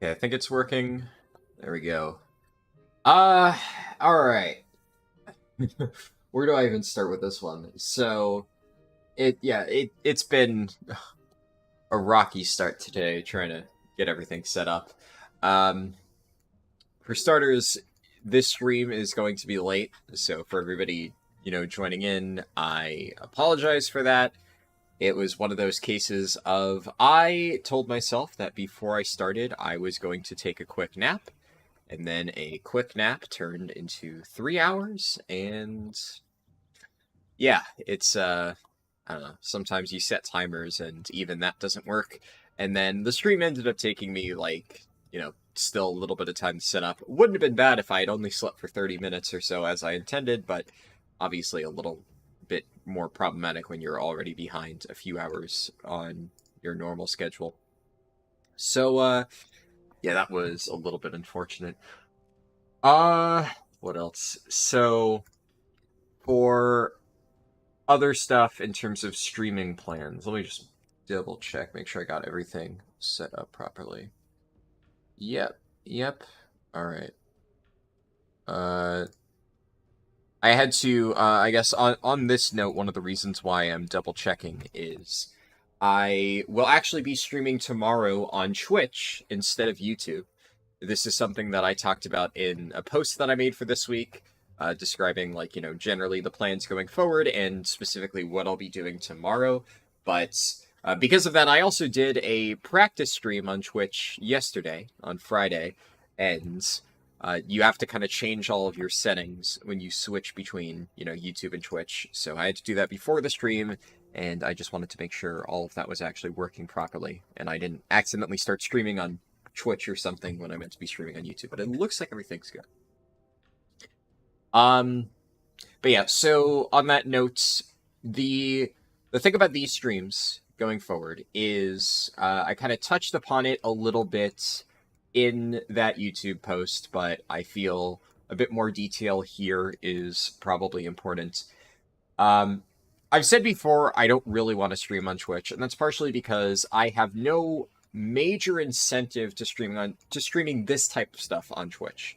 Okay, I think it's working. There we go. Uh, all right. Where do I even start with this one? So, it's been a rocky start today trying to get everything set up. Um, for starters, this stream is going to be late, so for everybody, joining in, I apologize for that. It was one of those cases of I told myself that before I started, I was going to take a quick nap. And then a quick nap turned into 3 hours, and yeah, it's I don't know. Sometimes you set timers, and even that doesn't work. And then the stream ended up taking me still a little bit of time to set up. Wouldn't have been bad if I had only slept for 30 minutes or so as I intended, but obviously a little bit more problematic when you're already behind a few hours on your normal schedule. So yeah, that was a little bit unfortunate. What else? So, for other stuff in terms of streaming plans, let me just double check, make sure I got everything set up properly. Yep. All right. I had to, I guess on this note, one of the reasons why I'm double checking is I will actually be streaming tomorrow on Twitch instead of YouTube. This is something that I talked about in a post that I made for this week, describing, generally the plans going forward and specifically what I'll be doing tomorrow. But because of that, I also did a practice stream on Twitch yesterday, on Friday, and you have to kind of change all of your settings when you switch between, YouTube and Twitch. So I had to do that before the stream, and I just wanted to make sure all of that was actually working properly, and I didn't accidentally start streaming on Twitch or something when I meant to be streaming on YouTube, but it looks like everything's good. But yeah, so on that note, the thing about these streams going forward is I kind of touched upon it a little bit in that YouTube post, but I feel a bit more detail here is probably important. I've said before, I don't really want to stream on Twitch, and that's partially because I have no major incentive to streaming this type of stuff on Twitch.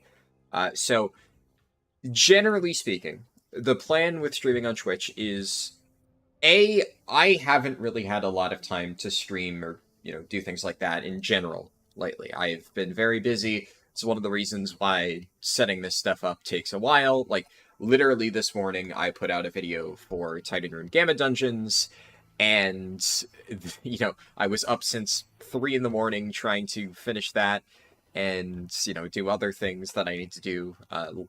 So generally speaking, the plan with streaming on Twitch is I haven't really had a lot of time to stream or do things like that in general lately. I've been very busy. It's one of the reasons why setting this stuff up takes a while. Like literally this morning, I put out a video for Titan Rune Gamma Dungeons. And, I was up since 3 in the morning trying to finish that and, do other things that I need to do.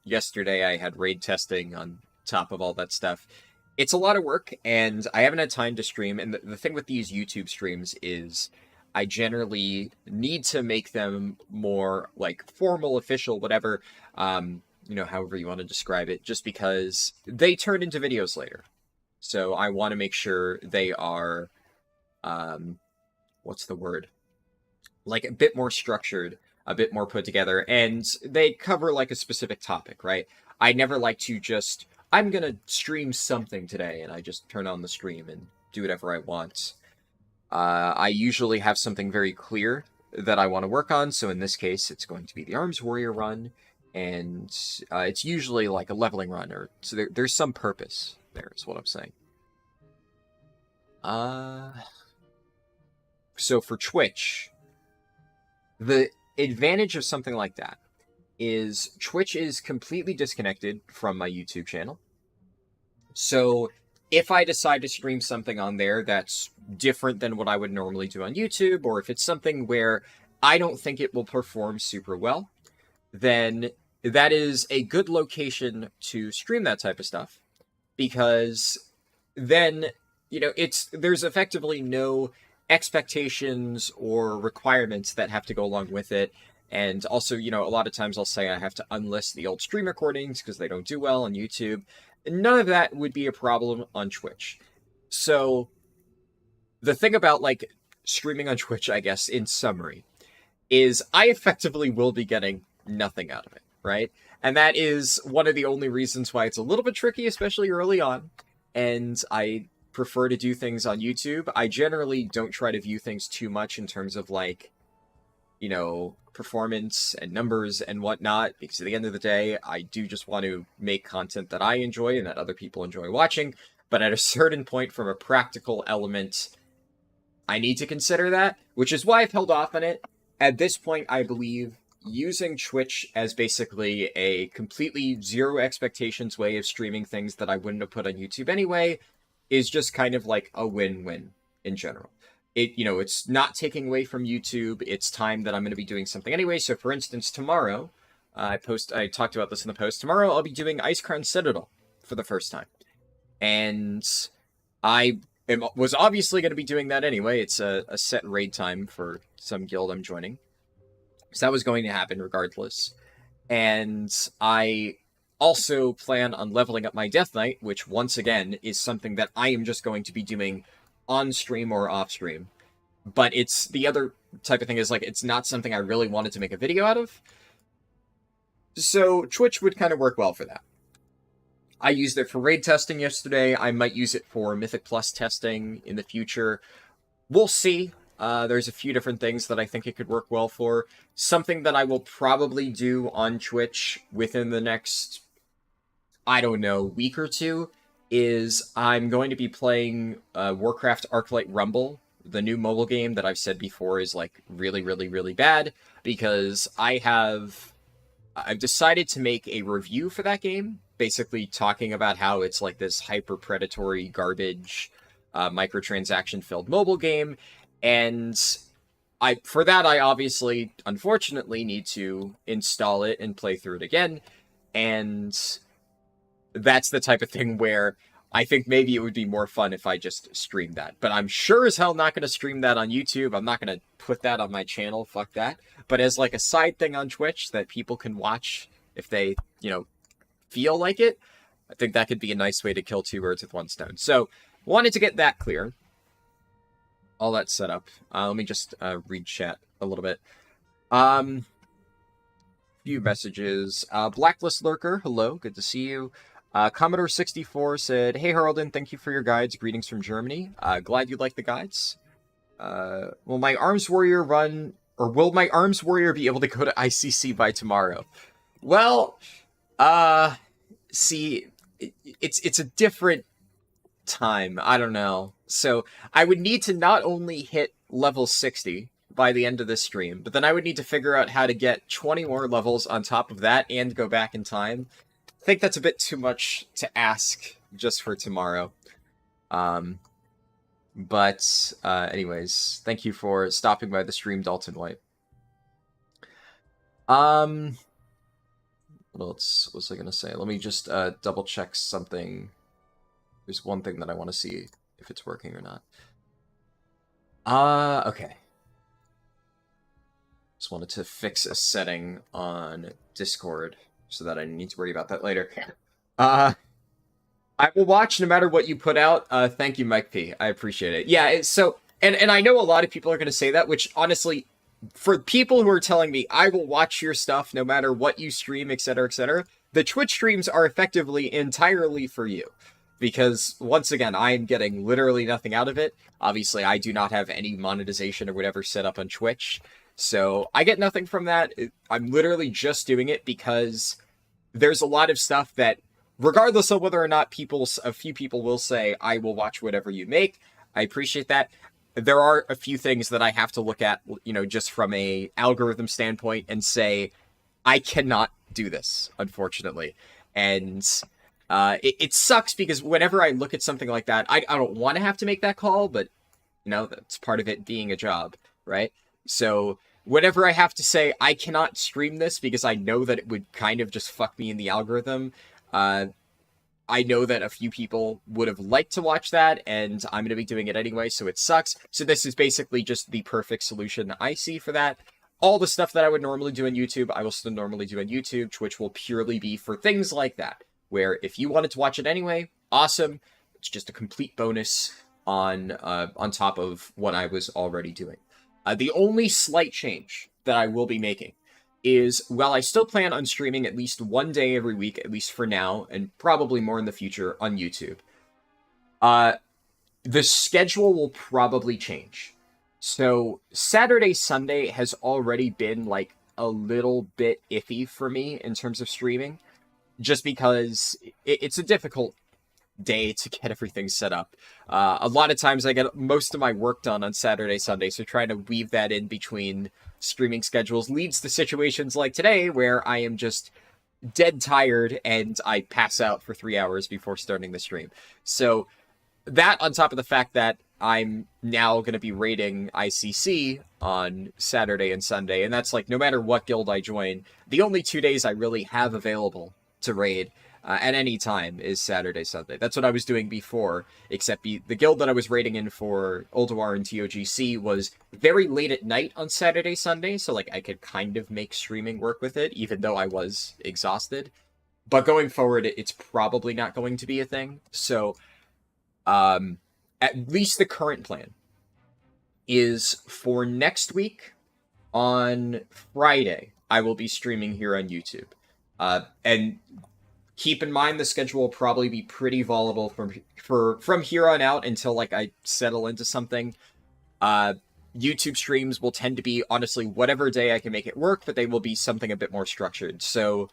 Yesterday I had raid testing on top of all that stuff. It's a lot of work, and I haven't had time to stream. And the thing with these YouTube streams is I generally need to make them more, formal, official, whatever, however you want to describe it, just because they turn into videos later. So I want to make sure they are, what's the word? A bit more structured, a bit more put together, and they cover, a specific topic, right? I never like to just, I'm going to stream something today, and I just turn on the stream and do whatever I want. I usually have something very clear that I want to work on, so in this case, it's going to be the Arms Warrior run, and it's usually, a leveling run, so there's some purpose. There is what I'm saying. So for Twitch, the advantage of something like that is Twitch is completely disconnected from my YouTube channel. So if I decide to stream something on there that's different than what I would normally do on YouTube, or if it's something where I don't think it will perform super well, then that is a good location to stream that type of stuff. Because then, there's effectively no expectations or requirements that have to go along with it. And also, a lot of times I'll say I have to unlist the old stream recordings because they don't do well on YouTube. None of that would be a problem on Twitch. So the thing about, streaming on Twitch, I guess, in summary, is I effectively will be getting nothing out of it, right? And that is one of the only reasons why it's a little bit tricky, especially early on. And I prefer to do things on YouTube. I generally don't try to view things too much in terms of you know, performance and numbers and whatnot, because at the end of the day, I do just want to make content that I enjoy and that other people enjoy watching. But at a certain point, from a practical element, I need to consider that, which is why I've held off on it. At this point, I believe using Twitch as basically a completely zero expectations way of streaming things that I wouldn't have put on YouTube anyway is just kind of like a win-win in general. It's not taking away from YouTube. It's time that I'm going to be doing something anyway. So, for instance, tomorrow, I talked about this in the post. Tomorrow, I'll be doing Icecrown Citadel for the first time, and I was obviously going to be doing that anyway. It's a set raid time for some guild I'm joining, so that was going to happen regardless. And I also plan on leveling up my Death Knight, which once again is something that I am just going to be doing on stream or off stream. But it's the other type of thing is like, it's not something I really wanted to make a video out of. So Twitch would kind of work well for that. I used it for raid testing yesterday. I might use it for Mythic Plus testing in the future. We'll see. There's a few different things that I think it could work well for. Something that I will probably do on Twitch within the next, I don't know, week or two is I'm going to be playing Warcraft Arclight Rumble, the new mobile game that I've said before is like really, really, really bad, because I've decided to make a review for that game, basically talking about how it's like this hyper predatory garbage microtransaction filled mobile game. And for that, I obviously, unfortunately, need to install it and play through it again. And that's the type of thing where I think maybe it would be more fun if I just streamed that. But I'm sure as hell not going to stream that on YouTube. I'm not going to put that on my channel. Fuck that. But as like a side thing on Twitch that people can watch if they, feel like it, I think that could be a nice way to kill two birds with one stone. So, wanted to get that clear. All that set up. Let me just read chat a little bit. Few messages. Blacklist Lurker, hello, good to see you. Commodore 64 said, "Hey Harldan, thank you for your guides. Greetings from Germany. Glad you like the guides. Will my Arms Warrior be able to go to ICC by tomorrow?" Well, see, it's a different time. I don't know. So I would need to not only hit level 60 by the end of this stream, but then I would need to figure out how to get 20 more levels on top of that and go back in time. I think that's a bit too much to ask just for tomorrow. Anyways, thank you for stopping by the stream, Dalton White. What else was I gonna say? Let me just double check something. There's one thing that I want to see if it's working or not. Okay. Just wanted to fix a setting on Discord so that I didn't need to worry about that later. I will watch no matter what you put out. Thank you, Mike P. I appreciate it. Yeah, and I know a lot of people are going to say that, which honestly, for people who are telling me I will watch your stuff no matter what you stream, etc., the Twitch streams are effectively entirely for you. Because, once again, I am getting literally nothing out of it. Obviously, I do not have any monetization or whatever set up on Twitch. So, I get nothing from that. I'm literally just doing it because there's a lot of stuff that, regardless of whether or not a few people will say, I will watch whatever you make, I appreciate that. There are a few things that I have to look at, just from a algorithm standpoint and say, I cannot do this, unfortunately. And it sucks because whenever I look at something like that, I don't want to have to make that call, but, that's part of it being a job, right? So whenever I have to say, I cannot stream this because I know that it would kind of just fuck me in the algorithm, I know that a few people would have liked to watch that, and I'm going to be doing it anyway, so it sucks. So this is basically just the perfect solution I see for that. All the stuff that I would normally do on YouTube, I will still normally do on YouTube. Twitch will purely be for things like that, where if you wanted to watch it anyway, awesome. It's just a complete bonus on top of what I was already doing. The only slight change that I will be making is, while I still plan on streaming at least one day every week, at least for now, and probably more in the future on YouTube, the schedule will probably change. So Saturday, Sunday has already been like a little bit iffy for me in terms of streaming, just because it's a difficult day to get everything set up. A lot of times I get most of my work done on Saturday, Sunday, so trying to weave that in between streaming schedules leads to situations like today where I am just dead tired and I pass out for 3 hours before starting the stream. So that on top of the fact that I'm now going to be raiding ICC on Saturday and Sunday, and that's like no matter what guild I join, the only 2 days I really have available to raid at any time is Saturday, Sunday. That's what I was doing before, except the guild that I was raiding in for Ulduar and TOGC was very late at night on Saturday, Sunday, so like I could kind of make streaming work with it, even though I was exhausted. But going forward, it's probably not going to be a thing, so at least the current plan is for next week on Friday, I will be streaming here on YouTube. And keep in mind the schedule will probably be pretty volatile from here on out until like I settle into something. YouTube streams will tend to be honestly whatever day I can make it work, but they will be something a bit more structured. So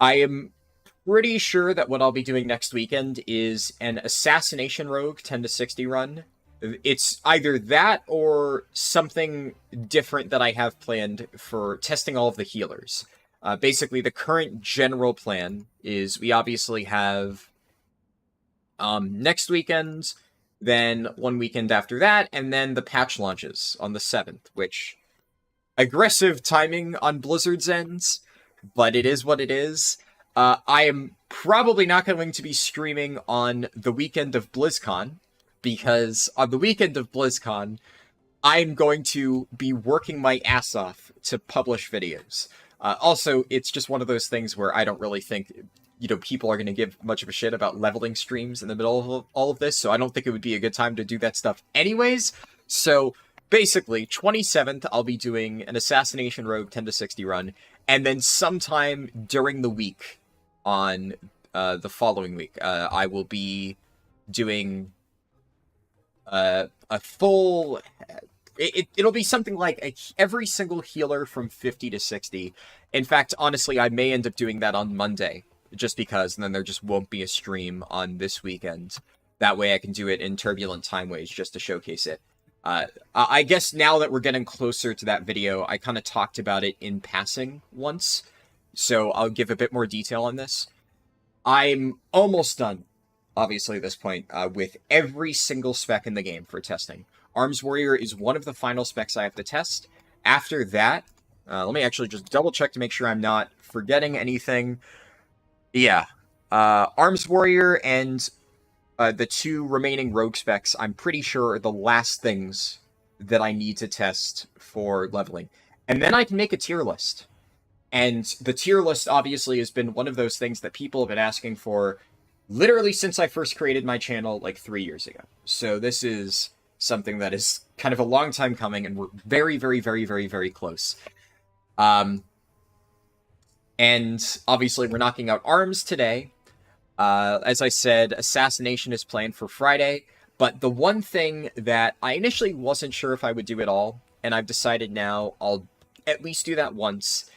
I am pretty sure that what I'll be doing next weekend is an Assassination Rogue 10 to 60 run. It's either that or something different that I have planned for testing all of the healers. Basically, the current general plan is we obviously have next weekend, then one weekend after that, and then the patch launches on the 7th, which aggressive timing on Blizzard's ends, but it is what it is. I am probably not going to be streaming on the weekend of BlizzCon, because on the weekend of BlizzCon, I'm going to be working my ass off to publish videos. Also, it's just one of those things where I don't really think, people are going to give much of a shit about leveling streams in the middle of all of this, so I don't think it would be a good time to do that stuff anyways. So, basically, 27th, I'll be doing an Assassination Rogue 10 to 60 run, and then sometime during the week on the following week, I will be doing a full... It'll be something like every single healer from 50 to 60. In fact, honestly, I may end up doing that on Monday, just because, and then there just won't be a stream on this weekend. That way I can do it in turbulent time ways just to showcase it. I guess now that we're getting closer to that video, I kind of talked about it in passing once, so I'll give a bit more detail on this. I'm almost done, obviously at this point, with every single spec in the game for testing. Arms Warrior is one of the final specs I have to test. After that, let me actually just double check to make sure I'm not forgetting anything. Yeah, Arms Warrior and the 2 remaining rogue specs, I'm pretty sure are the last things that I need to test for leveling. And then I can make a tier list. And the tier list obviously has been one of those things that people have been asking for literally since I first created my channel like 3 years ago. So this is something that is kind of a long time coming, and we're very, very, very, very, very close. And obviously we're knocking out Arms today. As I said, Assassination is planned for Friday, but the one thing that I initially wasn't sure if I would do at all, and I've decided now I'll at least do that once,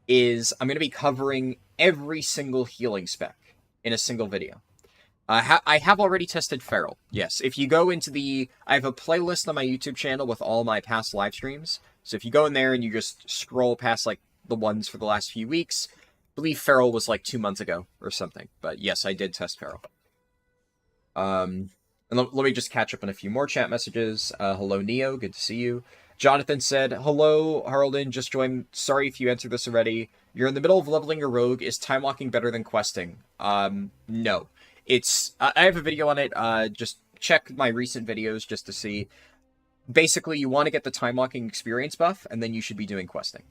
is I'm going to be covering every single healing spec in a single video. I have already tested Feral, yes. If you go into I have a playlist on my YouTube channel with all my past live streams, so if you go in there and you just scroll past, like, the ones for the last few weeks, I believe Feral was, like, 2 months ago or something, but yes, I did test Feral. And let me just catch up on a few more chat messages. Hello, Neo, good to see you. Jonathan said, hello, Harldan, just joined. Sorry if you answered this already. You're in the middle of leveling your rogue. Is time walking better than questing? No. I have a video on it. Just check my recent videos just to see. Basically, you want to get the time walking experience buff, and then you should be doing questing.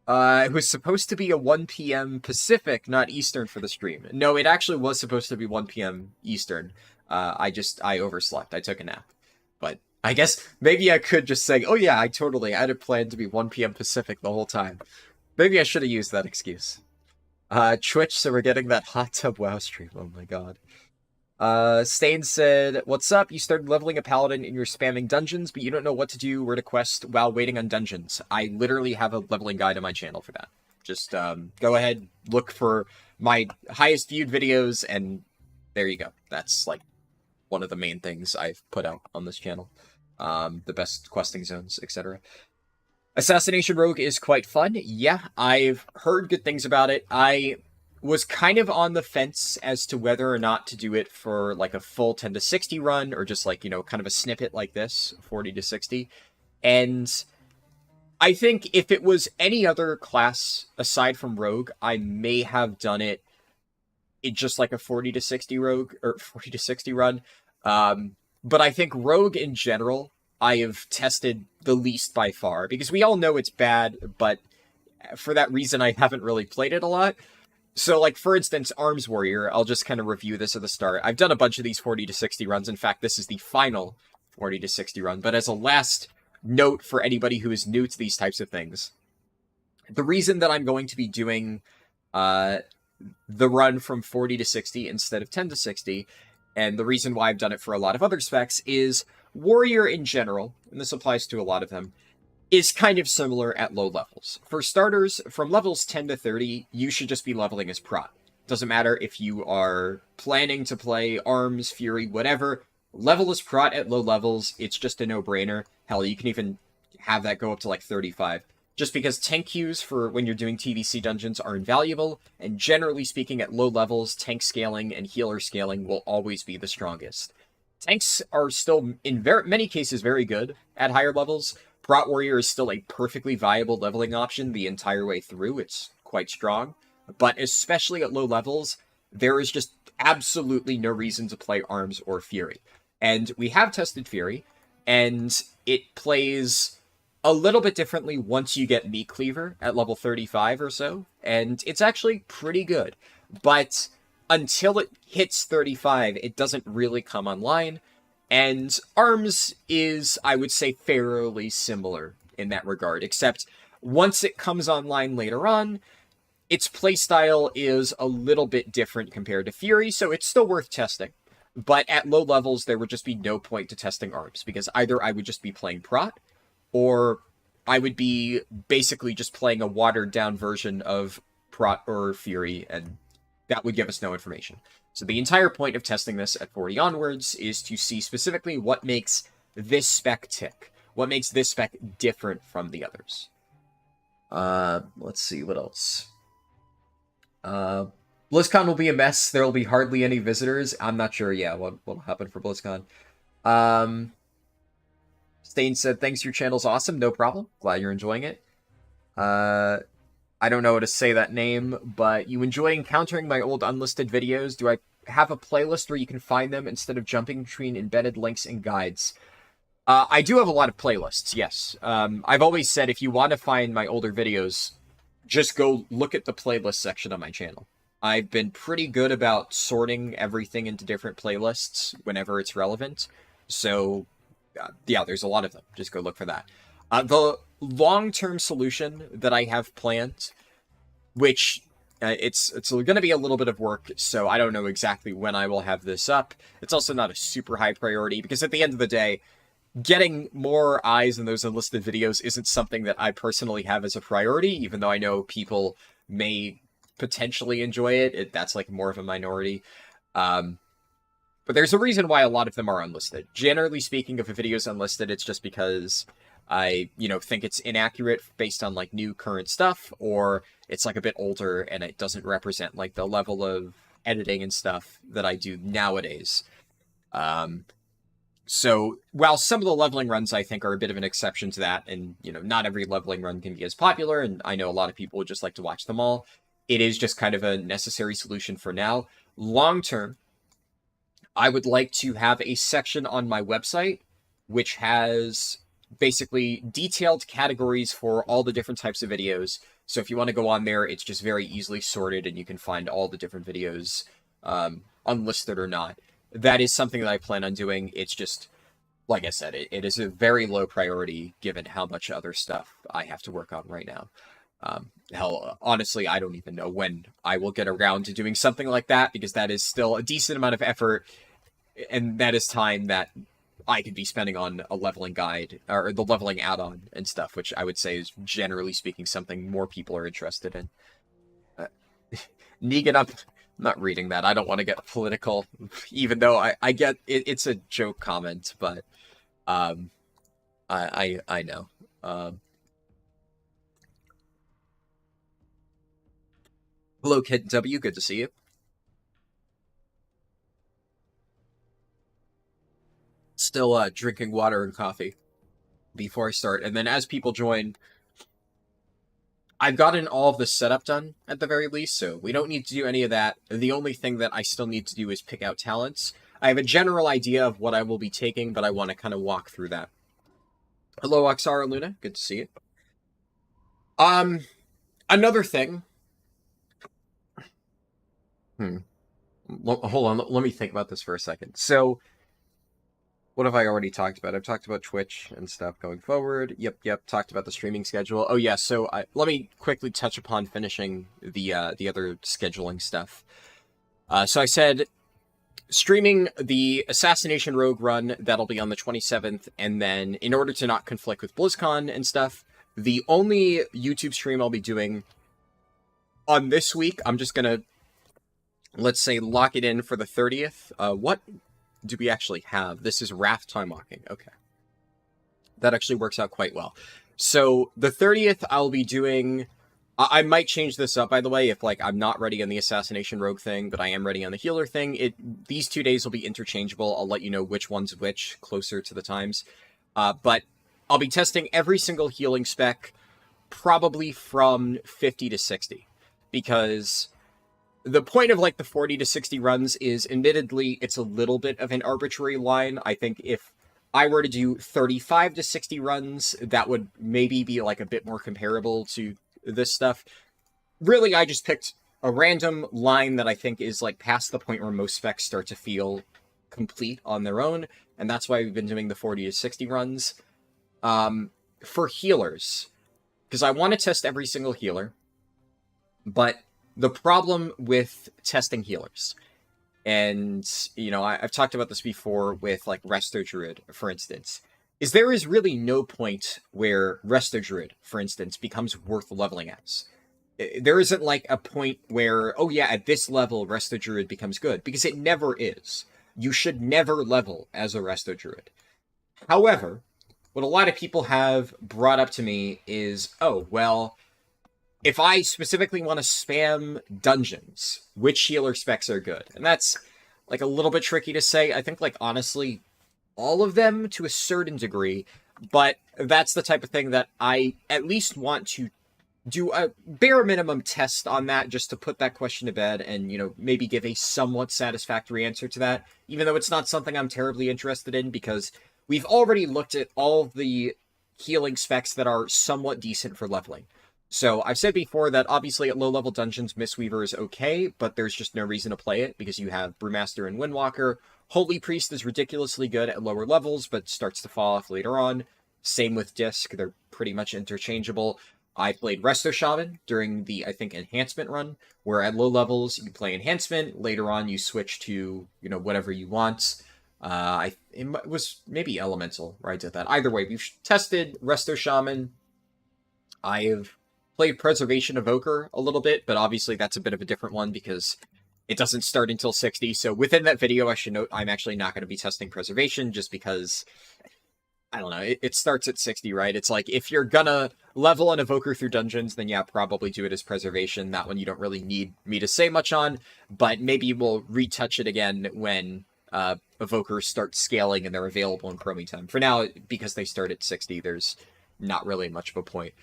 It was supposed to be a 1 p.m. Pacific, not Eastern for the stream. No, it actually was supposed to be 1 p.m. Eastern. I overslept. I took a nap. But I guess maybe I could just say, oh yeah, I had it planned to be 1 p.m. Pacific the whole time. Maybe I should have used that excuse. Twitch, so we're getting that hot tub WoW stream. Oh my god. Stain said, "What's up? You started leveling a paladin and you're spamming dungeons, but you don't know what to do, where to quest while waiting on dungeons. I literally have a leveling guide on my channel for that. Just go ahead, look for my highest viewed videos, and there you go. That's like one of the main things I've put out on this channel. The best questing zones, etc. Assassination Rogue is quite fun. Yeah, I've heard good things about it. I was kind of on the fence as to whether or not to do it for like a full 10 to 60 run or just like, kind of a snippet like this, 40 to 60. And I think if it was any other class aside from Rogue, I may have done it in just like a 40 to 60 Rogue or 40 to 60 run. But I think Rogue in general, I have tested the least by far because we all know it's bad, but for that reason, I haven't really played it a lot. So, like, for instance, Arms Warrior, I'll just kind of review this at the start. I've done a bunch of these 40 to 60 runs. In fact, this is the final 40 to 60 run. But as a last note for anybody who is new to these types of things, the reason that I'm going to be doing the run from 40 to 60 instead of 10 to 60, and the reason why I've done it for a lot of other specs, is Warrior in general, and this applies to a lot of them, is kind of similar at low levels. For starters, from levels 10 to 30, you should just be leveling as prot. Doesn't matter if you are planning to play Arms, Fury, whatever. Level as prot at low levels, it's just a no-brainer. Hell, you can even have that go up to like 35. Just because tank queues for when you're doing TVC dungeons are invaluable, and generally speaking at low levels, tank scaling and healer scaling will always be the strongest. Tanks are still, in many cases, very good at higher levels. Prot Warrior is still a perfectly viable leveling option the entire way through. It's quite strong. But especially at low levels, there is just absolutely no reason to play Arms or Fury. And we have tested Fury, and it plays a little bit differently once you get Meat Cleaver at level 35 or so, and it's actually pretty good. But until it hits 35, it doesn't really come online. And Arms is, I would say, fairly similar in that regard, except once it comes online later on, its playstyle is a little bit different compared to Fury, so it's still worth testing. But at low levels, there would just be no point to testing Arms, because either I would just be playing Prot, or I would be basically just playing a watered-down version of Prot or Fury, and that would give us no information. So the entire point of testing this at 40 onwards is to see specifically what makes this spec tick. What makes this spec different from the others. Let's see, what else? BlizzCon will be a mess. There will be hardly any visitors. I'm not sure, yeah, what'll happen for BlizzCon. Stain said, thanks, your channel's awesome. No problem. Glad you're enjoying it. I don't know how to say that name, but you enjoy encountering my old unlisted videos. Do I have a playlist where you can find them instead of jumping between embedded links and guides? I do have a lot of playlists, yes. I've always said if you want to find my older videos, just go look at the playlist section on my channel. I've been pretty good about sorting everything into different playlists whenever it's relevant. So, yeah, there's a lot of them. Just go look for that. The long-term solution that I have planned, which it's going to be a little bit of work, so I don't know exactly when I will have this up. It's also not a super high priority, because at the end of the day, getting more eyes in those enlisted videos isn't something that I personally have as a priority, even though I know people may potentially enjoy it. That's like more of a minority. But there's a reason why a lot of them are unlisted. Generally speaking, if a video is unlisted, it's just because I, think it's inaccurate based on, like, new current stuff, or it's, like, a bit older and it doesn't represent, like, the level of editing and stuff that I do nowadays. So, while some of the leveling runs, I think, are a bit of an exception to that, and, not every leveling run can be as popular, and I know a lot of people would just like to watch them all, it is just kind of a necessary solution for now. Long term, I would like to have a section on my website which has basically detailed categories for all the different types of videos. So if you want to go on there, it's just very easily sorted and you can find all the different videos, unlisted or not. That is something that I plan on doing. It's just, like I said, it is a very low priority given how much other stuff I have to work on right now. Hell, honestly, I don't even know when I will get around to doing something like that, because that is still a decent amount of effort, and that is time that I could be spending on a leveling guide, or the leveling add-on and stuff, which I would say is, generally speaking, something more people are interested in. Negan, I'm not reading that. I don't want to get political, even though I get it's a joke comment, but I know. Hello, Kid W. Good to see you. Still drinking water and coffee before I start, and then as people join, I've gotten all of the setup done at the very least, so we don't need to do any of that. The only thing that I still need to do is pick out talents. I have a general idea of what I will be taking, but I want to kind of walk through that. Hello, Oxara Luna. Good to see you. Another thing. Hold on. Let me think about this for a second. So, what have I already talked about? I've talked about Twitch and stuff going forward. Yep. Talked about the streaming schedule. Oh yeah, so let me quickly touch upon finishing the other scheduling stuff. So I said streaming the Assassination Rogue run, that'll be on the 27th, and then in order to not conflict with BlizzCon and stuff, the only YouTube stream I'll be doing on this week, I'm just gonna, let's say, lock it in for the 30th. What do we actually have? This is Wrath Time Walking. Okay. That actually works out quite well. So the 30th, I'll be doing... I might change this up, by the way, if I'm not ready on the Assassination Rogue thing, but I am ready on the Healer thing. These 2 days will be interchangeable. I'll let you know which one's which closer to the times. But I'll be testing every single healing spec, probably from 50 to 60. Because... the point of the 40 to 60 runs is, admittedly, it's a little bit of an arbitrary line. I think if I were to do 35 to 60 runs, that would maybe be a bit more comparable to this stuff. Really, I just picked a random line that I think is past the point where most specs start to feel complete on their own, and that's why we've been doing the 40 to 60 runs. For healers, because I want to test every single healer, but the problem with testing healers, and, I've talked about this before with, Resto Druid, for instance, is there is really no point where Resto Druid, for instance, becomes worth leveling as. There isn't, a point where, oh yeah, at this level, Resto Druid becomes good, because it never is. You should never level as a Resto Druid. However, what a lot of people have brought up to me is, oh, well... if I specifically want to spam dungeons, which healer specs are good? And that's, a little bit tricky to say. I think, honestly, all of them to a certain degree, but that's the type of thing that I at least want to do a bare minimum test on that, just to put that question to bed and, maybe give a somewhat satisfactory answer to that, even though it's not something I'm terribly interested in, because we've already looked at all of the healing specs that are somewhat decent for leveling. So, I've said before that obviously at low-level dungeons, Mistweaver is okay, but there's just no reason to play it, because you have Brewmaster and Windwalker. Holy Priest is ridiculously good at lower levels, but starts to fall off later on. Same with Disc, they're pretty much interchangeable. I played Resto Shaman during the, I think, Enhancement run, where at low levels you play Enhancement, later on you switch to, whatever you want. It was maybe Elemental where I did that. Either way, we've tested Resto Shaman. I've played Preservation Evoker a little bit, but obviously that's a bit of a different one because it doesn't start until 60. So within that video, I should note I'm actually not going to be testing Preservation just because, I don't know, it starts at 60, right? It's if you're gonna level an Evoker through dungeons, then yeah, probably do it as Preservation. That one you don't really need me to say much on, but maybe we'll retouch it again when Evokers start scaling and they're available in Chromie time. For now, because they start at 60, there's not really much of a point.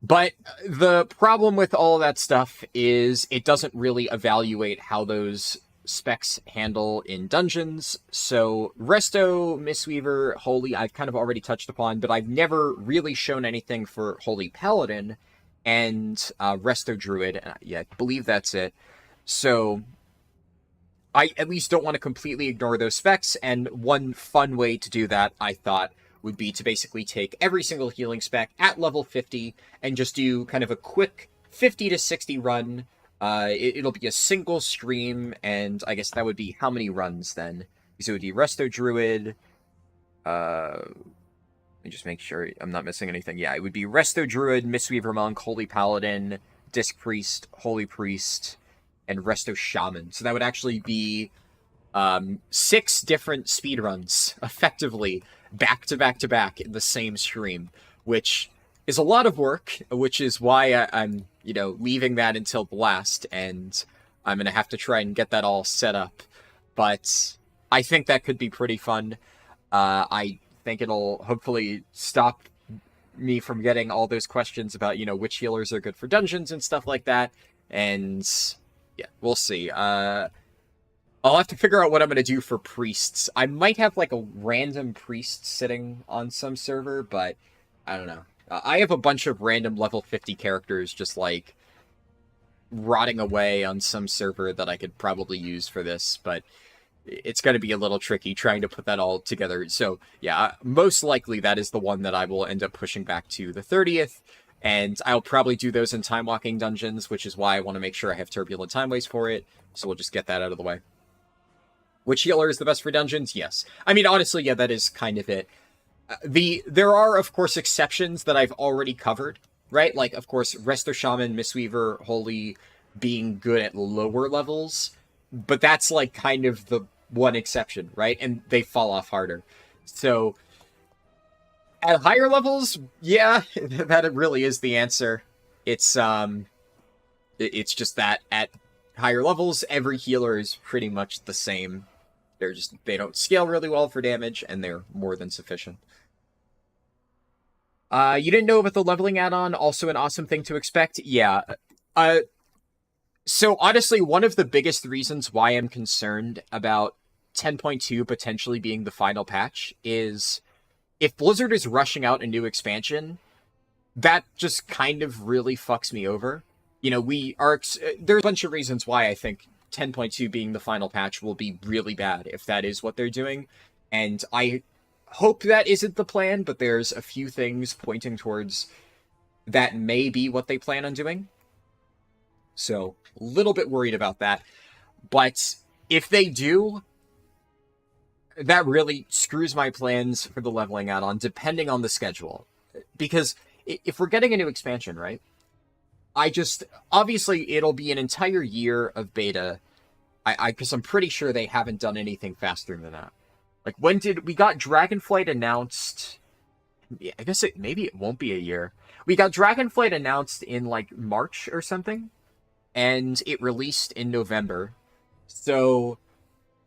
But the problem with all of that stuff is it doesn't really evaluate how those specs handle in dungeons. So Resto, Mistweaver, Holy, I've kind of already touched upon, but I've never really shown anything for Holy Paladin and Resto Druid. Yeah, I believe that's it. So I at least don't want to completely ignore those specs, and one fun way to do that, I thought, would be to basically take every single healing spec at level 50 and just do kind of a quick 50 to 60 run. It'll be a single stream, and I guess that would be how many runs then? So it would be Resto Druid. Let me just make sure I'm not missing anything. Yeah, it would be Resto Druid, Mistweaver Monk, Holy Paladin, Disc Priest, Holy Priest, and Resto Shaman. So that would actually be 6 different speedruns, effectively, back to back to back in the same stream, which is a lot of work, which is why I'm, leaving that until the last, and I'm going to have to try and get that all set up. But I think that could be pretty fun. I think it'll hopefully stop me from getting all those questions about, which healers are good for dungeons and stuff like that. And yeah, we'll see. I'll have to figure out what I'm going to do for priests. I might have like a random priest sitting on some server, but I don't know. I have a bunch of random level 50 characters just like rotting away on some server that I could probably use for this, but it's going to be a little tricky trying to put that all together. So yeah, most likely that is the one that I will end up pushing back to the 30th. And I'll probably do those in time walking dungeons, which is why I want to make sure I have turbulent timeways for it. So we'll just get that out of the way. Which healer is the best for dungeons? Yes. I mean, honestly, yeah, that is kind of it. There are, of course, exceptions that I've already covered, right? Like, of course, Resto Shaman, Mistweaver, Holy being good at lower levels. But that's, like, kind of the one exception, right? And they fall off harder. So, at higher levels, yeah, that really is the answer. It's just that at higher levels, every healer is pretty much the same. They don't scale really well for damage, and they're more than sufficient. You didn't know about the leveling add-on, also an awesome thing to expect? Yeah. So honestly, one of the biggest reasons why I'm concerned about 10.2 potentially being the final patch is if Blizzard is rushing out a new expansion, that just kind of really fucks me over. There's a bunch of reasons why I think 10.2 being the final patch will be really bad if that is what they're doing. And I hope that isn't the plan, but there's a few things pointing towards that may be what they plan on doing. So, a little bit worried about that. But if they do, that really screws my plans for the leveling add-on, depending on the schedule. Because if we're getting a new expansion, right? Obviously, it'll be an entire year of beta. Because I'm pretty sure they haven't done anything faster than that. Like, we got Dragonflight announced? Yeah, I guess maybe it won't be a year. We got Dragonflight announced in, like, March or something. And it released in November. So,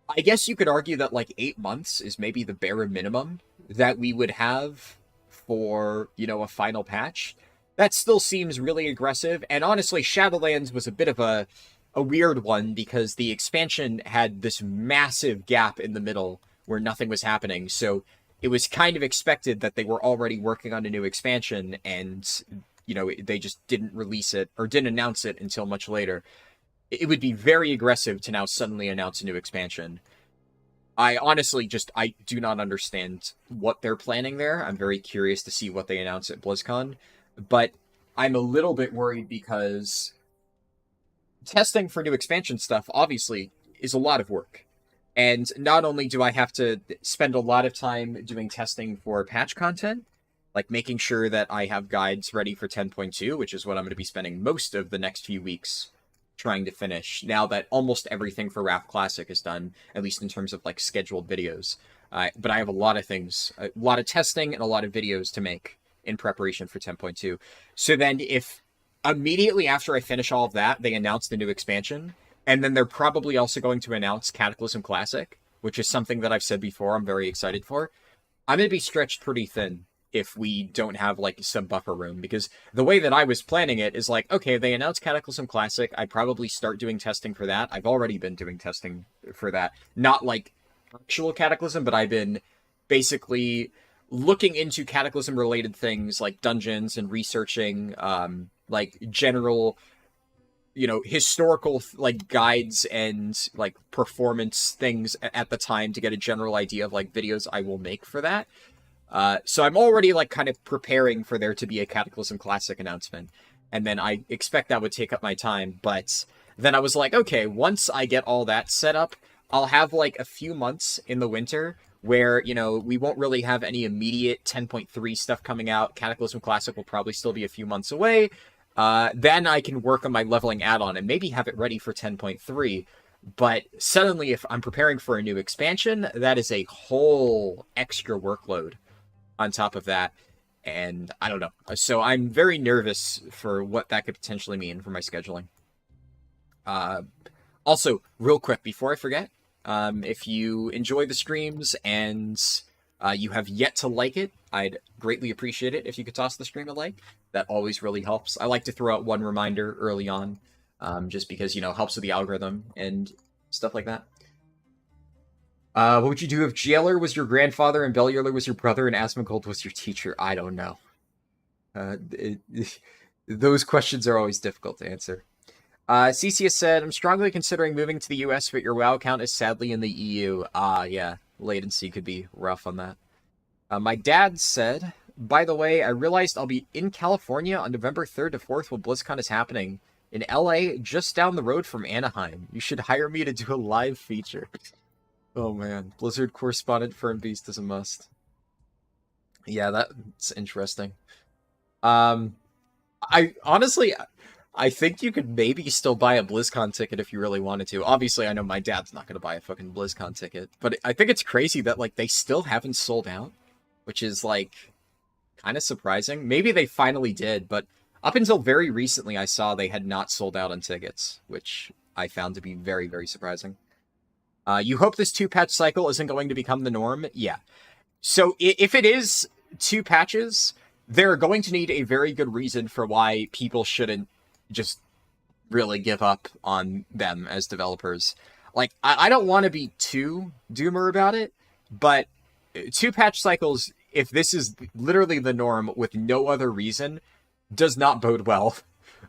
I guess you could argue that, like, 8 months is maybe the bare minimum that we would have for, a final patch. That still seems really aggressive. And honestly, Shadowlands was a bit of a weird one because the expansion had this massive gap in the middle where nothing was happening. So it was kind of expected that they were already working on a new expansion and, they just didn't release it or didn't announce it until much later. It would be very aggressive to now suddenly announce a new expansion. I honestly I do not understand what they're planning there. I'm very curious to see what they announce at BlizzCon. But I'm a little bit worried because testing for new expansion stuff, obviously, is a lot of work. And not only do I have to spend a lot of time doing testing for patch content, like making sure that I have guides ready for 10.2, which is what I'm going to be spending most of the next few weeks trying to finish, now that almost everything for Wrath Classic is done, at least in terms of like scheduled videos. But I have a lot of things, a lot of testing and a lot of videos to make in preparation for 10.2. So then if immediately after I finish all of that, they announce the new expansion, and then they're probably also going to announce Cataclysm Classic, which is something that I've said before I'm very excited for, I'm going to be stretched pretty thin if we don't have like some buffer room, because the way that I was planning it is like, okay, they announced Cataclysm Classic, I probably start doing testing for that. I've already been doing testing for that. Not like actual Cataclysm, but I've been basically looking into Cataclysm related things like dungeons and researching like general, historical like guides and like performance things at the time to get a general idea of like videos I will make for that. So I'm already like kind of preparing for there to be a Cataclysm Classic announcement. And then I expect that would take up my time. But then I was like, okay, once I get all that set up, I'll have like a few months in the winter where, you know, we won't really have any immediate 10.3 stuff coming out. Cataclysm Classic will probably still be a few months away. Then I can work on my leveling add-on and maybe have it ready for 10.3. But suddenly, if I'm preparing for a new expansion, that is a whole extra workload on top of that. And I don't know. So I'm very nervous for what that could potentially mean for my scheduling. Also, real quick, before I forget, if you enjoy the streams and you have yet to like it, I'd greatly appreciate it if you could toss the stream a like. That always really helps. I like to throw out one reminder early on, just because, you know, it helps with the algorithm and stuff like that. What would you do if Jailer was your grandfather and Bellular was your brother and Asmongold was your teacher? I don't know. Those questions are always difficult to answer. CCS said, I'm strongly considering moving to the US, but your WoW account is sadly in the EU. Yeah, latency could be rough on that. My dad said, by the way, I realized I'll be in California on November 3rd to 4th when BlizzCon is happening. In LA, just down the road from Anaheim. You should hire me to do a live feature. Oh man, Blizzard correspondent for Beast is a must. Yeah, that's interesting. I honestly, I think you could maybe still buy a BlizzCon ticket if you really wanted to. Obviously, I know my dad's not going to buy a fucking BlizzCon ticket, but I think it's crazy that, like, they still haven't sold out, which is, like, kind of surprising. Maybe they finally did, but up until very recently, I saw they had not sold out on tickets, which I found to be very, very surprising. You hope this 2-patch cycle isn't going to become the norm? Yeah. So if it is 2 patches, they're going to need a very good reason for why people shouldn't just really give up on them as developers. Like, I don't want to be too doomer about it, but 2 patch cycles, if this is literally the norm with no other reason, does not bode well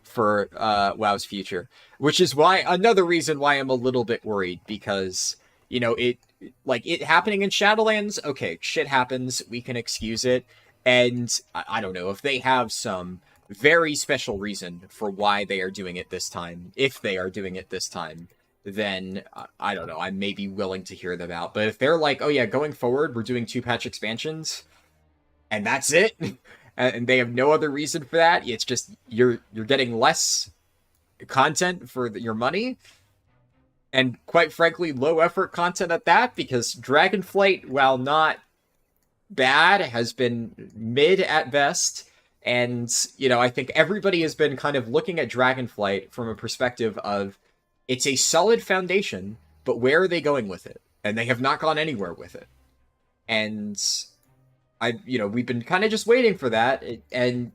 for WoW's future. Which is why, another reason why I'm a little bit worried, because, you know, it happening in Shadowlands, okay, shit happens, we can excuse it, and I don't know, if they have some very special reason for why they are doing it this time, if they are doing it this time, then I don't know, I may be willing to hear them out. But if they're like, oh yeah, going forward, we're doing 2-patch expansions, and that's it, and they have no other reason for that, it's just, you're getting less content for your money, and quite frankly, low effort content at that, because Dragonflight, while not bad, has been mid at best. And, you know, I think everybody has been kind of looking at Dragonflight from a perspective of, it's a solid foundation, but where are they going with it? And they have not gone anywhere with it. And we've been kind of just waiting for that. And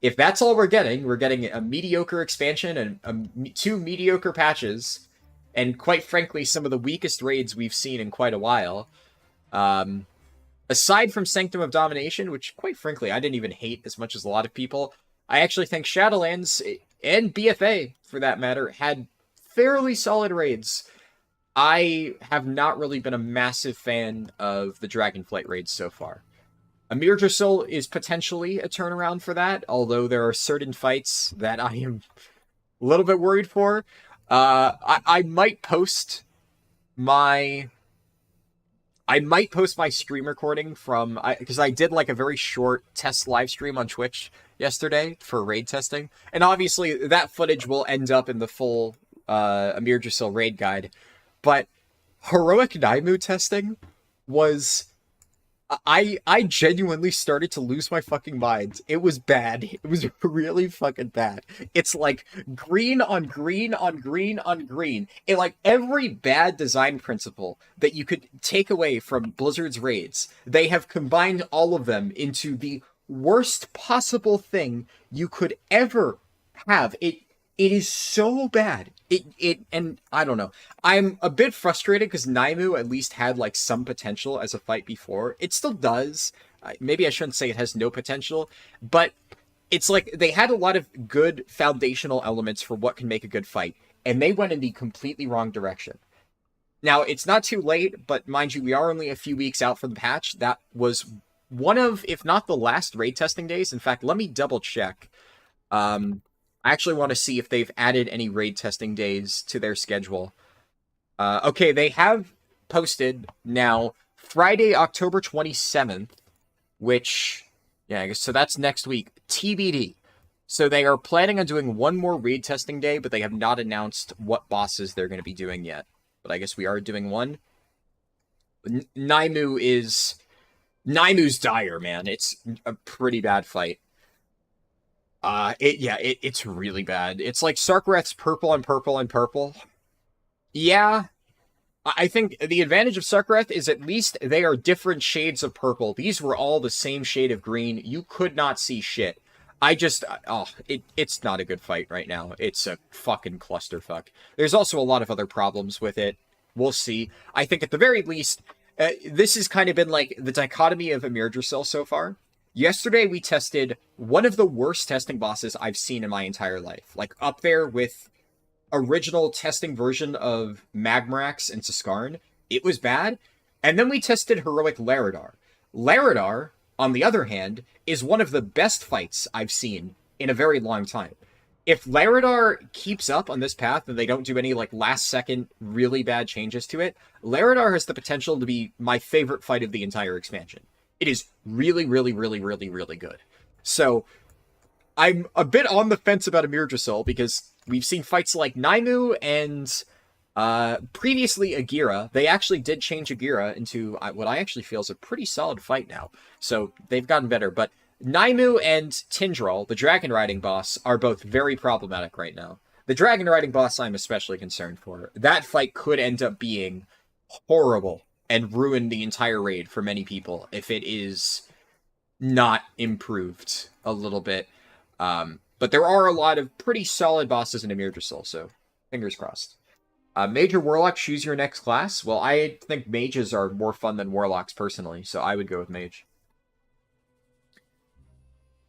if that's all we're getting a mediocre expansion and 2 mediocre patches, and quite frankly, some of the weakest raids we've seen in quite a while. Aside from Sanctum of Domination, which, quite frankly, I didn't even hate as much as a lot of people, I actually think Shadowlands, and BFA, for that matter, had fairly solid raids. I have not really been a massive fan of the Dragonflight raids so far. Amir Drasul is potentially a turnaround for that, although there are certain fights that I am a little bit worried for. I might post my stream recording from, because I did like a very short test live stream on Twitch yesterday for raid testing, and obviously that footage will end up in the full Amir Drasil raid guide. But heroic Naimu testing was, I genuinely started to lose my fucking mind. It was bad. It was really fucking bad. It's like green on green on green on green. It, like, every bad design principle that you could take away from Blizzard's raids, they have combined all of them into the worst possible thing you could ever have. It is so bad. And I don't know. I'm a bit frustrated because Naimu at least had like some potential as a fight before. It still does. Maybe I shouldn't say it has no potential, but it's like they had a lot of good foundational elements for what can make a good fight, and they went in the completely wrong direction. Now, it's not too late, but mind you, we are only a few weeks out from the patch. That was one of, if not the last raid testing days. In fact, let me double check. I actually want to see if they've added any raid testing days to their schedule. Okay, they have posted now Friday, October 27th, which, yeah, I guess, so that's next week, TBD. So they are planning on doing one more raid testing day, but they have not announced what bosses they're going to be doing yet. But I guess we are doing one. Naimu's dire, man. It's a pretty bad fight. It's really bad. It's like Sarkareth's purple and purple and purple. Yeah, I think the advantage of Sarkareth is at least they are different shades of purple. These were all the same shade of green. You could not see shit. It's not a good fight right now. It's a fucking clusterfuck. There's also a lot of other problems with it. We'll see. I think at the very least, this has kind of been like the dichotomy of Emirdrasil so far. Yesterday, we tested one of the worst testing bosses I've seen in my entire life. Like, up there with original testing version of Magmarax and Siskarn. It was bad. And then we tested Heroic Larodar. Larodar, on the other hand, is one of the best fights I've seen in a very long time. If Larodar keeps up on this path and they don't do any like last second really bad changes to it, Larodar has the potential to be my favorite fight of the entire expansion. It is really, really, really, really, really good. So I'm a bit on the fence about Emirdrasil because we've seen fights like Naimu and previously Agira. They actually did change Agira into what I actually feel is a pretty solid fight now. So they've gotten better. But Naimu and Tindral, the dragon riding boss, are both very problematic right now. The dragon riding boss I'm especially concerned for. That fight could end up being horrible and ruin the entire raid for many people if it is not improved a little bit. But there are a lot of pretty solid bosses in Emirdrasil, so fingers crossed. Mage or Warlock, choose your next class. Well, I think mages are more fun than warlocks personally, so I would go with mage.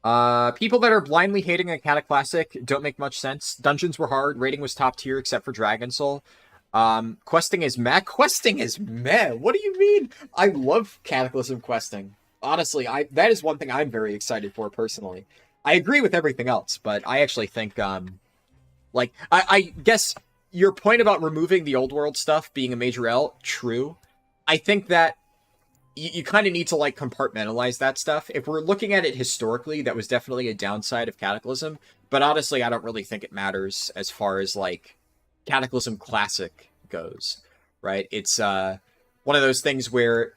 People that are blindly hating a Cataclassic don't make much sense. Dungeons were hard, rating was top tier except for Dragon Soul. Questing is meh. Questing is meh. What do you mean? I love Cataclysm questing. Honestly, that is one thing I'm very excited for personally. I agree with everything else, but I actually think, I guess your point about removing the old world stuff being a major L, true. I think that you kind of need to, like, compartmentalize that stuff. If we're looking at it historically, that was definitely a downside of Cataclysm, but honestly, I don't really think it matters as far as, like, Cataclysm Classic goes, right? It's one of those things where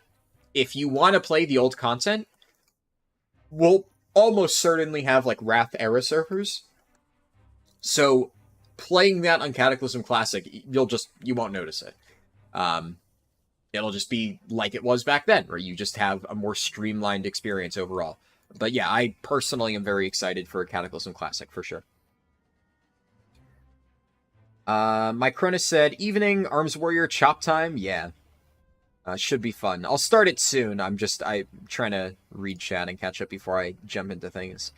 if you want to play the old content, we'll almost certainly have like Wrath era servers. So playing that on Cataclysm Classic, you won't notice it. It'll just be like it was back then, where you just have a more streamlined experience overall. But yeah, I personally am very excited for Cataclysm Classic for sure. My Cronus said, evening, Arms Warrior, chop time. Yeah. Should be fun. I'll start it soon. I'm trying to read chat and catch up before I jump into things.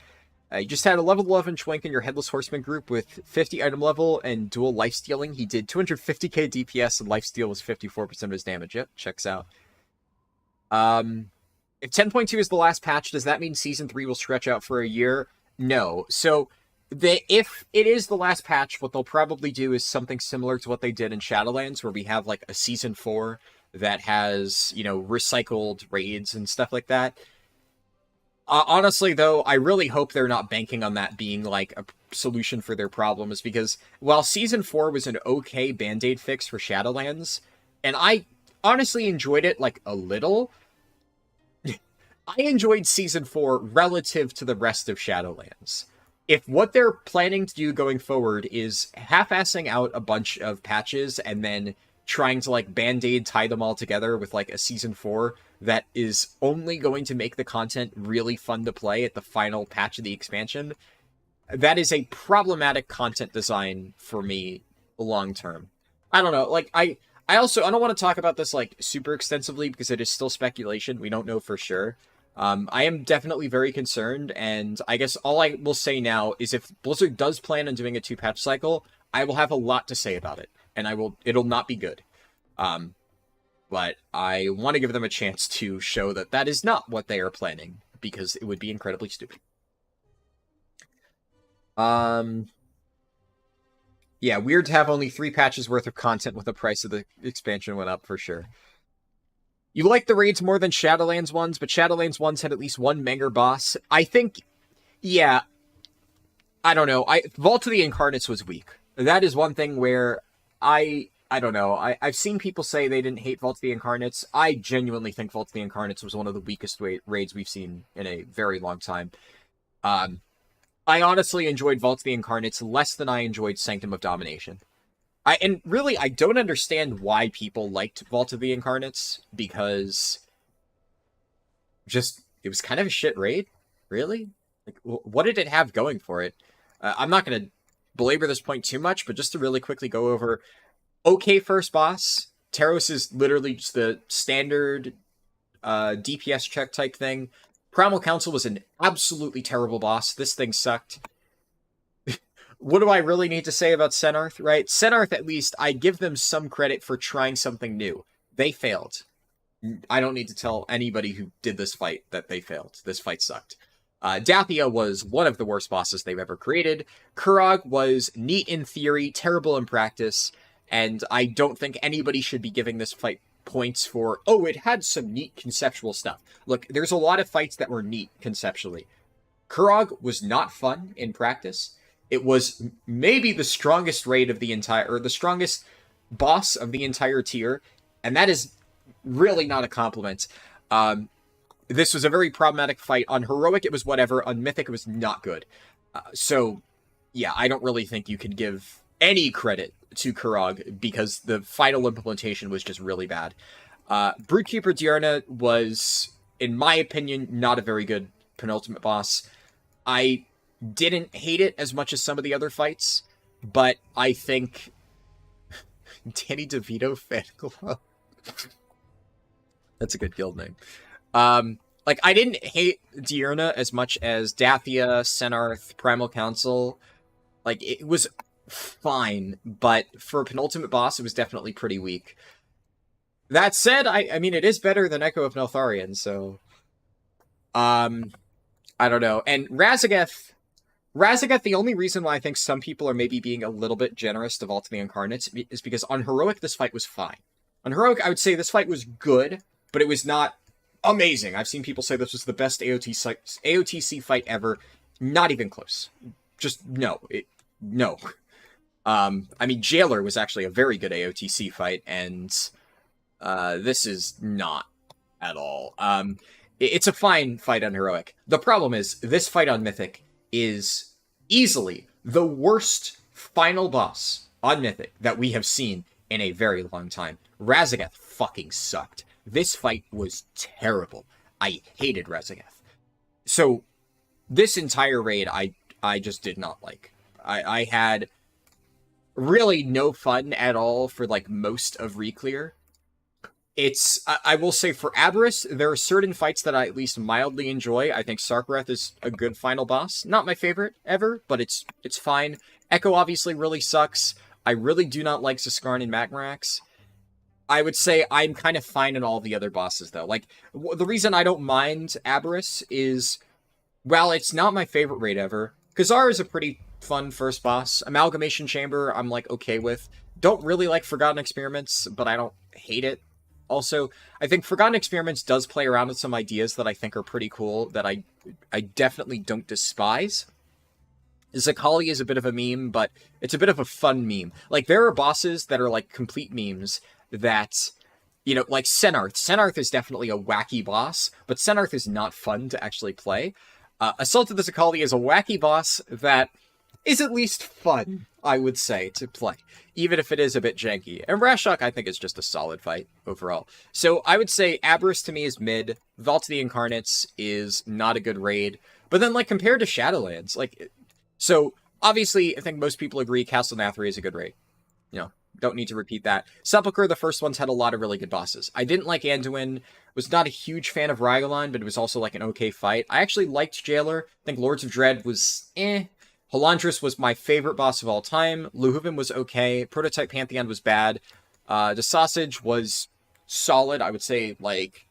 You just had a level 11 Schwenk in your Headless Horseman group with 50 item level and dual lifestealing. He did 250k DPS and lifesteal was 54% of his damage. Yep, checks out. If 10.2 is the last patch, does that mean Season 3 will stretch out for a year? No. So, if it is the last patch, what they'll probably do is something similar to what they did in Shadowlands, where we have like a Season 4 that has, recycled raids and stuff like that. Honestly, though, I really hope they're not banking on that being, like, a solution for their problems, because while Season 4 was an okay Band-Aid fix for Shadowlands, and I honestly enjoyed it, like, a little, I enjoyed Season 4 relative to the rest of Shadowlands. If what they're planning to do going forward is half-assing out a bunch of patches and then trying to, like, Band-Aid tie them all together with, like, a Season 4 that is only going to make the content really fun to play at the final patch of the expansion, that is a problematic content design for me long-term. I don't know, like, I don't want to talk about this, like, super extensively because it is still speculation. We don't know for sure. I am definitely very concerned, and I guess all I will say now is if Blizzard does plan on doing a 2-patch cycle, I will have a lot to say about it. And it'll not be good. But I want to give them a chance to show that that is not what they are planning, because it would be incredibly stupid. Yeah, weird to have only 3 patches worth of content with the price of the expansion went up, for sure. You like the raids more than Shadowlands ones, but Shadowlands ones had at least one Menger boss. I think, yeah, I don't know. Vault of the Incarnates was weak. That is one thing where I don't know. I've seen people say they didn't hate Vault of the Incarnates. I genuinely think Vault of the Incarnates was one of the weakest raids we've seen in a very long time. I honestly enjoyed Vault of the Incarnates less than I enjoyed Sanctum of Domination. And really, I don't understand why people liked Vault of the Incarnates, because just, it was kind of a shit raid, really? Like, what did it have going for it? I'm not going to belabor this point too much, but just to really quickly go over, okay first boss. Taros is literally just the standard DPS check type thing. Primal Council was an absolutely terrible boss. This thing sucked. What do I really need to say about Senarth, right? Senarth, at least, I give them some credit for trying something new. They failed. I don't need to tell anybody who did this fight that they failed. This fight sucked. Dathia was one of the worst bosses they've ever created. Kurog was neat in theory, terrible in practice, and I don't think anybody should be giving this fight points for, oh, it had some neat conceptual stuff. Look, there's a lot of fights that were neat conceptually. Kurog was not fun in practice. It was maybe the strongest raid of the entire, or the strongest boss of the entire tier, and that is really not a compliment. This was a very problematic fight. On Heroic, it was whatever. On Mythic, it was not good. So, yeah, I don't really think you can give any credit to Kurog, because the final implementation was just really bad. Broodkeeper Diurna was, in my opinion, not a very good penultimate boss. I didn't hate it as much as some of the other fights, but I think Danny DeVito Fan Club. That's a good guild name. Like, I didn't hate Diurna as much as Dathia, Senarth, Primal Council. Like, it was fine, but for a penultimate boss, it was definitely pretty weak. That said, I mean, it is better than Echo of Neltharion, so I don't know. And Raszageth, the only reason why I think some people are maybe being a little bit generous to Vault of the Incarnates is because on Heroic, this fight was fine. On Heroic, I would say this fight was good, but it was not amazing. I've seen people say this was the best AOTC fight ever. Not even close. Just no. No. I mean, Jailer was actually a very good AOTC fight, and this is not at all. It's a fine fight on Heroic. The problem is, this fight on Mythic is easily the worst final boss on Mythic that we have seen in a very long time. Raszageth fucking sucked. This fight was terrible. I hated Raszageth. So, this entire raid, I just did not like. I had really no fun at all for, like, most of Reclear. I will say, for Aberrus, there are certain fights that I at least mildly enjoy. I think Sarkareth is a good final boss. Not my favorite ever, but it's fine. Echo obviously really sucks. I really do not like Siskarn and Magmarax. I would say I'm kind of fine in all the other bosses, though. Like, the reason I don't mind Aberrus is, well, it's not my favorite raid ever. Khazar is a pretty fun first boss. Amalgamation Chamber, I'm, like, okay with. Don't really like Forgotten Experiments, but I don't hate it. Also, I think Forgotten Experiments does play around with some ideas that I think are pretty cool, that I definitely don't despise. Zakali is a bit of a meme, but it's a bit of a fun meme. Like, there are bosses that are, like, complete memes that, you know, like Senarth. Senarth is definitely a wacky boss, but Senarth is not fun to actually play. Assault of the Zakali is a wacky boss that is at least fun, I would say, to play, even if it is a bit janky. And Rashok, I think, is just a solid fight overall. So I would say Aberrus to me is mid. Vault of the Incarnates is not a good raid. But then, like, compared to Shadowlands, like, so obviously, I think most people agree Castle Nathri is a good raid. You know, don't need to repeat that. Sepulchre, the first ones, had a lot of really good bosses. I didn't like Anduin, was not a huge fan of Ragalan, but it was also, like, an okay fight. I actually liked Jailer. I think Lords of Dread was eh. Halandris was my favorite boss of all time. Luhuvin was okay. Prototype Pantheon was bad. The Sausage was solid. I would say, like,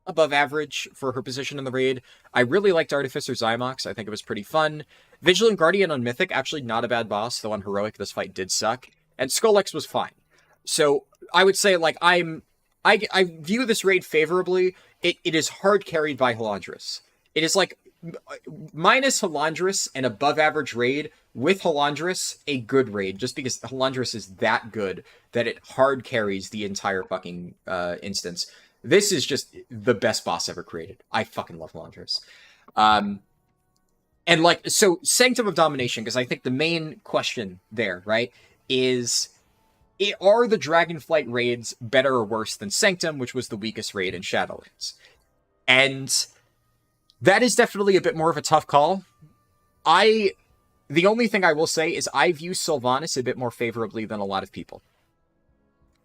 above average for her position in the raid. I really liked Artificer Zymox. I think it was pretty fun. Vigilant Guardian on Mythic, actually not a bad boss, though on Heroic this fight did suck. And Skullx was fine. So I would say, like, I view this raid favorably. It is hard carried by Halandris. It is like minus Halandris and above average raid, with Halandris a good raid, just because Halandris is that good that it hard carries the entire fucking instance. This is just the best boss ever created. I fucking love Halandris. And like, so Sanctum of Domination, because I think the main question there, right, is are the Dragonflight raids better or worse than Sanctum, which was the weakest raid in Shadowlands? And that is definitely a bit more of a tough call. The only thing I will say is I view Sylvanas a bit more favorably than a lot of people.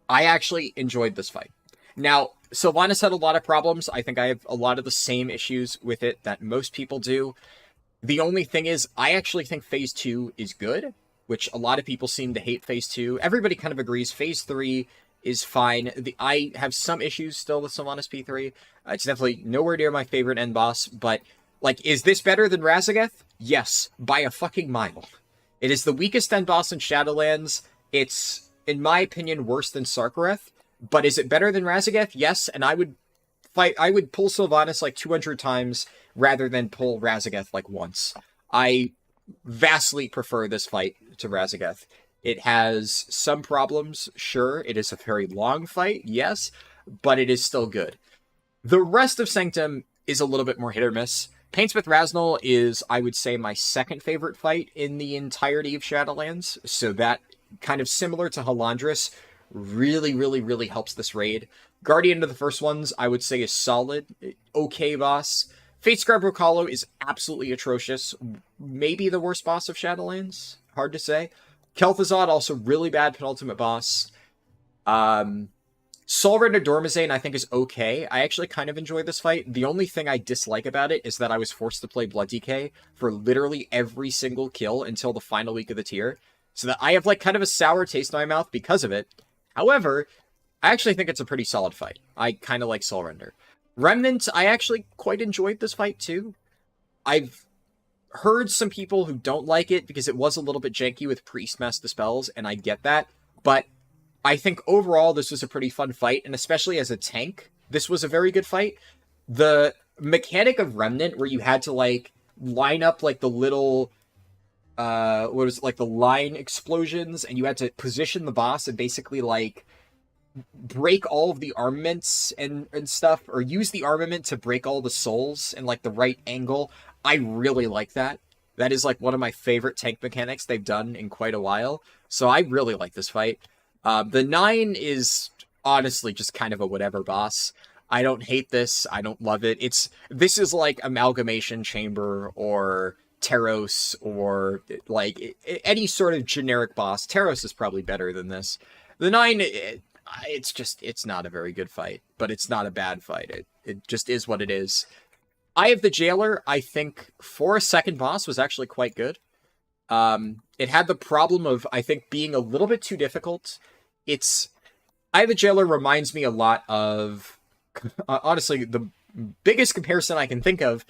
I actually enjoyed this fight. Now, Sylvanas had a lot of problems. I think I have a lot of the same issues with it that most people do. The only thing is, I actually think Phase 2 is good, which a lot of people seem to hate Phase 2. Everybody kind of agrees Phase 3 is fine. I have some issues still with Sylvanas P3. It's definitely nowhere near my favorite end boss, but, like, is this better than Razageth? Yes, by a fucking mile. It is the weakest end boss in Shadowlands. It's, in my opinion, worse than Sarkareth. But is it better than Razageth? Yes, and I would pull Sylvanas like 200 times rather than pull Razageth like once. I vastly prefer this fight to Razageth. It has some problems, sure. It is a very long fight, yes, but it is still good. The rest of Sanctum is a little bit more hit or miss. Paintsmith Raznal is, I would say, my second favorite fight in the entirety of Shadowlands, so that, kind of similar to Halandris, really, really, really helps this raid. Guardian of the first ones, I would say, is solid. Okay boss. Fatescribe Rocalo is absolutely atrocious. Maybe the worst boss of Shadowlands. Hard to say. Kel'Thuzad, also really bad penultimate boss. Solrend Dormazane, I think, is okay. I actually kind of enjoy this fight. The only thing I dislike about it is that I was forced to play Blood DK for literally every single kill until the final week of the tier. So that I have, like, kind of a sour taste in my mouth because of it. However, I actually think it's a pretty solid fight. I kind of like Soulrender. Remnant, I actually quite enjoyed this fight, too. I've heard some people who don't like it because it was a little bit janky with Priest Mass Dispels, and I get that. But I think overall this was a pretty fun fight, and especially as a tank, this was a very good fight. The mechanic of Remnant, where you had to, like, line up, like, the little... like the line explosions, and you had to position the boss and basically, like, break all of the armaments and stuff, or use the armament to break all the souls in, like, the right angle. I really like that. That is, like, one of my favorite tank mechanics they've done in quite a while. So I really like this fight. The 9 is honestly just kind of a whatever boss. I don't hate this. I don't love it. This is like Amalgamation Chamber or Taros or, like, any sort of generic boss. Taros is probably better than this. The 9, it's not a very good fight, but it's not a bad fight. It just is what it is. Eye of the Jailer, I think, for a second boss, was actually quite good. It had the problem of, I think, being a little bit too difficult. Eye of the Jailer reminds me a lot of, honestly, the biggest comparison I can think of,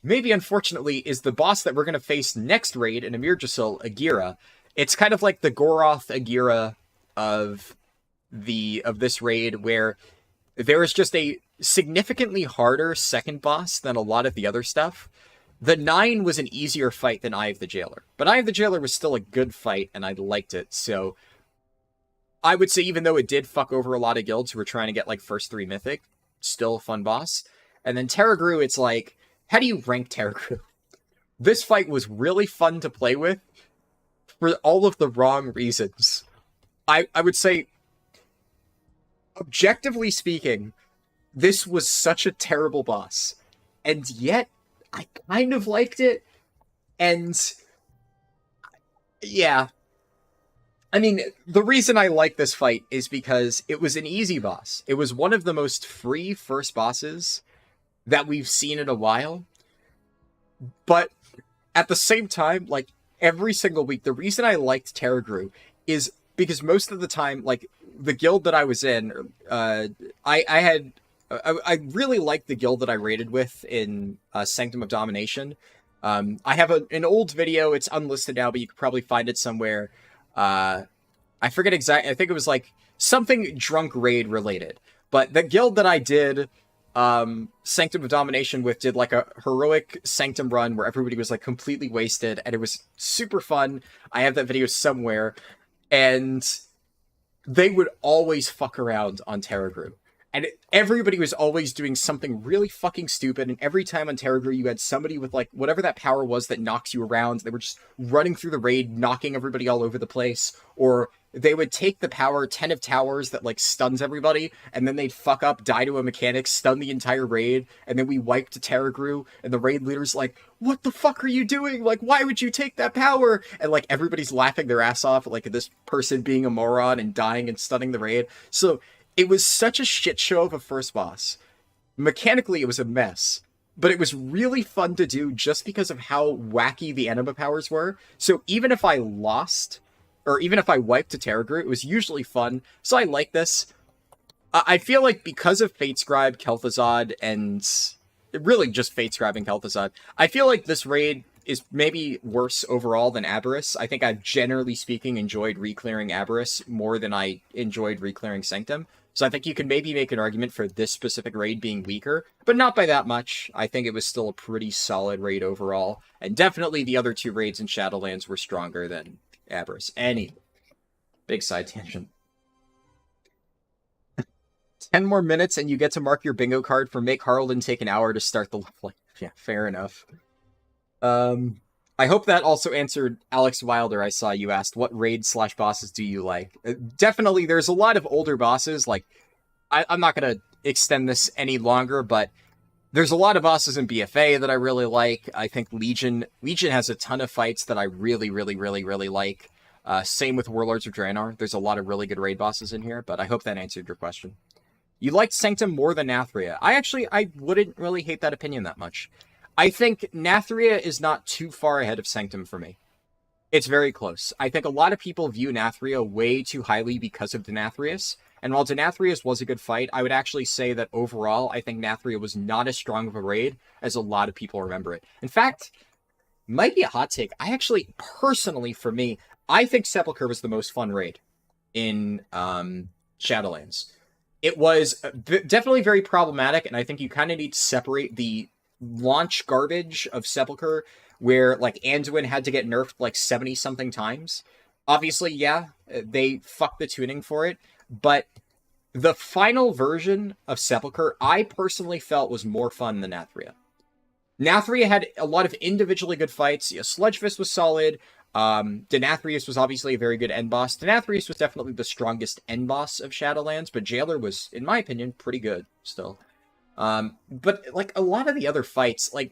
maybe unfortunately, is the boss that we're going to face next raid in Amir Jasil, Agira. It's kind of like the Goroth Agira of this raid, where there is just a significantly harder second boss than a lot of the other stuff. The 9 was an easier fight than Eye of the Jailer, but Eye of the Jailer was still a good fight, and I liked it. So I would say, even though it did fuck over a lot of guilds who were trying to get, like, first 3 Mythic, still a fun boss. And then Terragru, it's like, how do you rank Terragru? This fight was really fun to play with for all of the wrong reasons. I would say, objectively speaking, this was such a terrible boss. And yet, I kind of liked it. And yeah. I mean, the reason I like this fight is because it was an easy boss. It was one of the most free first bosses that we've seen in a while. But at the same time, like, every single week, the reason I liked Terragru is because most of the time, like, the guild that I was in, I had I really like the guild that I raided with in Sanctum of Domination. I have an old video. It's unlisted now, but you could probably find it somewhere. I forget exactly. I think it was like something drunk raid related. But the guild that I did Sanctum of Domination with did like a heroic Sanctum run where everybody was like completely wasted, and it was super fun. I have that video somewhere, and they would always fuck around on Terragru. And everybody was always doing something really fucking stupid, and every time on Terragru you had somebody with like whatever that power was that knocks you around. They were just running through the raid, knocking everybody all over the place, or they would take the power 10 of towers that like stuns everybody, and then they'd fuck up, die to a mechanic, stun the entire raid, and then we wiped Terragru, and the raid leader's like, what the fuck are you doing? Like, why would you take that power? And like everybody's laughing their ass off at like this person being a moron and dying and stunning the raid. So it was such a shit show of a first boss. Mechanically, it was a mess, but it was really fun to do just because of how wacky the enema powers were. So even if I lost, or even if I wiped to Terragru, it was usually fun. So I like this. I feel like because of Fatescribe, Kel'Thuzad, and really just Fatescribe and Kel'Thuzad, I feel like this raid is maybe worse overall than Aberrus. I think I've generally speaking enjoyed reclearing Aberrus more than I enjoyed reclearing Sanctum. So I think you can maybe make an argument for this specific raid being weaker, but not by that much. I think it was still a pretty solid raid overall, and definitely the other two raids in Shadowlands were stronger than Aberrus. Any big side tangent. 10 more minutes and you get to mark your bingo card for make Harldan take an hour to start the leveling. Yeah, fair enough. I hope that also answered Alex Wilder. I saw you asked, what raid/bosses do you like? Definitely, there's a lot of older bosses. Like, I'm not going to extend this any longer, but there's a lot of bosses in BFA that I really like. I think Legion has a ton of fights that I really, really, really, really like. Same with Warlords of Draenor. There's a lot of really good raid bosses in here, but I hope that answered your question. You liked Sanctum more than Nathria. I wouldn't really hate that opinion that much. I think Nathria is not too far ahead of Sanctum for me. It's very close. I think a lot of people view Nathria way too highly because of Denathrius. And while Denathrius was a good fight, I would actually say that overall, I think Nathria was not as strong of a raid as a lot of people remember it. In fact, might be a hot take. I actually, personally, for me, I think Sepulchre was the most fun raid in Shadowlands. It was definitely very problematic, and I think you kind of need to separate the launch garbage of Sepulchre, where like Anduin had to get nerfed like 70-something times. Obviously, yeah, they fucked the tuning for it, but the final version of Sepulchre, I personally felt was more fun than Nathria. Nathria had a lot of individually good fights. Yeah, Sludgefist was solid. Denathrius was obviously a very good end boss. Denathrius was definitely the strongest end boss of Shadowlands, but Jailer was, in my opinion, pretty good still. But like a lot of the other fights, like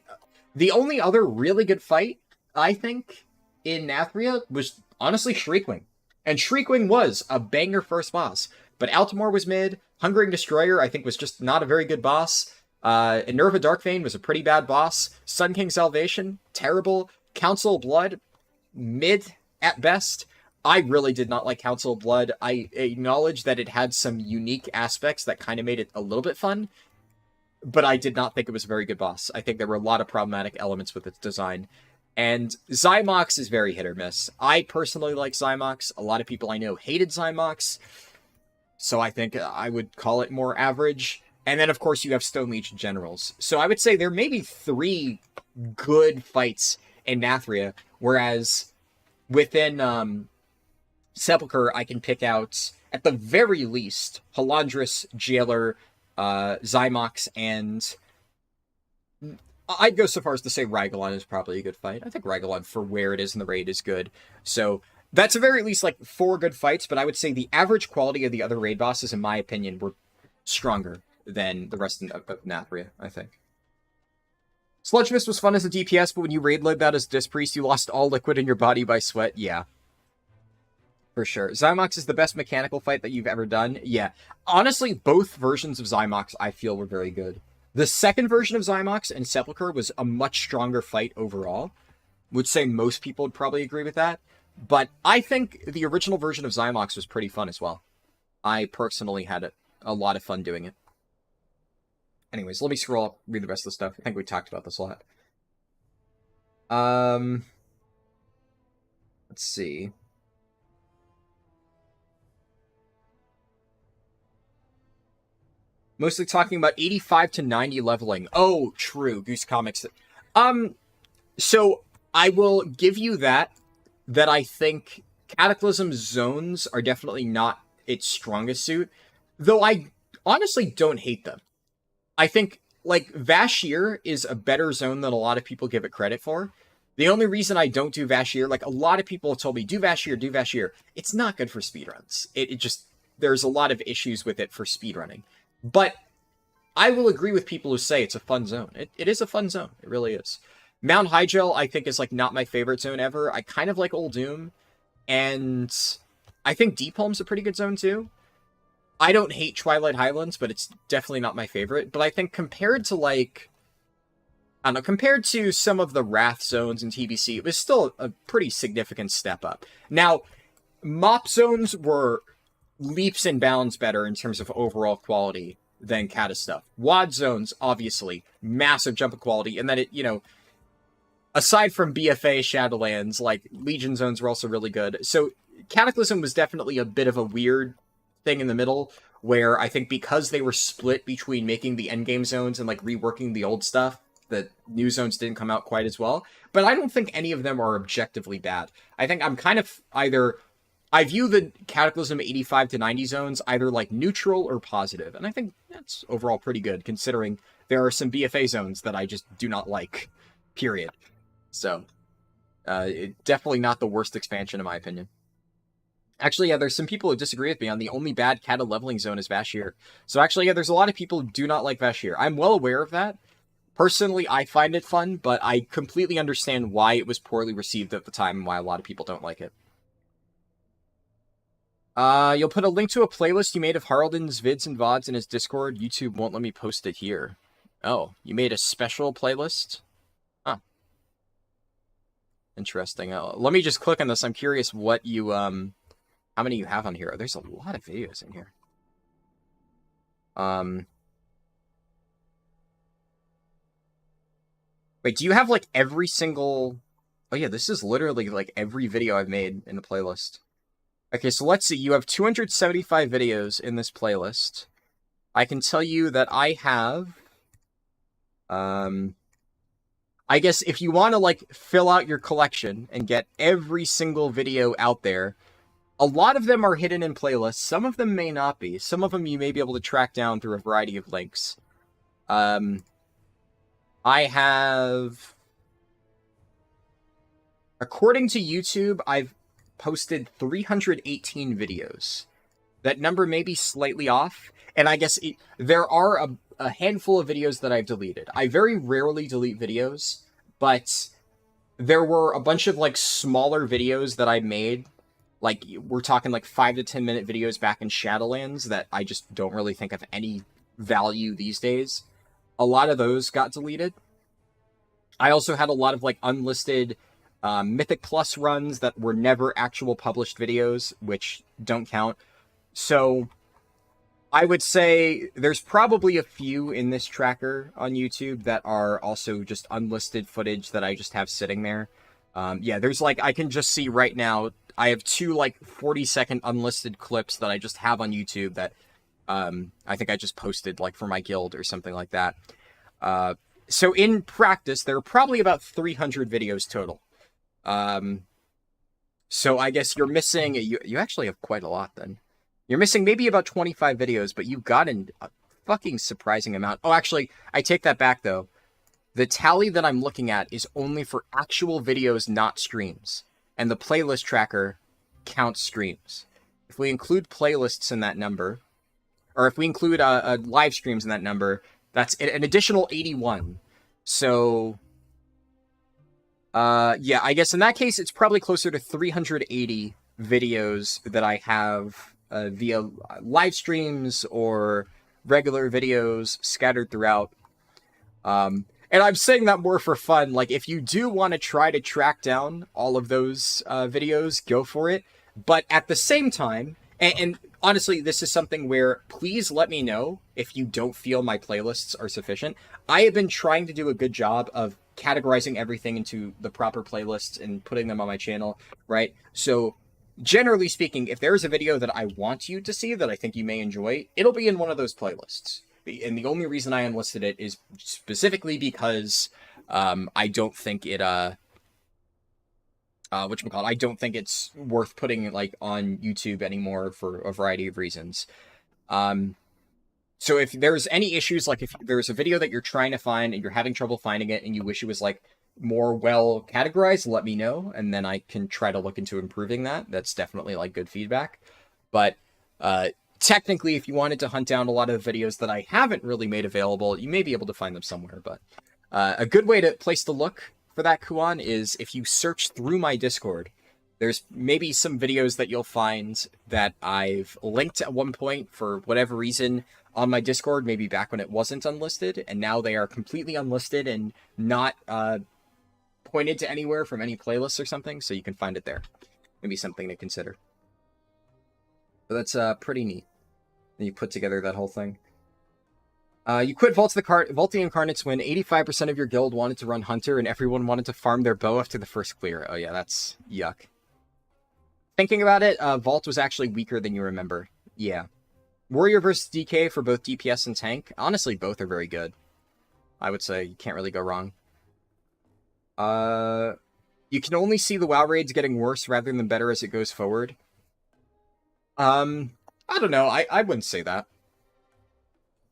the only other really good fight, I think, in Nathria was honestly Shriekwing. And Shriekwing was a banger first boss. But Altamore was mid. Hungering Destroyer, I think, was just not a very good boss. Enerva Darkvein was a pretty bad boss. Sun King Salvation, terrible. Council of Blood, mid at best. I really did not like Council of Blood. I acknowledge that it had some unique aspects that kind of made it a little bit fun, but I did not think it was a very good boss. I think there were a lot of problematic elements with its design. And Zymox is very hit or miss. I personally like Zymox. A lot of people I know hated Zymox, so I think I would call it more average. And then, of course, you have Stone Legion Generals. So I would say there may be 3 good fights in Nathria, whereas within Sepulchre, I can pick out, at the very least, Halandris, Jailer, Zymox, and I'd go so far as to say Ragolon is probably a good fight. I think Ragolon, for where it is in the raid, is good. So that's at very least like 4 good fights, but I would say the average quality of the other raid bosses, in my opinion, were stronger than the rest of Nathria, I think. Sludgefist was fun as a DPS, but when you raid load that as Disc Priest, you lost all liquid in your body by sweat. Yeah. For sure. Zymox is the best mechanical fight that you've ever done. Yeah. Honestly, both versions of Zymox I feel were very good. The second version of Zymox in Sepulchre was a much stronger fight overall. Would say most people would probably agree with that. But I think the original version of Zymox was pretty fun as well. I personally had a lot of fun doing it. Anyways, let me scroll up, read the rest of the stuff. I think we talked about this a lot. Let's see. Mostly talking about 85 to 90 leveling. Oh, true. Goose Comics. So I will give you that I think Cataclysm zones are definitely not its strongest suit, though I honestly don't hate them. I think, like, Vashir is a better zone than a lot of people give it credit for. The only reason I don't do Vashir, like, a lot of people have told me, do Vashir. It's not good for speedruns. It just, there's a lot of issues with it for speedrunning. But I will agree with people who say it's a fun zone. It is a fun zone. It really is. Mount Hygel, I think, is, like, not my favorite zone ever. I kind of like Old Doom. And I think Deepholm's a pretty good zone, too. I don't hate Twilight Highlands, but it's definitely not my favorite. But I think compared to, like, I don't know, compared to some of the Wrath zones in TBC, it was still a pretty significant step up. Now, MOP zones were leaps and bounds better in terms of overall quality than Kata stuff. WAD zones, obviously, massive jump of quality. And then it, you know, aside from BFA Shadowlands, like, Legion zones were also really good. So Cataclysm was definitely a bit of a weird thing in the middle, where I think because they were split between making the endgame zones and, like, reworking the old stuff, the new zones didn't come out quite as well. But I don't think any of them are objectively bad. I think I'm kind of either... I view the Cataclysm 85 to 90 zones either, like, neutral or positive, and I think that's overall pretty good, considering there are some BFA zones that I just do not like, period. So, definitely not the worst expansion, in my opinion. Actually, yeah, there's some people who disagree with me on the only bad Kata leveling zone is Vashir. So actually, yeah, there's a lot of people who do not like Vashir. I'm well aware of that. Personally, I find it fun, but I completely understand why it was poorly received at the time and why a lot of people don't like it. You'll put a link to a playlist you made of Harldan's vids and VODs in his Discord. YouTube won't let me post it here. Oh, you made a special playlist? Huh. Interesting. Let me just click on this. I'm curious what you, how many you have on here. There's a lot of videos in here. Wait, do you have, like, every single... Oh, yeah, this is literally, like, every video I've made in the playlist. Okay, so let's see. You have 275 videos in this playlist. I can tell you that I have... I guess if you want to, like, fill out your collection and get every single video out there, a lot of them are hidden in playlists. Some of them may not be. Some of them you may be able to track down through a variety of links. I have... According to YouTube, I've posted 318 videos. That number may be slightly off, and I guess there are a handful of videos that I've deleted. I very rarely delete videos, but there were a bunch of, like, smaller videos that I made. Like, we're talking, like, 5 to 10 minute videos back in Shadowlands that I just don't really think have any value these days. A lot of those got deleted. I also had a lot of, like, unlisted Mythic Plus runs that were never actual published videos, which don't count. So I would say there's probably a few in this tracker on YouTube that are also just unlisted footage that I just have sitting there. Yeah, there's, like, I can just see right now, I have 2, like, 40-second unlisted clips that I just have on YouTube that I think I just posted, like, for my guild or something like that. So in practice, there are probably about 300 videos total. So I guess you're missing, you actually have quite a lot then. You're missing maybe about 25 videos, but you've gotten a fucking surprising amount. Oh, actually, I take that back though. The tally that I'm looking at is only for actual videos, not streams. And the playlist tracker counts streams. If we include playlists in that number, or if we include live streams in that number, that's an additional 81. So... yeah, I guess in that case, it's probably closer to 380 videos that I have via live streams or regular videos scattered throughout. And I'm saying that more for fun. Like, if you do want to try to track down all of those videos, go for it. But at the same time, And honestly, this is something where please let me know if you don't feel my playlists are sufficient. I have been trying to do a good job of categorizing everything into the proper playlists and putting them on my channel, right? So generally speaking, if there is a video that I want you to see that I think you may enjoy, it'll be in one of those playlists. And the only reason I unlisted it is specifically because I don't think it I don't think it's worth putting like on YouTube anymore for a variety of reasons. So if there's any issues, like if there's a video that you're trying to find and you're having trouble finding it and you wish it was like more well categorized, let me know, and then I can try to look into improving that. That's definitely like good feedback. But technically, if you wanted to hunt down a lot of the videos that I haven't really made available, you may be able to find them somewhere. But a good place to look for that, Kuan, is if you search through my Discord. There's maybe some videos that you'll find that I've linked at one point for whatever reason on my Discord, maybe back when it wasn't unlisted, and now they are completely unlisted and not pointed to anywhere from any playlists or something, so you can find it there. Maybe something to consider. But that's pretty neat. And you put together that whole thing. You quit Vault the Incarnates when 85% of your guild wanted to run Hunter and everyone wanted to farm their bow after the first clear. Oh yeah, that's yuck. Thinking about it, Vault was actually weaker than you remember. Yeah. Warrior versus DK for both DPS and tank. Honestly, both are very good. I would say you can't really go wrong. You can only see the WoW raids getting worse rather than better as it goes forward. I don't know. I wouldn't say that.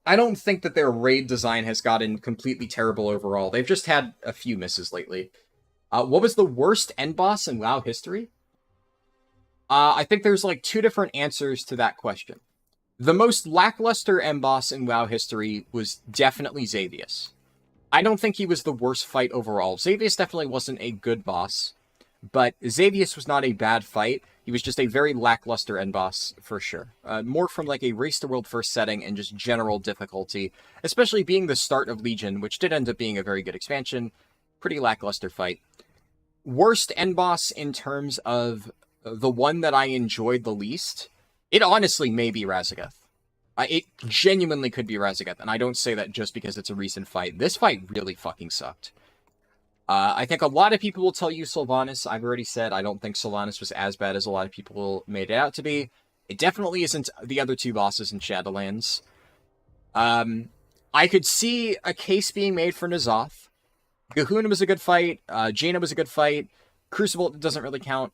I don't think that their raid design has gotten completely terrible overall. They've just had a few misses lately. What was the worst end boss in WoW history? I think there's like two different answers to that question. The most lackluster end boss in WoW history was definitely Xavius. I don't think he was the worst fight overall. Xavius definitely wasn't a good boss, but Xavius was not a bad fight. He was just a very lackluster end boss, for sure. More from like a Race to World first setting and just general difficulty, especially being the start of Legion, which did end up being a very good expansion. Pretty lackluster fight. Worst end boss in terms of the one that I enjoyed the least, it honestly may be Razageth. It genuinely could be Razageth, and I don't say that just because it's a recent fight. This fight really fucking sucked. I think a lot of people will tell you Sylvanas. I've already said I don't think Sylvanas was as bad as a lot of people made it out to be. It definitely isn't the other two bosses in Shadowlands. I could see a case being made for N'Zoth. Gahuna was a good fight. Jaina was a good fight. Crucible doesn't really count.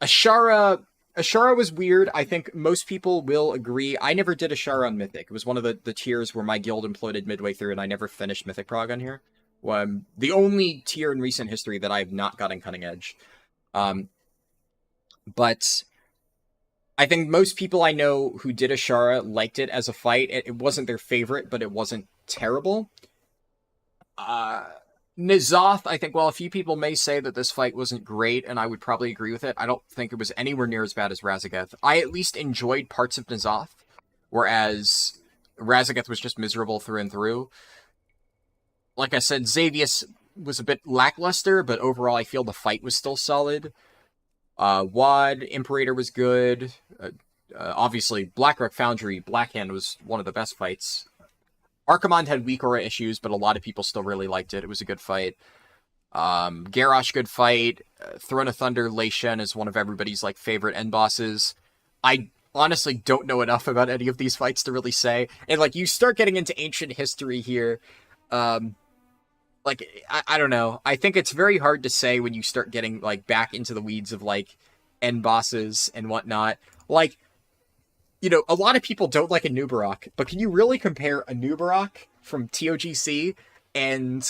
Ashara was weird. I think most people will agree. I never did Ashara on Mythic. It was one of the tiers where my guild imploded midway through, and I never finished Mythic Prog on here. The only tier in recent history that I've not gotten Cutting Edge. But I think most people I know who did Ashara liked it as a fight. It wasn't their favorite, but it wasn't terrible. N'Zoth, I think, while a few people may say that this fight wasn't great, and I would probably agree with it, I don't think it was anywhere near as bad as Razageth. I at least enjoyed parts of N'Zoth, whereas Razageth was just miserable through and through. Like I said, Xavius was a bit lackluster, but overall I feel the fight was still solid. Wad, Imperator was good. Obviously, Blackrock Foundry, Blackhand was one of the best fights. Archimonde had weak aura issues, but a lot of people still really liked it. It was a good fight. Garrosh, good fight. Throne of Thunder, Lei Shen is one of everybody's like favorite end bosses. I honestly don't know enough about any of these fights to really say. And like you start getting into ancient history here. Like, I don't know. I think it's very hard to say when you start getting like back into the weeds of like end bosses and whatnot. Like, you know, a lot of people don't like Anubarak, but can you really compare Anubarak from TOGC and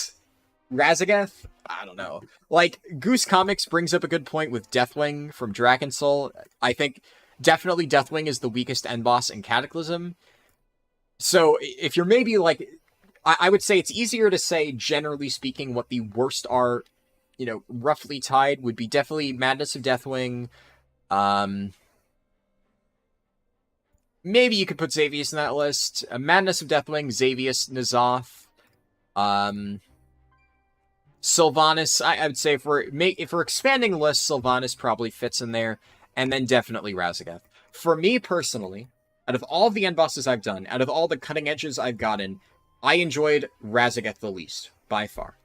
Razageth? I don't know. Like, Goose Comics brings up a good point with Deathwing from Dragon Soul. I think definitely Deathwing is the weakest end boss in Cataclysm. So if you're maybe like, I would say it's easier to say, generally speaking, what the worst are, you know, roughly tied would be definitely Madness of Deathwing. Maybe you could put Xavius in that list. Madness of Deathwing, Xavius, N'Zoth, Sylvanas. I would say if we're expanding lists, Sylvanas probably fits in there, and then definitely Razageth. for me personally, out of all of the end bosses I've done, out of all the cutting edges I've gotten, I enjoyed Razageth the least, by far.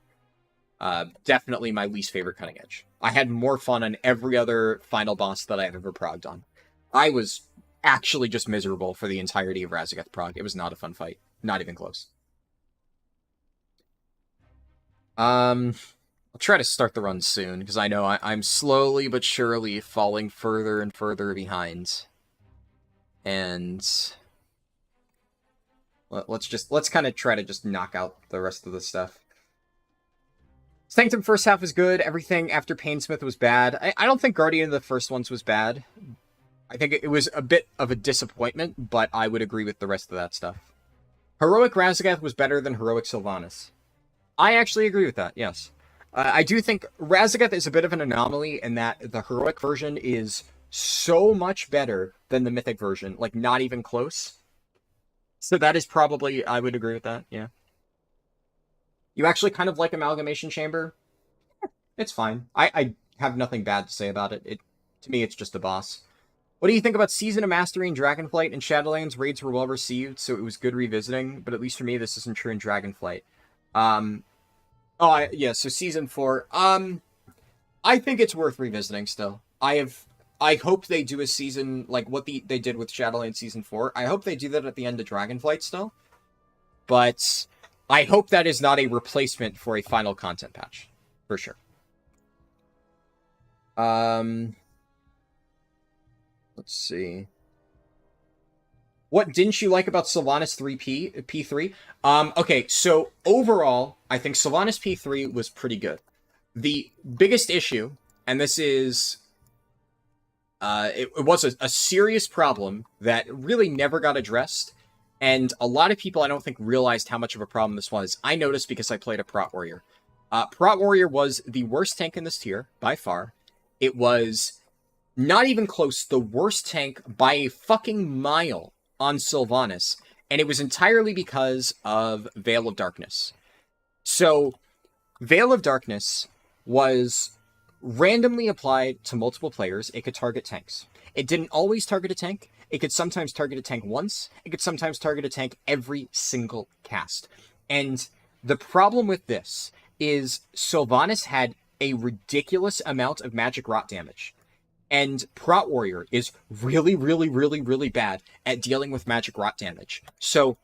Definitely my least favorite cutting edge. I had more fun on every other final boss that I've ever progged on. I was actually just miserable for the entirety of Razageth prog. It was not a fun fight. Not even close. I'll try to start the run soon, because I know I'm slowly but surely falling further and further behind. And let's kind of try to just knock out the rest of the stuff. Sanctum first half was good. Everything after Painsmith was bad. I don't think Guardian of the first ones was bad. I think it was a bit of a disappointment, but I would agree with the rest of that stuff. Heroic Razageth was better than Heroic Sylvanas. I actually agree with that, yes. I do think Razageth is a bit of an anomaly in that the Heroic version is so much better than the Mythic version. Like, not even close. So that is probably, I would agree with that, yeah. You actually kind of like Amalgamation Chamber? It's fine. I have nothing bad to say about it. To me, it's just a boss. What do you think about Season of Mastery in Dragonflight and Shadowlands? Raids were well received, so it was good revisiting, but at least for me, this isn't true in Dragonflight. Yeah, so Season 4. I think it's worth revisiting still. I hope they do a season, like what they did with Shadowlands Season 4. I hope they do that at the end of Dragonflight still. But I hope that is not a replacement for a final content patch. For sure. Let's see. What didn't you like about Sylvanas P3? Okay, so overall, I think Sylvanas P3 was pretty good. The biggest issue, and this is... it was a serious problem that really never got addressed, and a lot of people I don't think realized how much of a problem this was. I noticed because I played a Prot Warrior. Prot Warrior was the worst tank in this tier, by far. It was not even close, the worst tank by a fucking mile on Sylvanas, and it was entirely because of Veil of Darkness. So, Veil of Darkness was randomly applied to multiple players. It could target tanks. It didn't always target a tank. It could sometimes target a tank once. It could sometimes target a tank every single cast. And the problem with this is Sylvanas had a ridiculous amount of magic rot damage. And Prot Warrior is really, really, really, really bad at dealing with magic rot damage. So,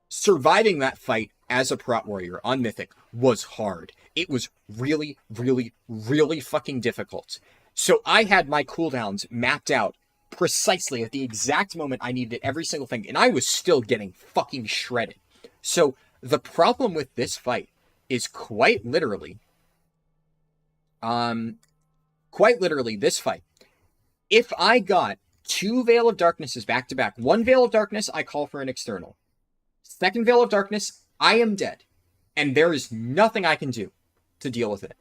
surviving that fight as a Prot Warrior on Mythic was hard. It was really, really, really fucking difficult. So I had my cooldowns mapped out precisely at the exact moment I needed every single thing, and I was still getting fucking shredded. So the problem with this fight is quite literally this fight. If I got 2 Veil of Darknesses back to back, 1 Veil of Darkness, I call for an external. Second Veil of Darkness, I am dead. And there is nothing I can do to deal with it.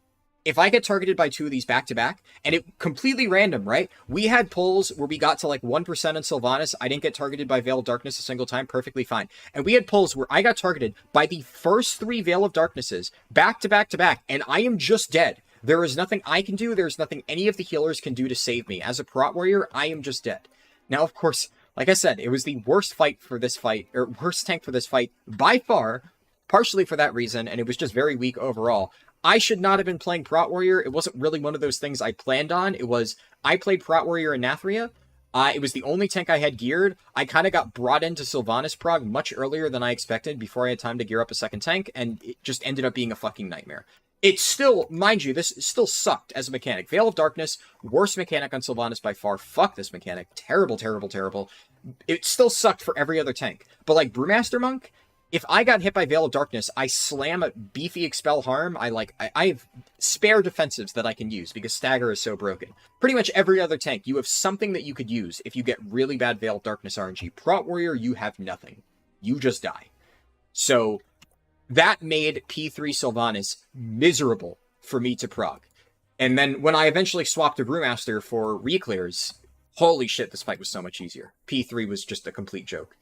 If I get targeted by 2 of these back to back, and it completely random, right? We had pulls where we got to like 1% on Sylvanas. I didn't get targeted by Veil of Darkness a single time, perfectly fine. And we had pulls where I got targeted by the first 3 Veil of Darknesses back to back to back, and I am just dead. There is nothing I can do. There's nothing any of the healers can do to save me. As a Prot Warrior, I am just dead. Now, of course, like I said, it was the worst fight for this fight, or worst tank for this fight by far, partially for that reason, and it was just very weak overall. I should not have been playing Prot Warrior. It wasn't really one of those things I planned on. It was, I played Prot Warrior in Nathria. It was the only tank I had geared. I kind of got brought into Sylvanas prog much earlier than I expected before I had time to gear up a second tank, and it just ended up being a fucking nightmare. It still, mind you, this still sucked as a mechanic. Veil of Darkness, worst mechanic on Sylvanas by far. Fuck this mechanic. Terrible, terrible, terrible. It still sucked for every other tank. But like Brewmaster Monk, if I got hit by Veil of Darkness, I slam a beefy Expel Harm. I have spare defensives that I can use because Stagger is so broken. Pretty much every other tank, you have something that you could use if you get really bad Veil of Darkness RNG. Prot Warrior, you have nothing. You just die. So that made P3 Sylvanas miserable for me to prog. And then when I eventually swapped to Brewmaster for Reclears, holy shit, this fight was so much easier. P3 was just a complete joke.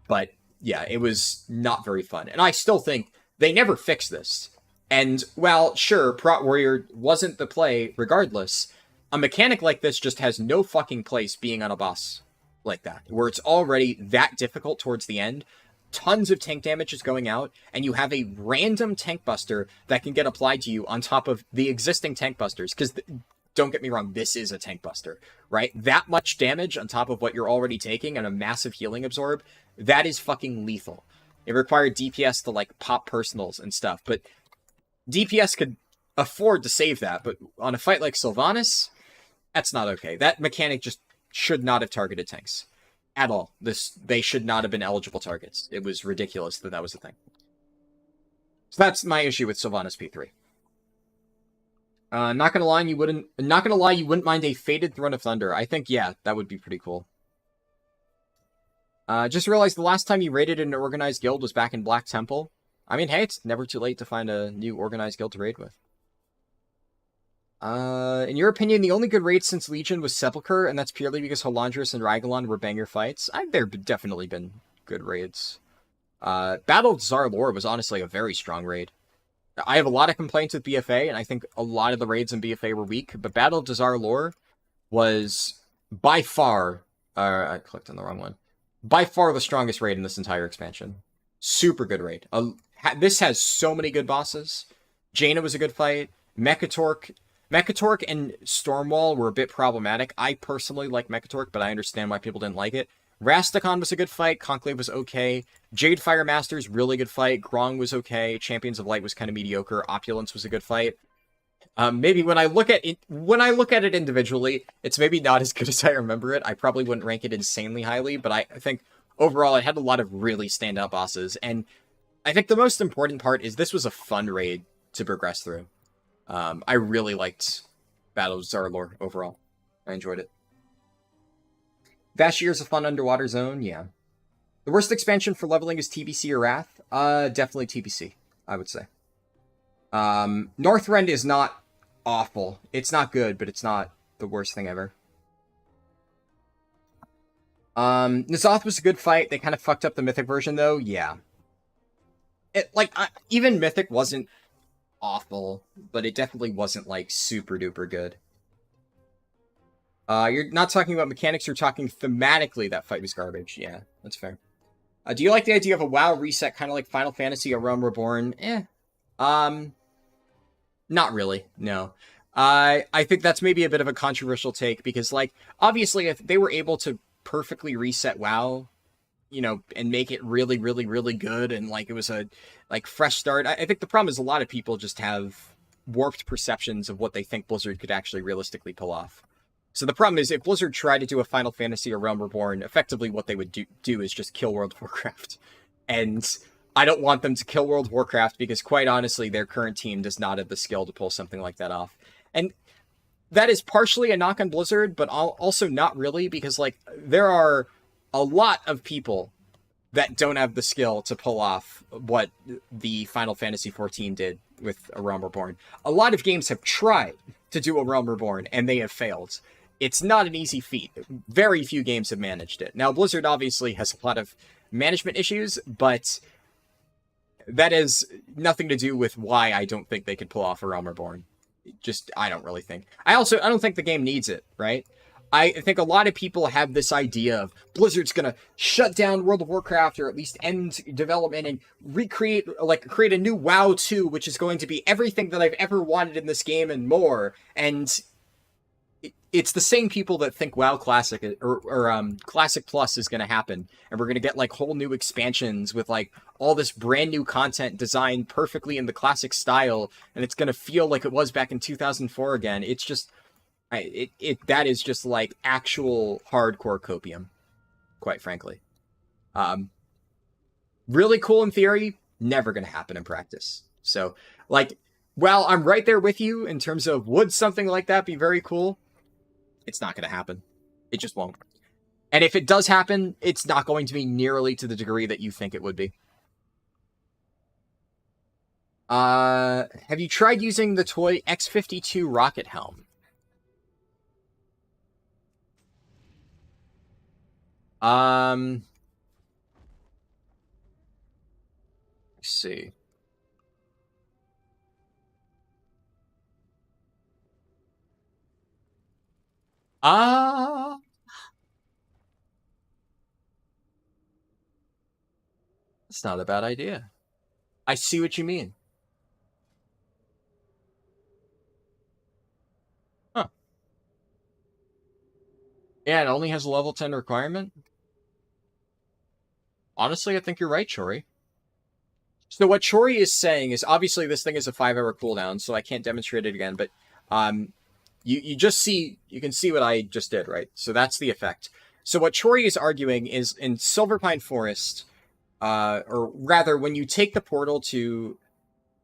But yeah, it was not very fun. And I still think they never fixed this. And while, sure, Prot Warrior wasn't the play regardless, a mechanic like this just has no fucking place being on a boss like that, where it's already that difficult towards the end, tons of tank damage is going out, and you have a random tank buster that can get applied to you on top of the existing tank busters, because don't get me wrong, this is a tank buster, right? That much damage on top of what you're already taking and a massive healing absorb, that is fucking lethal. It required DPS to, like, pop personals and stuff, but DPS could afford to save that, but on a fight like Sylvanas, that's not okay. That mechanic just should not have targeted tanks at all. They should not have been eligible targets. It was ridiculous that was the thing. So that's my issue with Sylvanas P3. Not gonna lie, you wouldn't mind a Fated Throne of Thunder. I think, yeah, that would be pretty cool. Just realized the last time you raided an organized guild was back in Black Temple. I mean, hey, it's never too late to find a new organized guild to raid with. In your opinion, the only good raid since Legion was Sepulchre, and that's purely because Holandris and Raglan were banger fights? There have definitely been good raids. Battle of Zarlor was honestly a very strong raid. I have a lot of complaints with BFA, and I think a lot of the raids in BFA were weak, but Battle of Zarlor was by far... I clicked on the wrong one. By far the strongest raid in this entire expansion. Super good raid. This has so many good bosses. Jaina was a good fight. Mekatork and Stormwall were a bit problematic. I personally like Mekatork, but I understand why people didn't like it. Rastakhan was a good fight. Conclave was okay. Jade Fire Masters, really good fight. Grong was okay. Champions of Light was kind of mediocre. Opulence was a good fight. Maybe when I look at it individually, it's maybe not as good as I remember it. I probably wouldn't rank it insanely highly, but I think overall it had a lot of really standout bosses. And I think the most important part is this was a fun raid to progress through. I really liked Battle of Zarlor overall. I enjoyed it. Vashir's a fun underwater zone, yeah. The worst expansion for leveling is TBC or Wrath? Definitely TBC, I would say. Northrend is not awful. It's not good, but it's not the worst thing ever. N'Zoth was a good fight. They kind of fucked up the Mythic version, though. Yeah. Even Mythic wasn't awful, but it definitely wasn't, like, super duper good. You're not talking about mechanics, you're talking thematically that fight was garbage. Yeah, that's fair. Do you like the idea of a WoW reset, kind of like Final Fantasy or Realm Reborn? Not really, no. I think that's maybe a bit of a controversial take, because, like, obviously if they were able to perfectly reset WoW, you know, and make it really, really, really good, and, like, it was a, like, fresh start, I think the problem is a lot of people just have warped perceptions of what they think Blizzard could actually realistically pull off. So the problem is, if Blizzard tried to do a Final Fantasy or Realm Reborn, effectively what they would do is just kill World of Warcraft. And I don't want them to kill World of Warcraft, because quite honestly, their current team does not have the skill to pull something like that off. And that is partially a knock on Blizzard, but also not really, because, like, there are a lot of people that don't have the skill to pull off what the Final Fantasy XIV did with a Realm Reborn. A lot of games have tried to do a Realm Reborn, and they have failed. It's not an easy feat. Very few games have managed it. Now, Blizzard obviously has a lot of management issues, but that has nothing to do with why I don't think they could pull off a Realm Reborn. Just, I don't really think. I don't think the game needs it, right? I think a lot of people have this idea of Blizzard's gonna shut down World of Warcraft, or at least end development, and create a new WoW 2, which is going to be everything that I've ever wanted in this game and more. And it's the same people that think WoW Classic or Classic Plus is going to happen, and we're going to get, like, whole new expansions with, like, all this brand new content designed perfectly in the classic style, and it's going to feel like it was back in 2004 again. It's just, that is just, like, actual hardcore copium, quite frankly. Really cool in theory, never going to happen in practice. So, like, while I'm right there with you in terms of would something like that be very cool, it's not going to happen. It just won't. And if it does happen, it's not going to be nearly to the degree that you think it would be. Have you tried using the toy X-52 rocket helm? Let's see. It's not a bad idea. I see what you mean. Huh. Yeah, it only has a level 10 requirement. Honestly, I think you're right, Chori. So what Chori is saying is, obviously this thing is a 5-hour cooldown, so I can't demonstrate it again, but you can see what I just did, right? So that's the effect. So what Chori is arguing is in Silverpine Forest, or rather, when you take the portal to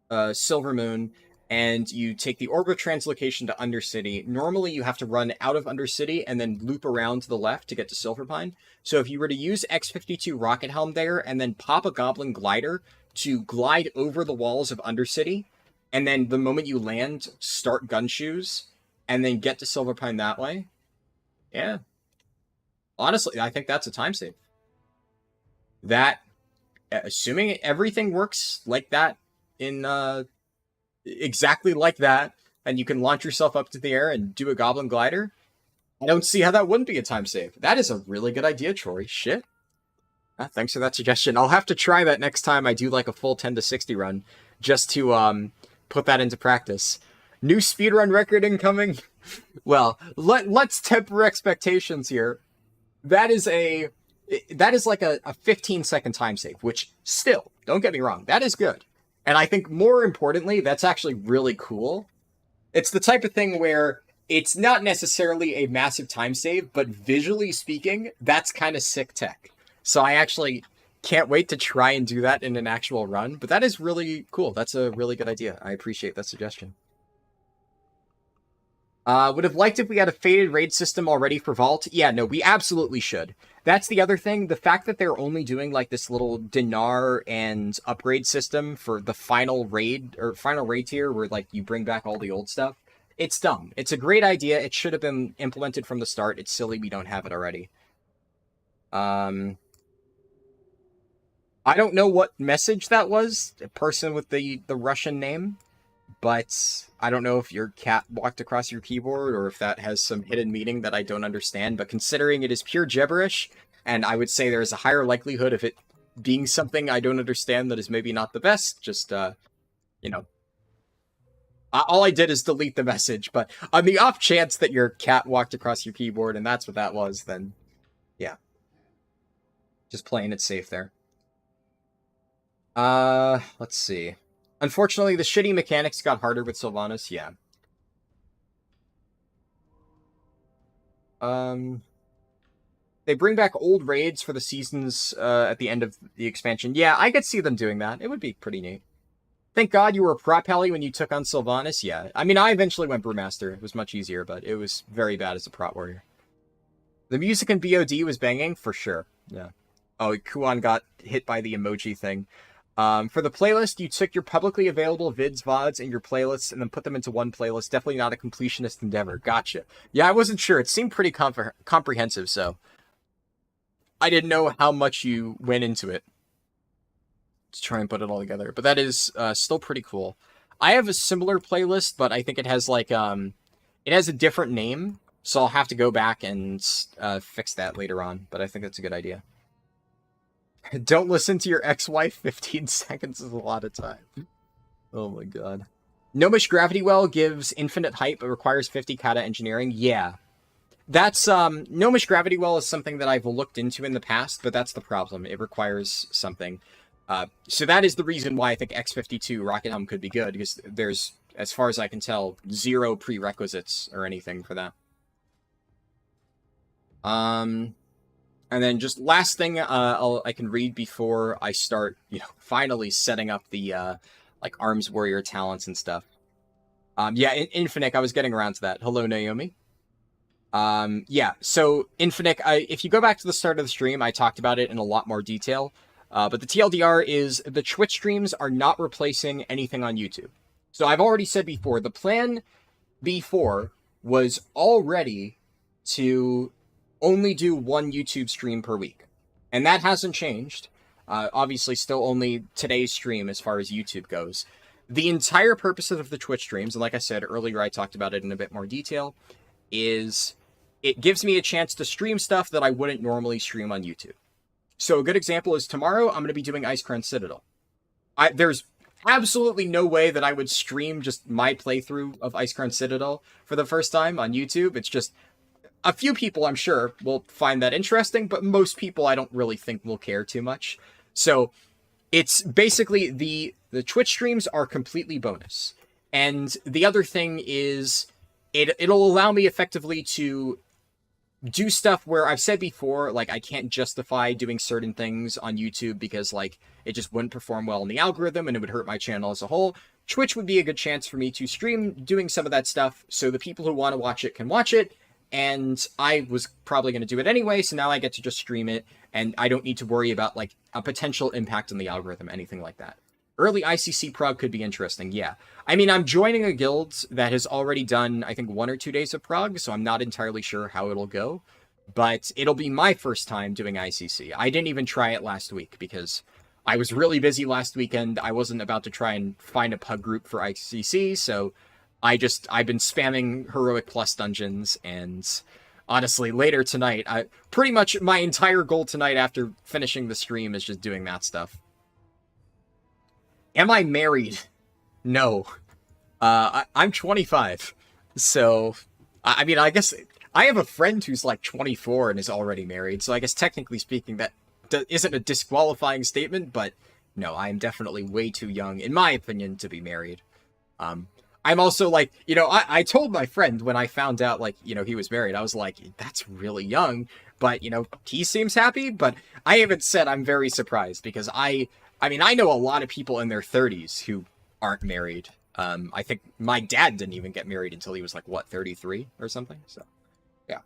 Silvermoon and you take the orb of translocation to Undercity, normally you have to run out of Undercity and then loop around to the left to get to Silverpine. So if you were to use X52 Rocket Helm there and then pop a Goblin Glider to glide over the walls of Undercity, and then the moment you land, start Gunshoes, and then get to Silverpine that way, yeah. Honestly, I think that's a time save. That, assuming everything works like that in exactly like that, and you can launch yourself up to the air and do a Goblin Glider, I don't see how that wouldn't be a time save. That is a really good idea, Troy. Shit. Thanks for that suggestion. I'll have to try that next time I do like a full 10 to 60 run, just to put that into practice. New speedrun record incoming. Well, let's temper expectations here. That is like a 15-second time save, which still, don't get me wrong, that is good. And I think more importantly, that's actually really cool. It's the type of thing where it's not necessarily a massive time save, but visually speaking, that's kind of sick tech. So I actually can't wait to try and do that in an actual run. But that is really cool. That's a really good idea. I appreciate that suggestion. Would have liked if we had a faded raid system already for Vault. Yeah, no, we absolutely should. That's the other thing. The fact that they're only doing like this little dinar and upgrade system for the final raid tier where like you bring back all the old stuff. It's dumb. It's a great idea. It should have been implemented from the start. It's silly we don't have it already. I don't know what message that was. A person with the Russian name. But I don't know if your cat walked across your keyboard or if that has some hidden meaning that I don't understand. But considering it is pure gibberish, and I would say there is a higher likelihood of it being something I don't understand that is maybe not the best, just, you know. All I did is delete the message, but on the off chance that your cat walked across your keyboard and that's what that was, then, yeah. Just playing it safe there. Let's see. Unfortunately, the shitty mechanics got harder with Sylvanas, yeah. They bring back old raids for the seasons at the end of the expansion. Yeah, I could see them doing that. It would be pretty neat. Thank God you were a prop pally when you took on Sylvanas. Yeah, I mean, I eventually went Brewmaster. It was much easier, but it was very bad as a prop warrior. The music in BOD was banging, for sure. Yeah. Oh, Kuan got hit by the emoji thing. For the playlist, you took your publicly available vids, VODs, and your playlists, and then put them into one playlist. Definitely not a completionist endeavor. Gotcha. Yeah, I wasn't sure. It seemed pretty comprehensive, so I didn't know how much you went into it to try and put it all together. But that is still pretty cool. I have a similar playlist, but I think it has like it has a different name, so I'll have to go back and fix that later on. But I think that's a good idea. Don't listen to your ex-wife. 15 seconds is a lot of time. Oh my god. Gnomish Gravity Well gives infinite height but requires 50 kata engineering. Yeah. That's, Gnomish Gravity Well is something that I've looked into in the past, but that's the problem. It requires something. So that is the reason why I think X52 Rocket Helm could be good, because there's, as far as I can tell, 0 prerequisites or anything for that. And then just last thing I can read before I start, finally setting up the, like, Arms Warrior talents and stuff. Yeah, Infinic, I was getting around to that. Hello, Naomi. Yeah, so Infinic, if you go back to the start of the stream, I talked about it in a lot more detail. But the TLDR is the Twitch streams are not replacing anything on YouTube. So I've already said before, the plan before was already to only do one YouTube stream per week. And that hasn't changed. Obviously, still only today's stream as far as YouTube goes. The entire purpose of the Twitch streams, and like I said earlier, I talked about it in a bit more detail, is it gives me a chance to stream stuff that I wouldn't normally stream on YouTube. So a good example is tomorrow I'm going to be doing Icecrown Citadel. There's absolutely no way that I would stream just my playthrough of Icecrown Citadel for the first time on YouTube. It's just a few people, I'm sure, will find that interesting, but most people I don't really think will care too much. So it's basically the Twitch streams are completely bonus. And the other thing is it'll allow me effectively to do stuff where I've said before, like, I can't justify doing certain things on YouTube because, like, it just wouldn't perform well in the algorithm and it would hurt my channel as a whole. Twitch would be a good chance for me to stream doing some of that stuff so the people who want to watch it can watch it. And I was probably going to do it anyway, so now I get to just stream it, and I don't need to worry about, like, a potential impact on the algorithm, anything like that. Early ICC prog could be interesting, yeah. I mean, I'm joining a guild that has already done, I think, 1 or 2 days of prog, so I'm not entirely sure how it'll go. But it'll be my first time doing ICC. I didn't even try it last week, because I was really busy last weekend. I wasn't about to try and find a pug group for ICC, so I've been spamming Heroic Plus dungeons, and honestly, later tonight, pretty much my entire goal tonight after finishing the stream is just doing that stuff. Am I married? No. I'm 25. So, I mean, I guess I have a friend who's like 24 and is already married. So I guess technically speaking, that isn't a disqualifying statement. But no, I'm definitely way too young, in my opinion, to be married. I'm also like, you know, I told my friend when I found out, like, you know, he was married, I was like, that's really young. But, you know, he seems happy. But I haven't said I'm very surprised because I mean, I know a lot of people in their 30s who aren't married. I think my dad didn't even get married until he was like, what, 33 or something? So, yeah.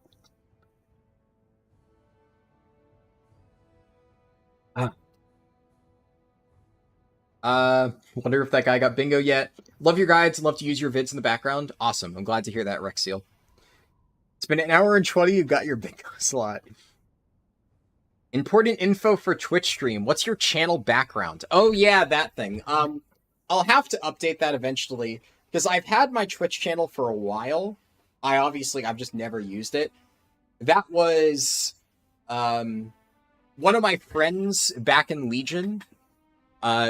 Wonder if that guy got bingo yet. Love your guides. Love to use your vids in the background. Awesome. I'm glad to hear that, Rexiel. It's been an hour and 20. You've got your bingo slot. Important info for Twitch stream. What's your channel background? Oh, yeah, that thing. I'll have to update that eventually, because I've had my Twitch channel for a while. I've just never used it. That was, one of my friends back in Legion,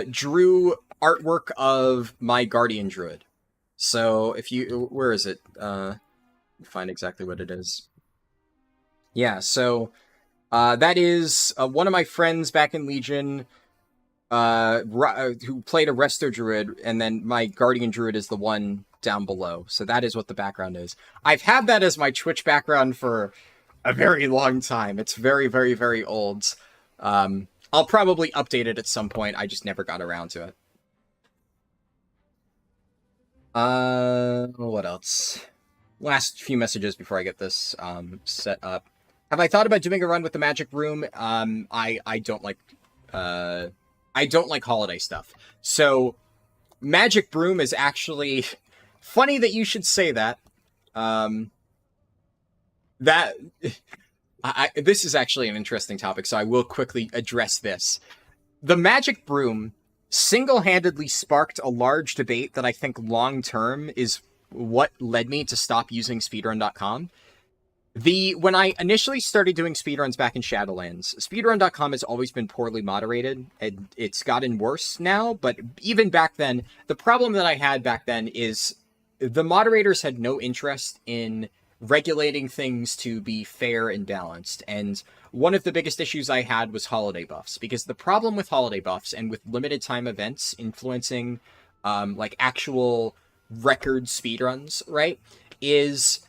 drew artwork of my Guardian Druid. So, where is it? Find exactly what it is. Yeah, so that is one of my friends back in Legion who played a Resto Druid, and then my Guardian Druid is the one down below. So that is what the background is. I've had that as my Twitch background for a very long time. It's very, very, very old. I'll probably update it at some point. I just never got around to it. What else? Last few messages before I get this set up. Have I thought about doing a run with the Magic Broom? I don't like holiday stuff. So Magic Broom is actually funny that you should say that. This is actually an interesting topic, so I will quickly address this. The Magic Broom single-handedly sparked a large debate that I think long-term is what led me to stop using speedrun.com. When I initially started doing speedruns back in Shadowlands, speedrun.com has always been poorly moderated, and it's gotten worse now, but even back then, the problem that I had back then is the moderators had no interest in regulating things to be fair and balanced, and one of the biggest issues I had was holiday buffs, because the problem with holiday buffs and with limited time events influencing like actual record speedruns, right, is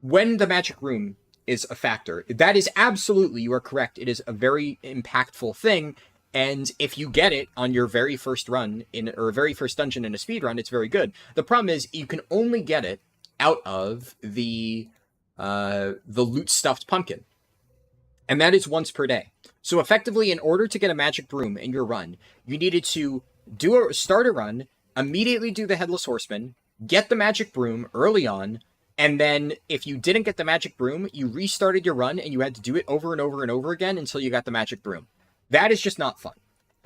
when the Magic Room is a factor. That is absolutely, you are correct, it is a very impactful thing, and if you get it on your very first run, or very first dungeon in a speedrun, it's very good. The problem is, you can only get it out of the loot stuffed pumpkin. And that is once per day. So effectively, in order to get a Magic Broom in your run, you needed to start a run, immediately do the Headless Horseman, get the Magic Broom early on, and then if you didn't get the Magic Broom, you restarted your run and you had to do it over and over and over again until you got the Magic Broom. That is just not fun.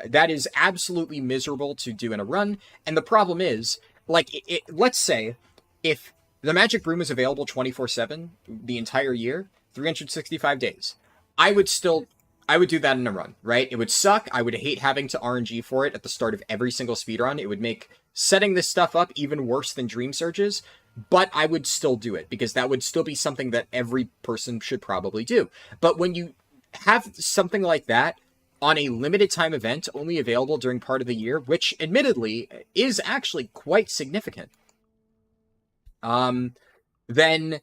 That is absolutely miserable to do in a run. And the problem is, like, let's say if the Magic Broom is available 24/7 the entire year, 365 days. I would do that in a run, right? It would suck. I would hate having to RNG for it at the start of every single speedrun. It would make setting this stuff up even worse than Dream Surges, but I would still do it because that would still be something that every person should probably do. But when you have something like that on a limited time event only available during part of the year, which admittedly is actually quite significant, then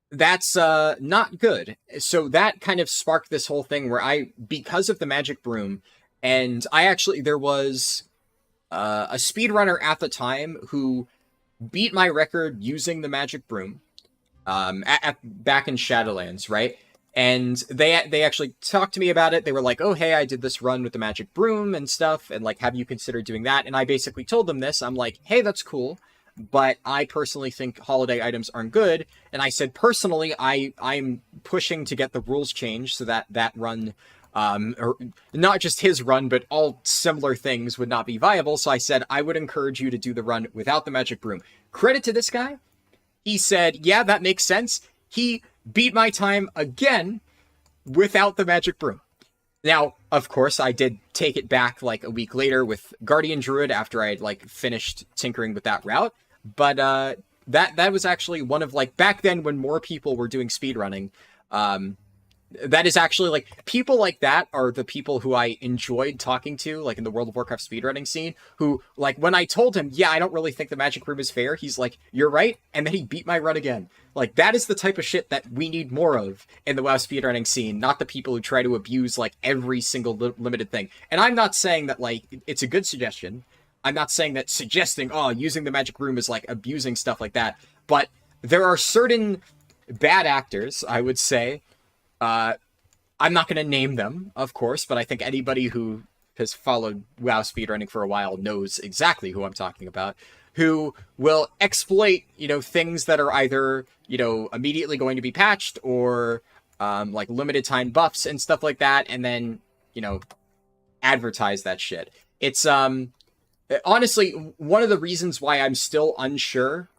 that's not good. So that kind of sparked this whole thing where because of the magic broom, and there was a speedrunner at the time who beat my record using the magic broom back in Shadowlands, right? And they actually talked to me about it. They were like, oh, hey, I did this run with the magic broom and stuff, and like, have you considered doing that? And I basically told them this. I'm like, hey, that's cool, but I personally think holiday items aren't good. And I said, personally, I'm pushing to get the rules changed so that run, or not just his run, but all similar things would not be viable. So I said, I would encourage you to do the run without the magic broom. Credit to this guy. He said, yeah, that makes sense. He beat my time again without the magic broom. Now, of course, I did take it back like a week later with Guardian Druid after I had like finished tinkering with that route. But that was actually one of like back then when more people were doing speedrunning. That is actually like people like that are the people who I enjoyed talking to, like in the World of Warcraft speedrunning scene, who like when I told him, yeah, I don't really think the magic room is fair, he's like, you're right, and then he beat my run again. Like that is the type of shit that we need more of in the WoW speedrunning scene, not the people who try to abuse like every single limited thing. And I'm not saying that like it's a good suggestion. I'm not saying that suggesting, oh, using the magic room is like abusing stuff like that. But there are certain bad actors, I would say. I'm not going to name them, of course, but I think anybody who has followed WoW speedrunning for a while knows exactly who I'm talking about, who will exploit, things that are either, immediately going to be patched or, like limited time buffs and stuff like that. And then, advertise that shit. It's, honestly, one of the reasons why I'm still unsure.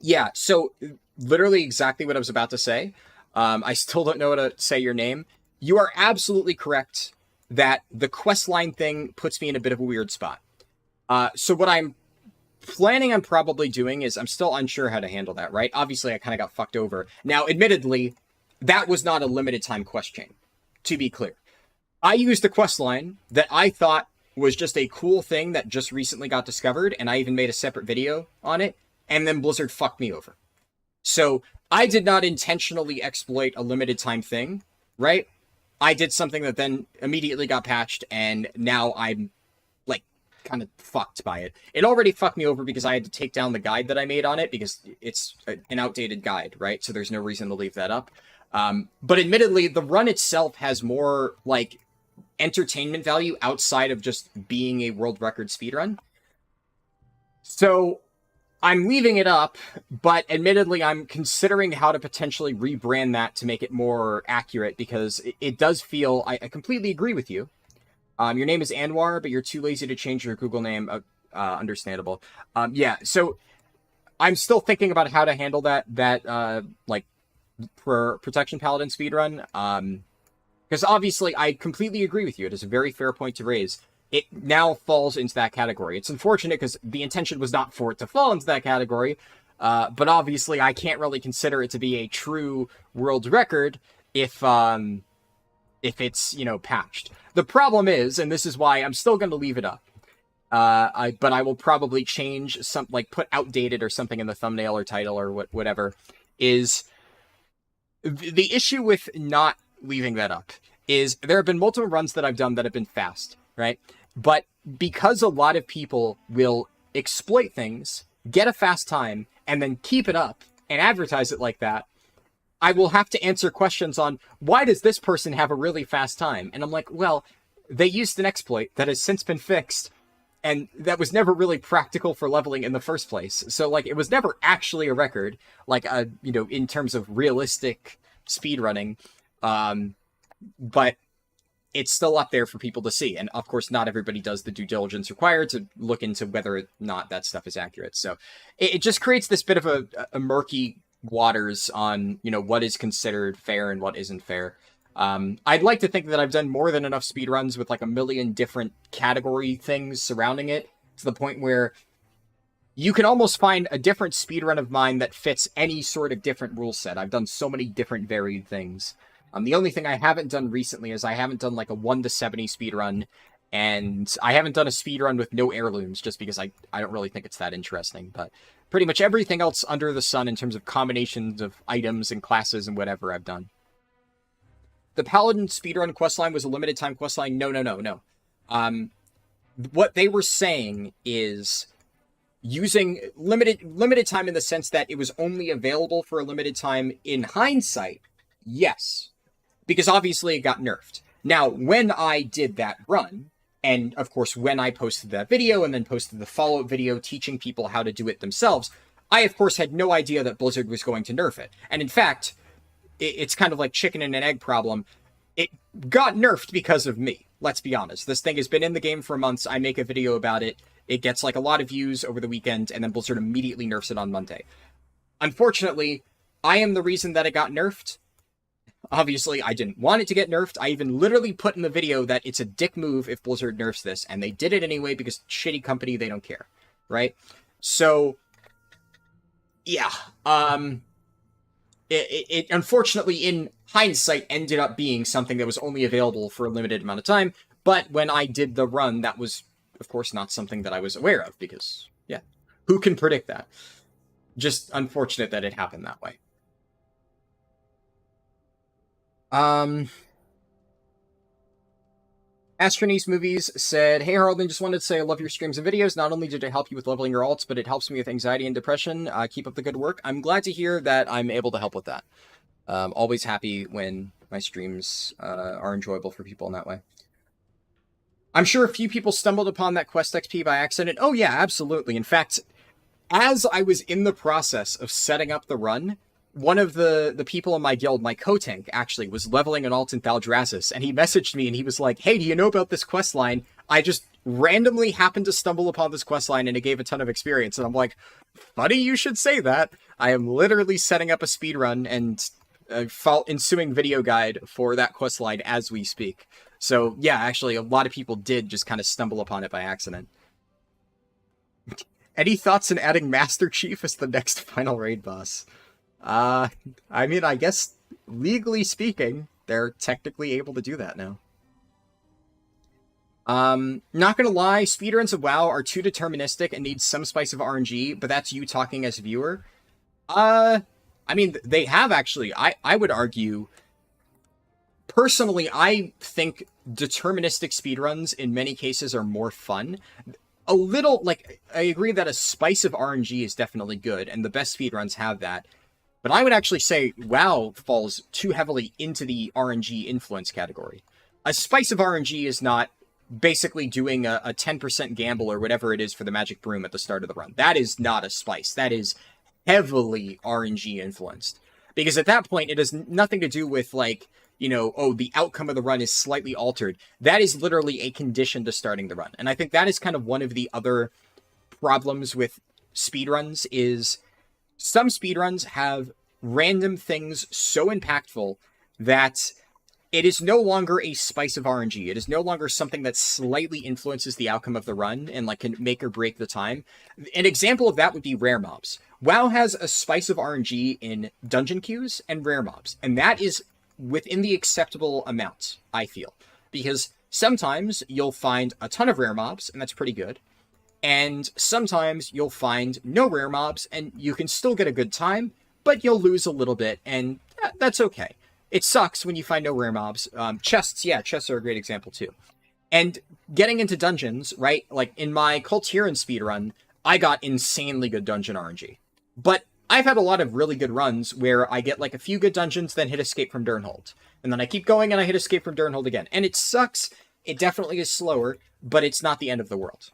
Yeah. So literally exactly what I was about to say. I still don't know how to say your name. You are absolutely correct that the questline thing puts me in a bit of a weird spot. So what I'm planning on probably doing is I'm still unsure how to handle that, right? Obviously, I kind of got fucked over. Now, admittedly, that was not a limited time quest chain, to be clear. I used a questline that I thought was just a cool thing that just recently got discovered, and I even made a separate video on it, and then Blizzard fucked me over. So I did not intentionally exploit a limited time thing, right? I did something that then immediately got patched, and now I'm, like, kind of fucked by it. It already fucked me over because I had to take down the guide that I made on it because it's an outdated guide, right? So there's no reason to leave that up. But admittedly, the run itself has more, like, entertainment value outside of just being a world record speedrun. So I'm leaving it up, but admittedly, I'm considering how to potentially rebrand that to make it more accurate because it does feel, I completely agree with you. Your name is Anwar, but you're too lazy to change your Google name. Understandable. Yeah, so I'm still thinking about how to handle that like, for Protection Paladin speedrun. Because obviously, I completely agree with you. It is a very fair point to raise. It now falls into that category. It's unfortunate because the intention was not for it to fall into that category, but obviously I can't really consider it to be a true world record if it's, patched. The problem is, and this is why I'm still going to leave it up, but I will probably change like put outdated or something in the thumbnail or title or whatever, is the issue with not leaving that up is there have been multiple runs that I've done that have been fast, right? But because a lot of people will exploit things, get a fast time, and then keep it up and advertise it like that, I will have to answer questions on why does this person have a really fast time? And I'm like, well, they used an exploit that has since been fixed, and that was never really practical for leveling in the first place. So, like, it was never actually a record, like, in terms of realistic speedrunning, but it's still up there for people to see. And of course, not everybody does the due diligence required to look into whether or not that stuff is accurate. So it just creates this bit of a murky waters on, you know, what is considered fair and what isn't fair. I'd like to think that I've done more than enough speedruns with like a million different category things surrounding it, to the point where you can almost find a different speedrun of mine that fits any sort of different rule set. I've done so many different varied things. The only thing I haven't done recently is I haven't done like a 1 to 70 speedrun, and I haven't done a speedrun with no heirlooms, just because I don't really think it's that interesting. But pretty much everything else under the sun in terms of combinations of items and classes and whatever I've done. The Paladin speedrun questline was a limited time questline. No. What they were saying is using limited time in the sense that it was only available for a limited time. In hindsight, yes, because obviously it got nerfed. Now, when I did that run, and of course when I posted that video and then posted the follow-up video teaching people how to do it themselves, I of course had no idea that Blizzard was going to nerf it. And in fact, it's kind of like chicken and an egg problem. It got nerfed because of me. Let's be honest. This thing has been in the game for months. I make a video about it. It gets like a lot of views over the weekend, and then Blizzard immediately nerfs it on Monday. Unfortunately, I am the reason that it got nerfed. Obviously, I didn't want it to get nerfed. I even literally put in the video that it's a dick move if Blizzard nerfs this, and they did it anyway because shitty company, they don't care, right? So, yeah. It unfortunately, in hindsight, ended up being something that was only available for a limited amount of time, but when I did the run, that was, of course, not something that I was aware of, because, yeah, who can predict that? Just unfortunate that it happened that way. Astronese Movies said, "Hey Harldan, just wanted to say I love your streams and videos. Not only did it help you with leveling your alts, but it helps me with anxiety and depression. Keep up the good work." I'm glad to hear that I'm able to help with that. Always happy when my streams are enjoyable for people in that way. I'm sure a few people stumbled upon that quest XP by accident. Oh yeah, absolutely. In fact, as I was in the process of setting up the run, one of the people in my guild, my co-tank, actually was leveling an alt in Thaldraszus, and he messaged me and he was like, "Hey, do you know about this quest line? I just randomly happened to stumble upon this quest line and it gave a ton of experience." And I'm like, funny you should say that. I am literally setting up a speedrun and a ensuing video guide for that quest line as we speak. So yeah, actually a lot of people did just kind of stumble upon it by accident. Any thoughts on adding Master Chief as the next final raid boss? I mean, I guess, legally speaking, they're technically able to do that now. Not gonna lie, speedruns of WoW are too deterministic and need some spice of RNG, but that's you talking as a viewer. I mean, they have actually, I would argue, personally, I think deterministic speedruns in many cases are more fun. A little, like, I agree that a spice of RNG is definitely good, and the best speedruns have that. But I would actually say WoW falls too heavily into the RNG influence category. A spice of RNG is not basically doing a 10% gamble or whatever it is for the magic broom at the start of the run. That is not a spice. That is heavily RNG influenced. Because at that point, it has nothing to do with, like, you know, oh, the outcome of the run is slightly altered. That is literally a condition to starting the run. And I think that is kind of one of the other problems with speedruns is some speedruns have random things so impactful that it is no longer a spice of RNG. It is no longer something that slightly influences the outcome of the run and like can make or break the time. An example of that would be rare mobs. WoW has a spice of RNG in dungeon queues and rare mobs, and that is within the acceptable amount, I feel. Because sometimes you'll find a ton of rare mobs, and that's pretty good. And sometimes you'll find no rare mobs, and you can still get a good time, but you'll lose a little bit, and that's okay. It sucks when you find no rare mobs. Chests, yeah, chests are a great example too. And getting into dungeons, right? Like in my Cult Tyrann speedrun, I got insanely good dungeon RNG. But I've had a lot of really good runs where I get like a few good dungeons, then hit Escape from Durnhold. And then I keep going and I hit Escape from Durnhold again. And it sucks. It definitely is slower, but it's not the end of the world.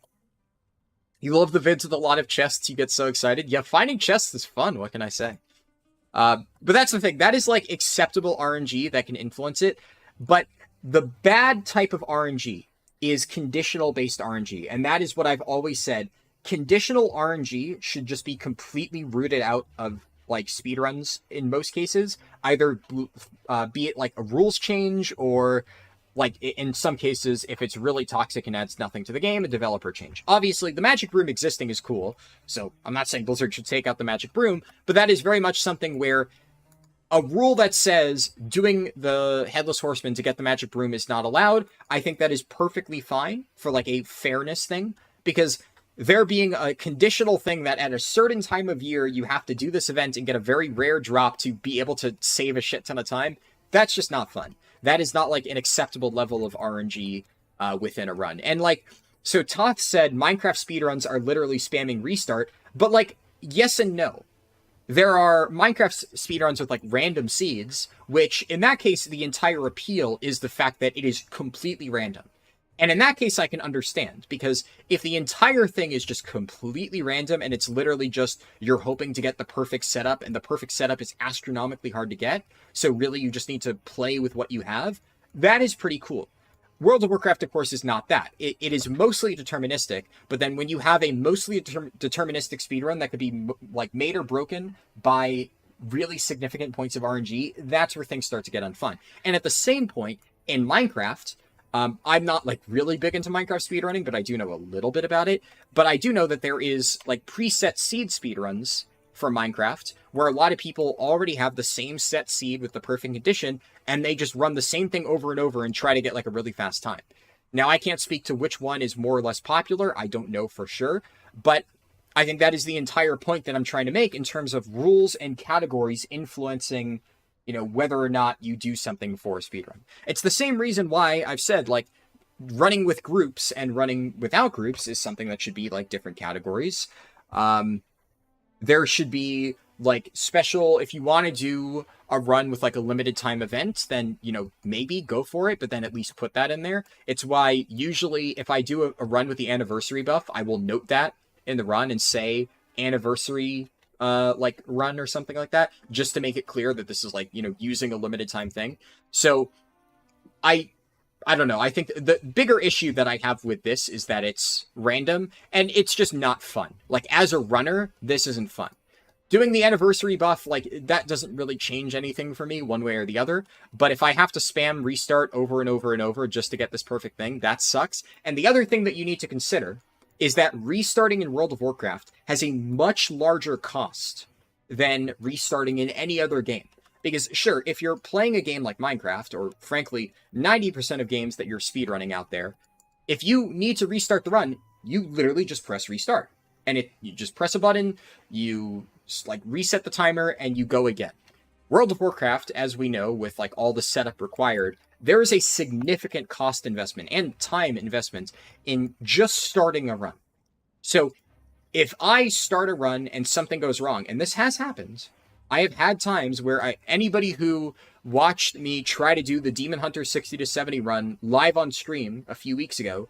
You love the vids with a lot of chests. You get so excited. Yeah, finding chests is fun. What can I say? But that's the thing. That is like acceptable RNG that can influence it. But the bad type of RNG is conditional-based RNG. And that is what I've always said. Conditional RNG should just be completely rooted out of like speedruns in most cases, either be it like a rules change or like in some cases, if it's really toxic and adds nothing to the game, a developer change. Obviously, the magic broom existing is cool, so I'm not saying Blizzard should take out the magic broom, but that is very much something where a rule that says doing the Headless Horseman to get the magic broom is not allowed, I think that is perfectly fine for like a fairness thing, because there being a conditional thing that at a certain time of year you have to do this event and get a very rare drop to be able to save a shit ton of time, that's just not fun. That is not like an acceptable level of RNG within a run. And like, so Toth said Minecraft speedruns are literally spamming restart, but like, yes and no. There are Minecraft speedruns with like random seeds, which in that case, the entire appeal is the fact that it is completely random. And in that case, I can understand, because if the entire thing is just completely random and it's literally just you're hoping to get the perfect setup, and the perfect setup is astronomically hard to get, so really you just need to play with what you have, that is pretty cool. World of Warcraft, of course, is not that. It is mostly deterministic, but then when you have a mostly deterministic speedrun that could be like made or broken by really significant points of RNG, that's where things start to get unfun. And at the same point, in Minecraft, I'm not like really big into Minecraft speedrunning, but I do know a little bit about it. But I do know that there is like preset seed speedruns for Minecraft, where a lot of people already have the same set seed with the perfect condition, and they just run the same thing over and over and try to get like a really fast time. Now, I can't speak to which one is more or less popular. I don't know for sure, but I think that is the entire point that I'm trying to make in terms of rules and categories influencing, you know, whether or not you do something for a speedrun. It's the same reason why I've said, like, running with groups and running without groups is something that should be, like, different categories. There should be, like, special, if you want to do a run with, like, a limited time event, then, you know, maybe go for it, but then at least put that in there. It's why, usually, if I do a run with the anniversary buff, I will note that in the run and say anniversary like run or something like that, just to make it clear that this is like, you know, using a limited time thing. So I don't know. I think the bigger issue that I have with this is that it's random and it's just not fun. Like, as a runner, this isn't fun. Doing the anniversary buff, like, that doesn't really change anything for me one way or the other. But if I have to spam restart over and over and over just to get this perfect thing, that sucks. And the other thing that you need to consider is that restarting in World of Warcraft has a much larger cost than restarting in any other game. Because, sure, if you're playing a game like Minecraft, or frankly, 90% of games that you're speedrunning out there, if you need to restart the run, you literally just press restart. And you just press a button, you like reset the timer, and you go again. World of Warcraft, as we know, with like all the setup required, there is a significant cost investment and time investment in just starting a run. So if I start a run and something goes wrong, and this has happened, I have had times where anybody who watched me try to do the Demon Hunter 60 to 70 run live on stream a few weeks ago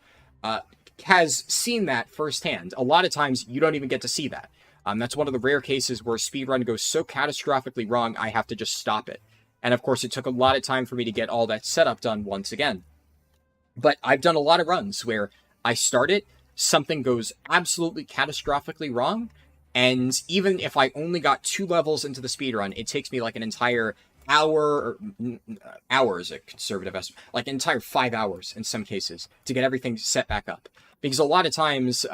has seen that firsthand. A lot of times you don't even get to see that. That's one of the rare cases where a speedrun goes so catastrophically wrong, I have to just stop it. And of course, it took a lot of time for me to get all that setup done once again. But I've done a lot of runs where I start it, something goes absolutely catastrophically wrong, and even if I only got 2 levels into the speedrun, it takes me like an entire hour, or hours, a conservative estimate, like an entire 5 hours in some cases to get everything set back up. Because a lot of times,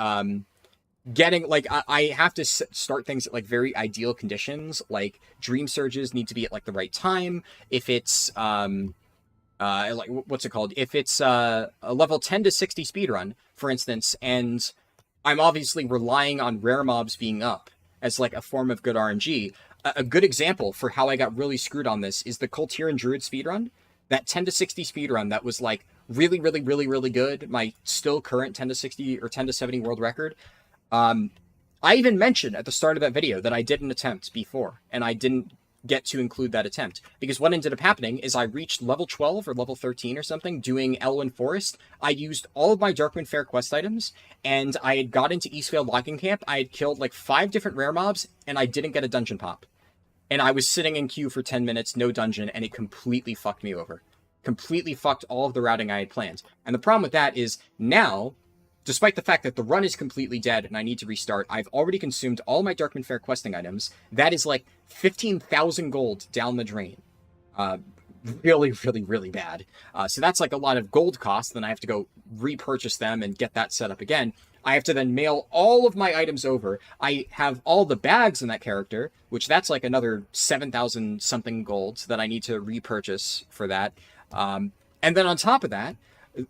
getting, like, I have to start things at, like, very ideal conditions, like, dream surges need to be at, like, the right time. If it's, like, what's it called? If it's a level 10 to 60 speedrun, for instance, and I'm obviously relying on rare mobs being up as, like, a form of good RNG, a good example for how I got really screwed on this is the Kultiran Druid speedrun. That 10 to 60 speedrun that was, like, really, really, really, really good. My still current 10 to 60 or 10 to 70 world record. I even mentioned at the start of that video that I did an attempt before, and I didn't get to include that attempt. Because what ended up happening is I reached level 12 or level 13 or something doing Elwyn Forest. I used all of my Darkwind Fair quest items, and I had got into Eastvale Logging Camp. I had killed like 5 different rare mobs, and I didn't get a dungeon pop. And I was sitting in queue for 10 minutes, no dungeon, and it completely fucked me over. Completely fucked all of the routing I had planned. And the problem with that is now despite the fact that the run is completely dead and I need to restart, I've already consumed all my Darkman Fair questing items. That is like 15,000 gold down the drain. Really, really, really bad. So that's like a lot of gold cost. Then I have to go repurchase them and get that set up again. I have to then mail all of my items over. I have all the bags in that character, which that's like another 7,000 something gold that I need to repurchase for that. And then on top of that,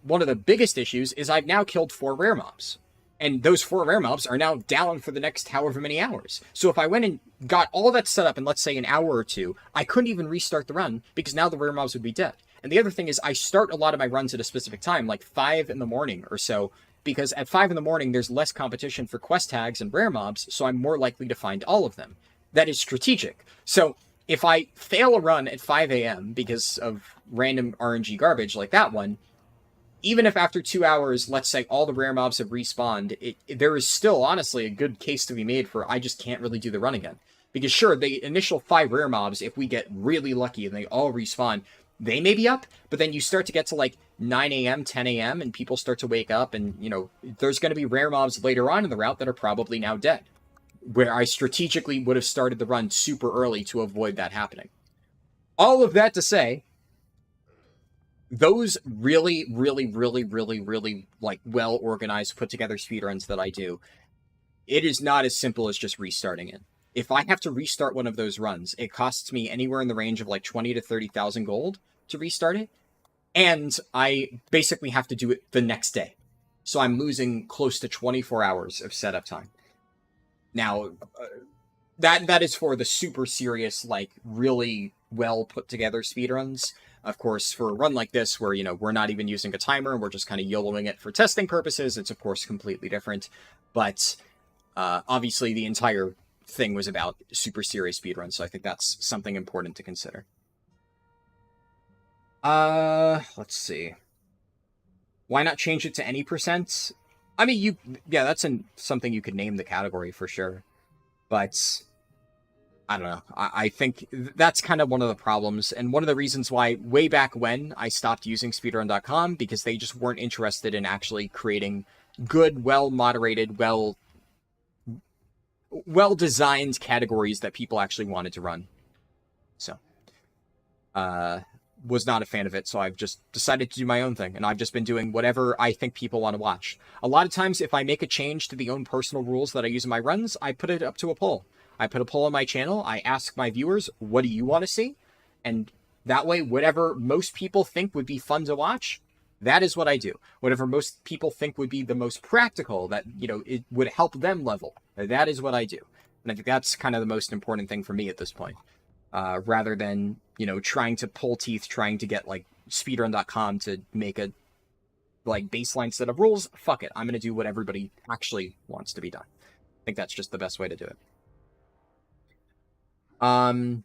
one of the biggest issues is I've now killed 4 rare mobs. And those 4 rare mobs are now down for the next however many hours. So if I went and got all that set up in, let's say, an hour or 2, I couldn't even restart the run because now the rare mobs would be dead. And the other thing is I start a lot of my runs at a specific time, like 5 in the morning or so, because at 5 in the morning, there's less competition for quest tags and rare mobs, so I'm more likely to find all of them. That is strategic. So if I fail a run at 5 a.m. because of random RNG garbage like that one, even if after 2 hours, let's say all the rare mobs have respawned, there is still, honestly, a good case to be made for I just can't really do the run again. Because sure, the initial 5 rare mobs, if we get really lucky and they all respawn, they may be up, but then you start to get to like 9 a.m., 10 a.m., and people start to wake up, and, you know, there's going to be rare mobs later on in the route that are probably now dead, where I strategically would have started the run super early to avoid that happening. All of that to say, those really, really, really, really, really, like, well-organized, put-together speedruns that I do, it is not as simple as just restarting it. If I have to restart one of those runs, it costs me anywhere in the range of like 20 to 30,000 gold to restart it. And I basically have to do it the next day. So I'm losing close to 24 hours of setup time. Now, that is for the super serious, like, really well put together speedruns. Of course, for a run like this, where, you know, we're not even using a timer and we're just kind of YOLOing it for testing purposes, it's of course completely different. But obviously the entire thing was about super serious speedruns, so I think that's something important to consider. Let's see. Why not change it to any percent? I mean, that's something you could name the category for sure. But I don't know. I think that's kind of one of the problems, and one of the reasons why way back when I stopped using speedrun.com, because they just weren't interested in actually creating good, well-moderated, well-designed categories that people actually wanted to run. So, was not a fan of it, so I've just decided to do my own thing, and I've just been doing whatever I think people want to watch. A lot of times, if I make a change to the own personal rules that I use in my runs, I put it up to a poll. I put a poll on my channel, I ask my viewers, what do you want to see? And that way, whatever most people think would be fun to watch, that is what I do. Whatever most people think would be the most practical, that, you know, it would help them level, that is what I do. And I think that's kind of the most important thing for me at this point. Rather than, you know, trying to pull teeth, trying to get, like, speedrun.com to make a, like, baseline set of rules. Fuck it. I'm going to do what everybody actually wants to be done. I think that's just the best way to do it. Have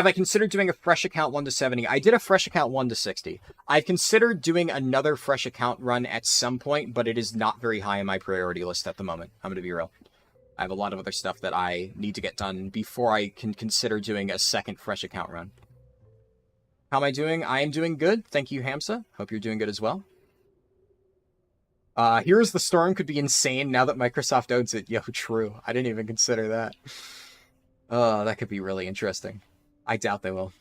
I considered doing a fresh account 1 to 70? I did a fresh account 1 to 60. I've considered doing another fresh account run at some point, but it is not very high on my priority list at the moment. I'm going to be real. I have a lot of other stuff that I need to get done before I can consider doing a second fresh account run. How am I doing? I am doing good. Thank you, Hamsa. Hope you're doing good as well. Here's the Storm could be insane now that Microsoft owns it. Yo, true. I didn't even consider that. Oh, that could be really interesting. I doubt they will.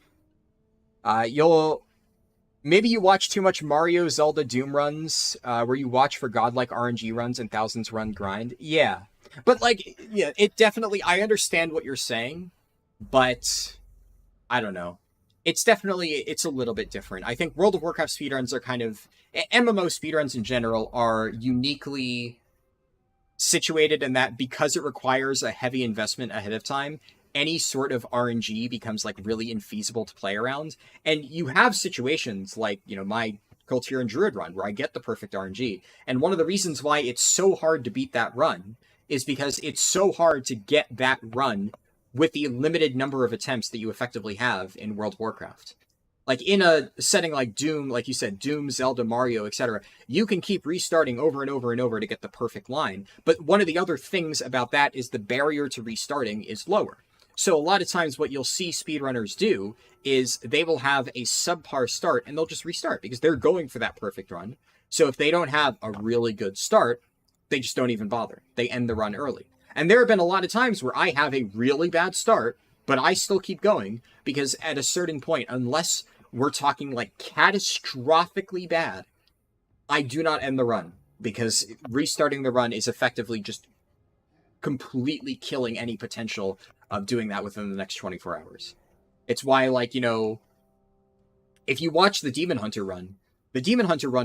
Maybe you watch too much Mario, Zelda, Doom runs, where you watch for godlike RNG runs and thousands run grind. Yeah. But, like, yeah, it definitely, I understand what you're saying, but I don't know. It's a little bit different. I think World of Warcraft speedruns are kind of, MMO speedruns in general are uniquely situated in that because it requires a heavy investment ahead of time, any sort of RNG becomes, like, really infeasible to play around. And you have situations like, you know, my Cultier and Druid run where I get the perfect RNG. And one of the reasons why it's so hard to beat that run is because it's so hard to get that run with the limited number of attempts that you effectively have in World of Warcraft. Like, in a setting like Doom, like you said, Doom, Zelda, Mario, etc., you can keep restarting over and over and over to get the perfect line. But one of the other things about that is the barrier to restarting is lower. So a lot of times what you'll see speedrunners do is they will have a subpar start and they'll just restart because they're going for that perfect run. So if they don't have a really good start, they just don't even bother. They end the run early. And there have been a lot of times where I have a really bad start, but I still keep going because at a certain point, unless we're talking like catastrophically bad, I do not end the run because restarting the run is effectively just completely killing any potential of doing that within the next 24 hours. It's why, like, if you watch the Demon Hunter run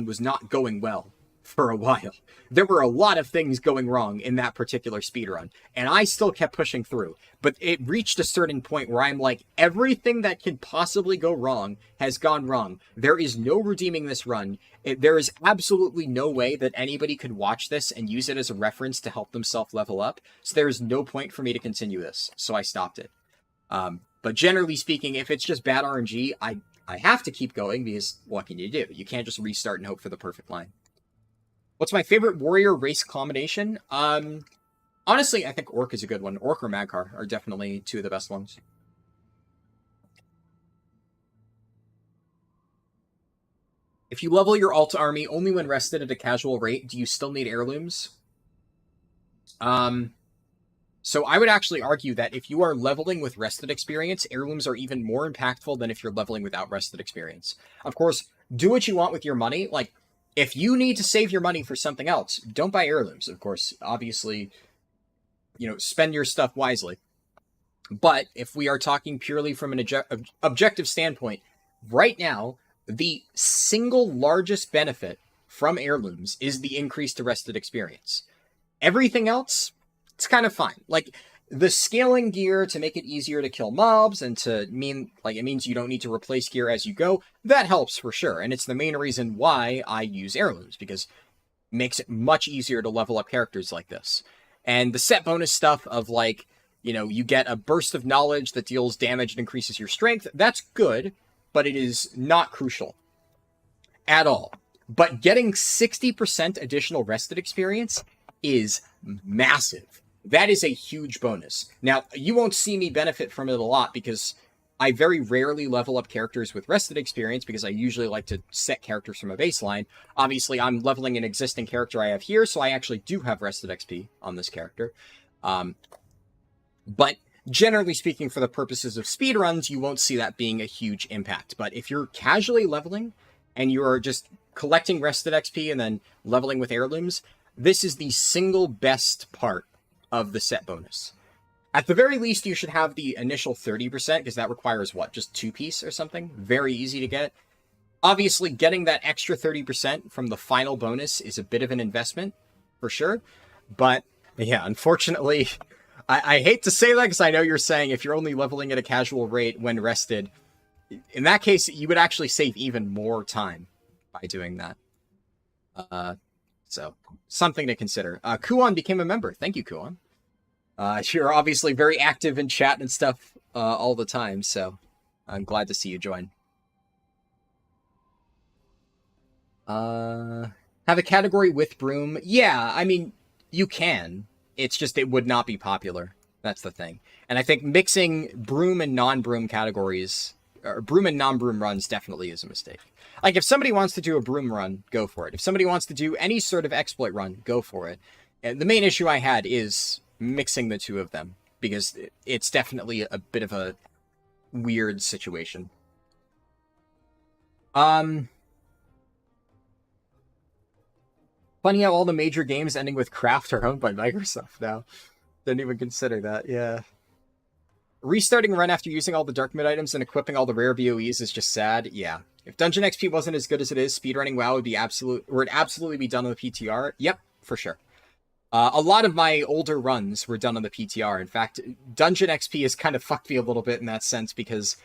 was not going well for a while. There were a lot of things going wrong in that particular speedrun, and I still kept pushing through. But it reached a certain point where I'm like, everything that could possibly go wrong has gone wrong. There is no redeeming this run. There is absolutely no way that anybody could watch this and use it as a reference to help themselves level up. So there is no point for me to continue this. So I stopped it. But generally speaking, if it's just bad RNG, I have to keep going because what can you do? You can't just restart and hope for the perfect line. What's my favorite warrior race combination? Honestly, I think Orc is a good one. Orc or Magkar are definitely two of the best ones. If you level your alt army only when rested at a casual rate, do you still need heirlooms? So I would actually argue that if you are leveling with rested experience, heirlooms are even more impactful than if you're leveling without rested experience. Of course, do what you want with your money. Like, if you need to save your money for something else, don't buy heirlooms. Of course, obviously, spend your stuff wisely. But if we are talking purely from an objective standpoint, right now, the single largest benefit from heirlooms is the increase to rested experience. Everything else, it's kind of fine. Like, the scaling gear to make it easier to kill mobs and it means you don't need to replace gear as you go, that helps for sure. And it's the main reason why I use heirlooms, because it makes it much easier to level up characters like this. And the set bonus stuff of you get a burst of knowledge that deals damage and increases your strength, that's good, but it is not crucial at all. But getting 60% additional rested experience is massive. That is a huge bonus. Now, you won't see me benefit from it a lot because I very rarely level up characters with rested experience because I usually like to set characters from a baseline. Obviously, I'm leveling an existing character I have here, so I actually do have rested XP on this character. But generally speaking, for the purposes of speedruns, you won't see that being a huge impact. But if you're casually leveling and you're just collecting rested XP and then leveling with heirlooms, this is the single best part of the set bonus. At the very least, you should have the initial 30%, because that requires, what, just 2-piece or something? Very easy to get. Obviously, getting that extra 30% from the final bonus is a bit of an investment, for sure. But, yeah, unfortunately, I hate to say that, because I know you're saying if you're only leveling at a casual rate when rested, in that case, you would actually save even more time by doing that. So, something to consider. Kuon became a member. Thank you, Kuon. You're obviously very active in chat and stuff all the time, so I'm glad to see you join. Have a category with broom? Yeah, I mean, you can. It's just it would not be popular. That's the thing. And I think mixing broom and non-broom categories, or broom and non-broom runs, definitely is a mistake. Like, if somebody wants to do a broom run, go for it. If somebody wants to do any sort of exploit run, go for it. And the main issue I had is mixing the two of them, because it's definitely a bit of a weird situation. Funny how all the major games ending with craft are owned by Microsoft now. Didn't even consider that, yeah. Restarting run after using all the dark mid items and equipping all the rare BOEs is just sad, yeah. If Dungeon XP wasn't as good as it is, speedrunning WoW would absolutely be done on the PTR. Yep, for sure. A lot of my older runs were done on the PTR. In fact, Dungeon XP has kind of fucked me a little bit in that sense because,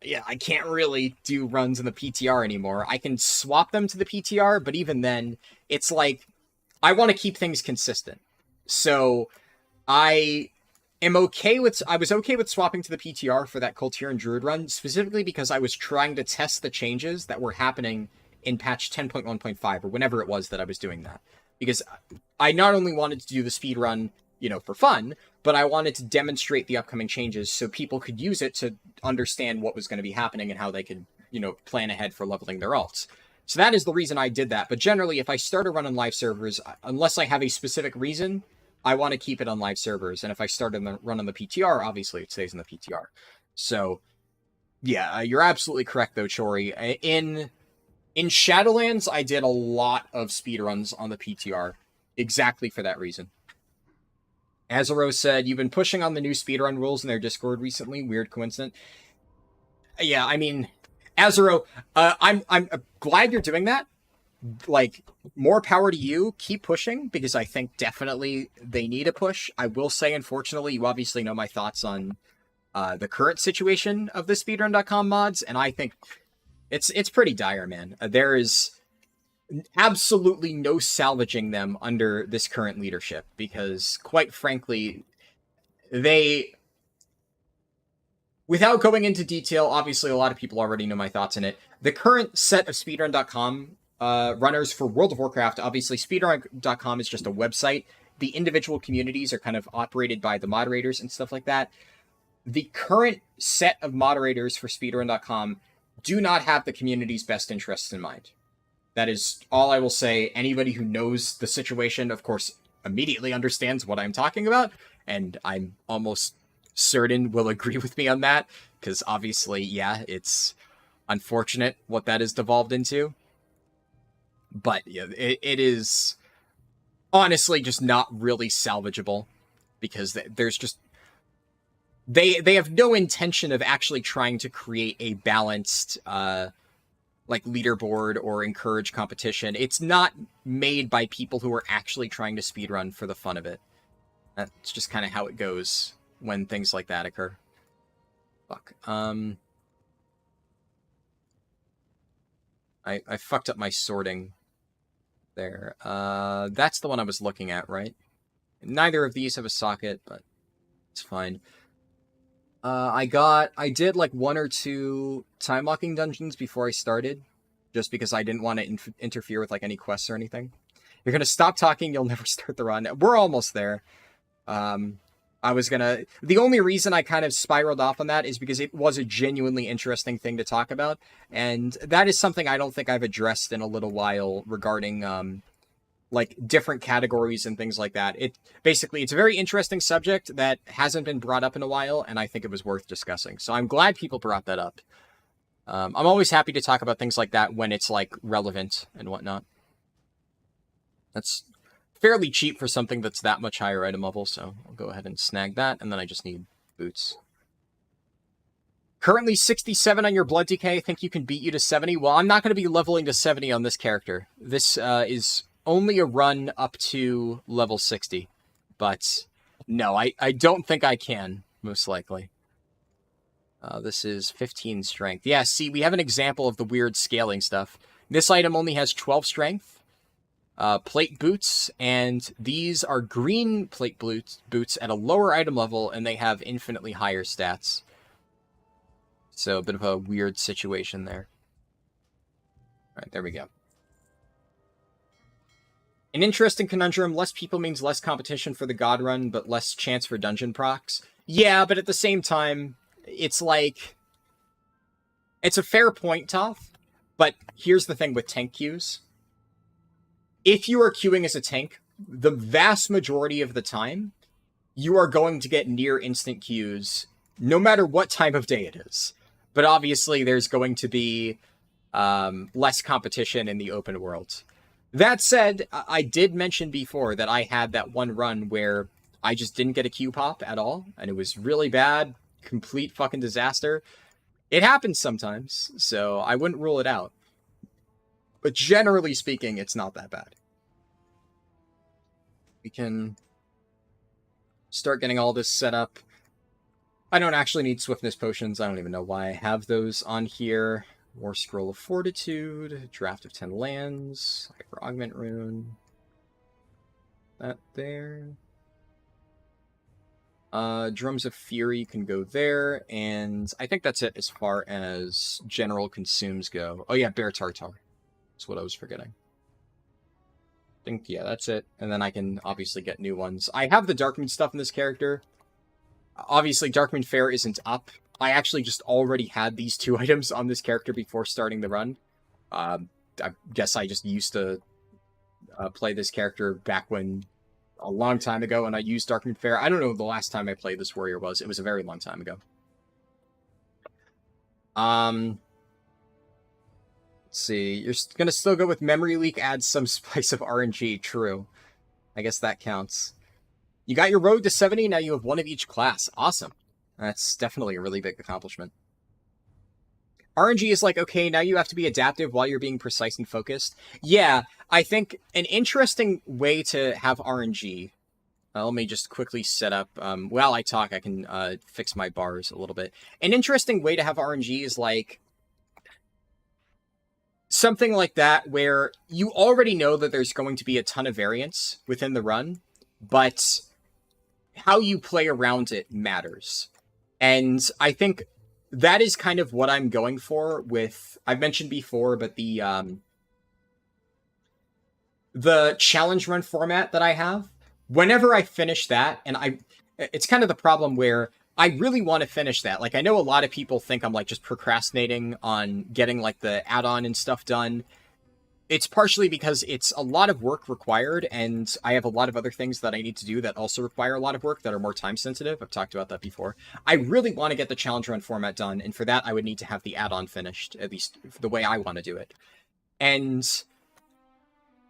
yeah, I can't really do runs in the PTR anymore. I can swap them to the PTR, but even then, it's like, I want to keep things consistent. So, I was okay with swapping to the PTR for that Kultir and Druid run, specifically because I was trying to test the changes that were happening in patch 10.1.5, or whenever it was that I was doing that. Because I not only wanted to do the speed run, for fun, but I wanted to demonstrate the upcoming changes so people could use it to understand what was going to be happening and how they could, plan ahead for leveling their alts. So that is the reason I did that. But generally, if I start a run on live servers, unless I have a specific reason, I want to keep it on live servers. And if I start a run on the PTR, obviously it stays in the PTR. So, yeah, you're absolutely correct, though, Chori. In Shadowlands, I did a lot of speedruns on the PTR, exactly for that reason. Azaro said, you've been pushing on the new speedrun rules in their Discord recently. Weird coincidence. Yeah, I mean, Azaro, I'm glad you're doing that. Like, more power to you. Keep pushing, because I think definitely they need a push. I will say, unfortunately, you obviously know my thoughts on the current situation of the speedrun.com mods, and I think it's pretty dire, man. There is absolutely no salvaging them under this current leadership, because, quite frankly, they... Without going into detail, obviously a lot of people already know my thoughts on it. The current set of speedrun.com runners for World of Warcraft, obviously speedrun.com is just a website. The individual communities are kind of operated by the moderators and stuff like that. The current set of moderators for speedrun.com do not have the community's best interests in mind. That is all I will say. Anybody who knows the situation, of course, immediately understands what I'm talking about, and I'm almost certain will agree with me on that, because obviously, yeah, it's unfortunate what that has devolved into. But yeah, it is honestly just not really salvageable, because there's just... They have no intention of actually trying to create a balanced like leaderboard or encourage competition. It's not made by people who are actually trying to speedrun for the fun of it. That's just kind of how it goes when things like that occur. Fuck. I fucked up my sorting there. That's the one I was looking at, right? Neither of these have a socket, but it's fine. I did like 1 or 2 time locking dungeons before I started, just because I didn't want to interfere with like any quests or anything. You're gonna stop talking, you'll never start the run. We're almost there. The only reason I kind of spiraled off on that is because it was a genuinely interesting thing to talk about, and that is something I don't think I've addressed in a little while regarding like different categories and things like that. It's a very interesting subject that hasn't been brought up in a while, and I think it was worth discussing. So I'm glad people brought that up. I'm always happy to talk about things like that when it's like relevant and whatnot. That's fairly cheap for something that's that much higher item level, so I'll go ahead and snag that, and then I just need boots. Currently 67 on your blood decay. I think you can beat you to 70. Well, I'm not going to be leveling to 70 on this character. This is only a run up to level 60. But no, I don't think I can, most likely. This is 15 strength. Yeah, see, we have an example of the weird scaling stuff. This item only has 12 strength. Plate boots, and these are green plate boots at a lower item level, and they have infinitely higher stats. So a bit of a weird situation there. Alright, there we go. An interesting conundrum. Less people means less competition for the God Run, but less chance for dungeon procs. Yeah, but at the same time, it's like... It's a fair point, Toth, but here's the thing with tank queues. If you are queuing as a tank, the vast majority of the time, you are going to get near instant queues, no matter what time of day it is. But obviously, there's going to be less competition in the open world. That said, I did mention before that I had that one run where I just didn't get a queue pop at all, and it was really bad, complete fucking disaster. It happens sometimes, so I wouldn't rule it out. But generally speaking, it's not that bad. We can start getting all this set up. I don't actually need swiftness potions. I don't even know why I have those on here. War Scroll of Fortitude, Draft of 10 Lands, Hyper Augment Rune. That there. Drums of Fury can go there, and I think that's it as far as general consumes go. Oh yeah, Bear Tartar. That's what I was forgetting. I think, yeah, that's it. And then I can obviously get new ones. I have the Darkmoon stuff in this character. Obviously, Darkmoon Fair isn't up. I actually just already had these 2 items on this character before starting the run. I guess I just used to play this character back when a long time ago, and I used Darkmoon Fair. I don't know the last time I played this warrior was. It was a very long time ago. Let's see. You're gonna still go with Memory Leak, add some spice of RNG. True. I guess that counts. You got your road to 70, now you have one of each class. Awesome. That's definitely a really big accomplishment. RNG is like, okay, now you have to be adaptive while you're being precise and focused. Yeah, I think an interesting way to have RNG... let me just quickly set up... while I talk, I can fix my bars a little bit. An interesting way to have RNG is like... something like that where you already know that there's going to be a ton of variance within the run, but how you play around it matters. And I think that is kind of what I'm going for with, I've mentioned before, but the challenge run format that I have, whenever I finish that, and it's kind of the problem where I really want to finish that. Like, I know a lot of people think I'm like just procrastinating on getting like the add-on and stuff done. It's partially because it's a lot of work required, and I have a lot of other things that I need to do that also require a lot of work that are more time sensitive. I've talked about that before. I really want to get the challenge run format done, and for that I would need to have the add-on finished, at least the way I want to do it. And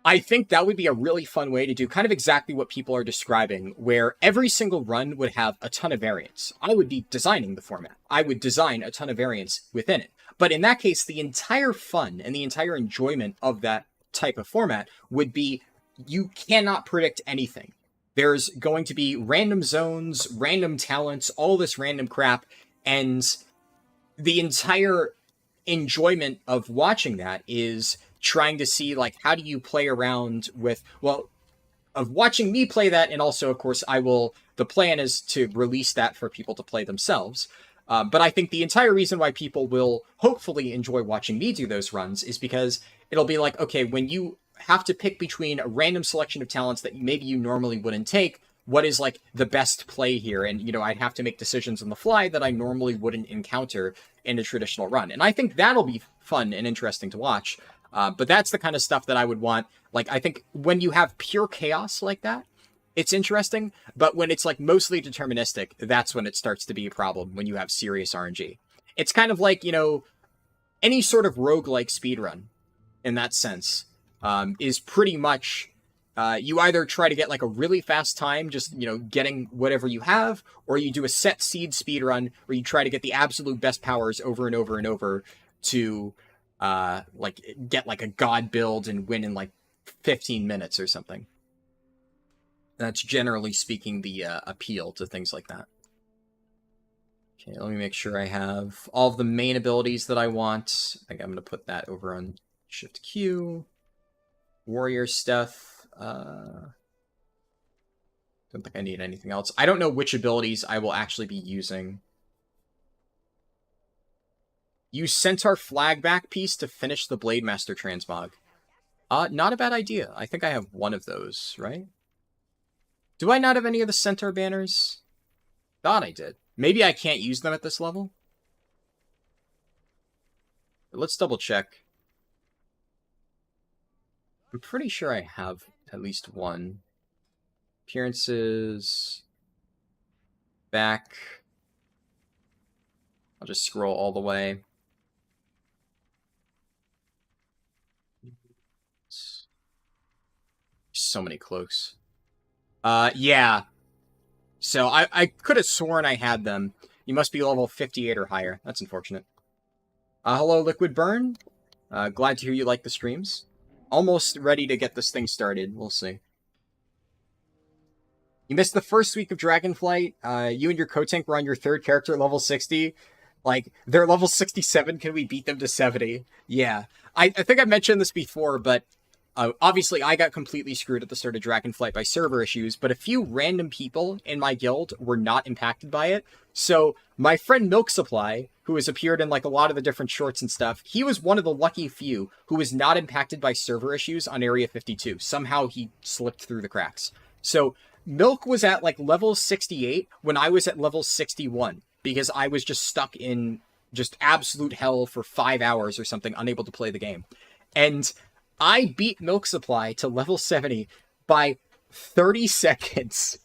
I think that would be a really fun way to do kind of exactly what people are describing, where every single run would have a ton of variance. I would be designing the format. I would design a ton of variance within it. But in that case, the entire fun and the entire enjoyment of that type of format would be you cannot predict anything. There's going to be random zones, random talents, all this random crap, and the entire enjoyment of watching that is trying to see, like, how do you play around with, well, of watching me play that, and also, of course, the plan is to release that for people to play themselves. But I think the entire reason why people will hopefully enjoy watching me do those runs is because it'll be like, okay, when you have to pick between a random selection of talents that maybe you normally wouldn't take, what is like the best play here? And, you know, I'd have to make decisions on the fly that I normally wouldn't encounter in a traditional run. And I think that'll be fun and interesting to watch. But that's the kind of stuff that I would want. Like, I think when you have pure chaos like that, it's interesting, but when it's like mostly deterministic, that's when it starts to be a problem, when you have serious RNG. It's kind of like, you know, any sort of roguelike speedrun, in that sense, is pretty much, you either try to get like a really fast time, just, you know, getting whatever you have, or you do a set seed speedrun, where you try to get the absolute best powers over and over and over to, like, get like a god build and win in like 15 minutes or something. That's generally speaking the appeal to things like that. Okay, let me make sure I have all of the main abilities that I want. I think I'm going to put that over on Shift Q. Warrior stuff. Don't think I need anything else. I don't know which abilities I will actually be using. Use Centaur flag back piece to finish the Blade Master transmog. Not a bad idea. I think I have one of those, right? Do I not have any of the Centaur banners? Thought I did. Maybe I can't use them at this level? But let's double check. I'm pretty sure I have at least one. Appearances. Back. I'll just scroll all the way. So many cloaks. Yeah. So I could have sworn I had them. You must be level 58 or higher. That's unfortunate. Hello, Liquid Burn. Glad to hear you like the streams. Almost ready to get this thing started. We'll see. You missed the first week of Dragonflight. You and your co-tank were on your third character at level 60. Like, they're level 67. Can we beat them to 70? Yeah. I think I mentioned this before, but obviously, I got completely screwed at the start of Dragonflight by server issues, but a few random people in my guild were not impacted by it. So my friend Milk Supply, who has appeared in like a lot of the different shorts and stuff, he was one of the lucky few who was not impacted by server issues on Area 52. Somehow he slipped through the cracks. So Milk was at like level 68 when I was at level 61, because I was just stuck in just absolute hell for 5 hours or something, unable to play the game. And I beat Milk Supply to level 70 by 30 seconds.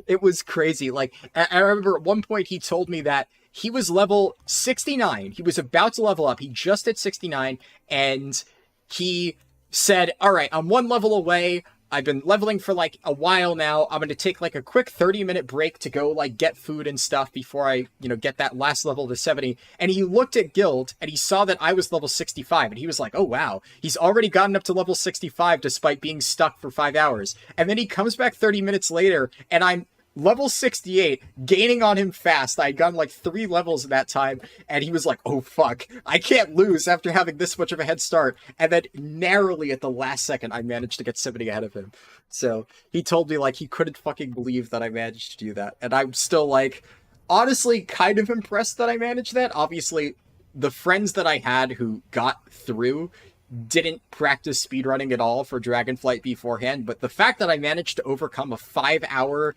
It was crazy. Like, I remember at one point he told me that he was level 69. He was about to level up. He just hit 69, and he said, all right, I'm one level away. I've been leveling for like a while now. I'm going to take like a quick 30-minute break to go like get food and stuff before I, get that last level to 70. And he looked at guild and he saw that I was level 65 and he was like, oh wow, he's already gotten up to level 65 despite being stuck for 5 hours. And then he comes back 30 minutes later and I'm level 68, gaining on him fast. I had gotten like 3 levels at that time, and he was like, oh fuck, I can't lose after having this much of a head start. And then narrowly at the last second, I managed to get 70 ahead of him. So he told me like he couldn't fucking believe that I managed to do that. And I'm still like, honestly, kind of impressed that I managed that. Obviously, the friends that I had who got through didn't practice speedrunning at all for Dragonflight beforehand, but the fact that I managed to overcome a 5-hour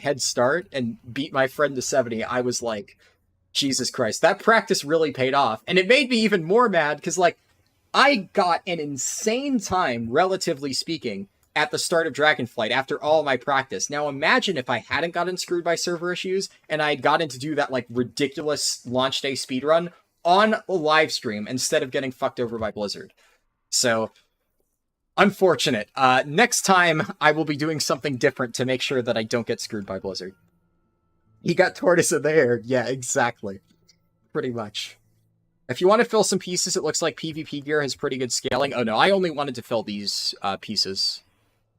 head start and beat my friend to 70, I was like, Jesus Christ, that practice really paid off. And it made me even more mad because, like, I got an insane time, relatively speaking, at the start of Dragonflight after all my practice. Now imagine if I hadn't gotten screwed by server issues and I had gotten to do that, like, ridiculous launch day speedrun on a live stream instead of getting fucked over by Blizzard. So unfortunate. Next time, I will be doing something different to make sure that I don't get screwed by Blizzard. He got tortoise in the air. Yeah, exactly. Pretty much. If you want to fill some pieces, it looks like PvP gear has pretty good scaling. Oh no, I only wanted to fill these pieces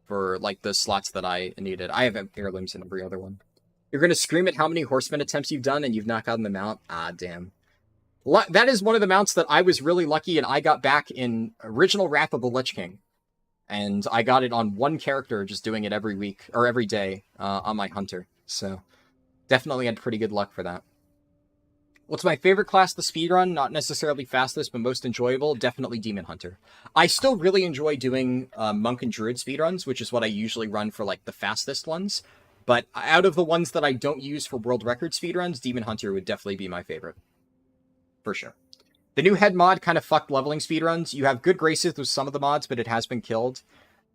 for like the slots that I needed. I have heirlooms in every other one. You're going to scream at how many horseman attempts you've done and you've not gotten the mount? Ah, damn. That is one of the mounts that I was really lucky and I got back in original Wrath of the Lich King. And I got it on one character, just doing it every week, or every day, on my hunter. So, definitely had pretty good luck for that. What's my favorite class to speedrun? Not necessarily fastest, but most enjoyable? Definitely Demon Hunter. I still really enjoy doing Monk and Druid speedruns, which is what I usually run for, like, the fastest ones. But out of the ones that I don't use for world record speedruns, Demon Hunter would definitely be my favorite. For sure. The new head mod kind of fucked leveling speedruns. You have good graces with some of the mods, but it has been killed.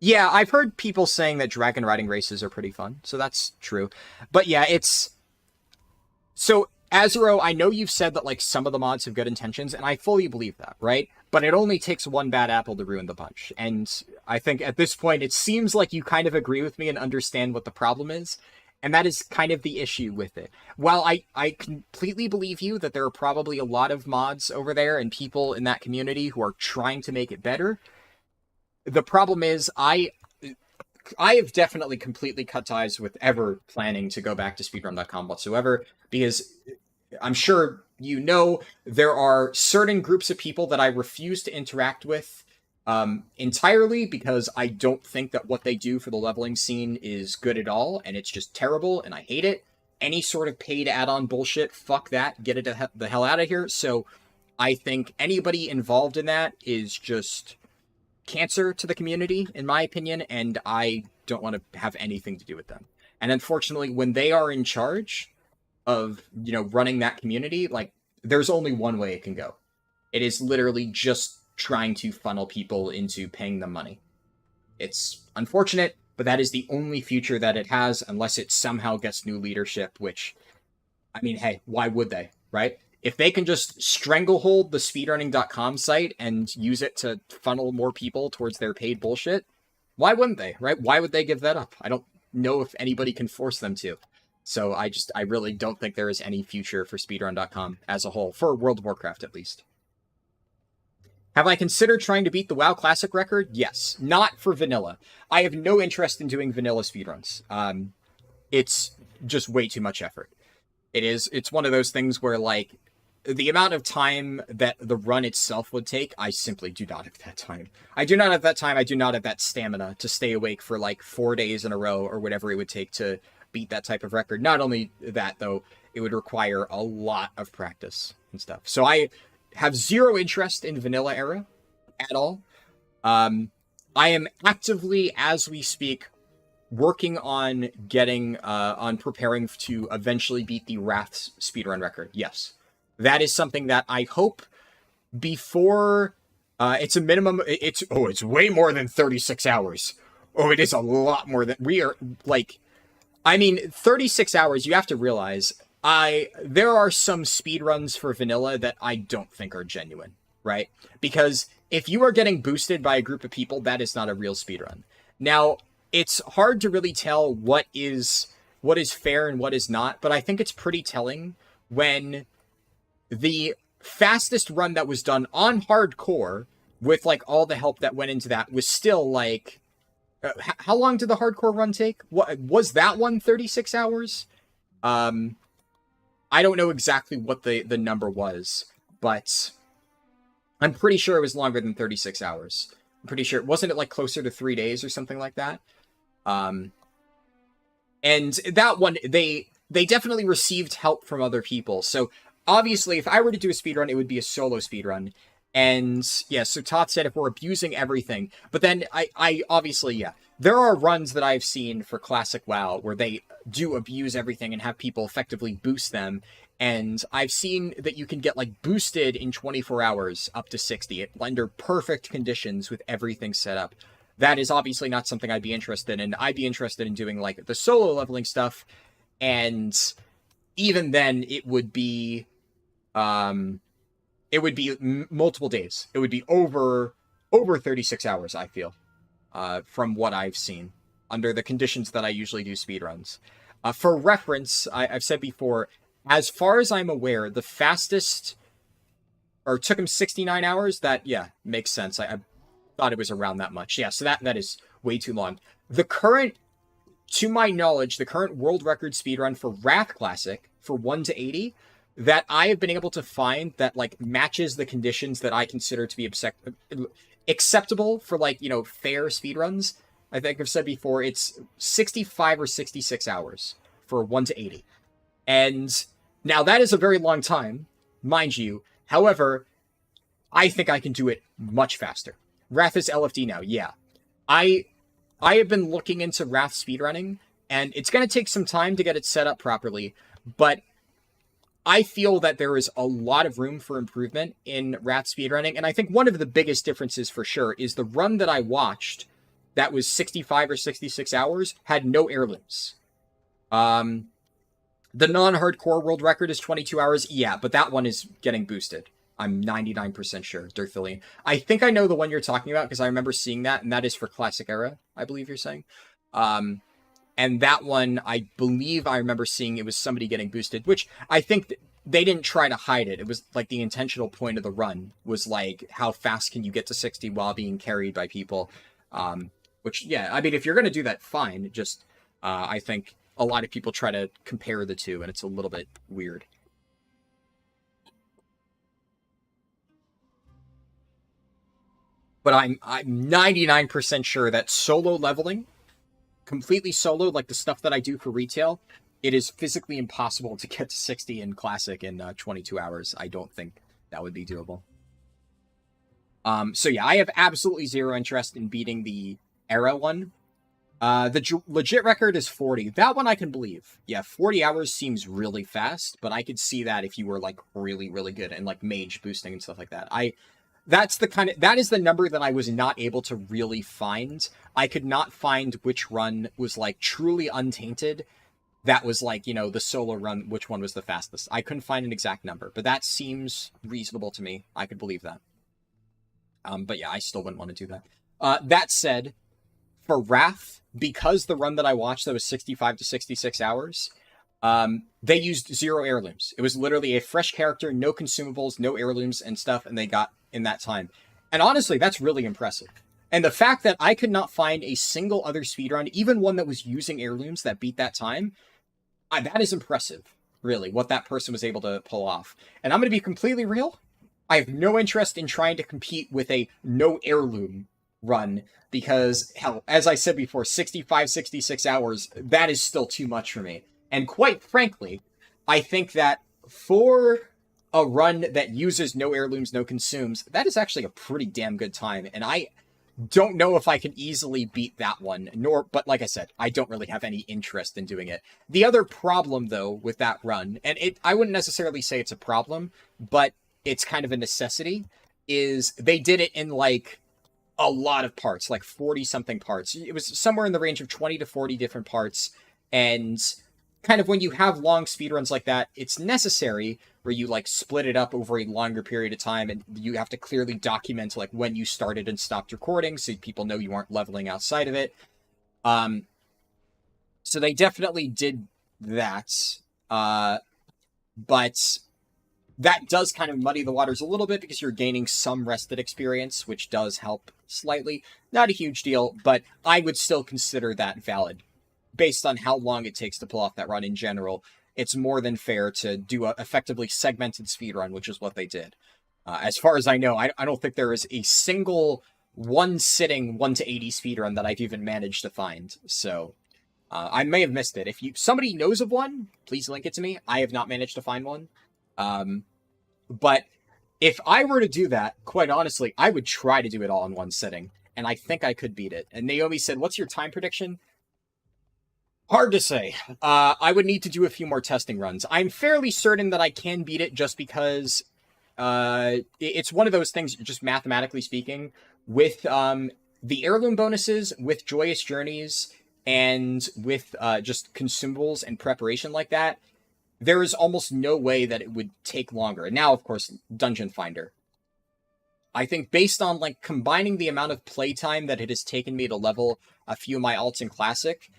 Yeah, I've heard people saying that dragon riding races are pretty fun, so that's true. But yeah, it's... So, Azuro, I know you've said that like some of the mods have good intentions, and I fully believe that, right? But it only takes one bad apple to ruin the bunch. And I think at this point, it seems like you kind of agree with me and understand what the problem is. And that is kind of the issue with it. While I completely believe you that there are probably a lot of mods over there and people in that community who are trying to make it better, the problem is I have definitely completely cut ties with ever planning to go back to speedrun.com whatsoever, because I'm sure you know there are certain groups of people that I refuse to interact with entirely because I don't think that what they do for the leveling scene is good at all, and it's just terrible, and I hate it. Any sort of paid add-on bullshit, fuck that, get it the hell out of here. So I think anybody involved in that is just cancer to the community, in my opinion, and I don't want to have anything to do with them. And unfortunately, when they are in charge of, running that community, like, there's only one way it can go. It is literally just trying to funnel people into paying them money. It's unfortunate, but that is the only future that it has unless it somehow gets new leadership, which, I mean, hey, why would they, right? If they can just stranglehold the speedrunning.com site and use it to funnel more people towards their paid bullshit, why wouldn't they, right? Why would they give that up? I don't know if anybody can force them to. So I really don't think there is any future for speedrun.com as a whole, for World of Warcraft at least. Have I considered trying to beat the WoW Classic record? Yes. Not for vanilla. I have no interest in doing vanilla speedruns. It's just way too much effort. It's one of those things where, like, the amount of time that the run itself would take, I simply do not have that time. I do not have that time. I do not have that stamina to stay awake for, like, 4 days in a row or whatever it would take to beat that type of record. Not only that, though, it would require a lot of practice and stuff. So I have zero interest in vanilla era at all. I am actively, as we speak, working on preparing to eventually beat the Wrath's speedrun record. Yes. That is something that I hope before It's a minimum. It's way more than 36 hours. Oh, it is a lot more than we are like. I mean, 36 hours. You have to realize, there are some speedruns for vanilla that I don't think are genuine, right? Because if you are getting boosted by a group of people, that is not a real speedrun. Now, it's hard to really tell what is fair and what is not, but I think it's pretty telling when the fastest run that was done on hardcore with like all the help that went into that was still like how long did the hardcore run take? What was that one 36 hours? I don't know exactly what the number was, but I'm pretty sure it was longer than 36 hours. I'm pretty sure. Wasn't it like closer to 3 days or something like that? And that one, they definitely received help from other people. So obviously, if I were to do a speedrun, it would be a solo speedrun. And yeah, so Todd said if we're abusing everything, but then I obviously, yeah, there are runs that I've seen for Classic WoW where they do abuse everything and have people effectively boost them. And I've seen that you can get like boosted in 24 hours up to 60 under perfect conditions with everything set up. That is obviously not something I'd be interested in. I'd be interested in doing like the solo leveling stuff. And even then it would be, multiple days. It would be over 36 hours, I feel, from what I've seen under the conditions that I usually do speedruns. For reference, I've said before, as far as I'm aware, the fastest, or took him 69 hours. That, yeah, makes sense. I thought it was around that much. Yeah, so that is way too long. The current, to my knowledge, the current world record speedrun for Wrath Classic for 1 to 80 that I have been able to find that like matches the conditions that I consider to be acceptable for like, you know, fair speedruns. I think I've said before, it's 65 or 66 hours for 1 to 80. And now that is a very long time, mind you. However, I think I can do it much faster. Wrath is LFD now, yeah. I have been looking into Wrath speedrunning, and it's going to take some time to get it set up properly, but I feel that there is a lot of room for improvement in Wrath speedrunning, and I think one of the biggest differences for sure is the run that I watched that was 65 or 66 hours had no heirlooms. The non-hardcore world record is 22 hours, yeah, but that one is getting boosted. I'm 99% sure, Dirthillian. I think I know the one you're talking about because I remember seeing that, and that is for Classic Era, I believe you're saying. And that one, I believe I remember seeing it was somebody getting boosted, which I think they didn't try to hide it. It was like the intentional point of the run was like, how fast can you get to 60 while being carried by people? Which, yeah, I mean, if you're going to do that, fine. Just, I think a lot of people try to compare the two, and it's a little bit weird. But I'm 99% sure that solo leveling, completely solo, like the stuff that I do for retail, it is physically impossible to get to 60 in Classic in 22 hours. I don't think that would be doable. So yeah, I have absolutely zero interest in beating the Era one. The legit record is 40. That one I can believe. Yeah, 40 hours seems really fast, but I could see that if you were like really, really good and like mage boosting and stuff like that. That is the number that I was not able to really find. I could not find which run was like truly untainted. That was like, you know, the solo run, which one was the fastest. I couldn't find an exact number, but that seems reasonable to me. I could believe that. But yeah, I still wouldn't want to do that. That said, for Wrath, because the run that I watched that was 65 to 66 hours, they used 0 heirlooms. It was literally a fresh character, no consumables, no heirlooms and stuff, and they got in that time. And honestly, that's really impressive. And the fact that I could not find a single other speedrun, even one that was using heirlooms that beat that time, that is impressive, really, what that person was able to pull off. And I'm going to be completely real. I have no interest in trying to compete with a no heirloom run because, hell, as I said before, 65, 66 hours, that is still too much for me. And quite frankly, I think that for a run that uses no heirlooms, no consumes, that is actually a pretty damn good time. And I don't know if I can easily beat that one, but like I said, I don't really have any interest in doing it. The other problem, though, with that run, and I wouldn't necessarily say it's a problem, but it's kind of a necessity, is they did it in like a lot of parts, like 40 something parts. It was somewhere in the range of 20 to 40 different parts. And kind of when you have long speedruns like that, it's necessary where you like split it up over a longer period of time, and you have to clearly document like when you started and stopped recording so people know you aren't leveling outside of it. So they definitely did that. But that does kind of muddy the waters a little bit because you're gaining some rested experience, which does help slightly. Not a huge deal, but I would still consider that valid. Based on how long it takes to pull off that run in general, it's more than fair to do a effectively segmented speedrun, which is what they did. As far as I know, I don't think there is a single one-sitting 1 to 80 speedrun that I've even managed to find. So I may have missed it. If somebody knows of one, please link it to me. I have not managed to find one. But if I were to do that, quite honestly, I would try to do it all in one sitting, and I think I could beat it. And Naomi said, what's your time prediction? Hard to say. I would need to do a few more testing runs. I'm fairly certain that I can beat it just because it's one of those things, just mathematically speaking, with the heirloom bonuses, with Joyous Journeys, and with just consumables and preparation like that, there is almost no way that it would take longer. And now, of course, Dungeon Finder. I think based on like combining the amount of playtime that it has taken me to level a few of my alts in Classic,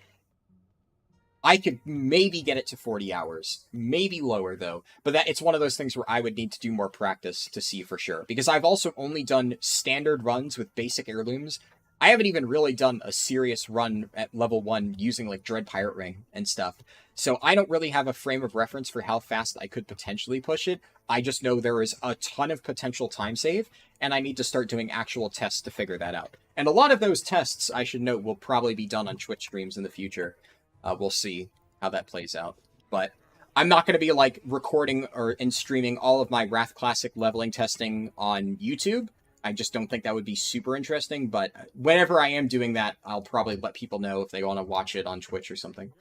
I could maybe get it to 40 hours. Maybe lower, though. But it's one of those things where I would need to do more practice to see for sure. Because I've also only done standard runs with basic heirlooms. I haven't even really done a serious run at level 1 using like Dread Pirate Ring and stuff. So I don't really have a frame of reference for how fast I could potentially push it. I just know there is a ton of potential time save, and I need to start doing actual tests to figure that out. And a lot of those tests, I should note, will probably be done on Twitch streams in the future. We'll see how that plays out. But I'm not going to be like recording and streaming all of my Wrath Classic leveling testing on YouTube. I just don't think that would be super interesting. But whenever I am doing that, I'll probably let people know if they want to watch it on Twitch or something.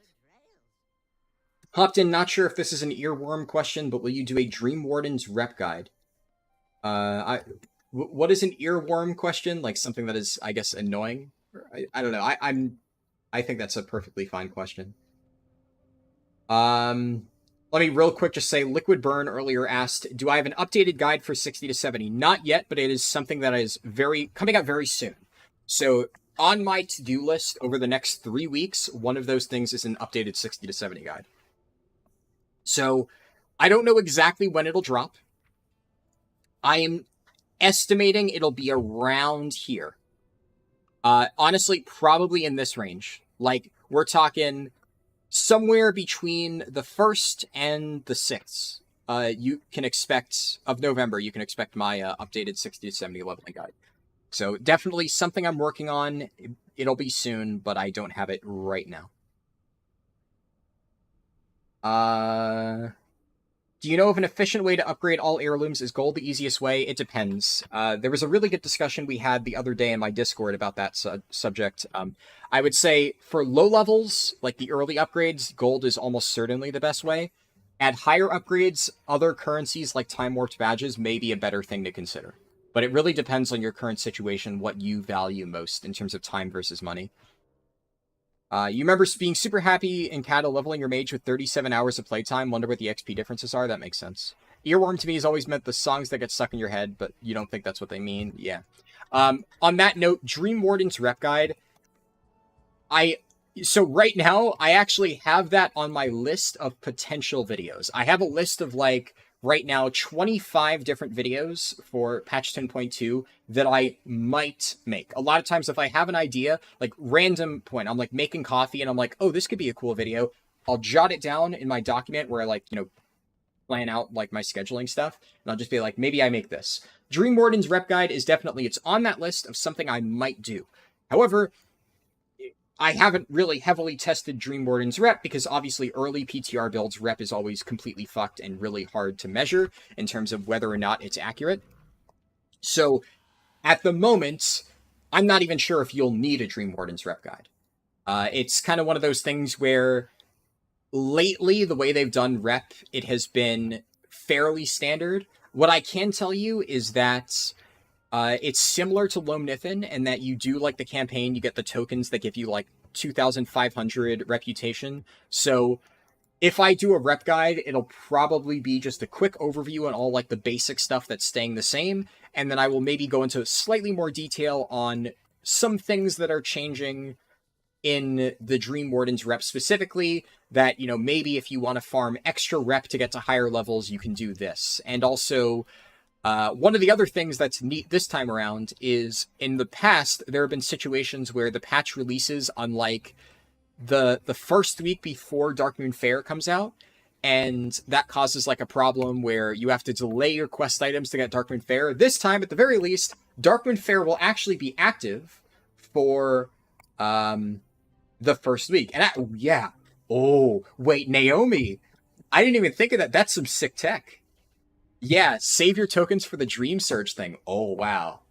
Hopped in, not sure if this is an earworm question, but will you do a Dream Warden's rep guide? What is an earworm question? Like something that is, I guess, annoying? I don't know. I think that's a perfectly fine question. Let me real quick just say, Liquid Burn earlier asked, do I have an updated guide for 60 to 70? Not yet, but it is something that is coming out very soon. So on my to-do list over the next 3 weeks, one of those things is an updated 60 to 70 guide. So I don't know exactly when it'll drop. I am estimating it'll be around here. Honestly, probably in this range. Like, we're talking somewhere between the 1st and the 6th. You can expect, of November, you can expect my updated 60 to 70 leveling guide. So definitely something I'm working on. It'll be soon, but I don't have it right now. Do you know of an efficient way to upgrade all heirlooms? Is gold the easiest way? It depends. There was a really good discussion we had the other day in my Discord about that subject. I would say for low levels, like the early upgrades, gold is almost certainly the best way. At higher upgrades, other currencies like Time Warped Badges may be a better thing to consider. But it really depends on your current situation, what you value most in terms of time versus money. You remember being super happy in Kata leveling your mage with 37 hours of playtime. Wonder what the XP differences are? That makes sense. Earworm to me has always meant the songs that get stuck in your head, but you don't think that's what they mean? Yeah. On that note, Dream Warden's rep guide. So right now, I actually have that on my list of potential videos. I have a list of like, right now, 25 different videos for patch 10.2 that I might make. A lot of times if I have an idea, like random point, I'm like making coffee and I'm like, oh, this could be a cool video. I'll jot it down in my document where I like, plan out like my scheduling stuff. And I'll just be like, maybe I make this. Dream Warden's rep guide is definitely, it's on that list of something I might do. However, I haven't really heavily tested Dream Warden's rep because obviously early PTR builds rep is always completely fucked and really hard to measure in terms of whether or not it's accurate. So at the moment, I'm not even sure if you'll need a Dream Warden's rep guide. It's kind of one of those things where lately the way they've done rep, it has been fairly standard. What I can tell you is that It's similar to Lone Nithin in that you do like the campaign, you get the tokens that give you like 2,500 reputation. So if I do a rep guide, it'll probably be just a quick overview on all like the basic stuff that's staying the same, and then I will maybe go into slightly more detail on some things that are changing in the Dream Warden's rep specifically, that, you know, maybe if you want to farm extra rep to get to higher levels, you can do this. And also, one of the other things that's neat this time around is in the past, there have been situations where the patch releases on like the first week before Darkmoon Faire comes out, and that causes like a problem where you have to delay your quest items to get Darkmoon Faire. This time, at the very least, Darkmoon Faire will actually be active for the first week. And yeah. Oh, wait, Naomi. I didn't even think of that. That's some sick tech. Yeah, save your tokens for the Dream Surge thing. Oh, wow.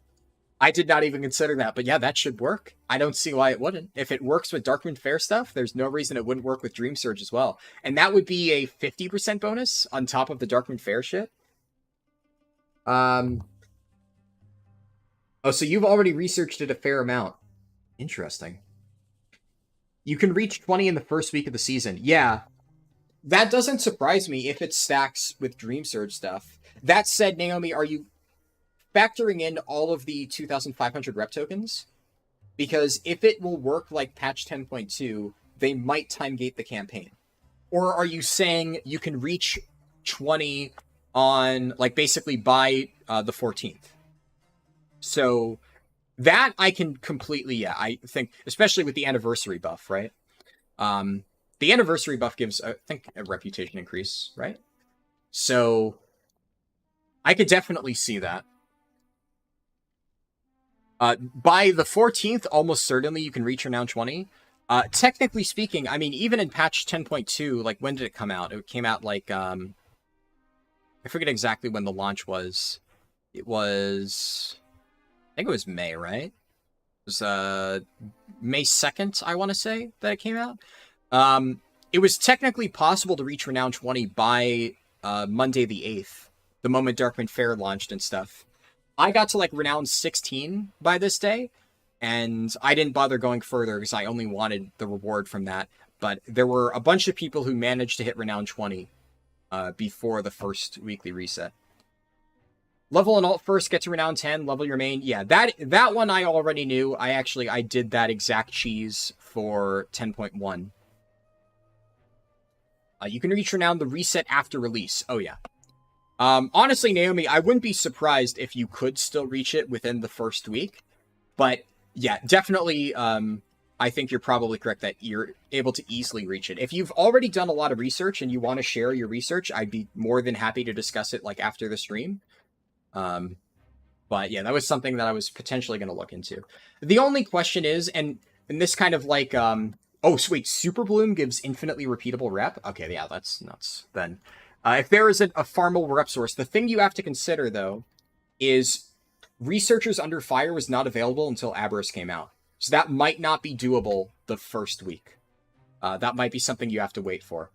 I did not even consider that, but yeah, that should work. I don't see why it wouldn't. If it works with Darkmoon Faire stuff, there's no reason it wouldn't work with Dream Surge as well. And that would be a 50% bonus on top of the Darkmoon Faire shit. Oh, so you've already researched it a fair amount. Interesting. You can reach 20 in the first week of the season. Yeah. That doesn't surprise me if it stacks with Dream Surge stuff. That said, Naomi, are you factoring in all of the 2,500 rep tokens? Because if it will work like patch 10.2, they might time gate the campaign. Or are you saying you can reach 20 on, like, basically by the 14th? So that I can completely, yeah, I think, especially with the anniversary buff, right? The anniversary buff gives, I think, a reputation increase, right? So I could definitely see that. By the 14th, almost certainly you can reach renown 20. Technically speaking, I mean, even in patch 10.2, like, when did it come out? It came out, like, I forget exactly when the launch was. It was, I think it was May, right? It was, May 2nd, I want to say, that it came out. It was technically possible to reach renown 20 by, Monday the 8th, the moment Darkmoon Faire launched and stuff. I got to, like, renown 16 by this day, and I didn't bother going further because I only wanted the reward from that. But there were a bunch of people who managed to hit renown 20 before the first weekly reset. Level an alt first, get to renown 10, level your main. Yeah, that one I already knew. I did that exact cheese for 10.1. You can reach renown the reset after release. Oh, yeah. Honestly, Naomi, I wouldn't be surprised if you could still reach it within the first week. But, yeah, definitely, I think you're probably correct that you're able to easily reach it. If you've already done a lot of research and you want to share your research, I'd be more than happy to discuss it, like, after the stream. But, yeah, that was something that I was potentially going to look into. The only question is, and this kind of, like, oh, sweet, Super Bloom gives infinitely repeatable rep? Okay, yeah, that's nuts, then. If there is a farmable rep source, the thing you have to consider, though, is Researchers Under Fire was not available until Aberrus came out. So that might not be doable the first week. That might be something you have to wait for.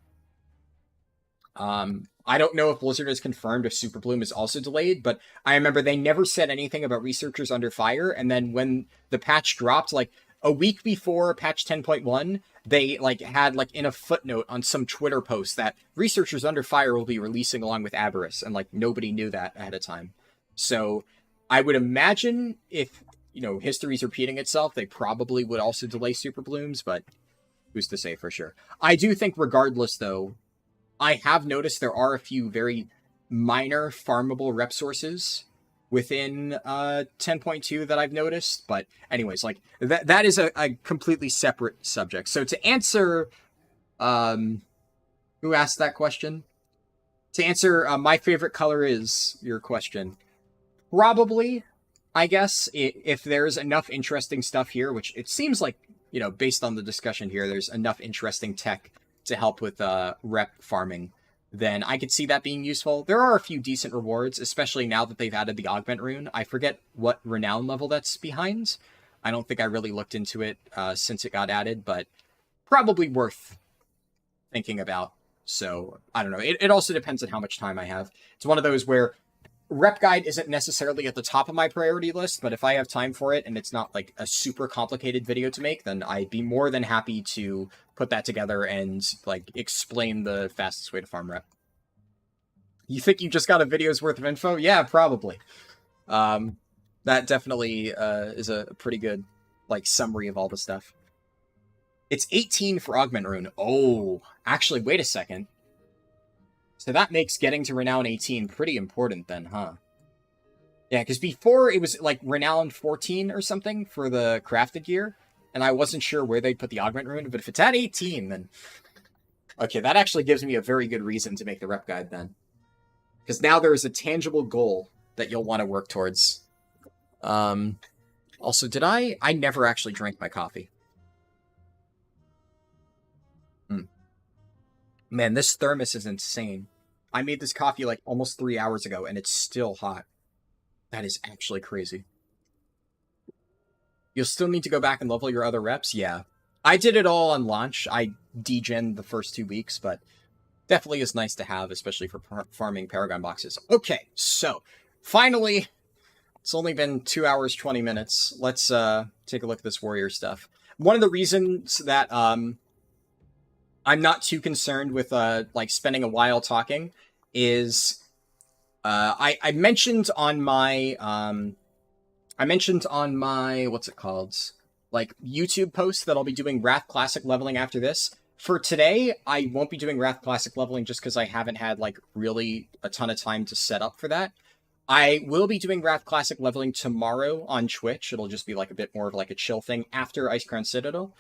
I don't know if Blizzard has confirmed if Super Bloom is also delayed, but I remember they never said anything about Researchers Under Fire, and then when the patch dropped, like, a week before patch 10.1, they, like, had, like, in a footnote on some Twitter post that Researchers Under Fire will be releasing along with Aberrus, and, like, nobody knew that ahead of time. So I would imagine if, you know, history's repeating itself, they probably would also delay Super Blooms, but who's to say for sure? I do think regardless, though, I have noticed there are a few very minor farmable rep sources within 10.2 that I've noticed, but anyways, like, that is a completely separate subject. So to answer, who asked that question? To answer, my favorite color is your question. Probably, I guess, if there's enough interesting stuff here, which it seems like, you know, based on the discussion here, there's enough interesting tech to help with rep farming, then I could see that being useful. There are a few decent rewards, especially now that they've added the Augment rune. I forget what renown level that's behind. I don't think I really looked into it since it got added, but probably worth thinking about. So, I don't know. It also depends on how much time I have. It's one of those where rep guide isn't necessarily at the top of my priority list, but if I have time for it and it's not like a super complicated video to make, then I'd be more than happy to put that together and like explain the fastest way to farm rep. You think you just got a video's worth of info? Yeah, probably. That definitely is a pretty good like summary of all the stuff. It's 18 for Augment Rune. Oh, actually, wait a second. So that makes getting to Renown 18 pretty important then, huh? Yeah, because before it was like Renown 14 or something for the crafted gear, and I wasn't sure where they'd put the Augment Rune, but if it's at 18, then... Okay, that actually gives me a very good reason to make the rep guide then. Because now there is a tangible goal that you'll want to work towards. Also, did I never actually drank my coffee. Man, this thermos is insane. I made this coffee like almost 3 hours ago, and it's still hot. That is actually crazy. You'll still need to go back and level your other reps? Yeah. I did it all on launch. I degened the first 2 weeks, but definitely is nice to have, especially for farming Paragon boxes. Okay, so finally, it's only been 2 hours, 20 minutes. Let's take a look at this warrior stuff. One of the reasons that I'm not too concerned with like spending a while talking is I mentioned on my what's it called, like YouTube post that I'll be doing Wrath Classic leveling after this. For today, I won't be doing Wrath Classic leveling just because I haven't had like really a ton of time to set up for that. I will be doing Wrath Classic leveling tomorrow on Twitch. It'll just be like a bit more of like a chill thing after Icecrown Citadel.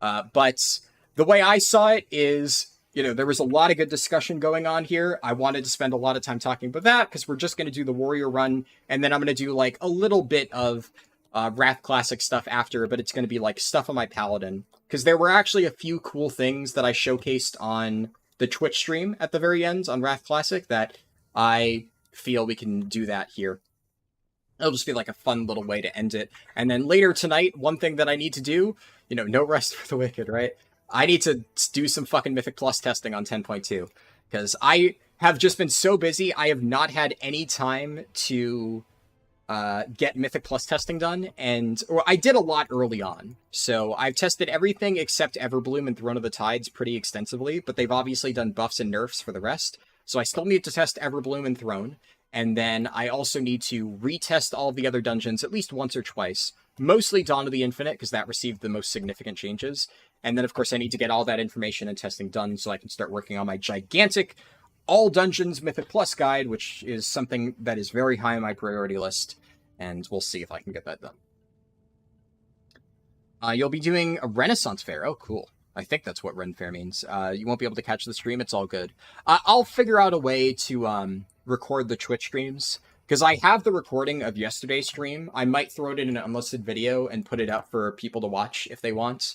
But the way I saw it is, you know, there was a lot of good discussion going on here. I wanted to spend a lot of time talking about that because we're just going to do the warrior run, and then I'm going to do like a little bit of Wrath Classic stuff after, but it's going to be like stuff on my Paladin. Because there were actually a few cool things that I showcased on the Twitch stream at the very end on Wrath Classic that I feel we can do that here. It'll just be like a fun little way to end it. And then later tonight, one thing that I need to do, you know, no rest for the wicked, right? I need to do some fucking Mythic Plus testing on 10.2. Because I have just been so busy, I have not had any time to get Mythic Plus testing done. Or I did a lot early on. So I've tested everything except Everbloom and Throne of the Tides pretty extensively. But they've obviously done buffs and nerfs for the rest. So I still need to test Everbloom and Throne. And then I also need to retest all of the other dungeons at least once or twice. Mostly Dawn of the Infinite, because that received the most significant changes. And then, of course, I need to get all that information and testing done so I can start working on my gigantic All Dungeons Mythic Plus guide, which is something that is very high on my priority list. And we'll see if I can get that done. You'll be doing a Renaissance Fair. Oh, cool. I think that's what Ren Fair means. You won't be able to catch the stream. It's all good. I'll figure out a way to record the Twitch streams. Because I have the recording of yesterday's stream. I might throw it in an unlisted video and put it out for people to watch if they want.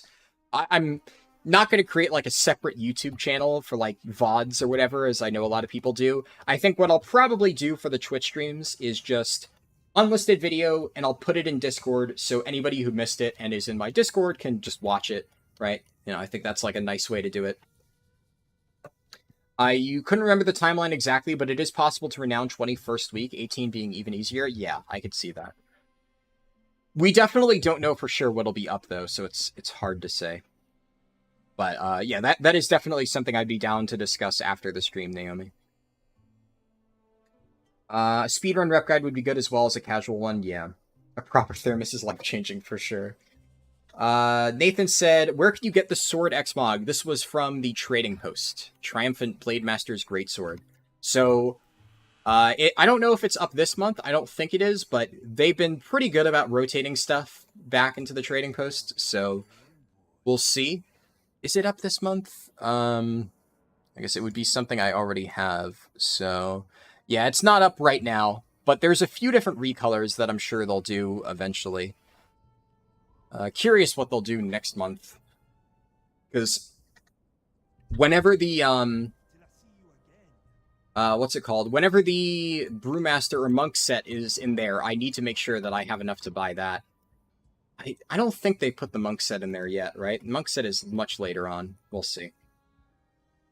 I'm not going to create like a separate YouTube channel for like VODs or whatever, as I know a lot of people do. I think what I'll probably do for the Twitch streams is just unlisted video, and I'll put it in Discord so anybody who missed it and is in my Discord can just watch it, right? You know, I think that's like a nice way to do it. You couldn't remember the timeline exactly, but it is possible to renown 21st week, 18 being even easier. Yeah, I could see that. We definitely don't know for sure what'll be up, though, so it's hard to say. But, yeah, that is definitely something I'd be down to discuss after the stream, Naomi. A speedrun rep guide would be good as well as a casual one, yeah. A proper thermos is life-changing for sure. Nathan said, where can you get the sword Xmog? This was from the trading post. Triumphant Blademaster's Greatsword. So, I don't know if it's up this month. I don't think it is, but they've been pretty good about rotating stuff back into the trading post. So, we'll see. Is it up this month? I guess it would be something I already have. So, yeah, it's not up right now. But there's a few different recolors that I'm sure they'll do eventually. Curious what they'll do next month. Because whenever the, what's it called? Whenever the Brewmaster or Monk set is in there, I need to make sure that I have enough to buy that. I don't think they put the Monk set in there yet, right? Monk set is much later on. We'll see.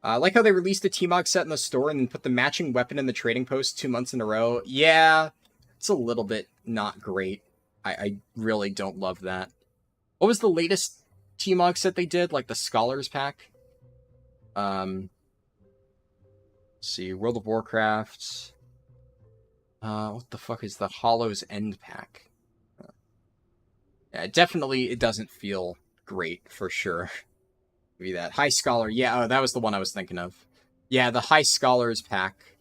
I like how they released a T-Mog set in the store and then put the matching weapon in the trading post 2 months in a row. Yeah, it's a little bit not great. I really don't love that. What was the latest T-Mog set they did? Like the Scholars Pack? Let's see, World of Warcraft. What the fuck is the Hollow's End Pack? Yeah, definitely it doesn't feel great, for sure. Give you that. High Scholar, yeah, oh, that was the one I was thinking of. Yeah, the High Scholars Pack.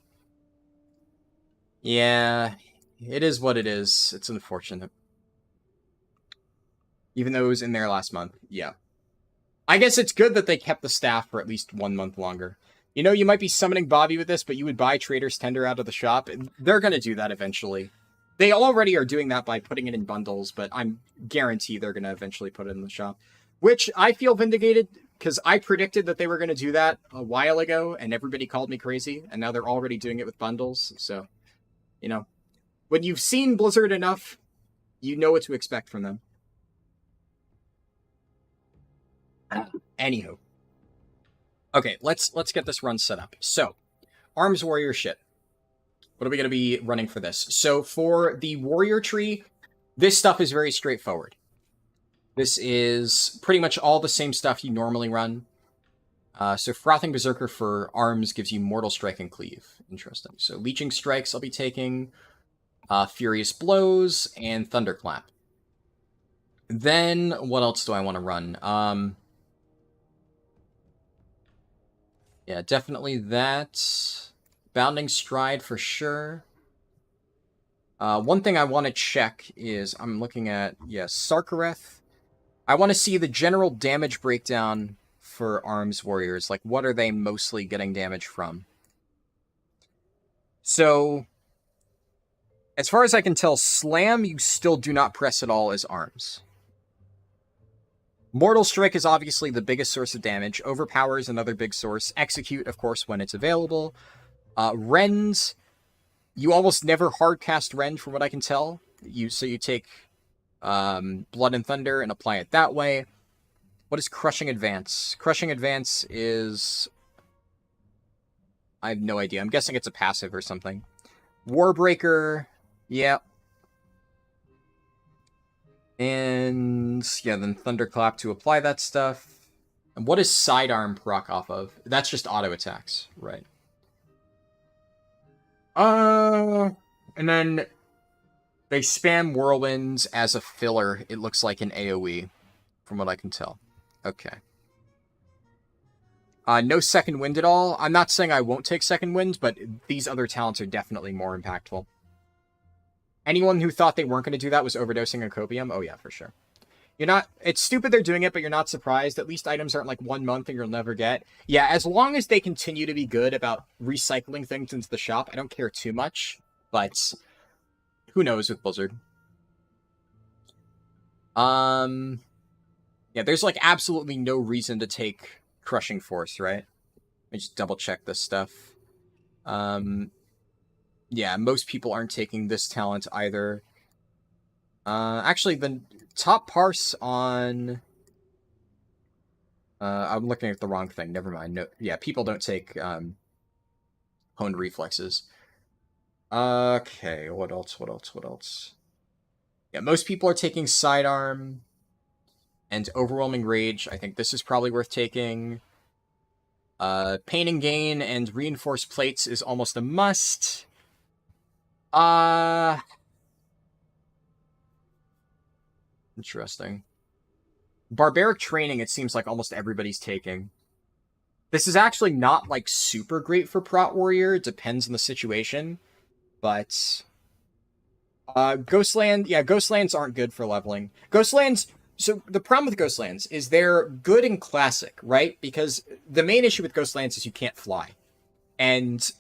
Yeah, it is what it is. It's unfortunate. Even though it was in there last month, yeah. I guess it's good that they kept the staff for at least 1 month longer. You know, you might be summoning Bobby with this, but you would buy Trader's Tender out of the shop. They're going to do that eventually. They already are doing that by putting it in bundles, but I'm guaranteed they're going to eventually put it in the shop. Which I feel vindicated, because I predicted that they were going to do that a while ago, and everybody called me crazy, and now they're already doing it with bundles. So, you know, when you've seen Blizzard enough, you know what to expect from them. Anywho. Okay, let's get this run set up. So, Arms Warrior shit. What are we going to be running for this? So, for the Warrior tree, this stuff is very straightforward. This is pretty much all the same stuff you normally run. So, Frothing Berserker for arms gives you Mortal Strike and Cleave. Interesting. So, Leeching Strikes I'll be taking, Furious Blows, and Thunderclap. Then, what else do I want to run? Yeah, definitely that. Bounding Stride for sure. One thing I want to check is, I'm looking at, Sarkareth. I want to see the general damage breakdown for Arms Warriors. Like, what are they mostly getting damage from? So, as far as I can tell, Slam you still do not press at all as Arms. Mortal Strike is obviously the biggest source of damage. Overpower is another big source. Execute, of course, when it's available. Rends, you almost never hardcast Rend, from what I can tell. So you take Blood and Thunder and apply it that way. What is Crushing Advance? Crushing Advance is... I have no idea. I'm guessing it's a passive or something. Warbreaker, yeah. And, yeah, then Thunderclap to apply that stuff. And what is Sidearm proc off of? That's just auto attacks, right? And then they spam Whirlwinds as a filler, it looks like in AoE, from what I can tell. Okay. No Second Wind at all. I'm not saying I won't take Second Wind, but these other talents are definitely more impactful. Anyone who thought they weren't going to do that was overdosing on copium? Oh yeah, for sure. You're not... It's stupid they're doing it, but you're not surprised. At least items aren't like 1 month and you'll never get. Yeah, as long as they continue to be good about recycling things into the shop, I don't care too much. But who knows with Blizzard. Yeah, there's like absolutely no reason to take Crushing Force, right? Let me just double check this stuff. Yeah, most people aren't taking this talent either. Actually, the top parse on... I'm looking at the wrong thing. Never mind. No, yeah, people don't take honed reflexes. Okay, what else? Yeah, most people are taking Sidearm and Overwhelming Rage. I think this is probably worth taking. Pain and Gain and Reinforced Plates is almost a must. Interesting. Barbaric Training, it seems like almost everybody's taking. This is actually not, like, super great for Prot Warrior. It depends on the situation. But... Ghostland... Yeah, Ghostlands aren't good for leveling. Ghostlands... So, the problem with Ghostlands is they're good in Classic, right? Because the main issue with Ghostlands is you can't fly. And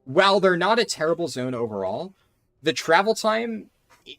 while they're not a terrible zone overall, the travel time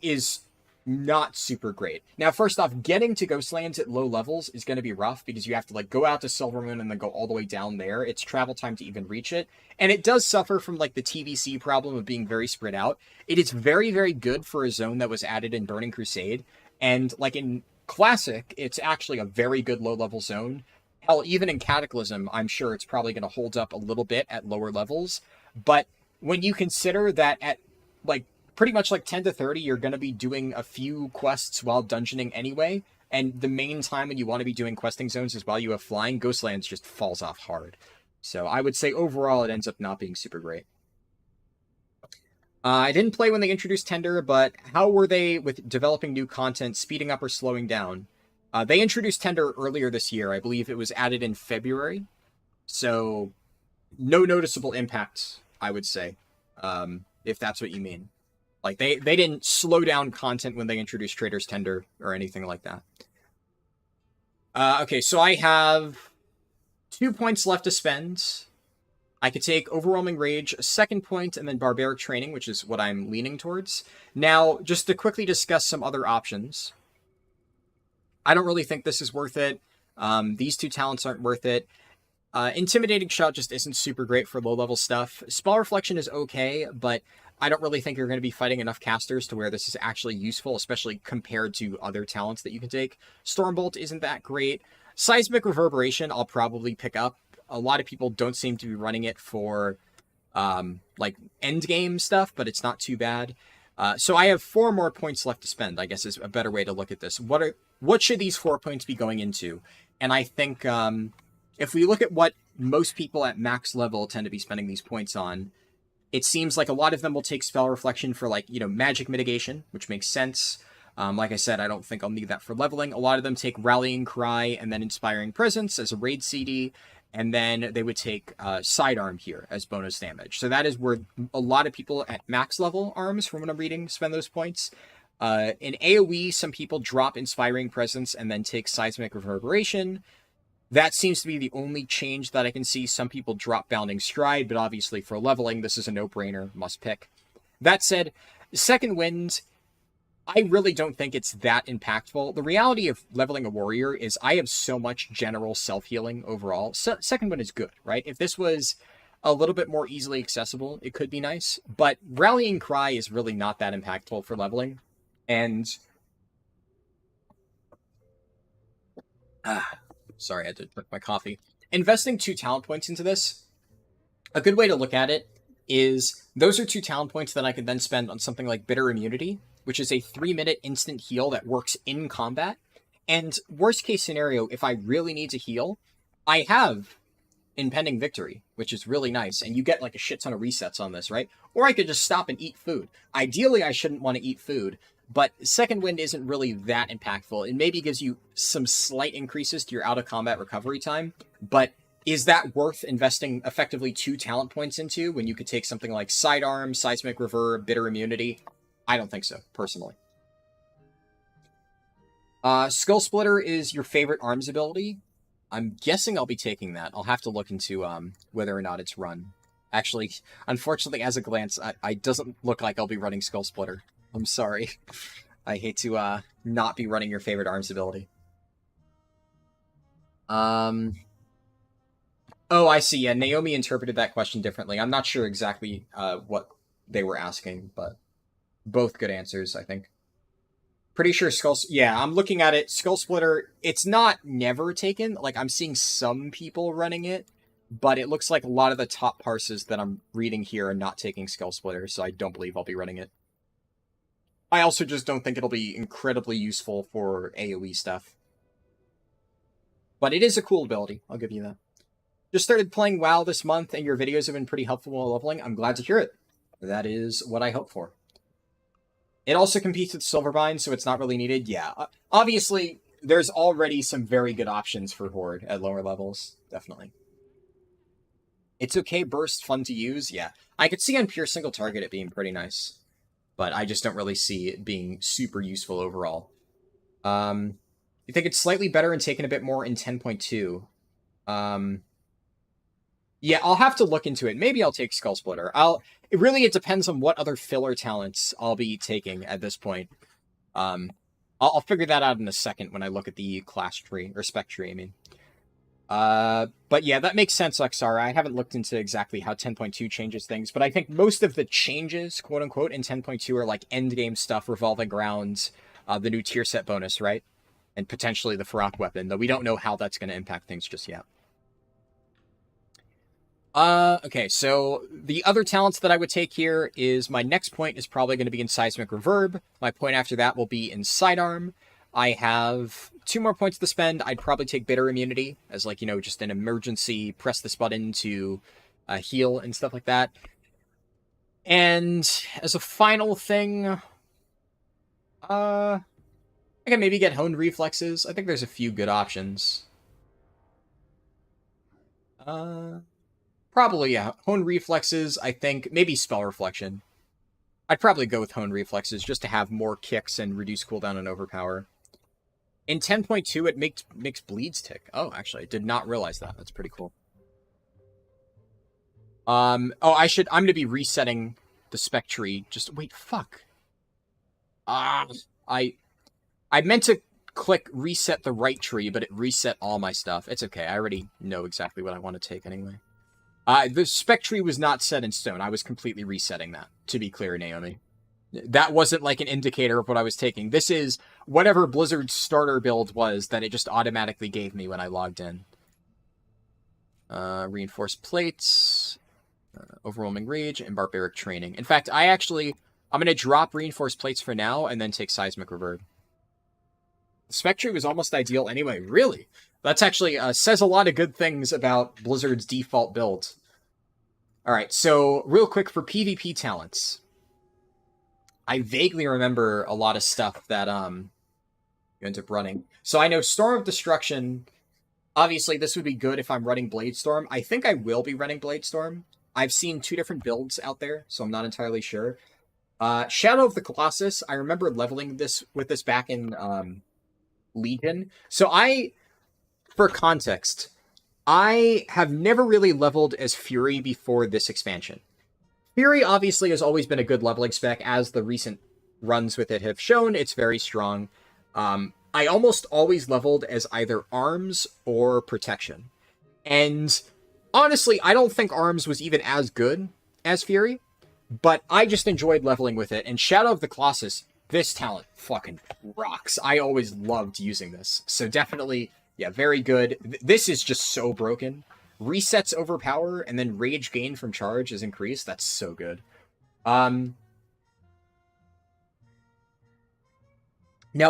is not super great. Now, first off, getting to Ghostlands at low levels is going to be rough because you have to like go out to Silvermoon and then go all the way down there. It's travel time to even reach it. And it does suffer from like the TVC problem of being very spread out. It is very, very good for a zone that was added in Burning Crusade. And like in Classic, it's actually a very good low-level zone. Hell, even in Cataclysm, I'm sure it's probably going to hold up a little bit at lower levels. But when you consider that at like pretty much like 10 to 30, you're going to be doing a few quests while dungeoning anyway, and the main time when you want to be doing questing zones is while you have flying, Ghostlands just falls off hard. So I would say overall it ends up not being super great. I didn't play when they introduced Tender, but how were they with developing new content, speeding up or slowing down? They introduced Tender earlier this year. I believe it was added in February. So no noticeable impact, I would say, if that's what you mean. Like, they didn't slow down content when they introduced Trader's Tender or anything like that. Okay, so I have 2 points left to spend. I could take Overwhelming Rage, a second point, and then Barbaric Training, which is what I'm leaning towards. Now, just to quickly discuss some other options. I don't really think this is worth it. These two talents aren't worth it. Intimidating Shot just isn't super great for low-level stuff. Spell Reflection is okay, but I don't really think you're going to be fighting enough casters to where this is actually useful, especially compared to other talents that you can take. Stormbolt isn't that great. Seismic Reverberation I'll probably pick up. A lot of people don't seem to be running it for like endgame stuff, but it's not too bad. So I have 4 more points left to spend, I guess is a better way to look at this. What should these 4 points be going into? And I think if we look at what most people at max level tend to be spending these points on, it seems like a lot of them will take Spell Reflection for, like, you know, magic mitigation, which makes sense. Like I said, I don't think I'll need that for leveling. A lot of them take Rallying Cry and then Inspiring Presence as a raid CD, and then they would take Sidearm here as bonus damage. So that is where a lot of people at max level arms, from what I'm reading, spend those points. In AoE, some people drop Inspiring Presence and then take Seismic Reverberation. That seems to be the only change that I can see. Some people drop Bounding Stride, but obviously for leveling, this is a no-brainer, must pick. That said, Second Wind, I really don't think it's that impactful. The reality of leveling a warrior is I have so much general self-healing overall. So Second Wind is good, right? If this was a little bit more easily accessible, it could be nice. But Rallying Cry is really not that impactful for leveling. And sorry, I had to drink my coffee. Investing 2 talent points into this, a good way to look at it is those are 2 talent points that I can then spend on something like Bitter Immunity, which is a 3-minute instant heal that works in combat. And worst case scenario, if I really need to heal, I have Impending Victory, which is really nice. And you get like a shit ton of resets on this, right? Or I could just stop and eat food. Ideally, I shouldn't want to eat food, but Second Wind isn't really that impactful. It maybe gives you some slight increases to your out-of-combat recovery time, but is that worth investing effectively 2 talent points into when you could take something like Sidearm, Seismic Reverb, Bitter Immunity? I don't think so, personally. Skull Splitter is your favorite arms ability. I'm guessing I'll be taking that. I'll have to look into whether or not it's run. Actually, unfortunately, as a glance, I doesn't look like I'll be running Skull Splitter. I'm sorry. I hate to not be running your favorite arms ability. Oh, I see. Yeah, Naomi interpreted that question differently. I'm not sure exactly what they were asking, but both good answers, I think. Pretty sure yeah, I'm looking at it. Skull Splitter, it's not never taken. Like, I'm seeing some people running it, but it looks like a lot of the top parses that I'm reading here are not taking Skull Splitter, so I don't believe I'll be running it. I also just don't think it'll be incredibly useful for AoE stuff. But it is a cool ability, I'll give you that. Just started playing WoW this month, and your videos have been pretty helpful while leveling. I'm glad to hear it. That is what I hope for. It also competes with Silverbind, so it's not really needed. Yeah, obviously, there's already some very good options for Horde at lower levels. Definitely. It's okay, Burst, fun to use. Yeah, I could see on pure single target it being pretty nice, but I just don't really see it being super useful overall. You think it's slightly better and taken a bit more in 10.2? Yeah, I'll have to look into it. Maybe I'll take Skull Splitter. It depends on what other filler talents I'll be taking at this point. I'll figure that out in a second when I look at the class tree, or spec tree, I mean. But yeah, that makes sense, Oxara. I haven't looked into exactly how 10.2 changes things, but I think most of the changes, quote-unquote, in 10.2 are like endgame stuff revolving around the new tier set bonus, right? and potentially the Farok weapon, though we don't know how that's going to impact things just yet. Okay, so the other talents that I would take here is my next point is probably going to be in Seismic Reverb. My point after that will be in Sidearm. I have 2 more points to spend. I'd probably take Bitter Immunity as, like, you know, just an emergency, press this button to heal and stuff like that. And as a final thing, I can maybe get Honed Reflexes. I think there's a few good options. Probably, yeah. Honed Reflexes, I think. Maybe Spell Reflection. I'd probably go with Honed Reflexes just to have more kicks and reduce cooldown and overpower. In 10.2, it makes bleeds tick. Oh, actually, I did not realize that. That's pretty cool. I'm going to be resetting the spec tree. Just, wait, fuck. I meant to click reset the right tree, but it reset all my stuff. It's okay. I already know exactly what I want to take anyway. The spec tree was not set in stone. I was completely resetting that, to be clear, Naomi. That wasn't like an indicator of what I was taking. This is whatever Blizzard's starter build was that it just automatically gave me when I logged in. Reinforced Plates, Overwhelming Rage, and Barbaric Training. In fact, I'm going to drop Reinforced Plates for now and then take Seismic Reverb. The spec tree was almost ideal anyway. Really? That's actually says a lot of good things about Blizzard's default build. Alright, so real quick for PvP talents. I vaguely remember a lot of stuff that you end up running. So I know Storm of Destruction. Obviously, this would be good if I'm running Bladestorm. I think I will be running Bladestorm. I've seen 2 different builds out there, so I'm not entirely sure. Shadow of the Colossus. I remember leveling with this back in Legion. So for context, I have never really leveled as Furi before this expansion. Furi obviously has always been a good leveling spec, as the recent runs with it have shown. It's very strong. I almost always leveled as either Arms or Protection. And honestly, I don't think Arms was even as good as Furi, but I just enjoyed leveling with it. And Shadow of the Colossus, this talent fucking rocks. I always loved using this. So definitely, yeah, very good. This is just so broken. Resets overpower, and then rage gain from charge is increased. That's so good. Now,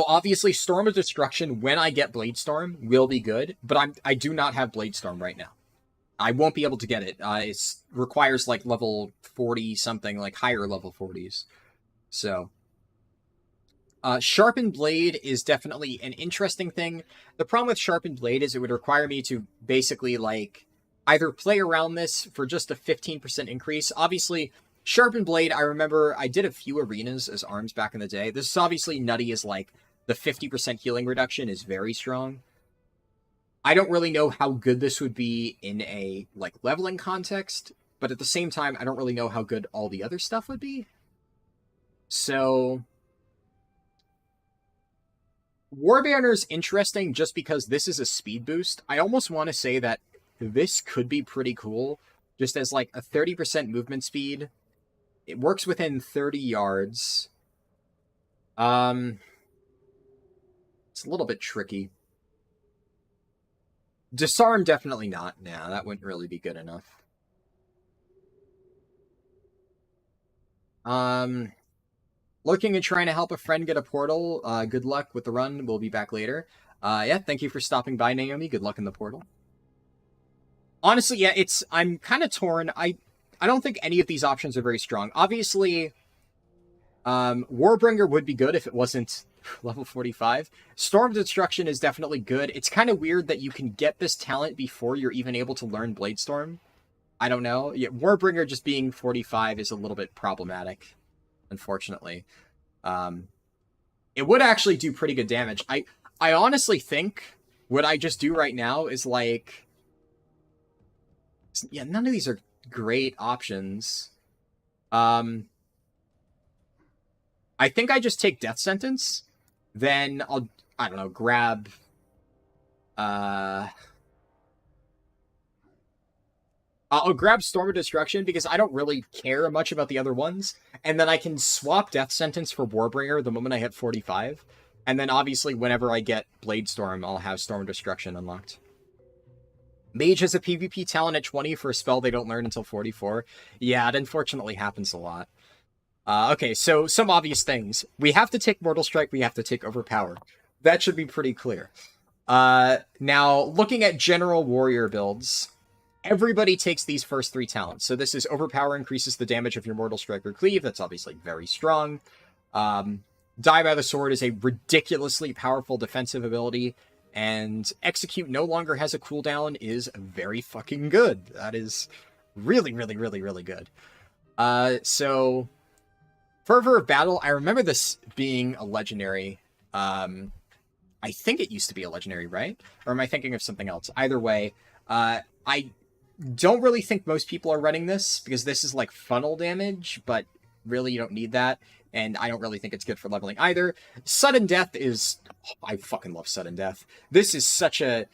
obviously, Storm of Destruction, when I get Bladestorm, will be good, but I do not have Bladestorm right now. I won't be able to get it. It requires, like, level 40-something, like, higher level 40s. So, Sharpened Blade is definitely an interesting thing. The problem with Sharpened Blade is it would require me to basically, like, either play around this for just a 15% increase. Obviously, Sharpened Blade, I remember I did a few arenas as Arms back in the day. This is obviously nutty as, like, the 50% healing reduction is very strong. I don't really know how good this would be in a, like, leveling context, but at the same time, I don't really know how good all the other stuff would be. So Warbanner's interesting just because this is a speed boost. I almost want to say that this could be pretty cool, just as like a 30% movement speed. It works within 30 yards. It's a little bit tricky. Disarm, definitely not. Nah, that wouldn't really be good enough. Looking and trying to help a friend get a portal. Good luck with the run. We'll be back later. Yeah, thank you for stopping by, Naomi. Good luck in the portal. Honestly, yeah, I'm kind of torn. I don't think any of these options are very strong. Obviously, Warbringer would be good if it wasn't level 45. Storm Destruction is definitely good. It's kind of weird that you can get this talent before you're even able to learn Bladestorm. I don't know. Yeah, Warbringer just being 45 is a little bit problematic, unfortunately. It would actually do pretty good damage. I honestly think what I just do right now is like... Yeah, none of these are great options. I think I just take Death Sentence. Then I don't know, grab... I'll grab Storm of Destruction because I don't really care much about the other ones. And then I can swap Death Sentence for Warbringer the moment I hit 45. And then obviously whenever I get Blade Storm, I'll have Storm Destruction unlocked. Mage has a PvP talent at 20 for a spell they don't learn until 44. Yeah, it unfortunately happens a lot. Okay, so some obvious things. We have to take Mortal Strike, we have to take Overpower. That should be pretty clear. Now, looking at general warrior builds, everybody takes these first 3 talents. So this is Overpower increases the damage of your Mortal Strike or Cleave. That's obviously very strong. Die by the Sword is a ridiculously powerful defensive ability. And Execute no longer has a cooldown is very fucking good. That is really, really, really, really good. So Fervor of Battle, I remember this being a legendary. I think it used to be a legendary, right? Or am I thinking of something else? Either way, I don't really think most people are running this because this is like funnel damage, but really you don't need that. And I don't really think it's good for leveling either. Sudden Death is... I fucking love Sudden Death. This is such a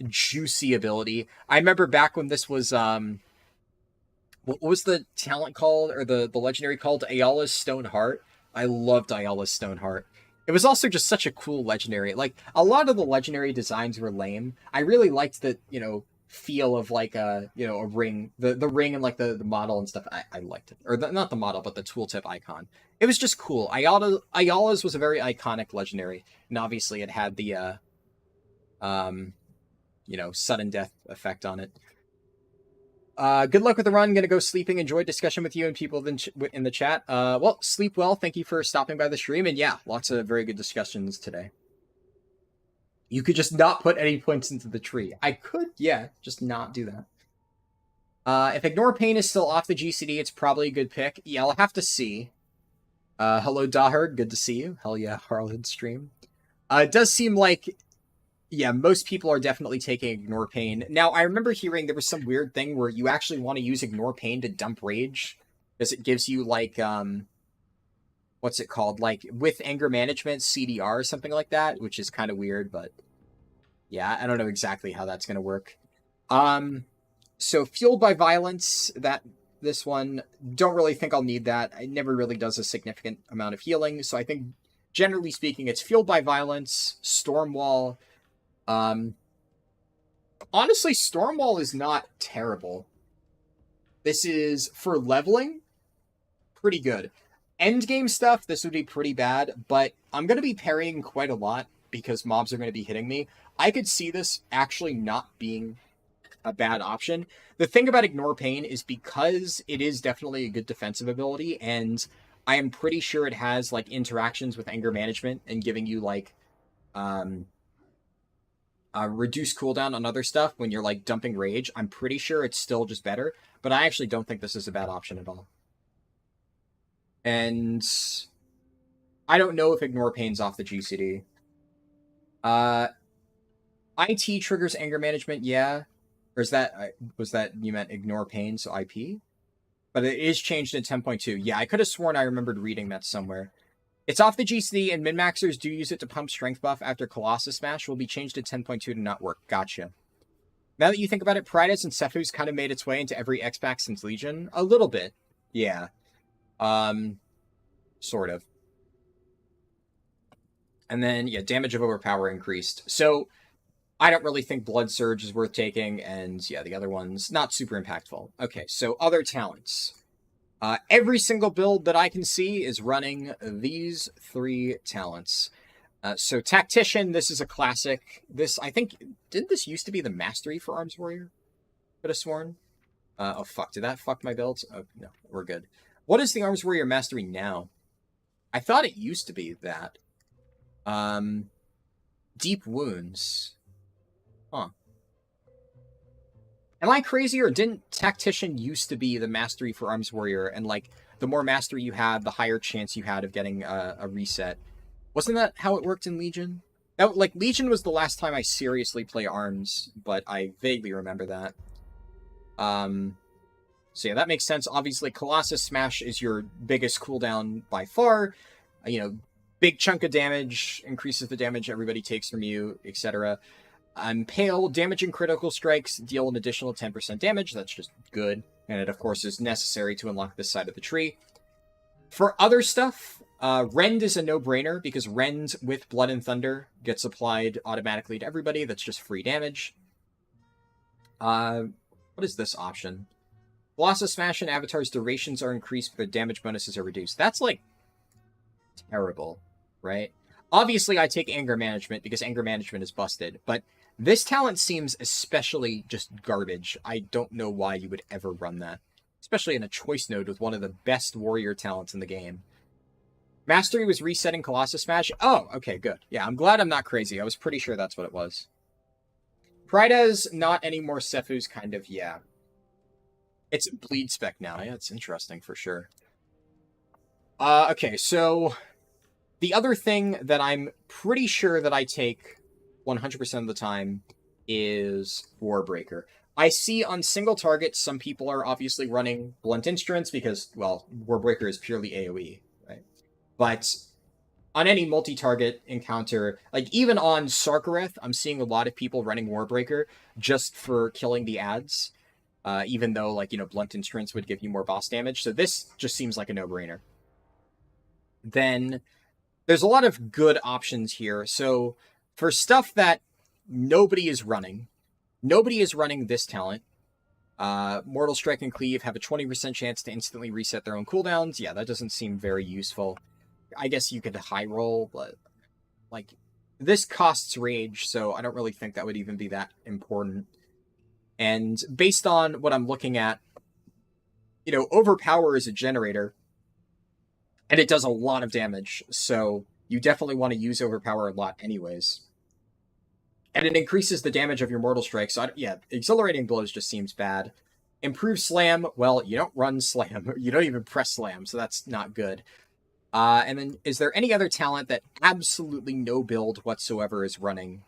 juicy ability. I remember back when this was... what was the talent called? Or the legendary called? Ayala's Stone Heart. I loved Ayala's Stone Heart. It was also just such a cool legendary. Like, a lot of the legendary designs were lame. I really liked the, feel of like a ring, the ring and like the model and stuff. I liked it. Or not the model, but the tooltip icon. It was just cool. Ayala's was a very iconic legendary, and obviously it had the sudden death effect on it. Good luck with the run. Gonna go sleeping. Enjoyed discussion with you and people in the chat. Well, sleep well. Thank you for stopping by the stream, and yeah, lots of very good discussions today. You could just not put any points into the tree. I could, yeah, just not do that. If Ignore Pain is still off the GCD, it's probably a good pick. Yeah, I'll have to see. Hello, Daher. Good to see you. Hell yeah, Harldan stream. It does seem like, yeah, most people are definitely taking Ignore Pain. Now, I remember hearing there was some weird thing where you actually want to use Ignore Pain to dump Rage, because it gives you, like, what's it called? Like, with anger management, CDR or something like that, which is kind of weird, but yeah, I don't know exactly how that's going to work. So Fueled by Violence, this one, don't really think I'll need that. It never really does a significant amount of healing, so I think, generally speaking, it's Fueled by Violence, Stormwall. Honestly, Stormwall is not terrible. This is, for leveling, pretty good. Endgame stuff, this would be pretty bad, but I'm going to be parrying quite a lot because mobs are going to be hitting me. I could see this actually not being a bad option. The thing about Ignore Pain is because it is definitely a good defensive ability, and I am pretty sure it has, like, interactions with anger management and giving you, like, reduced cooldown on other stuff when you're, like, dumping rage. I'm pretty sure it's still just better, but I actually don't think this is a bad option at all. And I don't know if Ignore Pain's off the GCD. IT triggers anger management, yeah. Or is that, was that you meant Ignore Pain, so IP? But it is changed in 10.2. Yeah, I could have sworn I remembered reading that somewhere. It's off the GCD, and min-maxers do use it to pump strength buff after Colossus Smash. Will be changed to 10.2 to not work. Gotcha. Now that you think about it, Pridus and Sephu's kind of made its way into every X-Pack since Legion. A little bit. Yeah. Sort of. And then, yeah, damage of Overpower increased. So, I don't really think Blood Surge is worth taking, and yeah, the other one's not super impactful. Okay, so other talents. Every single build that I can see is running these 3 talents. So Tactician, this is a classic. This, I think, didn't this used to be the Mastery for Arms Warrior? Could have sworn. Oh, fuck, did that fuck my builds? Oh, no, we're good. What is the Arms Warrior Mastery now? I thought it used to be that. Deep Wounds. Huh. Am I crazy, or didn't Tactician used to be the Mastery for Arms Warrior, and, like, the more Mastery you had, the higher chance you had of getting a reset? Wasn't that how it worked in Legion? That, like, Legion was the last time I seriously play Arms, but I vaguely remember that. So yeah, that makes sense. Obviously, Colossus Smash is your biggest cooldown by far. Big chunk of damage, increases the damage everybody takes from you, etc. Pale, damage and critical strikes deal an additional 10% damage. That's just good. And it, of course, is necessary to unlock this side of the tree. For other stuff, Rend is a no-brainer, because Rend with Blood and Thunder gets applied automatically to everybody. That's just free damage. What is this option? Colossus Smash and Avatar's durations are increased, but their damage bonuses are reduced. That's, like, terrible, right? Obviously, I take Anger Management, because Anger Management is busted, but this talent seems especially just garbage. I don't know why you would ever run that, especially in a choice node with one of the best warrior talents in the game. Mastery was resetting Colossus Smash. Oh, okay, good. Yeah, I'm glad I'm not crazy. I was pretty sure that's what it was. Pride's not anymore Sefu's kind of, yeah. It's a bleed spec now. Yeah, it's interesting for sure. Okay, so the other thing that I'm pretty sure that I take 100% of the time is Warbreaker. I see on single targets, some people are obviously running Blunt Instruments because, well, Warbreaker is purely AoE, right? But on any multi-target encounter, like even on Sarkareth, I'm seeing a lot of people running Warbreaker just for killing the adds, even though, like, you know, Blunt Instruments would give you more boss damage. So this just seems like a no-brainer. Then there's a lot of good options here. So for stuff that nobody is running this talent. Mortal Strike and Cleave have a 20% chance to instantly reset their own cooldowns. Yeah, that doesn't seem very useful. I guess you could high roll, but, like, this costs rage, so I don't really think that would even be that important. And based on what I'm looking at, you know, Overpower is a generator, and it does a lot of damage, so you definitely want to use Overpower a lot anyways. And it increases the damage of your Mortal Strike, so yeah, Exhilarating Blows just seems bad. Improve Slam, well, you don't run Slam, you don't even press Slam, so that's not good. And then, is there any other talent that absolutely no build whatsoever is running?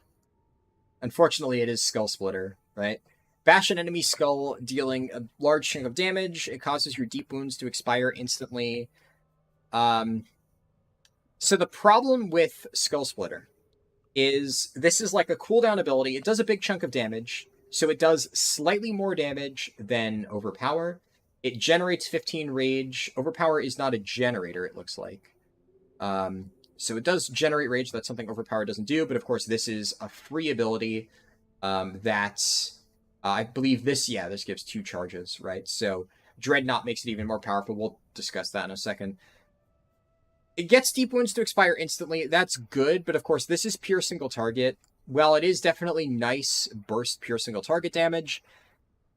Unfortunately, it is Skull Splitter, right? Bash an enemy skull, dealing a large chunk of damage. It causes your deep wounds to expire instantly. So the problem with Skull Splitter is this is like a cooldown ability. It does a big chunk of damage, so it does slightly more damage than Overpower. It generates 15 rage. Overpower is not a generator, it looks like. So it does generate rage. That's something Overpower doesn't do, but of course this is a free ability that I believe this gives 2 charges, right? So Dreadnought makes it even more powerful. We'll discuss that in a second. It gets deep wounds to expire instantly. That's good, but of course this is pure single target. While it is definitely nice burst pure single target damage,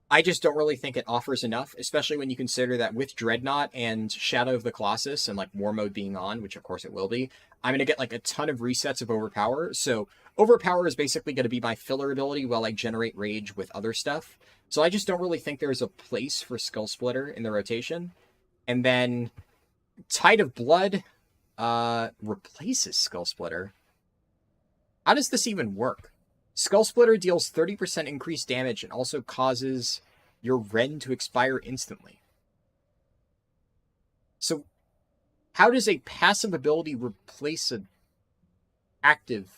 I just don't really think it offers enough, especially when you consider that with Dreadnought and Shadow of the Colossus and, like, War Mode being on, which of course it will be, I'm going to get, like, a ton of resets of Overpower. So Overpower is basically going to be my filler ability while I generate rage with other stuff. So I just don't really think there's a place for Skull Splitter in the rotation. And then Tide of Blood replaces Skull Splitter. How does this even work? Skull Splitter deals 30% increased damage and also causes your Rend to expire instantly. So, how does a passive ability replace an active?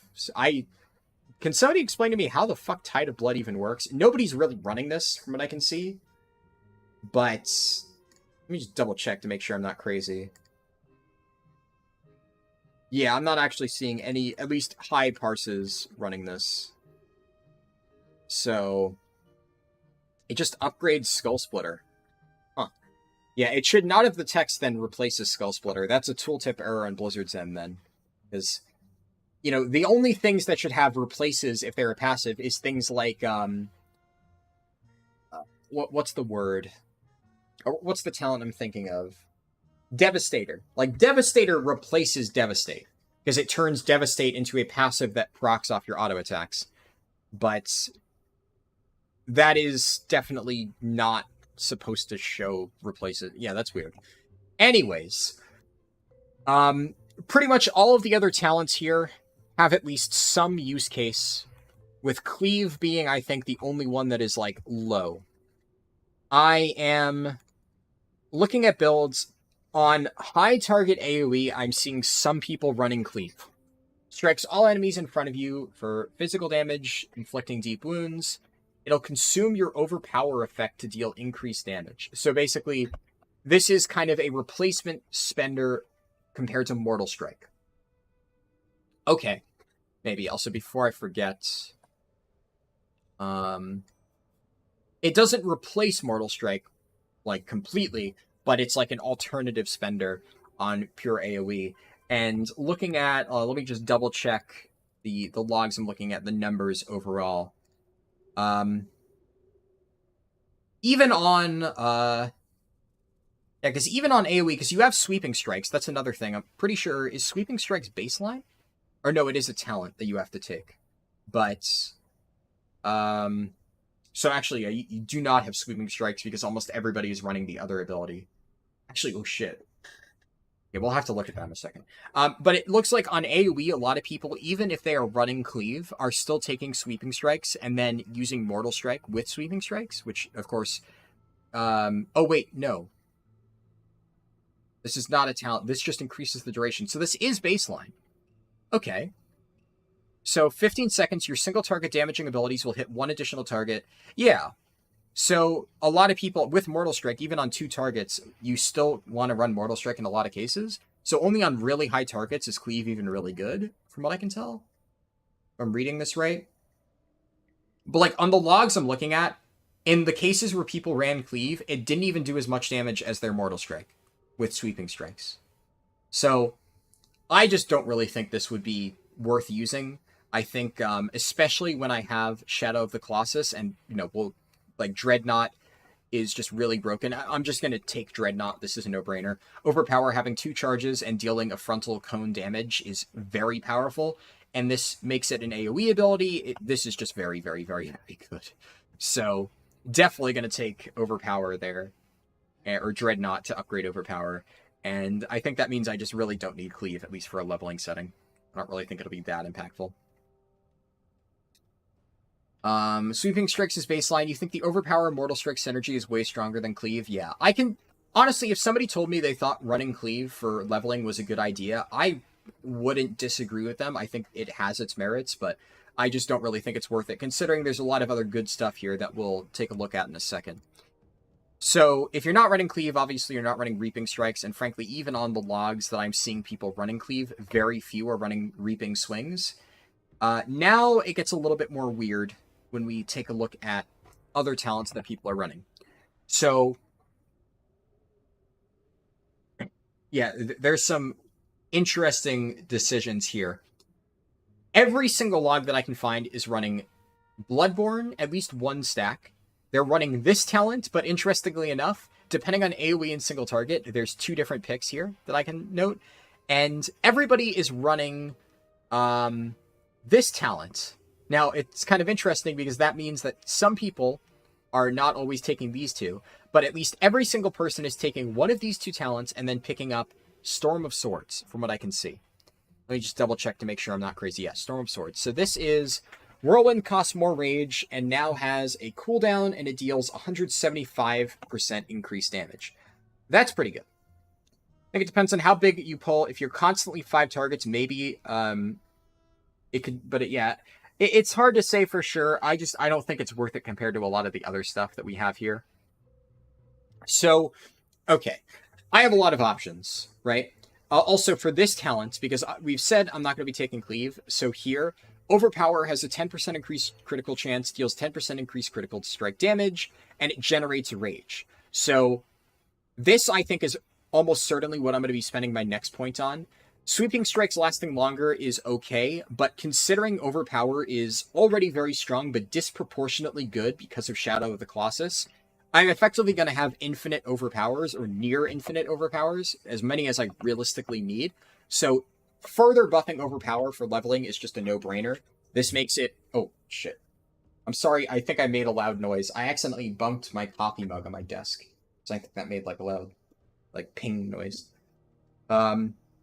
Can somebody explain to me how the fuck Tide of Blood even works? Nobody's really running this, from what I can see. But let me just double check to make sure I'm not crazy. Yeah, I'm not actually seeing any, at least high parses running this. So, it just upgrades Skull Splitter. Huh. Yeah, it should not have the text then replaces Skull Splitter. That's a tooltip error on Blizzard's end then. Because, you know, the only things that should have replaces if they're a passive is things like, what's the word? Or what's the talent I'm thinking of? Devastator. Like, Devastator replaces Devastate. Because it turns Devastate into a passive that procs off your auto attacks. But that is definitely not supposed to show replaces. Yeah, that's weird. Anyways, pretty much all of the other talents here have at least some use case, with Cleave being, I think, the only one that is, like, low. I am looking at builds. On high target AoE, I'm seeing some people running Cleave. Strikes all enemies in front of you for physical damage, inflicting deep wounds. It'll consume your Overpower effect to deal increased damage. So basically, this is kind of a replacement spender compared to Mortal Strike. Okay, maybe. Also, before I forget, it doesn't replace Mortal Strike, like, completely, but it's like an alternative spender on pure AoE. And looking at, let me just double check the logs. I'm looking at the numbers overall. Even on, yeah, because even on AoE, because you have Sweeping Strikes, that's another thing. I'm pretty sure, is Sweeping Strikes baseline? Or no, it is a talent that you have to take. But, so actually, yeah, you do not have Sweeping Strikes because almost everybody is running the other ability. Actually, oh shit. Yeah, we'll have to look at that in a second. But it looks like on AoE, a lot of people, even if they are running Cleave, are still taking Sweeping Strikes and then using Mortal Strike with Sweeping Strikes, which, of course... oh, wait, no. This is not a talent. This just increases the duration. So this is baseline. Okay. So 15 seconds, your single target damaging abilities will hit one additional target. Yeah. So a lot of people with Mortal Strike, even on 2 targets, you still want to run Mortal Strike in a lot of cases. So only on really high targets is Cleave even really good, from what I can tell. If I'm reading this right. But like on the logs I'm looking at, in the cases where people ran Cleave, it didn't even do as much damage as their Mortal Strike with Sweeping Strikes. So I just don't really think this would be worth using. I think, especially when I have Shadow of the Colossus and, you know, we'll... like, Dreadnought is just really broken. I'm just going to take Dreadnought. This is a no-brainer. Overpower having 2 charges and dealing a frontal cone damage is very powerful. And this makes it an AoE ability. This is just very, very, very, very good. So, definitely going to take Overpower there. Or Dreadnought to upgrade Overpower. And I think that means I just really don't need Cleave, at least for a leveling setting. I don't really think it'll be that impactful. Sweeping Strikes is baseline. You think the Overpower Mortal Strike synergy is way stronger than Cleave? Yeah. I can... honestly, if somebody told me they thought running Cleave for leveling was a good idea, I wouldn't disagree with them. I think it has its merits, but I just don't really think it's worth it, considering there's a lot of other good stuff here that we'll take a look at in a second. So, if you're not running Cleave, obviously you're not running Reaping Strikes, and frankly, even on the logs that I'm seeing people running Cleave, very few are running Reaping Swings. Now it gets a little bit more weird when we take a look at other talents that people are running. So, yeah, there's some interesting decisions here. Every single log that I can find is running Bloodborne, at least 1 stack. They're running this talent, but interestingly enough, depending on AoE and single target, there's 2 different picks here that I can note. And everybody is running this talent. Now, it's kind of interesting because that means that some people are not always taking these 2, but at least every single person is taking one of these 2 talents and then picking up Storm of Swords, from what I can see. Let me just double check to make sure I'm not crazy. Yeah, Storm of Swords. So this is Whirlwind, costs more rage and now has a cooldown, and it deals 175% increased damage. That's pretty good. I think it depends on how big you pull. If you're constantly 5 targets, maybe it could, but yeah. It's hard to say for sure. I don't think it's worth it compared to a lot of the other stuff that we have here. So, okay. I have a lot of options, right? Also, for this talent, because we've said I'm not going to be taking Cleave, so here, Overpower has a 10% increased critical chance, deals 10% increased critical strike damage, and it generates rage. So, this, I think, is almost certainly what I'm going to be spending my next point on. Sweeping Strikes lasting longer is okay, but considering Overpower is already very strong but disproportionately good because of Shadow of the Colossus, I'm effectively going to have infinite Overpowers, or near infinite Overpowers, as many as I realistically need. So further buffing Overpower for leveling is just a no-brainer. This makes it... oh, shit. I'm sorry, I think I made a loud noise. I accidentally bumped my coffee mug on my desk. So I think that made like a loud, like, ping noise.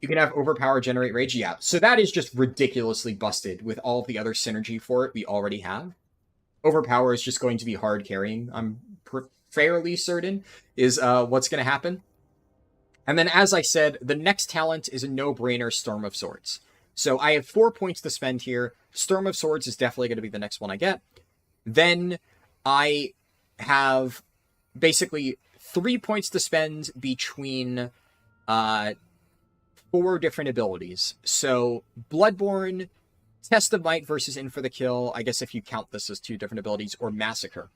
You can have Overpower generate rage. Yeah, so that is just ridiculously busted with all of the other synergy for it we already have. Overpower is just going to be hard carrying, I'm fairly certain, is what's going to happen. And then, as I said, the next talent is a no-brainer, Storm of Swords. So I have 4 points to spend here. Storm of Swords is definitely going to be the next one I get. Then I have basically 3 points to spend between... 4 different abilities. So Bloodborne, Test of Might versus In for the Kill, I guess if you count this as 2 different abilities, or Massacre.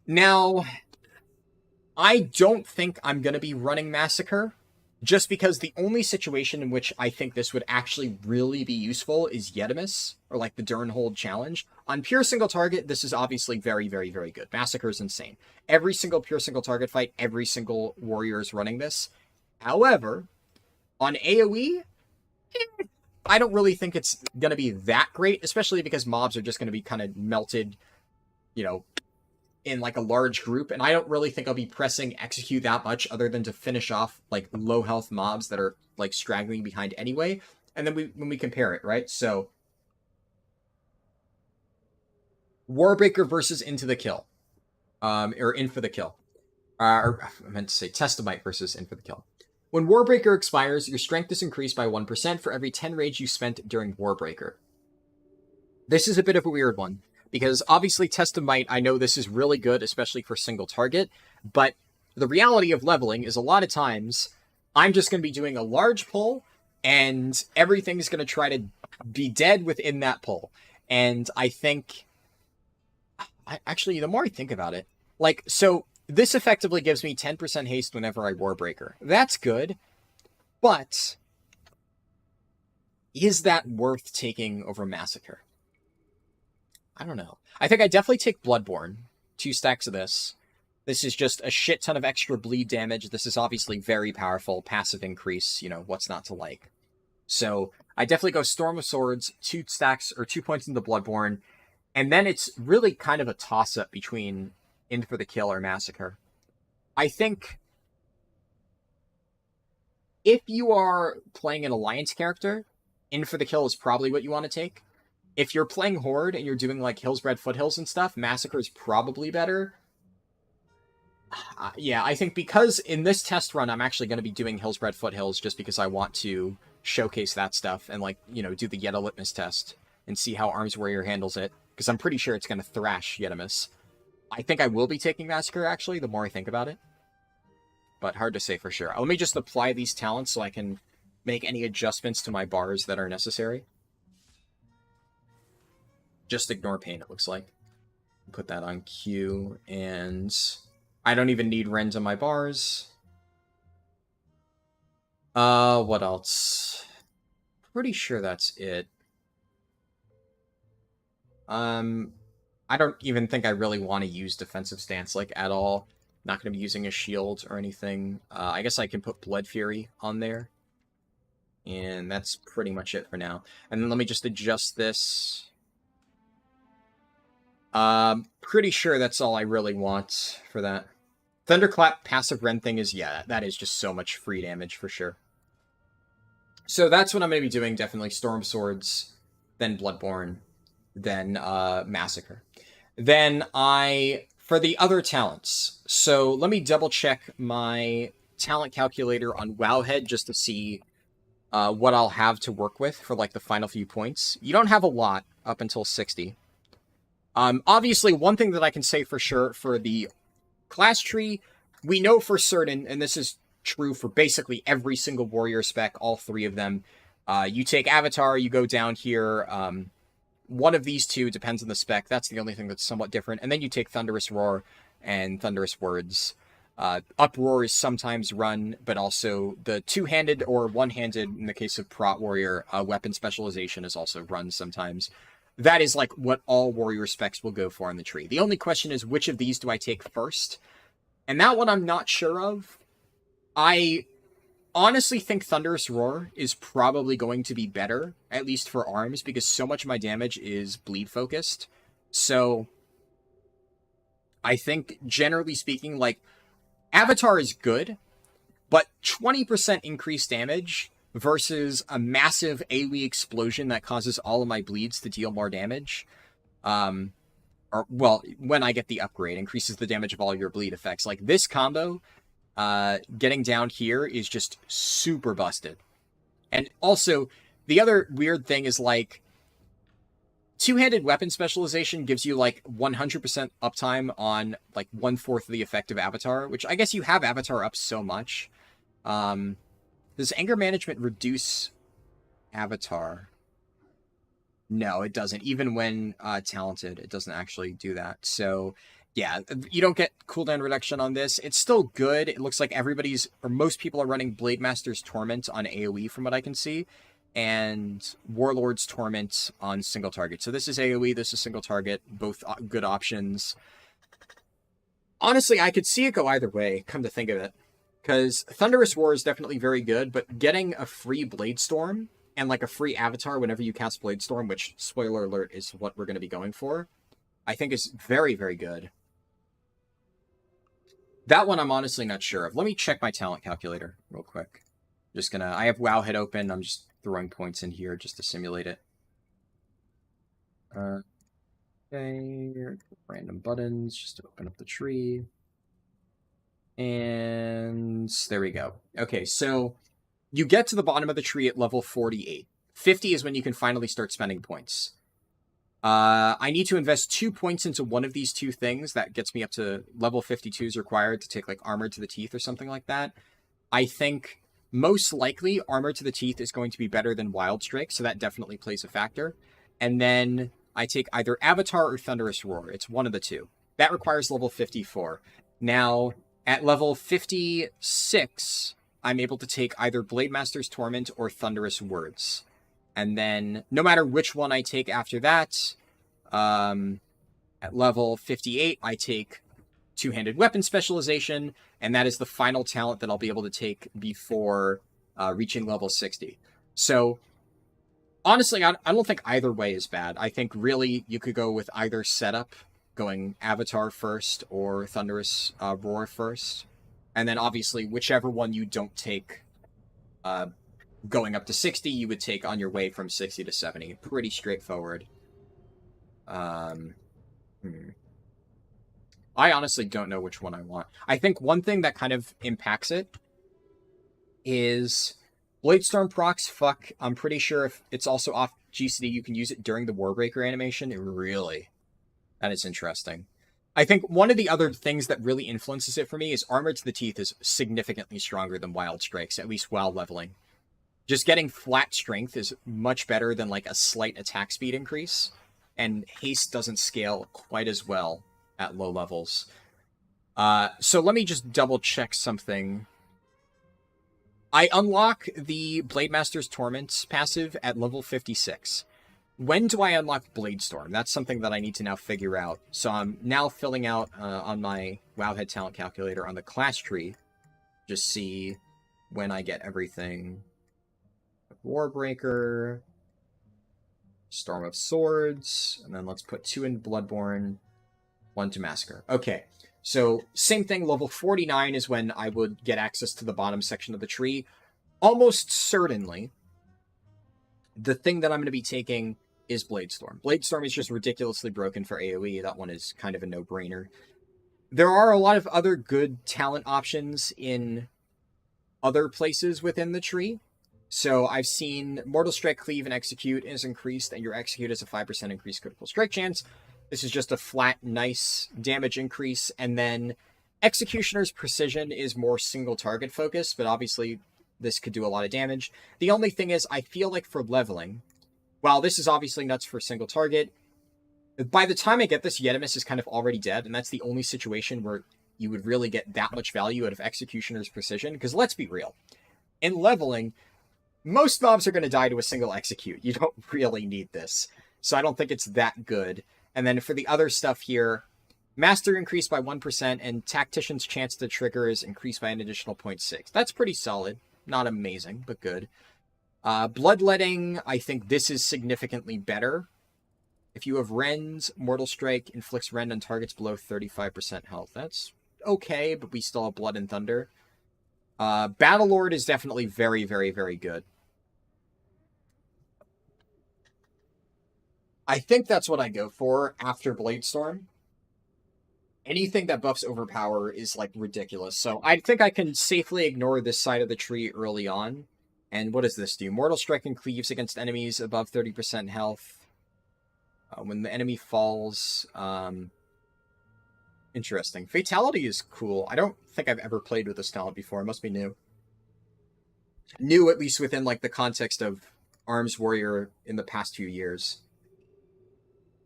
Now, I don't think I'm going to be running Massacre, just because the only situation in which I think this would actually really be useful is Yetimus, or like the Durnhold challenge. On pure single target, this is obviously very, very, very good. Massacre is insane. Every single pure single target fight, every single warrior is running this. However, on AoE, I don't really think it's going to be that great, especially because mobs are just going to be kind of melted, you know, in like a large group, and I don't really think I'll be pressing execute that much other than to finish off like low health mobs that are like straggling behind anyway. And then when we compare it, right? So Warbreaker versus Into the Kill, or In for the Kill, or I meant to say Test of Might versus In for the Kill. When Warbreaker expires, your strength is increased by 1% for every 10 rage you spent during Warbreaker. This is a bit of a weird one, because obviously Test of Might, I know this is really good, especially for single target, but the reality of leveling is a lot of times I'm just going to be doing a large pull, and everything's going to try to be dead within that pull. And I think, actually, the more I think about it, like, so this effectively gives me 10% haste whenever I Warbreaker. That's good, but is that worth taking over Massacre? I don't know. I think I definitely take Bloodborne. 2 stacks of this. This is just a shit ton of extra bleed damage. This is obviously very powerful. Passive increase, you know, what's not to like. So I definitely go Storm of Swords, 2 stacks, or 2 points into Bloodborne. And then it's really kind of a toss-up between In for the Kill or Massacre. I think if you are playing an Alliance character, In for the Kill is probably what you want to take. If you're playing Horde and you're doing like Hillsbred Foothills and stuff, Massacre is probably better. Yeah, I think because in this test run, I'm actually going to be doing Hillsbred Foothills just because I want to showcase that stuff and, like, you know, do the Yeta litmus test and see how Arms Warrior handles it, because I'm pretty sure it's going to thrash Yetimus. I think I will be taking Massacre, actually, the more I think about it. But hard to say for sure. Let me just apply these talents so I can make any adjustments to my bars that are necessary. Just ignore pain, it looks like. Put that on Q, and I don't even need rend on my bars. What else? Pretty sure that's it. I don't even think I really want to use defensive stance, like, at all. Not going to be using a shield or anything. I guess I can put Blood Fury on there. And that's pretty much it for now. And then let me just adjust this. Pretty sure that's all I really want for that. Thunderclap passive rend thing is, yeah, that is just so much free damage for sure. So that's what I'm going to be doing, definitely. Storm Swords, then Bloodborne, then Massacre. Then for the other talents, so let me double check my talent calculator on Wowhead just to see what I'll have to work with for like the final few points. You don't have a lot up until 60. Obviously, one thing that I can say for sure for the class tree, we know for certain, and this is true for basically every single warrior spec, all 3 of them. You take Avatar, you go down here. One of these 2 depends on the spec. That's the only thing that's somewhat different. And then you take Thunderous Roar and Thunderous Words. Uproar is sometimes run, but also the 2-handed or 1-handed, in the case of Prot Warrior, weapon specialization is also run sometimes. That is like what all warrior specs will go for in the tree. The only question is, which of these do I take first? And that one I'm not sure of. I honestly think Thunderous Roar is probably going to be better, at least for arms, because so much of my damage is bleed focused. So I think, generally speaking, like, Avatar is good, but 20% increased damage versus a massive AoE explosion that causes all of my bleeds to deal more damage. Or, well, when I get the upgrade, increases the damage of all your bleed effects. Like, this combo, getting down here is just super busted. And also, the other weird thing is, like, 2-handed weapon specialization gives you, like, 100% uptime on, like, 1/4 of the effect of Avatar, which I guess you have Avatar up so much. Does anger management reduce avatar? No, it doesn't. Even when talented, it doesn't actually do that. So, yeah, you don't get cooldown reduction on this. It's still good. It looks like everybody's, or most people are running Blade Master's Torment on AoE from what I can see, and Warlord's Torment on single target. So this is AoE, this is single target, both good options. Honestly, I could see it go either way, come to think of it. Because Thunderous Roar is definitely very good, but getting a free Blade Storm and like a free avatar whenever you cast Blade Storm, which, spoiler alert, is what we're going to be going for, I think is very, very good. That one I'm honestly not sure of. Let me check my talent calculator real quick. Just gonna, I have Wowhead open, I'm just throwing points in here just to simulate it. Okay, random buttons, just to open up the tree. And there we go. Okay, so you get to the bottom of the tree at level 48. 50 is when you can finally start spending points. I need to invest 2 points into one of these two things. That gets me up to level 52 is required to take like Armor to the Teeth or something like that. I think most likely Armor to the Teeth is going to be better than Wild Strike, so that definitely plays a factor. And then I take either Avatar or Thunderous Roar. It's one of the two. That requires level 54. Now, at level 56, I'm able to take either Blade Master's Torment or Thunderous Words. And then, no matter which one I take after that, at level 58, I take Two-Handed Weapon Specialization, and that is the final talent that I'll be able to take before reaching level 60. So, honestly, I don't think either way is bad. I think really you could go with either setup, going Avatar first or Thunderous Roar first. And then, obviously, whichever one you don't take going up to 60, you would take on your way from 60 to 70. Pretty straightforward. I honestly don't know which one I want. I think one thing that kind of impacts it is Bladestorm procs, fuck. I'm pretty sure if it's also off GCD, you can use it during the Warbreaker animation. Really? That is interesting. I think one of the other things that really influences it for me is Armor to the Teeth is significantly stronger than Wild Strikes, at least while leveling. Just getting flat strength is much better than like a slight attack speed increase, and haste doesn't scale quite as well at low levels. So let me just double check something. I unlock the Blade Master's Torment passive at level 56. When do I unlock Bladestorm? That's something that I need to now figure out. So I'm now filling out on my Wowhead talent calculator on the class tree. Just see when I get everything. Warbreaker, Storm of Swords, and then let's put 2 in Bloodborne, 1 to Massacre. Okay, so same thing, level 49 is when I would get access to the bottom section of the tree. Almost certainly, the thing that I'm going to be taking is Bladestorm. Bladestorm is just ridiculously broken for AoE. That one is kind of a no-brainer. There are a lot of other good talent options in other places within the tree. So I've seen Mortal Strike, Cleave, and Execute is increased, and your Execute has a 5% increased critical strike chance. This is just a flat, nice damage increase. And then Executioner's Precision is more single target focused, but obviously this could do a lot of damage. The only thing is, I feel like for leveling, while this is obviously nuts for single target, by the time I get this, Yetimus is kind of already dead, and that's the only situation where you would really get that much value out of Executioner's Precision, because let's be real. In leveling, most mobs are going to die to a single execute. You don't really need this. So I don't think it's that good. And then for the other stuff here, Master increased by 1%, and Tactician's chance to trigger is increased by an additional 0.6. That's pretty solid. Not amazing, but good. Bloodletting, I think this is significantly better. If you have Rends, Mortal Strike inflicts Rend on targets below 35% health. That's okay, but we still have Blood and Thunder. Battlelord is definitely very, very, very good. I think that's what I go for after Bladestorm. Anything that buffs Overpower is, like, ridiculous. So I think I can safely ignore this side of the tree early on. And what does this do? Mortal Strike and Cleaves against enemies above 30% health. When the enemy falls... Interesting. Fatality is cool. I don't think I've ever played with this talent before. It must be new. New, at least within like the context of Arms Warrior in the past few years.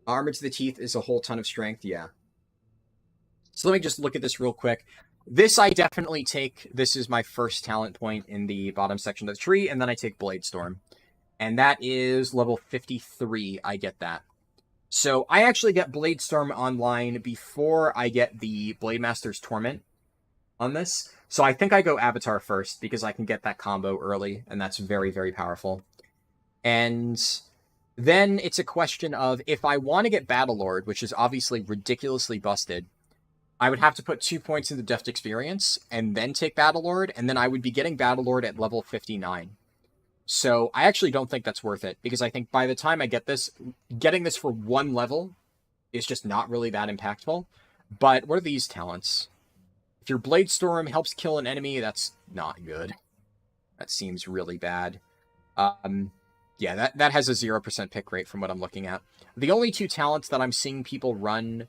Armor to the teeth is a whole ton of strength, yeah. So let me just look at this real quick. This I definitely take. This is my first talent point in the bottom section of the tree, and then I take Bladestorm. And that is level 53, I get that. So I actually get Bladestorm online before I get the Blademaster's Torment on this. So I think I go Avatar first, because I can get that combo early, and that's very, very powerful. And then it's a question of, if I want to get Battlelord, which is obviously ridiculously busted, I would have to put 2 points into Deft Experience, and then take Battlelord, and then I would be getting Battlelord at level 59. So I actually don't think that's worth it, because I think by the time I get this, getting this for 1 level is just not really that impactful. But what are these talents? If your Bladestorm helps kill an enemy, that's not good. That seems really bad. Yeah, that has a 0% pick rate from what I'm looking at. The only 2 talents that I'm seeing people run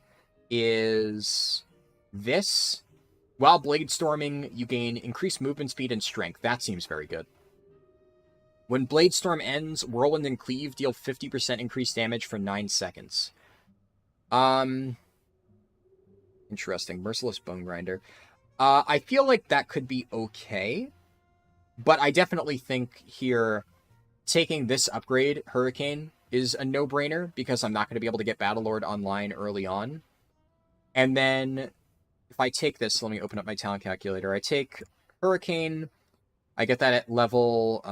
is this. While Bladestorming, you gain increased movement speed and strength. That seems very good. When Bladestorm ends, Whirlwind and Cleave deal 50% increased damage for 9 seconds. Interesting. Merciless Bone Grinder. I feel like that could be okay, but I definitely think here taking this upgrade, Hurricane, is a no-brainer, because I'm not going to be able to get Battlelord online early on. And then if I take this, let me open up my talent calculator. I take Hurricane, I get that at level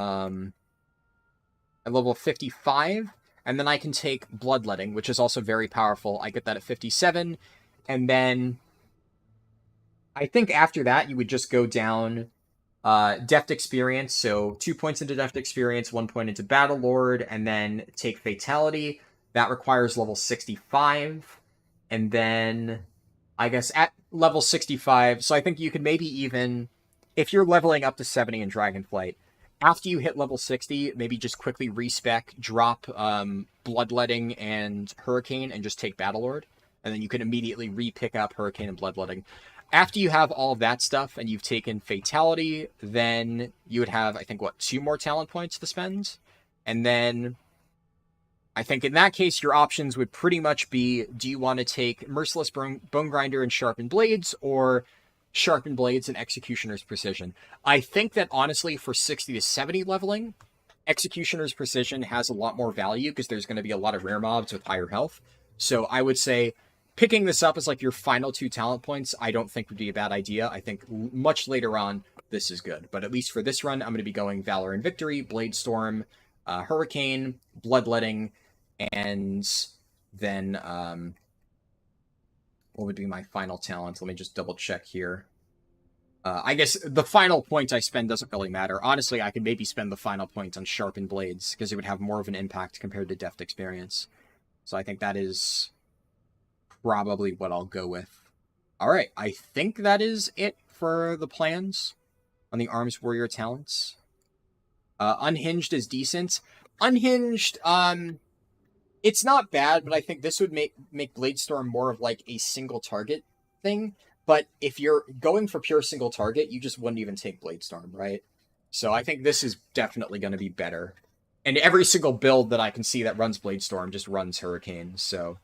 55, and then I can take Bloodletting, which is also very powerful. I get that at 57, and then I think after that you would just go down Deft Experience, so 2 points into Deft Experience, 1 point into Battlelord, and then take Fatality. That requires level 65, and then I guess at level 65, so I think you could maybe even, if you're leveling up to 70 in Dragonflight, after you hit level 60, maybe just quickly respec, drop Bloodletting and Hurricane, and just take Battlelord, and then you can immediately re-pick up Hurricane and Bloodletting. After you have all of that stuff and you've taken Fatality, then you would have, I think, 2 more talent points to spend? And then I think in that case, your options would pretty much be, do you want to take Merciless Bone Grinder and Sharpened Blades, or Sharpened Blades and Executioner's Precision? I think that, honestly, for 60 to 70 leveling, Executioner's Precision has a lot more value, because there's going to be a lot of rare mobs with higher health. So I would say picking this up as like your final 2 talent points, I don't think would be a bad idea. I think much later on, this is good. But at least for this run, I'm going to be going Valor and Victory, Bladestorm, Hurricane, Bloodletting, and then what would be my final talent? Let me just double check here. I guess the final point I spend doesn't really matter. Honestly, I could maybe spend the final point on Sharpened Blades, because it would have more of an impact compared to Deft Experience. So I think that is probably what I'll go with. Alright, I think that is it for the plans on the Arms Warrior talents. Unhinged is decent. Unhinged, it's not bad, but I think this would make Bladestorm more of like a single target thing. But if you're going for pure single target, you just wouldn't even take Bladestorm, right? So I think this is definitely going to be better. And every single build that I can see that runs Bladestorm just runs Hurricane, so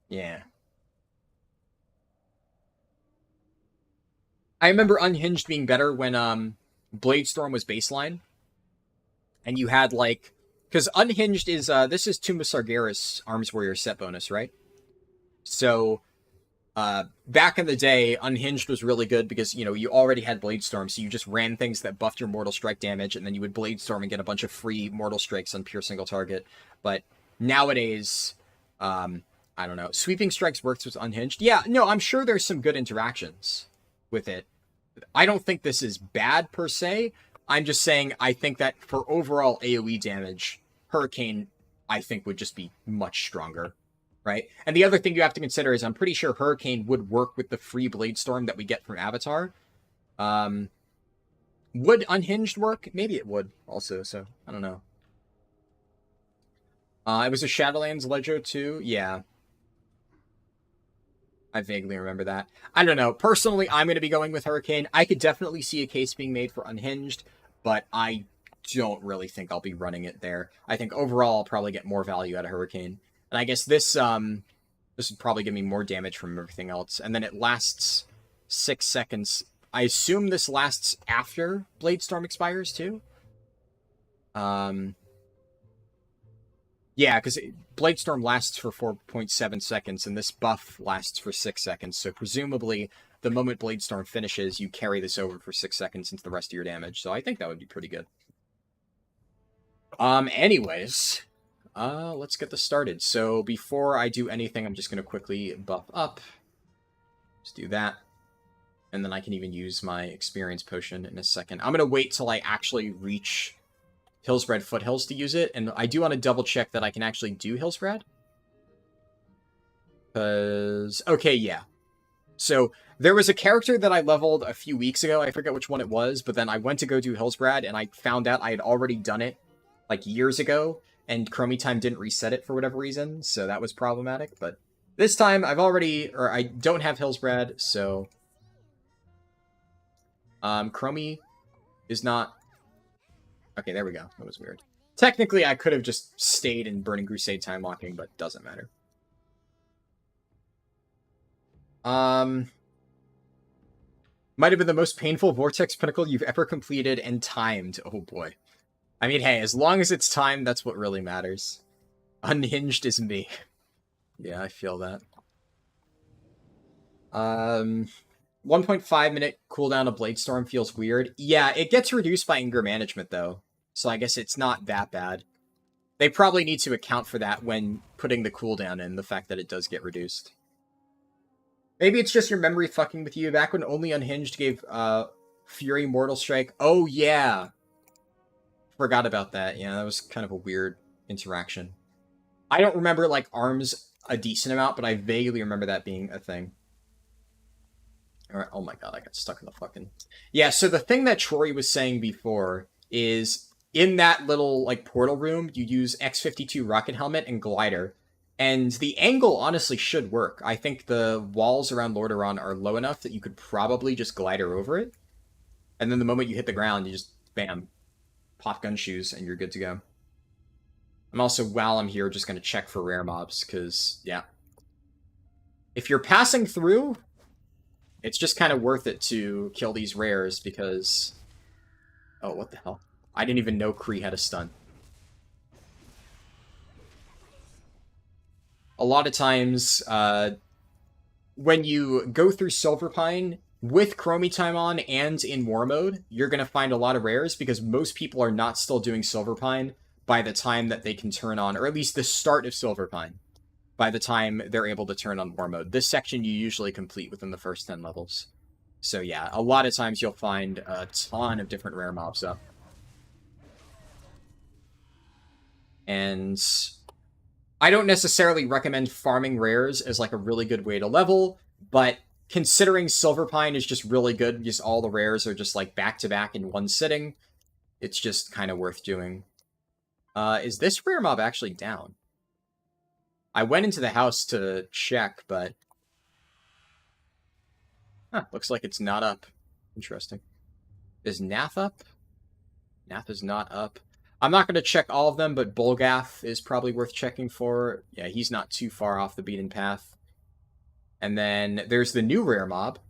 yeah. I remember Unhinged being better when Bladestorm was baseline. And you had like, because Unhinged is, this is Tomb of Sargeras Arms Warrior set bonus, right? So back in the day, Unhinged was really good because, you know, you already had Bladestorm, so you just ran things that buffed your Mortal Strike damage, and then you would Bladestorm and get a bunch of free Mortal Strikes on pure single target. But nowadays, I don't know. Sweeping Strikes works with Unhinged. Yeah, no, I'm sure there's some good interactions with it. I don't think this is bad per se. I'm just saying I think that for overall AoE damage, Hurricane, I think, would just be much stronger, right? And the other thing you have to consider is I'm pretty sure Hurricane would work with the free Bladestorm that we get from Avatar. Would Unhinged work? Maybe it would also, so I don't know. It was a Shadowlands Ledger too? Yeah. I vaguely remember that. I don't know. Personally, I'm going to be going with Hurricane. I could definitely see a case being made for Unhinged. but I don't really think I'll be running it there. I think overall I'll probably get more value out of Hurricane. And I guess this would probably give me more damage from everything else. And then it lasts 6 seconds. I assume this lasts after Bladestorm expires too? Yeah, because Bladestorm lasts for 4.7 seconds, and this buff lasts for 6 seconds. So presumably, the moment Bladestorm finishes, you carry this over for 6 seconds into the rest of your damage. So I think that would be pretty good. Anyways, let's get this started. So before I do anything, I'm just going to quickly buff up. Just do that. And then I can even use my experience potion in a second. I'm going to wait till I actually reach Hillspread Foothills to use it. And I do want to double check that I can actually do Hillspread. Because, okay, yeah. So there was a character that I leveled a few weeks ago. I forget which one it was. But then I went to go do Hillspread and I found out I had already done it like years ago. And Chromie Time didn't reset it for whatever reason. So that was problematic. But this time I don't have Hillspread. So Chromie is not... Okay, there we go. That was weird. Technically, I could have just stayed in Burning Crusade time locking, but doesn't matter. Might have been the most painful Vortex Pinnacle you've ever completed and timed. Oh boy. I mean, hey, as long as it's timed, that's what really matters. Unhinged is me. Yeah, I feel that. 1.5 minute cooldown of Bladestorm feels weird. Yeah, it gets reduced by Anger Management, though. So I guess it's not that bad. They probably need to account for that when putting the cooldown in, the fact that it does get reduced. Maybe it's just your memory fucking with you. Back when only Unhinged gave Furi Mortal Strike. Oh, yeah. Forgot about that. Yeah, that was kind of a weird interaction. I don't remember, like, arms a decent amount, but I vaguely remember that being a thing. Alright, oh my god, I got stuck in the fucking... Yeah, so the thing that Troy was saying before is, in that little, like, portal room, you use X-52 Rocket Helmet and Glider, and the angle honestly should work. I think the walls around Lordaeron are low enough that you could probably just glider over it, and then the moment you hit the ground, you just, bam, pop gun shoes, and you're good to go. I'm also, while I'm here, just going to check for rare mobs, because, yeah. If you're passing through... It's just kind of worth it to kill these rares because... Oh, what the hell? I didn't even know Kree had a stun. A lot of times, when you go through Silverpine with Chromie Time on and in War Mode, you're going to find a lot of rares because most people are not still doing Silverpine by the time that they can turn on, or at least the start of Silverpine. By the time they're able to turn on War Mode. This section you usually complete within the first 10 levels. So yeah, a lot of times you'll find a ton of different rare mobs up. And I don't necessarily recommend farming rares as like a really good way to level, but considering Silverpine is just really good because all the rares are just like back-to-back in one sitting, it's just kind of worth doing. Is this rare mob actually down? I went into the house to check, but... Huh, looks like it's not up. Interesting. Is Nath up? Nath is not up. I'm not going to check all of them, but Bolgath is probably worth checking for. Yeah, he's not too far off the beaten path. And then there's the new rare mob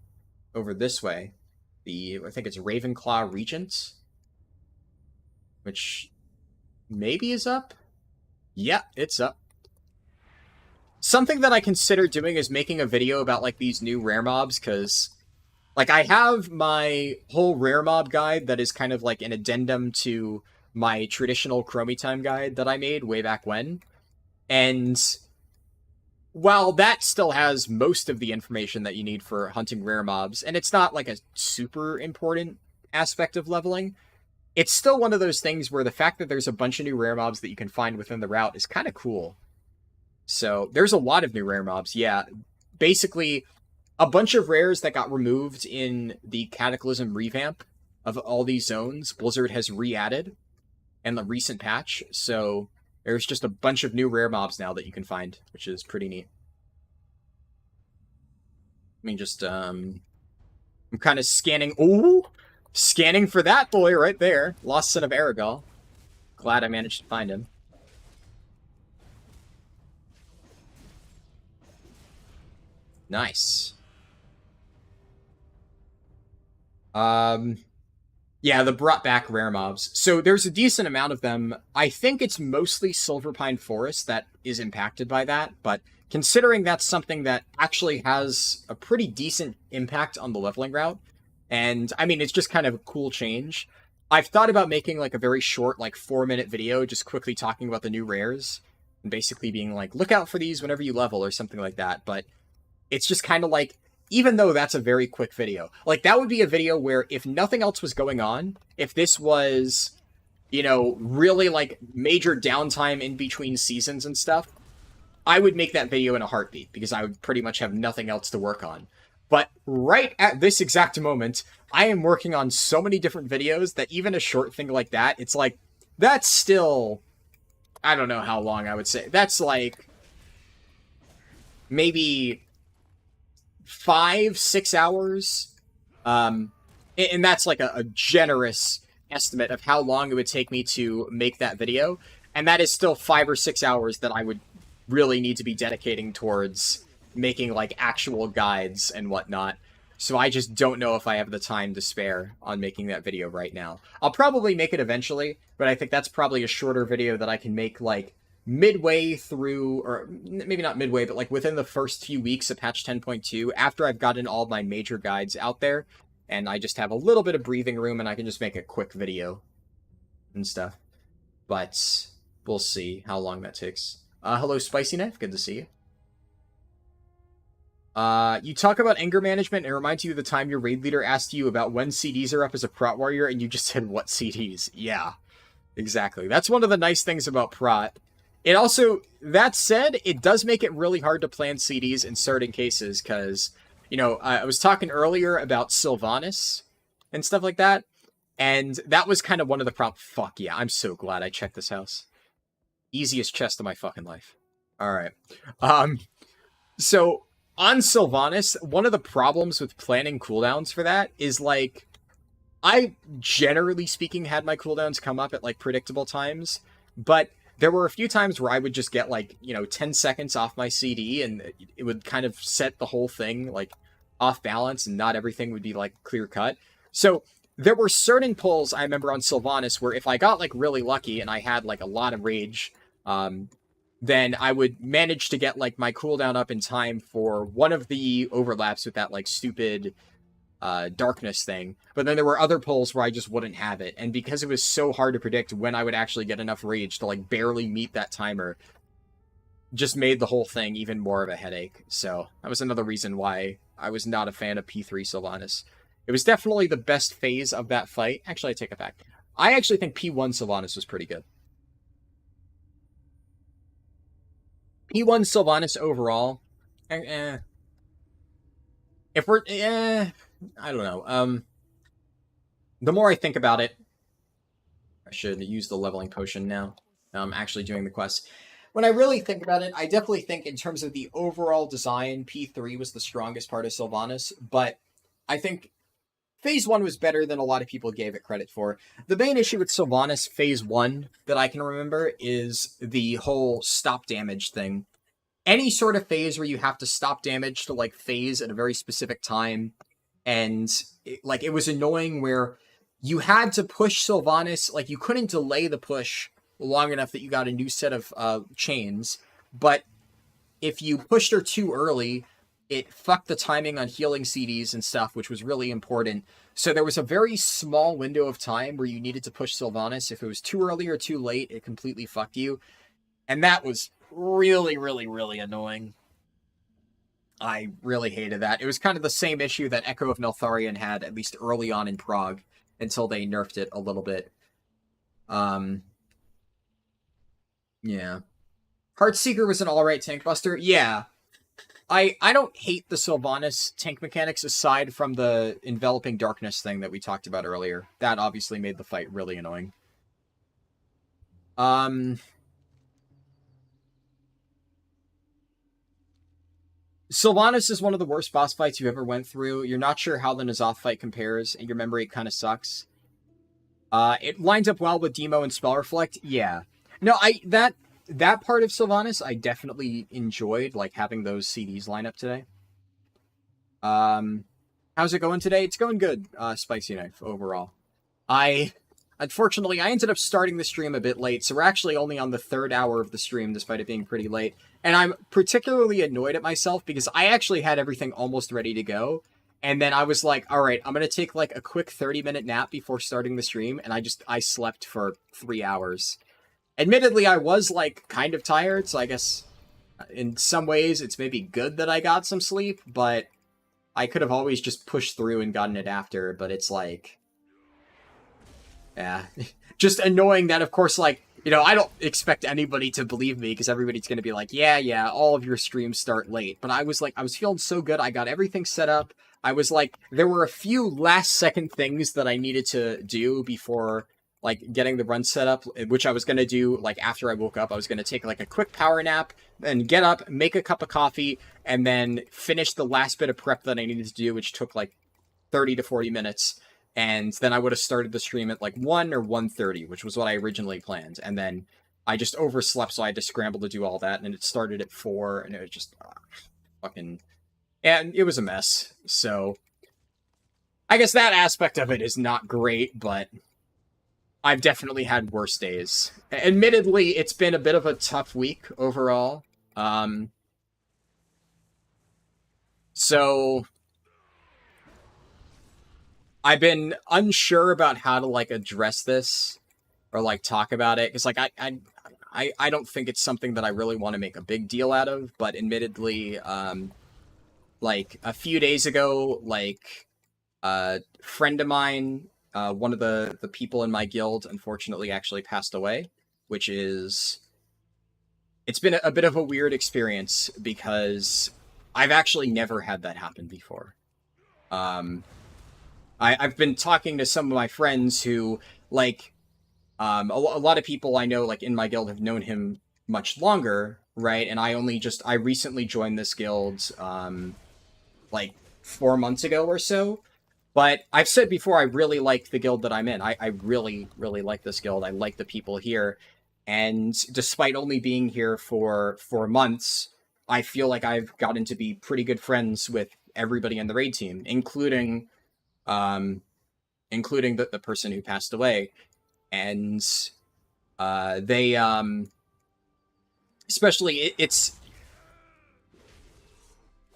over this way. I think it's Ravenclaw Regent. Which maybe is up? Yeah, it's up. Something that I consider doing is making a video about, like, these new rare mobs, because, like, I have my whole rare mob guide that is kind of, like, an addendum to my traditional Chromie Time guide that I made way back when, and while that still has most of the information that you need for hunting rare mobs, and it's not, like, a super important aspect of leveling, it's still one of those things where the fact that there's a bunch of new rare mobs that you can find within the route is kind of cool. So, there's a lot of new rare mobs, yeah. Basically, a bunch of rares that got removed in the Cataclysm revamp of all these zones, Blizzard has re-added in the recent patch, so there's just a bunch of new rare mobs now that you can find, which is pretty neat. I mean, just, I'm kind of scanning... Ooh! Scanning for that boy right there. Lost Son of Aragal. Glad I managed to find him. Nice. Yeah, the brought back rare mobs. So there's a decent amount of them. I think it's mostly Silverpine Forest that is impacted by that, but considering that's something that actually has a pretty decent impact on the leveling route, and I mean, it's just kind of a cool change. I've thought about making like a very short, like 4-minute video, just quickly talking about the new rares, and basically being like, look out for these whenever you level or something like that, but it's just kind of like, even though that's a very quick video, like that would be a video where if nothing else was going on, if this was, you know, really like major downtime in between seasons and stuff, I would make that video in a heartbeat because I would pretty much have nothing else to work on. But right at this exact moment, I am working on so many different videos that even a short thing like that, it's like, that's still, I don't know how long I would say. That's like maybe 5-6 hours. And that's like a generous estimate of how long it would take me to make that video. And that is still 5 or 6 hours that I would really need to be dedicating towards making like actual guides and whatnot. So I just don't know if I have the time to spare on making that video right now. I'll probably make it eventually, but I think that's probably a shorter video that I can make like midway through, or maybe not midway, but like within the first few weeks of patch 10.2, after I've gotten all my major guides out there, and I just have a little bit of breathing room, and I can just make a quick video and stuff. But we'll see how long that takes. Hello, Spicy Knife. Good to see you. You talk about anger management, and it reminds you of the time your raid leader asked you about when CDs are up as a prot warrior, and you just said, what CDs? Yeah, exactly. That's one of the nice things about prot. It also, that said, it does make it really hard to plan CDs in certain cases, because, you know, I was talking earlier about Sylvanas and stuff like that, and that was kind of one of the problems. Fuck yeah, I'm so glad I checked this house. Easiest chest of my fucking life. Alright. So, on Sylvanas, one of the problems with planning cooldowns for that is, like, I, generally speaking, had my cooldowns come up at, like, predictable times, but there were a few times where I would just get, like, you know, 10 seconds off my CD, and it would kind of set the whole thing, like, off balance, and not everything would be, like, clear-cut. So, there were certain pulls, I remember, on Sylvanas, where if I got, like, really lucky, and I had, like, a lot of rage, then I would manage to get, like, my cooldown up in time for one of the overlaps with that, like, stupid darkness thing. But then there were other pulls where I just wouldn't have it. And because it was so hard to predict when I would actually get enough rage to, like, barely meet that timer, just made the whole thing even more of a headache. So that was another reason why I was not a fan of P3 Sylvanas. It was definitely the best phase of that fight. Actually, I take it back. I actually think P1 Sylvanas was pretty good. P1 Sylvanas overall, if we're, I don't know. The more I think about it, I should use the leveling potion now. I'm actually doing the quest. When I really think about it, I definitely think in terms of the overall design, P3 was the strongest part of Sylvanas, but I think Phase 1 was better than a lot of people gave it credit for. The main issue with Sylvanas Phase 1 that I can remember is the whole stop damage thing. Any sort of phase where you have to stop damage to, like, phase at a very specific time, and, it was annoying where you had to push Sylvanas, like, you couldn't delay the push long enough that you got a new set of chains, but if you pushed her too early, it fucked the timing on healing CDs and stuff, which was really important. So there was a very small window of time where you needed to push Sylvanas. If it was too early or too late, it completely fucked you. And that was really, really, really annoying. I really hated that. It was kind of the same issue that Echo of Neltharion had, at least early on in Prague, until they nerfed it a little bit. Yeah. Heartseeker was an alright tank buster. Yeah. I don't hate the Sylvanas tank mechanics aside from the enveloping darkness thing that we talked about earlier. That obviously made the fight really annoying. Sylvanas is one of the worst boss fights you ever went through. You're not sure how the N'Zoth fight compares, and your memory kind of sucks. It lines up well with Demo and Spell Reflect. Yeah. No, that part of Sylvanas I definitely enjoyed, like having those CDs line up today. How's it going today? It's going good, Spicy Knife, overall. Unfortunately, I ended up starting the stream a bit late, so we're actually only on the 3rd hour of the stream, despite it being pretty late. And I'm particularly annoyed at myself, because I actually had everything almost ready to go. And then I was like, alright, I'm gonna take like a quick 30-minute nap before starting the stream, and I slept for 3 hours. Admittedly, I was like kind of tired, so I guess in some ways it's maybe good that I got some sleep, but I could have always just pushed through and gotten it after, but it's like... yeah. Just annoying that, of course, like, you know, I don't expect anybody to believe me, because everybody's going to be like, yeah, all of your streams start late. But I was like, I was feeling so good, I got everything set up. I was like, there were a few last-second things that I needed to do before, like, getting the run set up, which I was going to do, like, after I woke up. I was going to take, like, a quick power nap, then get up, make a cup of coffee, and then finish the last bit of prep that I needed to do, which took, like, 30 to 40 minutes. And then I would have started the stream at like 1 or 1:30, which was what I originally planned. And then I just overslept, so I had to scramble to do all that. And it started at 4, and it was just fucking... and it was a mess. So I guess that aspect of it is not great, but I've definitely had worse days. Admittedly, it's been a bit of a tough week overall. So... I've been unsure about how to, like, address this or, like, talk about it. Because, like, I don't think it's something that I really want to make a big deal out of. But admittedly, like, a few days ago, like, a friend of mine, one of the people in my guild, unfortunately actually passed away. Which is... it's been a bit of a weird experience because I've actually never had that happen before. I've been talking to some of my friends who, like, a lot of people I know, like, in my guild have known him much longer, right? And I recently joined this guild, like, 4 months ago or so. But I've said before, I really like the guild that I'm in. I really, really like this guild. I like the people here. And despite only being here for 4 months, I feel like I've gotten to be pretty good friends with everybody in the raid team, including the person who passed away. And they especially it's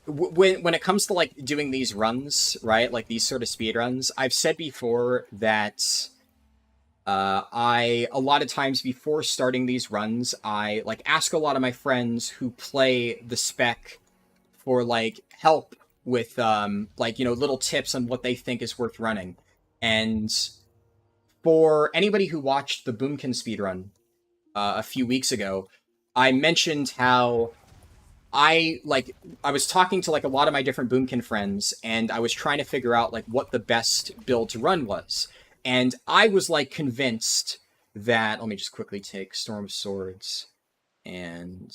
when it comes to, like, doing these runs, right, like these sort of speed runs, I've said before that a lot of times before starting these runs, I, like, ask a lot of my friends who play the spec for, like, help with, like, you know, little tips on what they think is worth running. And for anybody who watched the Boomkin speedrun a few weeks ago, I mentioned how I was talking to, like, a lot of my different Boomkin friends, and I was trying to figure out, like, what the best build to run was. And I was, like, convinced that... let me just quickly take Storm of Swords. And...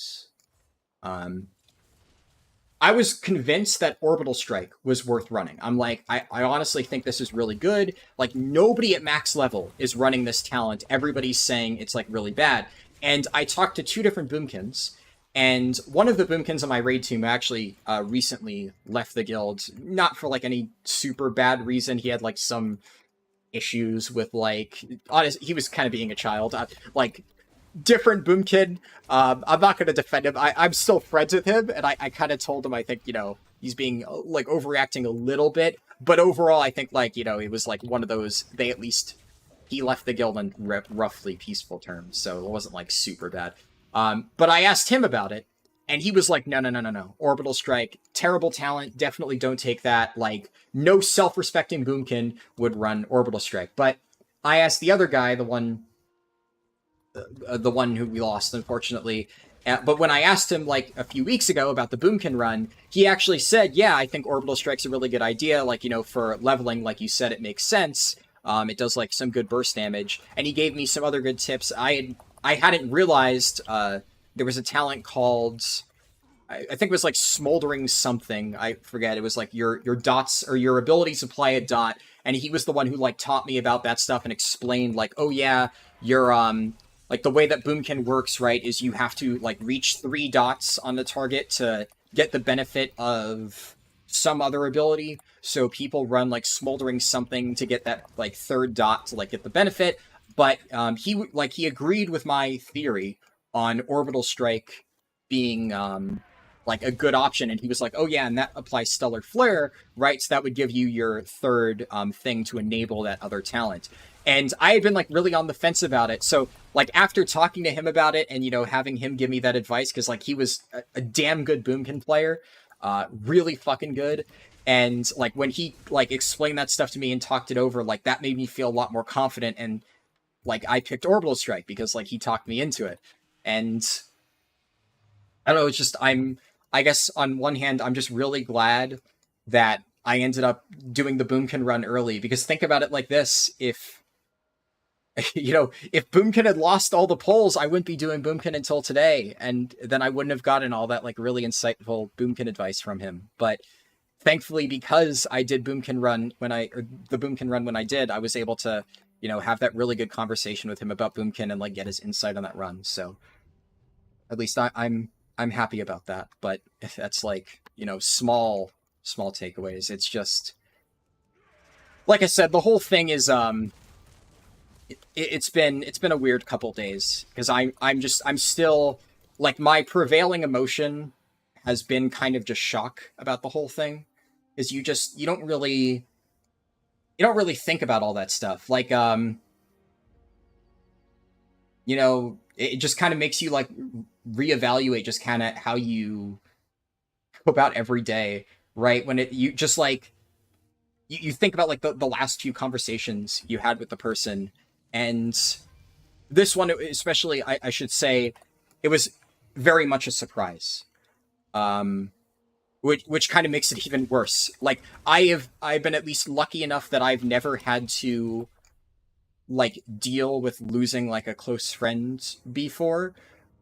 I was convinced that Orbital Strike was worth running. I'm like, I honestly think this is really good. Like, nobody at max level is running this talent. Everybody's saying it's, like, really bad. And I talked to 2 different Boomkins, and one of the Boomkins on my raid team actually recently left the guild. Not for, like, any super bad reason. He had, like, some issues with, like... he was kind of being a child. Like... different Boomkin. I'm not going to defend him. I'm still friends with him, and I kind of told him, I think, you know, he's being, like, overreacting a little bit, but overall, I think, like, you know, it was, like, one of those, he left the guild on roughly peaceful terms, so it wasn't, like, super bad. But I asked him about it, and he was like, no. Orbital Strike, terrible talent, definitely don't take that. Like, no self-respecting Boomkin would run Orbital Strike. But I asked the other guy, the one who we lost, unfortunately. But when I asked him, like, a few weeks ago about the Boomkin run, he actually said, yeah, I think Orbital Strike's a really good idea. Like, you know, for leveling, like you said, it makes sense. It does, like, some good burst damage. And he gave me some other good tips. I hadn't realized there was a talent called... I think it was like smoldering something. I forget. It was like your dots or your abilities apply a dot, and he was the one who like taught me about that stuff and explained like, oh yeah, your like the way that Boomkin works, right, is you have to like reach 3 dots on the target to get the benefit of some other ability. So people run like smoldering something to get that like 3rd dot to like get the benefit. But he agreed with my theory on orbital strike being like a good option, and he was like, oh yeah, and that applies stellar flare, right? So that would give you your 3rd thing to enable that other talent. And I had been like really on the fence about it. So like after talking to him about it and, you know, having him give me that advice, because like he was a damn good Boomkin player, really fucking good. And like when he like explained that stuff to me and talked it over, like that made me feel a lot more confident. And like I picked Orbital Strike because like he talked me into it. And I don't know, it's just I guess on one hand, I'm just really glad that I ended up doing the Boomkin run early, because think about it like this, if you know, if Boomkin had lost all the polls, I wouldn't be doing Boomkin until today, and then I wouldn't have gotten all that like really insightful Boomkin advice from him. But thankfully, because I did the Boomkin run when I did, I was able to, you know, have that really good conversation with him about Boomkin and like get his insight on that run. So at least I'm happy about that. But if that's like, you know, small takeaways, it's just like I said, the whole thing is it's been a weird couple days, because I'm still like, my prevailing emotion has been kind of just shock about the whole thing, is you don't really think about all that stuff, like you know, it just kind of makes you like reevaluate just kind of how you go about every day, right? When you just like you think about like the last few conversations you had with the person. And this one especially, I should say, it was very much a surprise, which kind of makes it even worse. Like I've been at least lucky enough that I've never had to like deal with losing like a close friend before.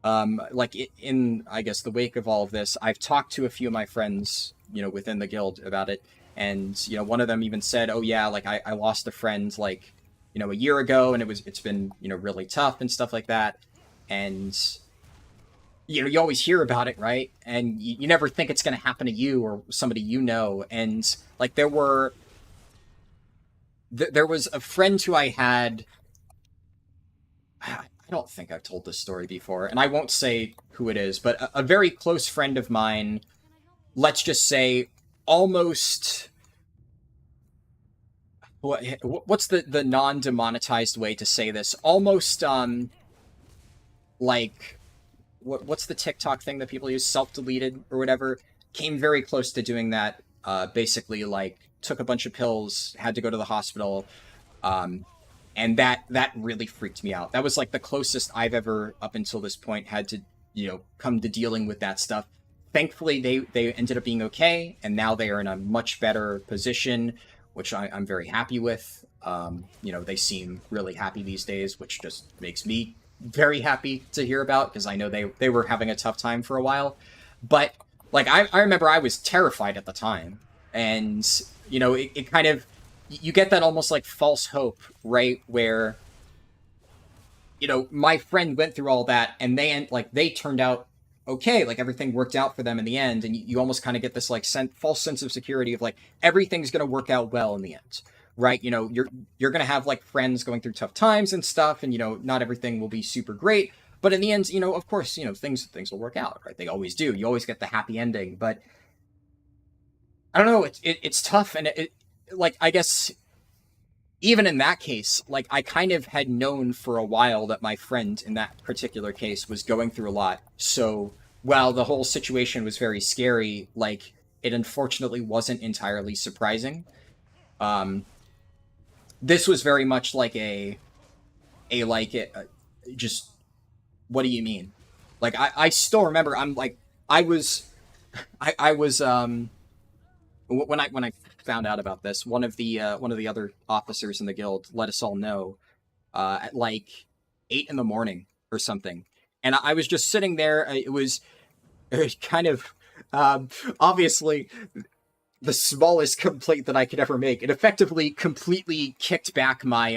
Like in I guess the wake of all of this, I've talked to a few of my friends, you know, within the guild about it, and you know, one of them even said, "Oh yeah, like I lost a friend like, you know, a year ago, and it's been, you know, really tough and stuff like that." And you know, you always hear about it, right? And you never think it's going to happen to you or somebody you know. And like there was a friend who I had. I don't think I've told this story before, and I won't say who it is, but a very close friend of mine, let's just say, almost. What's the non-demonetized way to say this? Almost, like, what's the TikTok thing that people use? Self-deleted or whatever. Came very close to doing that. Basically, like, took a bunch of pills, had to go to the hospital, and that really freaked me out. That was like the closest I've ever, up until this point, had to, you know, come to dealing with that stuff. Thankfully, they ended up being okay, and now they are in a much better position, which I'm very happy with. You know, they seem really happy these days, which just makes me very happy to hear about, because I know they were having a tough time for a while. But like I remember I was terrified at the time, and you know, it kind of, you get that almost like false hope, right? Where, you know, my friend went through all that, and they turned out okay, like everything worked out for them in the end, and you almost kind of get this like false sense of security of like everything's going to work out well in the end, right? You know, you're going to have like friends going through tough times and stuff, and you know, not everything will be super great, but in the end, you know, of course, you know, things will work out, right? They always do. You always get the happy ending. But I don't know, it's tough, and it like, I guess even in that case, like I kind of had known for a while that my friend in that particular case was going through a lot. So while the whole situation was very scary, like it unfortunately wasn't entirely surprising. This was very much like just, what do you mean? Like I still remember, I'm like, I was when I found out about this, one of the other officers in the guild let us all know at like 8 in the morning or something, and I was just sitting there. It was kind of Obviously, the smallest complaint that I could ever make. It effectively completely kicked back my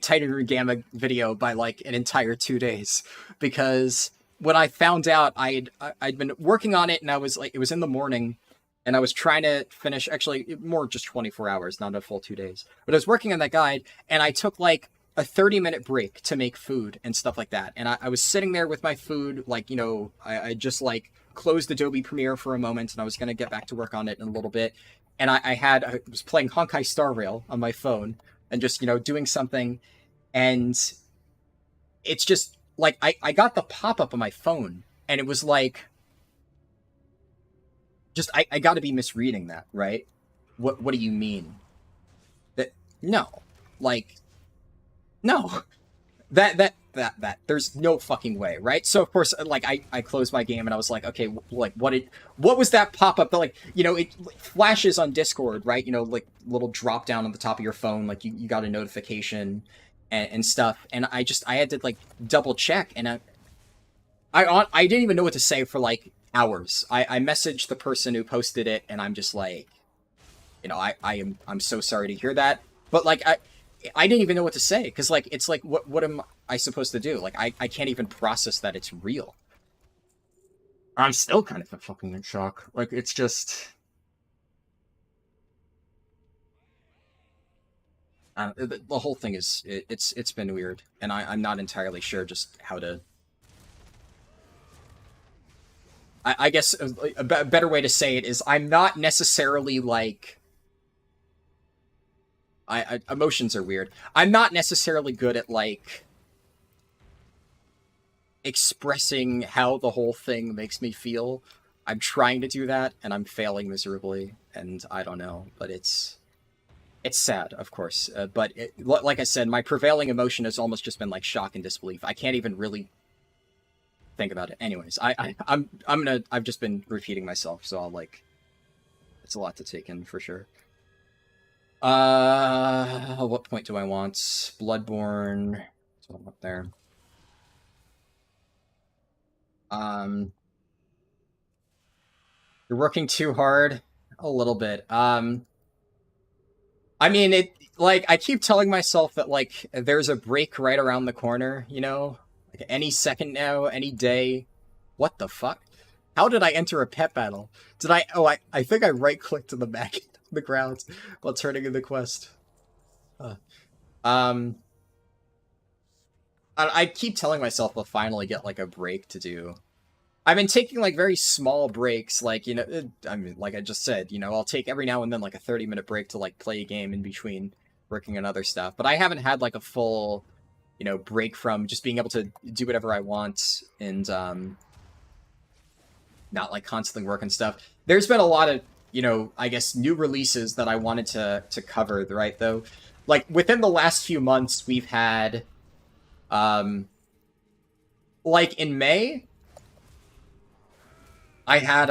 Titan Rune Gamma video by like an entire 2 days, because when I found out I'd been working on it, and I was like, it was in the morning, and I was trying to finish, actually more just 24 hours, not a full 2 days, but I was working on that guide, and I took like a 30-minute break to make food and stuff like that, and I was sitting there with my food, like, you know, I just like closed Adobe Premiere for a moment, and I was going to get back to work on it in a little bit, and I was playing Honkai Star Rail on my phone, and just, you know, doing something, and it's just like I got the pop-up on my phone, and it was like, just I got to be misreading that, right? What do you mean? That no, like no, that there's no fucking way, right? So of course, like I closed my game, and I was like, okay, like what was that pop-up that, like, you know, it flashes on Discord, right? You know, like little drop down on the top of your phone, like you got a notification and stuff, and I had to like double check, and I didn't even know what to say for like hours. I messaged the person who posted it, and I'm just like, you know, I'm so sorry to hear that, but like I didn't even know what to say, because like it's like what am I supposed to do? Like I can't even process that it's real. I'm still kind of fucking in shock. Like it's just the whole thing is it's been weird, and I'm not entirely sure just how to. I guess a better way to say it is I'm not necessarily like. Emotions are weird. I'm not necessarily good at like expressing how the whole thing makes me feel. I'm trying to do that, and I'm failing miserably, and I don't know, but it's sad, of course. But like I said, my prevailing emotion has almost just been like shock and disbelief. I can't even really think about it. Anyways, I've just been repeating myself, so I'll like, it's a lot to take in for sure. What point do I want? Bloodborne. So I'm up there. You're working too hard? A little bit. I mean, it, like, I keep telling myself that, like, there's a break right around the corner, you know? Like, any second now, any day. What the fuck? How did I enter a pet battle? Did I... Oh, I think I right-clicked on the back of the ground while turning in the quest. I keep telling myself I'll finally get, like, a break to do. I've been taking, like, very small breaks, like, you know, I mean, like I just said, you know, I'll take every now and then, like, a 30-minute break to, like, play a game in between working on other stuff. But I haven't had, like, a full, you know, break from just being able to do whatever I want and, not, like, constantly work and stuff. There's been a lot of, you know, I guess, new releases that I wanted to cover, right, though? Like, within the last few months, we've had, like, in May, I had,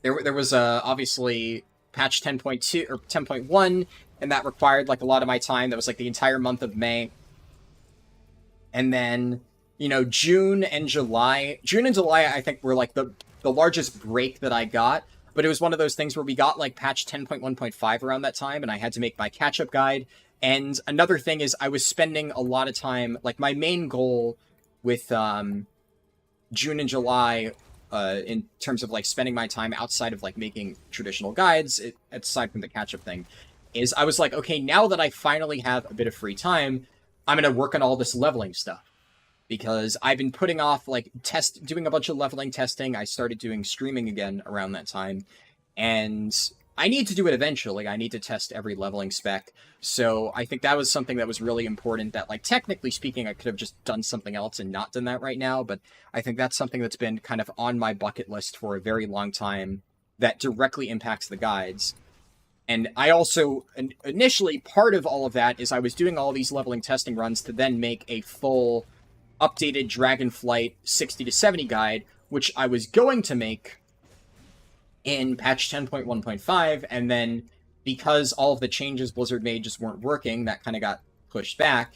there was, obviously, patch 10.2, or 10.1, and that required, like, a lot of my time. That was, like, the entire month of May. And then, you know, June and July, I think, were, like, the largest break that I got, but it was one of those things where we got, like, patch 10.1.5 around that time, and I had to make my catch-up guide. And another thing is I was spending a lot of time, like, my main goal with, June and July, in terms of, like, spending my time outside of, like, making traditional guides, aside from the catch-up thing, is I was like, okay, now that I finally have a bit of free time, I'm going to work on all this leveling stuff. Because I've been putting off, like, doing a bunch of leveling testing. I started doing streaming again around that time. And I need to do it eventually. I need to test every leveling spec. So I think that was something that was really important that, like, technically speaking, I could have just done something else and not done that right now. But I think that's something that's been kind of on my bucket list for a very long time that directly impacts the guides. And I also, initially, part of all of that is I was doing all these leveling testing runs to then make a full updated Dragonflight 60 to 70 guide, which I was going to make in patch 10.1.5, and then because all of the changes Blizzard made just weren't working, that kind of got pushed back.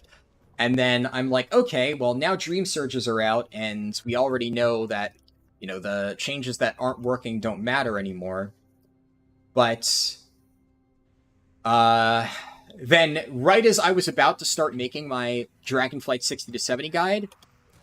And then I'm like, okay, well, now Dream Surges are out, and we already know that, you know, the changes that aren't working don't matter anymore. But then right as I was about to start making my Dragonflight 60 to 70 guide,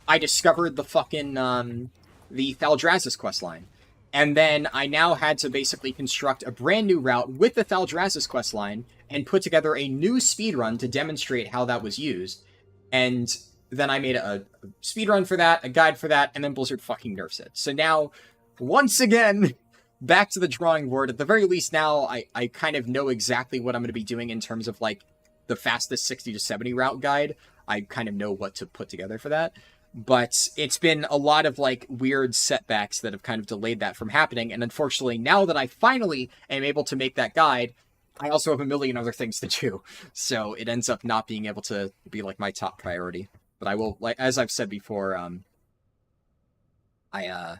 I discovered the fucking the Thaldraszus questline. And then I now had to basically construct a brand new route with the Thaldraszus questline and put together a new speedrun to demonstrate how that was used. And then I made a speedrun for that, a guide for that, and then Blizzard fucking nerfs it. So now, once again, back to the drawing board. At the very least now, I kind of know exactly what I'm going to be doing in terms of, like, the fastest 60 to 70 route guide. I kind of know what to put together for that. But it's been a lot of, like, weird setbacks that have kind of delayed that from happening. And unfortunately, now that I finally am able to make that guide, I also have a million other things to do. So it ends up not being able to be, like, my top priority. But I will, like, as I've said before, I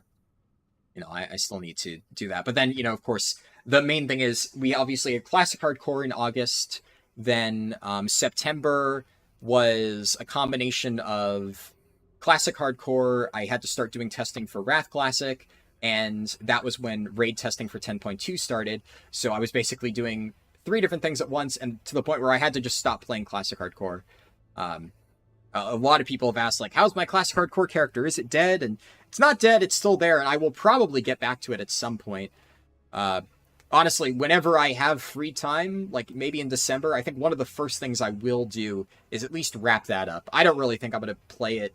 still need to do that. But then, you know, of course, the main thing is we obviously had Classic Hardcore in August. Then September was a combination of Classic Hardcore. I had to start doing testing for Wrath Classic, and that was when raid testing for 10.2 started. So I was basically doing 3 different things at once, and to the point where I had to just stop playing Classic Hardcore. A lot of people have asked, like, how's my Classic Hardcore character? Is it dead? And it's not dead, it's still there, and I will probably get back to it at some point. Honestly, whenever I have free time, like maybe in December, I think one of the first things I will do is at least wrap that up. I don't really think I'm going to play it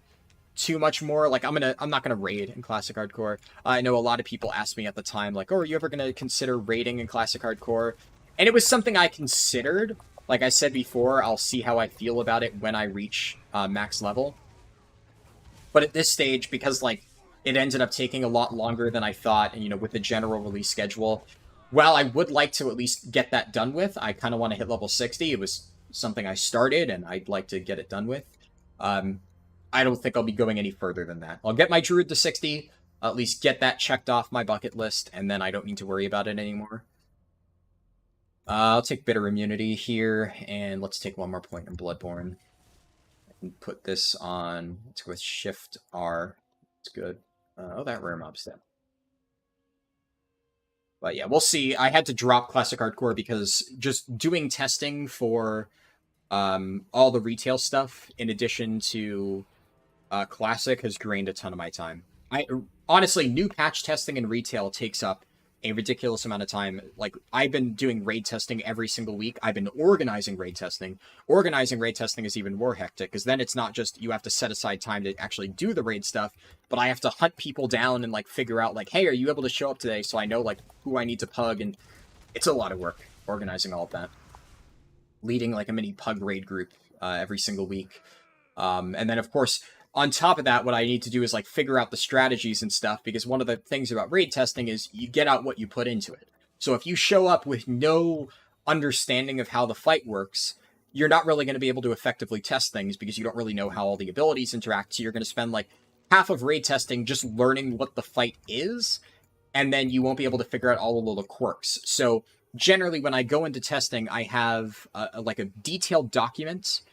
too much more. Like, I'm not going to raid in Classic Hardcore. I know a lot of people asked me at the time, like, oh, are you ever going to consider raiding in Classic Hardcore? And it was something I considered. Like I said before, I'll see how I feel about it when I reach max level. But at this stage, because, like, it ended up taking a lot longer than I thought, and, you know, with the general release schedule, while I would like to at least get that done with, I kind of want to hit level 60. It was something I started, and I'd like to get it done with. I don't think I'll be going any further than that. I'll get my Druid to 60, at least get that checked off my bucket list, and then I don't need to worry about it anymore. I'll take Bitter Immunity here, and let's take one more point in Bloodborne. I can put this on, let's go with Shift R. It's good. Oh, that rare mob's dead. But yeah, we'll see. I had to drop Classic Hardcore because just doing testing for all the retail stuff, in addition to Classic, has drained a ton of my time. Honestly, new patch testing in retail takes up a ridiculous amount of time. Like, I've been doing raid testing every single week. I've been organizing raid testing. Organizing raid testing is even more hectic, because then it's not just you have to set aside time to actually do the raid stuff, but I have to hunt people down and, like, figure out, like, hey, are you able to show up today? So I know, like, who I need to pug, and it's a lot of work organizing all of that. Leading, like, a mini pug raid group every single week. And then, of course, on top of that, what I need to do is, like, figure out the strategies and stuff, because one of the things about raid testing is you get out what you put into it. So if you show up with no understanding of how the fight works, you're not really going to be able to effectively test things, because you don't really know how all the abilities interact. So you're going to spend, like, half of raid testing just learning what the fight is, and then you won't be able to figure out all the little quirks. So generally, when I go into testing, I have like a detailed document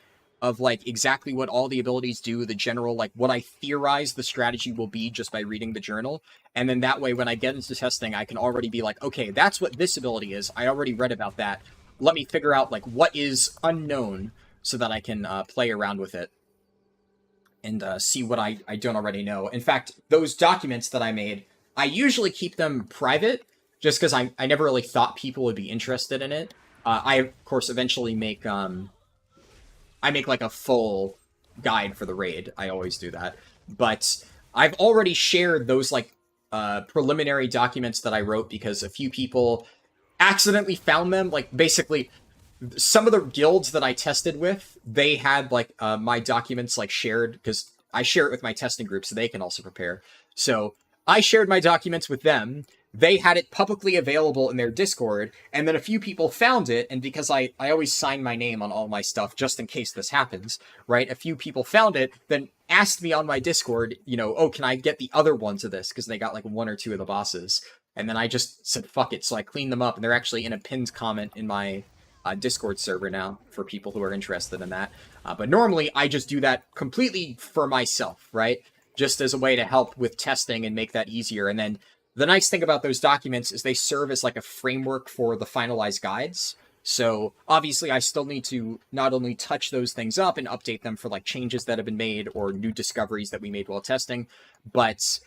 of, like, exactly what all the abilities do, the general, like, what I theorize the strategy will be just by reading the journal. And then that way, when I get into testing, I can already be like, okay, that's what this ability is. I already read about that. Let me figure out, like, what is unknown so that I can play around with it and see what I don't already know. In fact, those documents that I made, I usually keep them private just because I never really thought people would be interested in it. I, of course, eventually make... I make, like, a full guide for the raid. I always do that. But I've already shared those, like, preliminary documents that I wrote because a few people accidentally found them. Like, basically, some of the guilds that I tested with, they had, like, my documents, like, shared, because I share it with my testing group so they can also prepare. So I shared my documents with them. They had it publicly available in their Discord, and then a few people found it, and because I always sign my name on all my stuff just in case this happens, right? A few people found it, then asked me on my Discord, you know, oh, can I get the other ones of this? Because they got, like, 1 or 2 of the bosses. And then I just said, fuck it, so I cleaned them up, and they're actually in a pinned comment in my Discord server now for people who are interested in that. But normally, I just do that completely for myself, right? Just as a way to help with testing and make that easier. And then the nice thing about those documents is they serve as like a framework for the finalized guides. So obviously I still need to not only touch those things up and update them for like changes that have been made or new discoveries that we made while testing, but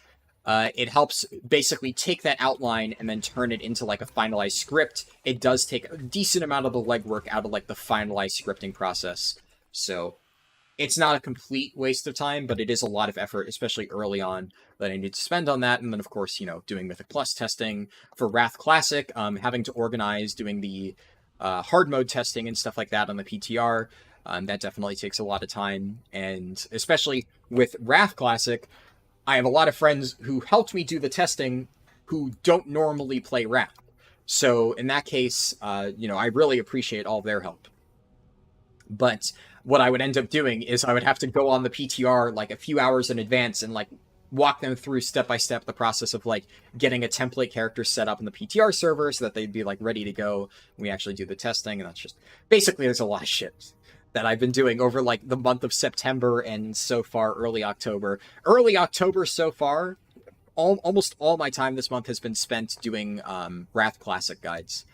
it helps basically take that outline and then turn it into like a finalized script. It does take a decent amount of the legwork out of like the finalized scripting process. So it's not a complete waste of time, but it is a lot of effort, especially early on, that I need to spend on that. And then, of course, you know, doing Mythic Plus testing for Wrath Classic, having to organize, doing the hard mode testing and stuff like that on the PTR. That definitely takes a lot of time. And especially with Wrath Classic, I have a lot of friends who helped me do the testing who don't normally play Wrath. So in that case, you know, I really appreciate all of their help. But what I would end up doing is I would have to go on the PTR like a few hours in advance and like walk them through step by step the process of like getting a template character set up in the PTR server so that they'd be like ready to go when we actually do the testing. And that's just basically there's a lot of shit that I've been doing over like the month of September and so far early October. Early October so far, almost all my time this month has been spent doing Wrath Classic guides.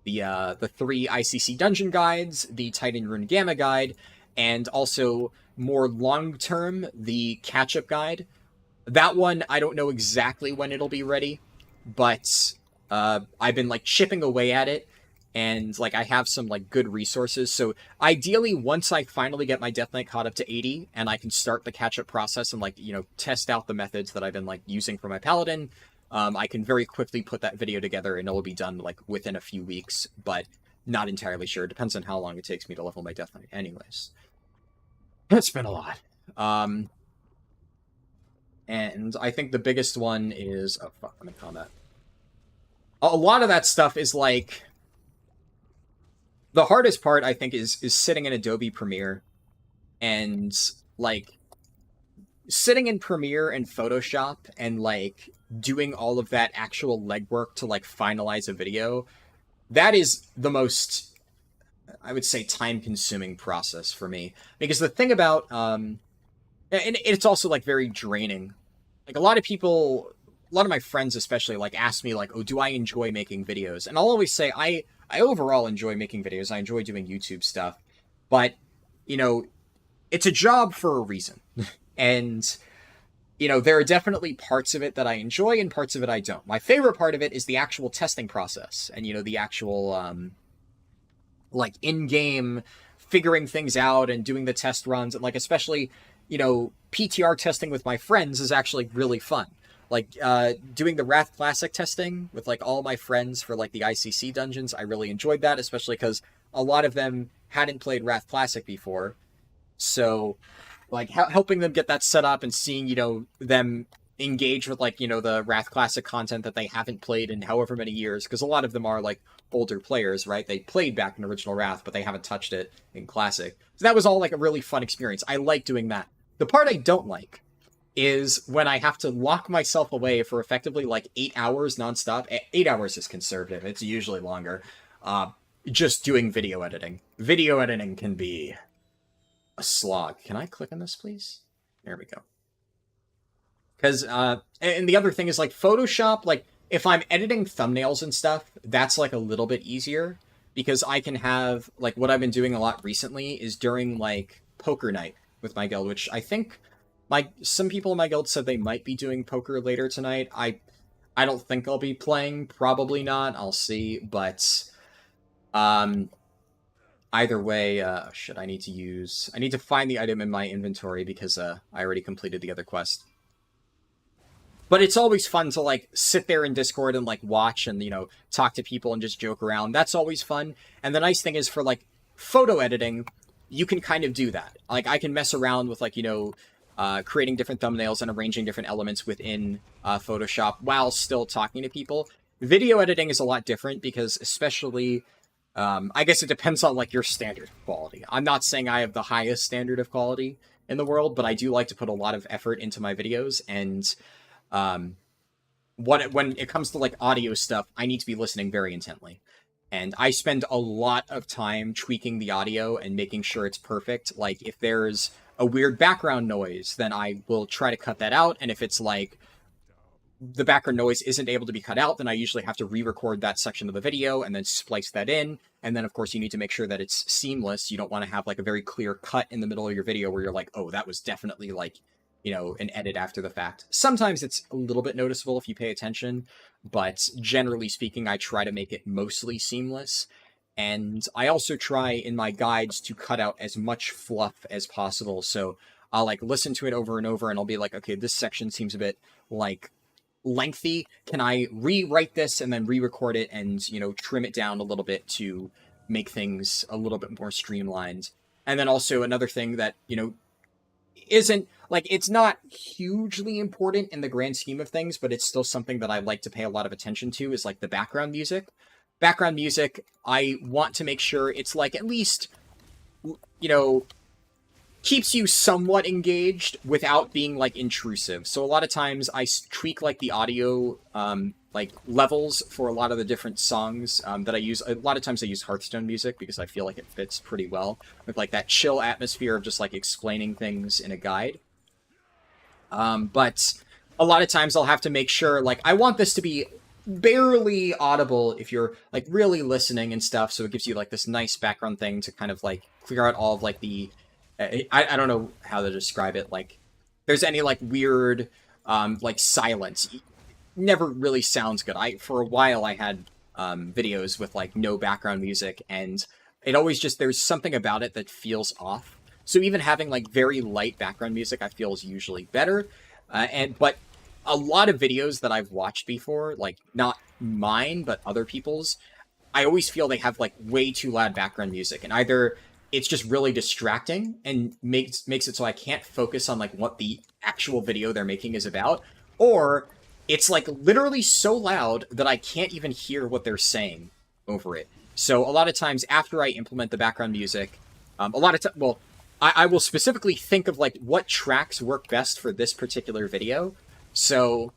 The 3 ICC dungeon guides, the Titan Rune Gamma guide, and also more long-term, the catch-up guide. That one, I don't know exactly when it'll be ready, but I've been like chipping away at it, and like I have some like good resources. So ideally, once I finally get my Death Knight caught up to 80, and I can start the catch-up process and like, you know, test out the methods that I've been like using for my Paladin, I can very quickly put that video together, and it'll be done like within a few weeks, but not entirely sure. It depends on how long it takes me to level my Death Knight anyways. It's been a lot. And I think the biggest one is... Oh, fuck, I'm in combat. A lot of that stuff is, like... The hardest part, I think, is sitting in Adobe Premiere. And, like... Sitting in Premiere and Photoshop and, like, doing all of that actual legwork to, like, finalize a video. That is the most, I would say, time-consuming process for me. Because the thing about... And it's also, like, very draining. Like, a lot of people, a lot of my friends especially, like, ask me, like, oh, do I enjoy making videos? And I'll always say, I overall enjoy making videos. I enjoy doing YouTube stuff. But, you know, it's a job for a reason. And, you know, there are definitely parts of it that I enjoy and parts of it I don't. My favorite part of it is the actual testing process. And, you know, the actual, like, in-game figuring things out and doing the test runs. And, like, especially... You know, PTR testing with my friends is actually really fun. Like, doing the Wrath Classic testing with, like, all my friends for, like, the ICC dungeons, I really enjoyed that, especially because a lot of them hadn't played Wrath Classic before. So, like, helping them get that set up and seeing, you know, them engage with, like, you know, the Wrath Classic content that they haven't played in however many years, because a lot of them are, like, older players, right? They played back in original Wrath, but they haven't touched it in Classic. So that was all, like, a really fun experience. I like doing that. The part I don't like is when I have to lock myself away for effectively like 8 hours nonstop. 8 hours is conservative. It's usually longer. Just doing video editing. Video editing can be a slog. Can I click on this, please? There we go. Because, and the other thing is like Photoshop, like if I'm editing thumbnails and stuff, that's like a little bit easier because I can have, like what I've been doing a lot recently is during like poker night with my guild, which I think some people in my guild said they might be doing poker later tonight. I don't think I'll be playing, probably not, I'll see, but either way, shit, I need to find the item in my inventory because I already completed the other quest. But it's always fun to like sit there in Discord and like watch and, you know, talk to people and just joke around. That's always fun. And the nice thing is for like photo editing, you can kind of do that. Like, I can mess around with, like, you know, creating different thumbnails and arranging different elements within Photoshop while still talking to people. Video editing is a lot different because especially, I guess it depends on, like, your standard of quality. I'm not saying I have the highest standard of quality in the world, but I do like to put a lot of effort into my videos, and when it comes to, like, audio stuff, I need to be listening very intently. And I spend a lot of time tweaking the audio and making sure it's perfect. Like, if there's a weird background noise, then I will try to cut that out. And if it's like the background noise isn't able to be cut out, then I usually have to re-record that section of the video and then splice that in. And then, of course, you need to make sure that it's seamless. You don't want to have like a very clear cut in the middle of your video where you're like, oh, that was definitely like, you know, an edit after the fact. Sometimes it's a little bit noticeable if you pay attention, but generally speaking, I try to make it mostly seamless. And I also try in my guides to cut out as much fluff as possible. So I'll like listen to it over and over and I'll be like, okay, this section seems a bit like lengthy. Can I rewrite this and then re-record it and, you know, trim it down a little bit to make things a little bit more streamlined? And then also another thing that, you know, isn't like, it's not hugely important in the grand scheme of things, but it's still something that I like to pay a lot of attention to, is like the background music. Background music, I want to make sure it's like at least, you know, keeps you somewhat engaged without being like intrusive. So a lot of times I tweak like the audio like levels for a lot of the different songs that I use. A lot of times I use Hearthstone music because I feel like it fits pretty well with like that chill atmosphere of just like explaining things in a guide. But a lot of times I'll have to make sure like I want this to be barely audible if you're like really listening and stuff, so it gives you like this nice background thing to kind of like clear out all of like the I don't know how to describe it. Like, there's any like weird, like silence. Never really sounds good. For a while I had videos with like no background music, and it always just there's something about it that feels off. So even having like very light background music, I feel is usually better. But a lot of videos that I've watched before, like not mine but other people's, I always feel they have like way too loud background music, and either it's just really distracting and makes it so I can't focus on like what the actual video they're making is about, or it's like literally so loud that I can't even hear what they're saying over it. So a lot of times after I implement the background music, I will specifically think of like what tracks work best for this particular video. So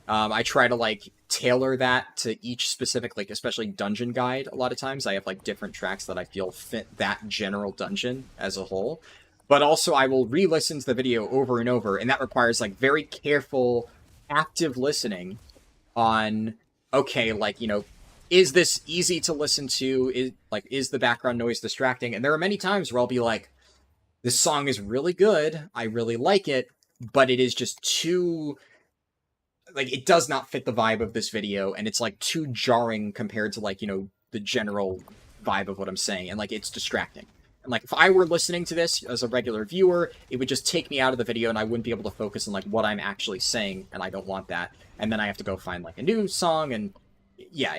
I try to like tailor that to each specific, like especially dungeon guide. A lot of times I have like different tracks that I feel fit that general dungeon as a whole. But also I will re-listen to the video over and over, and that requires like very careful, active listening on, okay, like, you know, is this easy to listen to? Is the background noise distracting? And there are many times where I'll be like, this song is really good, I really like it, but it is just too, like, it does not fit the vibe of this video, and it's like too jarring compared to like, you know, the general vibe of what I'm saying, and like it's distracting. And like if I were listening to this as a regular viewer, it would just take me out of the video and I wouldn't be able to focus on like what I'm actually saying, and I don't want that. And then I have to go find like a new song, and yeah,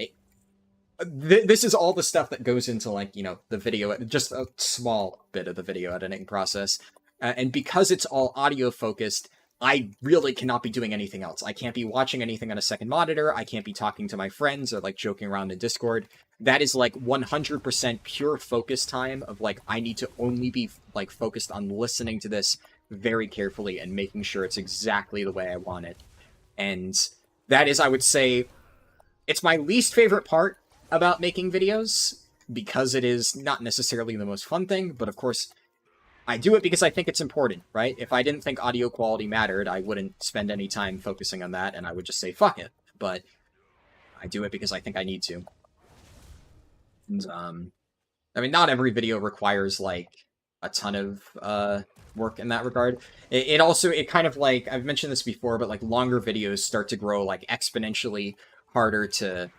this is all the stuff that goes into like, you know, the video, just a small bit of the video editing process. And because it's all audio focused, I really cannot be doing anything else. I can't be watching anything on a second monitor. I can't be talking to my friends or like joking around in Discord. That is like 100% pure focus time of like, I need to only be like focused on listening to this very carefully and making sure it's exactly the way I want it. And that is, I would say, it's my least favorite part about making videos, because it is not necessarily the most fun thing, but of course I do it because I think it's important, right? If I didn't think audio quality mattered, I wouldn't spend any time focusing on that, and I would just say, fuck it. But I do it because I think I need to. And, I mean, not every video requires, like, a ton of work in that regard. It also, it kind of, like, I've mentioned this before, but, like, longer videos start to grow, like, exponentially harder to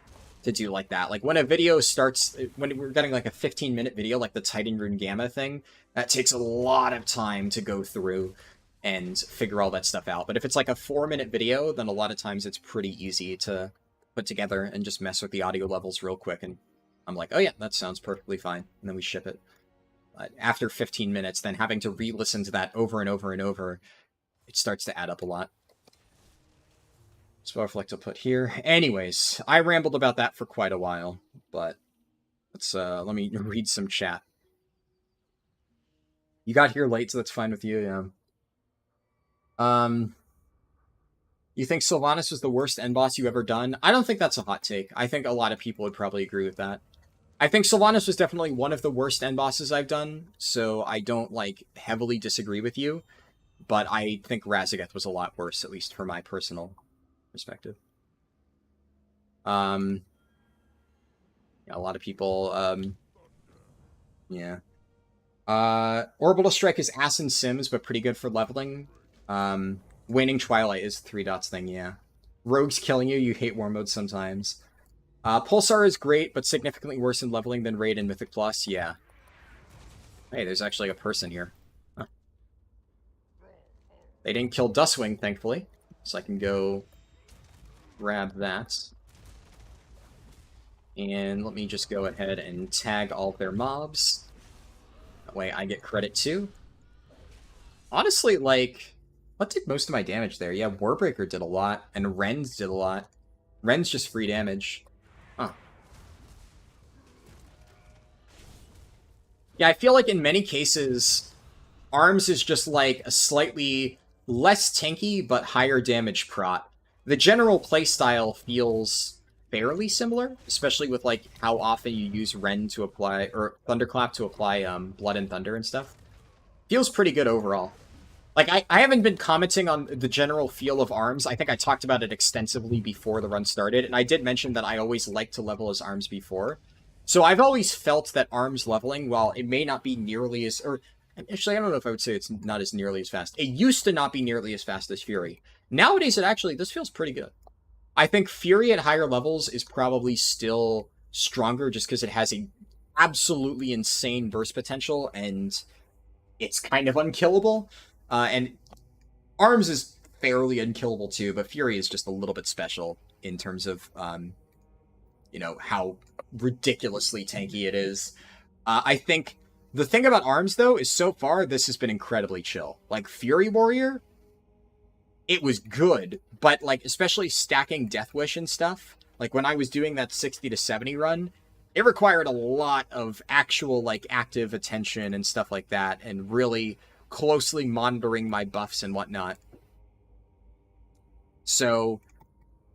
do like that. Like, when a video starts, when we're getting, like, a 15-minute video, like the Titan Rune Gamma thing, that takes a lot of time to go through and figure all that stuff out. But if it's, like, a 4-minute video, then a lot of times it's pretty easy to put together and just mess with the audio levels real quick, and I'm like, oh yeah, that sounds perfectly fine, and then we ship it. But after 15 minutes, then having to re-listen to that over and over and over, it starts to add up a lot. So I'd like to put here. Anyways, I rambled about that for quite a while, but let's let me read some chat. You got here late, so that's fine with you, yeah. You think Sylvanas was the worst end boss you ever done? I don't think that's a hot take. I think a lot of people would probably agree with that. I think Sylvanas was definitely one of the worst end bosses I've done, so I don't, like, heavily disagree with you, but I think Raszageth was a lot worse, at least for my personal perspective. Yeah, a lot of people, yeah. Orbital Strike is ass in Sims, but pretty good for leveling. Waning Twilight is 3 dots thing, yeah. Rogue's killing you, you hate war mode sometimes. Pulsar is great, but significantly worse in leveling than Raid and Mythic Plus, yeah. Hey, there's actually a person here. Huh. They didn't kill Dustwing, thankfully, so I can go grab that. And let me just go ahead and tag all of their mobs. That way I get credit too. Honestly, like, what did most of my damage there? Yeah, Warbreaker did a lot, and Rens did a lot. Rens just free damage. Huh. Yeah, I feel like in many cases, Arms is just like a slightly less tanky but higher damage prot. The general playstyle feels fairly similar, especially with like how often you use Ren to apply, or Thunderclap to apply Blood and Thunder and stuff. Feels pretty good overall. Like, I haven't been commenting on the general feel of Arms. I think I talked about it extensively before the run started, and I did mention that I always liked to level as Arms before. So I've always felt that Arms leveling, while it may not be nearly as... or actually, I don't know if I would say it's not as nearly as fast. It used to not be nearly as fast as Fury. Nowadays, this feels pretty good. I think Fury at higher levels is probably still stronger just because it has a absolutely insane burst potential, and it's kind of unkillable. And Arms is fairly unkillable too, but Fury is just a little bit special in terms of, you know, how ridiculously tanky it is. I think the thing about Arms, though, is so far this has been incredibly chill. Like, Fury Warrior, it was good, but, like, especially stacking Death Wish and stuff, like, when I was doing that 60 to 70 run, it required a lot of actual, like, active attention and stuff like that, and really closely monitoring my buffs and whatnot. So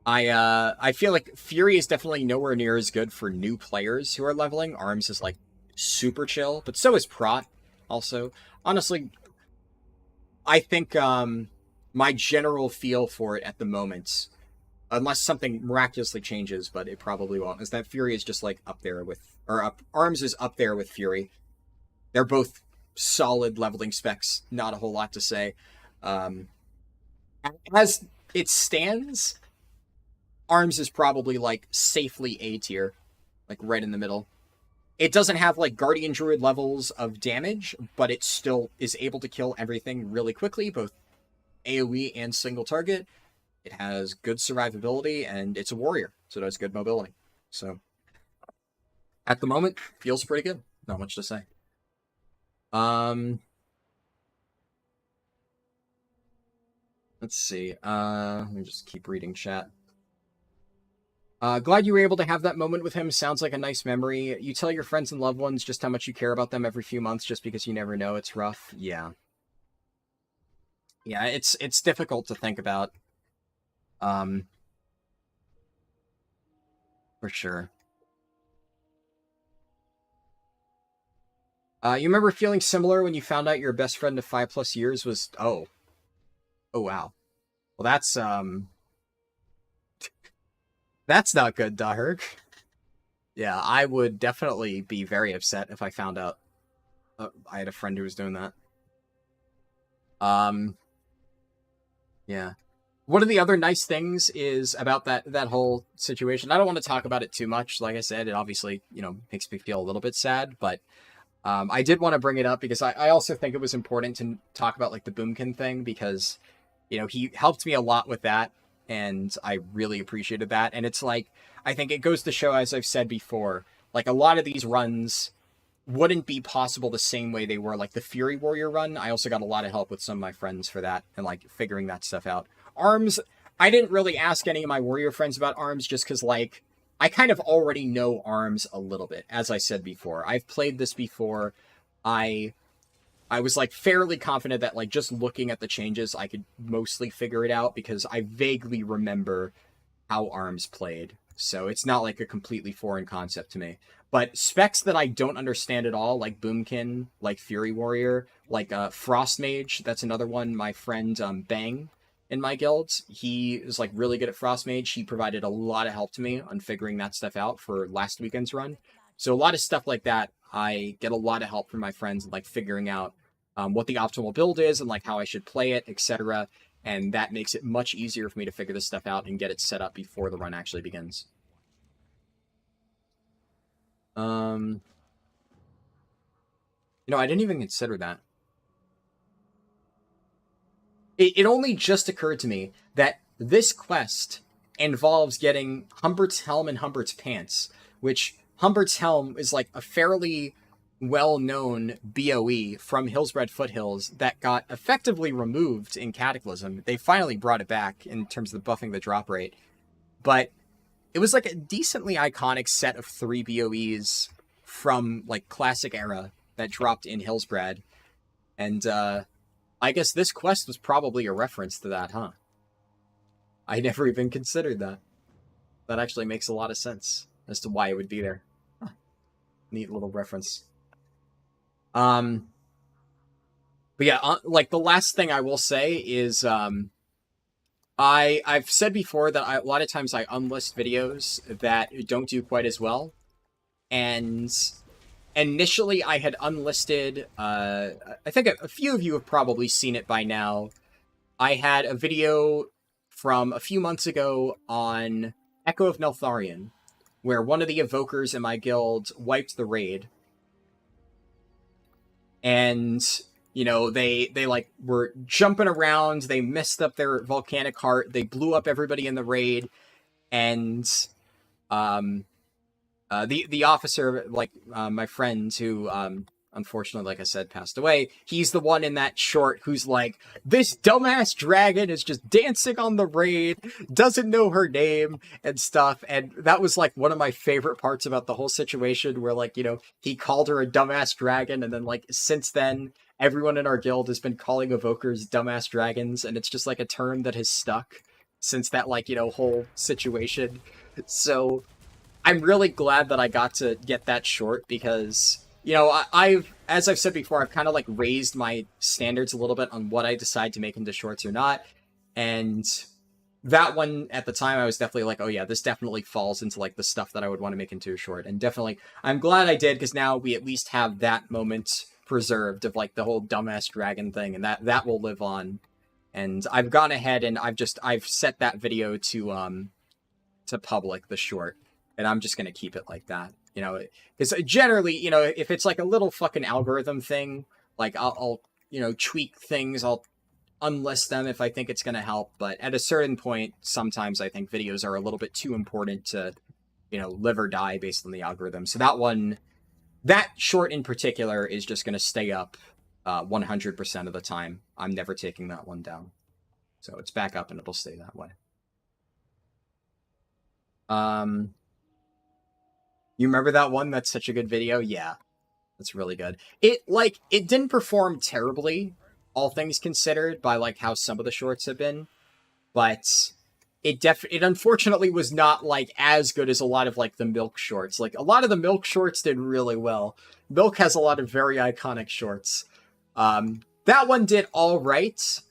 I feel like Fury is definitely nowhere near as good for new players who are leveling. Arms is like super chill, but so is Prot also. Honestly, I think my general feel for it at the moment, unless something miraculously changes, but it probably won't, is that Fury is just like up there with, or Arms is up there with Fury. They're both solid leveling specs, not a whole lot to say. As it stands, Arms is probably like safely A tier, like right in the middle. It doesn't have like Guardian Druid levels of damage, but it still is able to kill everything really quickly, both AoE and single target. It has good survivability, and it's a warrior, so it has good mobility. So at the moment, feels pretty good. Not much to say. Let's see. Let me just keep reading chat. Glad you were able to have that moment with him. Sounds like a nice memory. You tell your friends and loved ones just how much you care about them every few months just because you never know. It's rough. Yeah. Yeah, it's difficult to think about. For sure. You remember feeling similar when you found out your best friend of 5+ years was... Oh, wow. Well, that's not good, Daherk. Yeah, I would definitely be very upset if I found out I had a friend who was doing that. Yeah. One of the other nice things is about that whole situation. I don't want to talk about it too much. Like I said, it obviously, you know, makes me feel a little bit sad, but I did want to bring it up because I also think it was important to talk about like the Boomkin thing because, you know, he helped me a lot with that, and I really appreciated that. And it's like, I think it goes to show, as I've said before, like a lot of these runs wouldn't be possible the same way they were. Like the Fury Warrior run, I also got a lot of help with some of my friends for that and like figuring that stuff out. Arms, I didn't really ask any of my Warrior friends about Arms just because like I kind of already know Arms a little bit, as I said before. I've played this before. I was like fairly confident that like just looking at the changes I could mostly figure it out because I vaguely remember how Arms played. so it's not like a completely foreign concept to me. But specs that I don't understand at all, like Boomkin, like Fury Warrior, like Frost Mage, that's another one. My friend Bang in my guild, he is like really good at Frost Mage. He provided a lot of help to me on figuring that stuff out for last weekend's run. So a lot of stuff like that, I get a lot of help from my friends, like figuring out what the optimal build is and like how I should play it, etc. And that makes it much easier for me to figure this stuff out and get it set up before the run actually begins. You know, I didn't even consider that. It only just occurred to me that this quest involves getting Humbert's Helm and Humbert's Pants, which Humbert's Helm is like a fairly well-known BOE from Hillsbred Foothills that got effectively removed in Cataclysm. They finally brought it back in terms of buffing the drop rate, but it was like a decently iconic set of 3 BOEs from like classic era that dropped in Hillsbred, and I guess this quest was probably a reference to that, huh? I never even considered that. That actually makes a lot of sense as to why it would be there. Huh. Neat little reference. But yeah, like the last thing I will say is, I've said before that a lot of times I unlist videos that don't do quite as well, and initially I had unlisted, I think a few of you have probably seen it by now. I had a video from a few months ago on Echo of Neltharion, where one of the evokers in my guild wiped the raid. And, you know, they like were jumping around, they messed up their volcanic heart, they blew up everybody in the raid, and the officer, like my friend who unfortunately, like I said, passed away, he's the one in that short who's like, this dumbass dragon is just dancing on the raid, doesn't know her name and stuff. And that was like one of my favorite parts about the whole situation, where like, you know, he called her a dumbass dragon, and then like since then everyone in our guild has been calling evokers dumbass dragons, and it's just like a term that has stuck since that, like, you know, whole situation. So I'm really glad that I got to get that short, because, you know, as I've said before, I've kind of like raised my standards a little bit on what I decide to make into shorts or not. And that one at the time, I was definitely like, oh yeah, this definitely falls into like the stuff that I would want to make into a short. And definitely, I'm glad I did, because now we at least have that moment preserved of like the whole dumbass dragon thing, and that will live on. And I've gone ahead and I've set that video to public, the short, and I'm just gonna keep it like that. You know, because generally, you know, if it's like a little fucking algorithm thing, like I'll you know, tweak things, I'll unlist them if I think it's going to help. But at a certain point, sometimes I think videos are a little bit too important to, you know, live or die based on the algorithm. So that short in particular is just going to stay up 100% of the time. I'm never taking that one down. So it's back up and it'll stay that way. You remember that one? That's such a good video. Yeah, that's really good. It didn't perform terribly, all things considered, by like how some of the shorts have been, but it unfortunately was not like as good as a lot of like the Milk shorts. Like a lot of the Milk shorts did really well. Milk has a lot of very iconic shorts. That one did all right,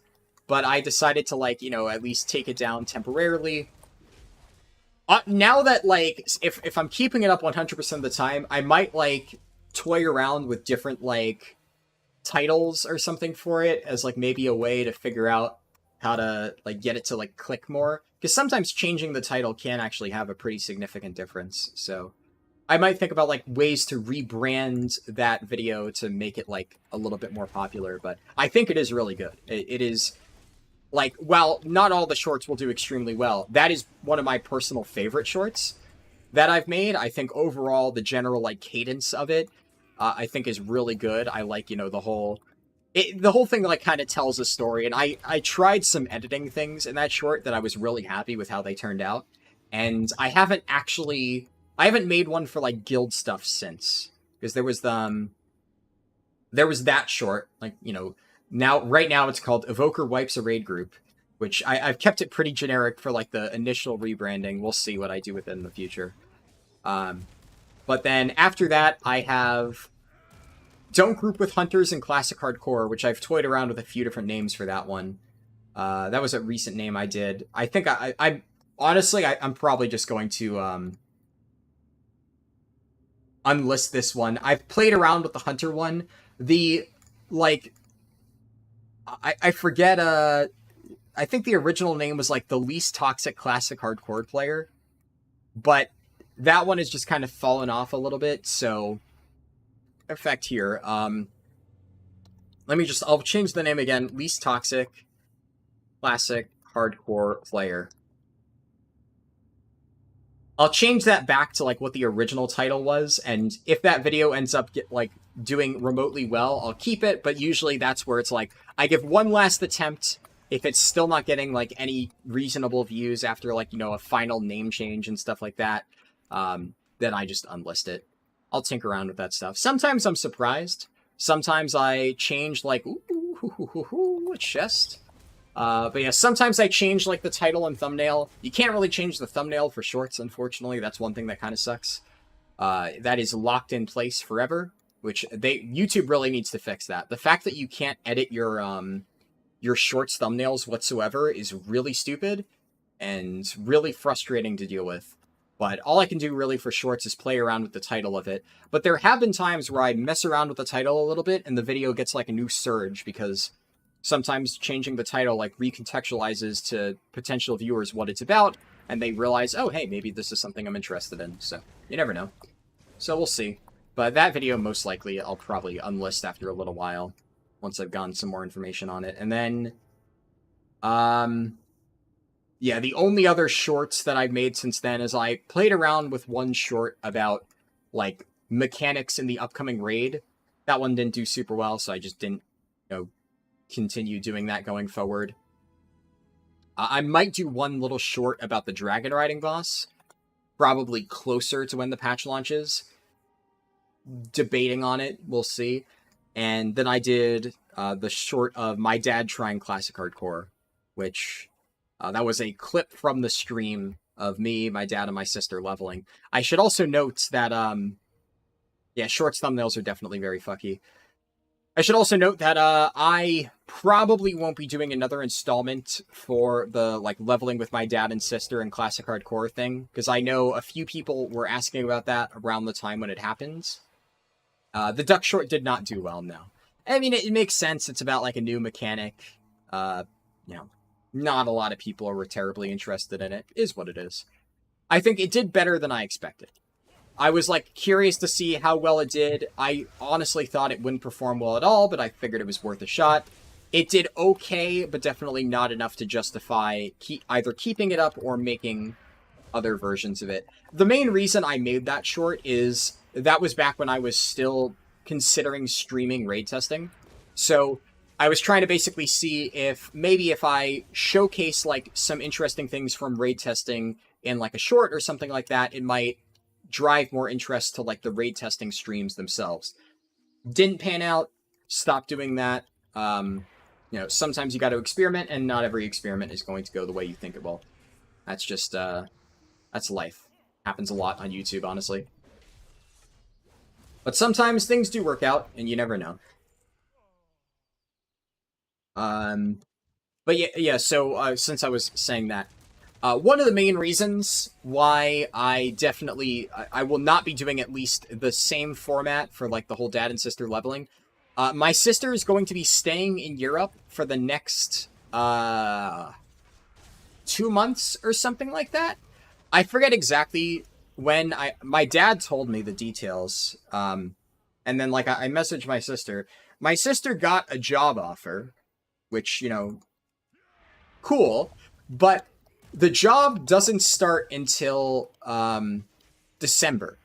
but I decided to, like, you know, at least take it down temporarily. Now that, like, if I'm keeping it up 100% of the time, I might, like, toy around with different, like, titles or something for it as, like, maybe a way to figure out how to, like, get it to, like, click more. Because sometimes changing the title can actually have a pretty significant difference. So I might think about, like, ways to rebrand that video to make it, like, a little bit more popular. But I think it is really good. It is... Like, while not all the shorts will do extremely well, that is one of my personal favorite shorts that I've made. I think overall, the general, like, cadence of it, I think is really good. I like, you know, the whole thing, like, kind of tells a story. And I tried some editing things in that short that I was really happy with how they turned out. And I haven't made one for, like, guild stuff since. Because there was that short, like, you know, right now it's called Evoker Wipes a Raid Group. which I've kept it pretty generic for like the initial rebranding. We'll see what I do with it in the future. But then after that, I have Don't Group with Hunters and Classic Hardcore, which I've toyed around with a few different names for that one. That was a recent name I did. I think I honestly, I'm probably just going to unlist this one. I've played around with the Hunter one. The, like, I forget, I think the original name was, like, the least toxic classic hardcore player. But that one has just kind of fallen off a little bit, so... In fact, here, I'll change the name again. Least toxic classic hardcore player. I'll change that back to like what the original title was, and if that video ends up doing remotely well, I'll keep it, but usually that's where it's like, I give one last attempt. If it's still not getting like any reasonable views after like, you know, a final name change and stuff like that, then I just unlist it. I'll tinker around with that stuff. Sometimes I'm surprised. Sometimes I change like, ooh, a chest. But yeah, sometimes I change like the title and thumbnail. You can't really change the thumbnail for shorts, unfortunately. That's one thing that kind of sucks. That is locked in place forever, which YouTube really needs to fix that. The fact that you can't edit your shorts thumbnails whatsoever is really stupid and really frustrating to deal with. But all I can do really for shorts is play around with the title of it. But there have been times where I mess around with the title a little bit and the video gets like a new surge, because sometimes changing the title like recontextualizes to potential viewers what it's about, and they realize, oh, hey, maybe this is something I'm interested in. So you never know. So we'll see. But that video, most likely, I'll probably unlist after a little while once I've gotten some more information on it. And then, yeah, the only other shorts that I've made since then is I played around with one short about, like, mechanics in the upcoming raid. That one didn't do super well, so I just didn't, you know, continue doing that going forward. I might do one little short about the dragon riding boss, probably closer to when the patch launches. Debating on it, we'll see. And then I did the short of my dad trying classic hardcore, which... that was a clip from the stream of me, my dad, and my sister leveling. I should also note that, yeah, shorts thumbnails are definitely very fucky. I should also note that I probably won't be doing another installment for the, like, leveling with my dad and sister and classic hardcore thing, because I know a few people were asking about that around the time when it happens. The duck short did not do well, no. I mean, it makes sense. It's about, like, a new mechanic. You know, not a lot of people are terribly interested in it. It is what it is. I think it did better than I expected. I was, like, curious to see how well it did. I honestly thought it wouldn't perform well at all, but I figured it was worth a shot. It did okay, but definitely not enough to justify either keeping it up or making other versions of it. The main reason I made that short is that was back when I was still considering streaming raid testing. So I was trying to basically see if maybe if I showcase like some interesting things from raid testing in like a short or something like that, it might drive more interest to like the raid testing streams themselves. Didn't pan out. Stopped doing that. You know, sometimes you got to experiment, and not every experiment is going to go the way you think it will. That's just that's life. Happens a lot on YouTube, honestly. But sometimes things do work out, and you never know. But yeah. So since I was saying that, one of the main reasons why I will not be doing at least the same format for like the whole dad and sister leveling. My sister is going to be staying in Europe for the next 2 months or something like that. I forget exactly when. My dad told me the details, and then like I messaged my sister. My sister got a job offer, which, you know, cool, but the job doesn't start until December.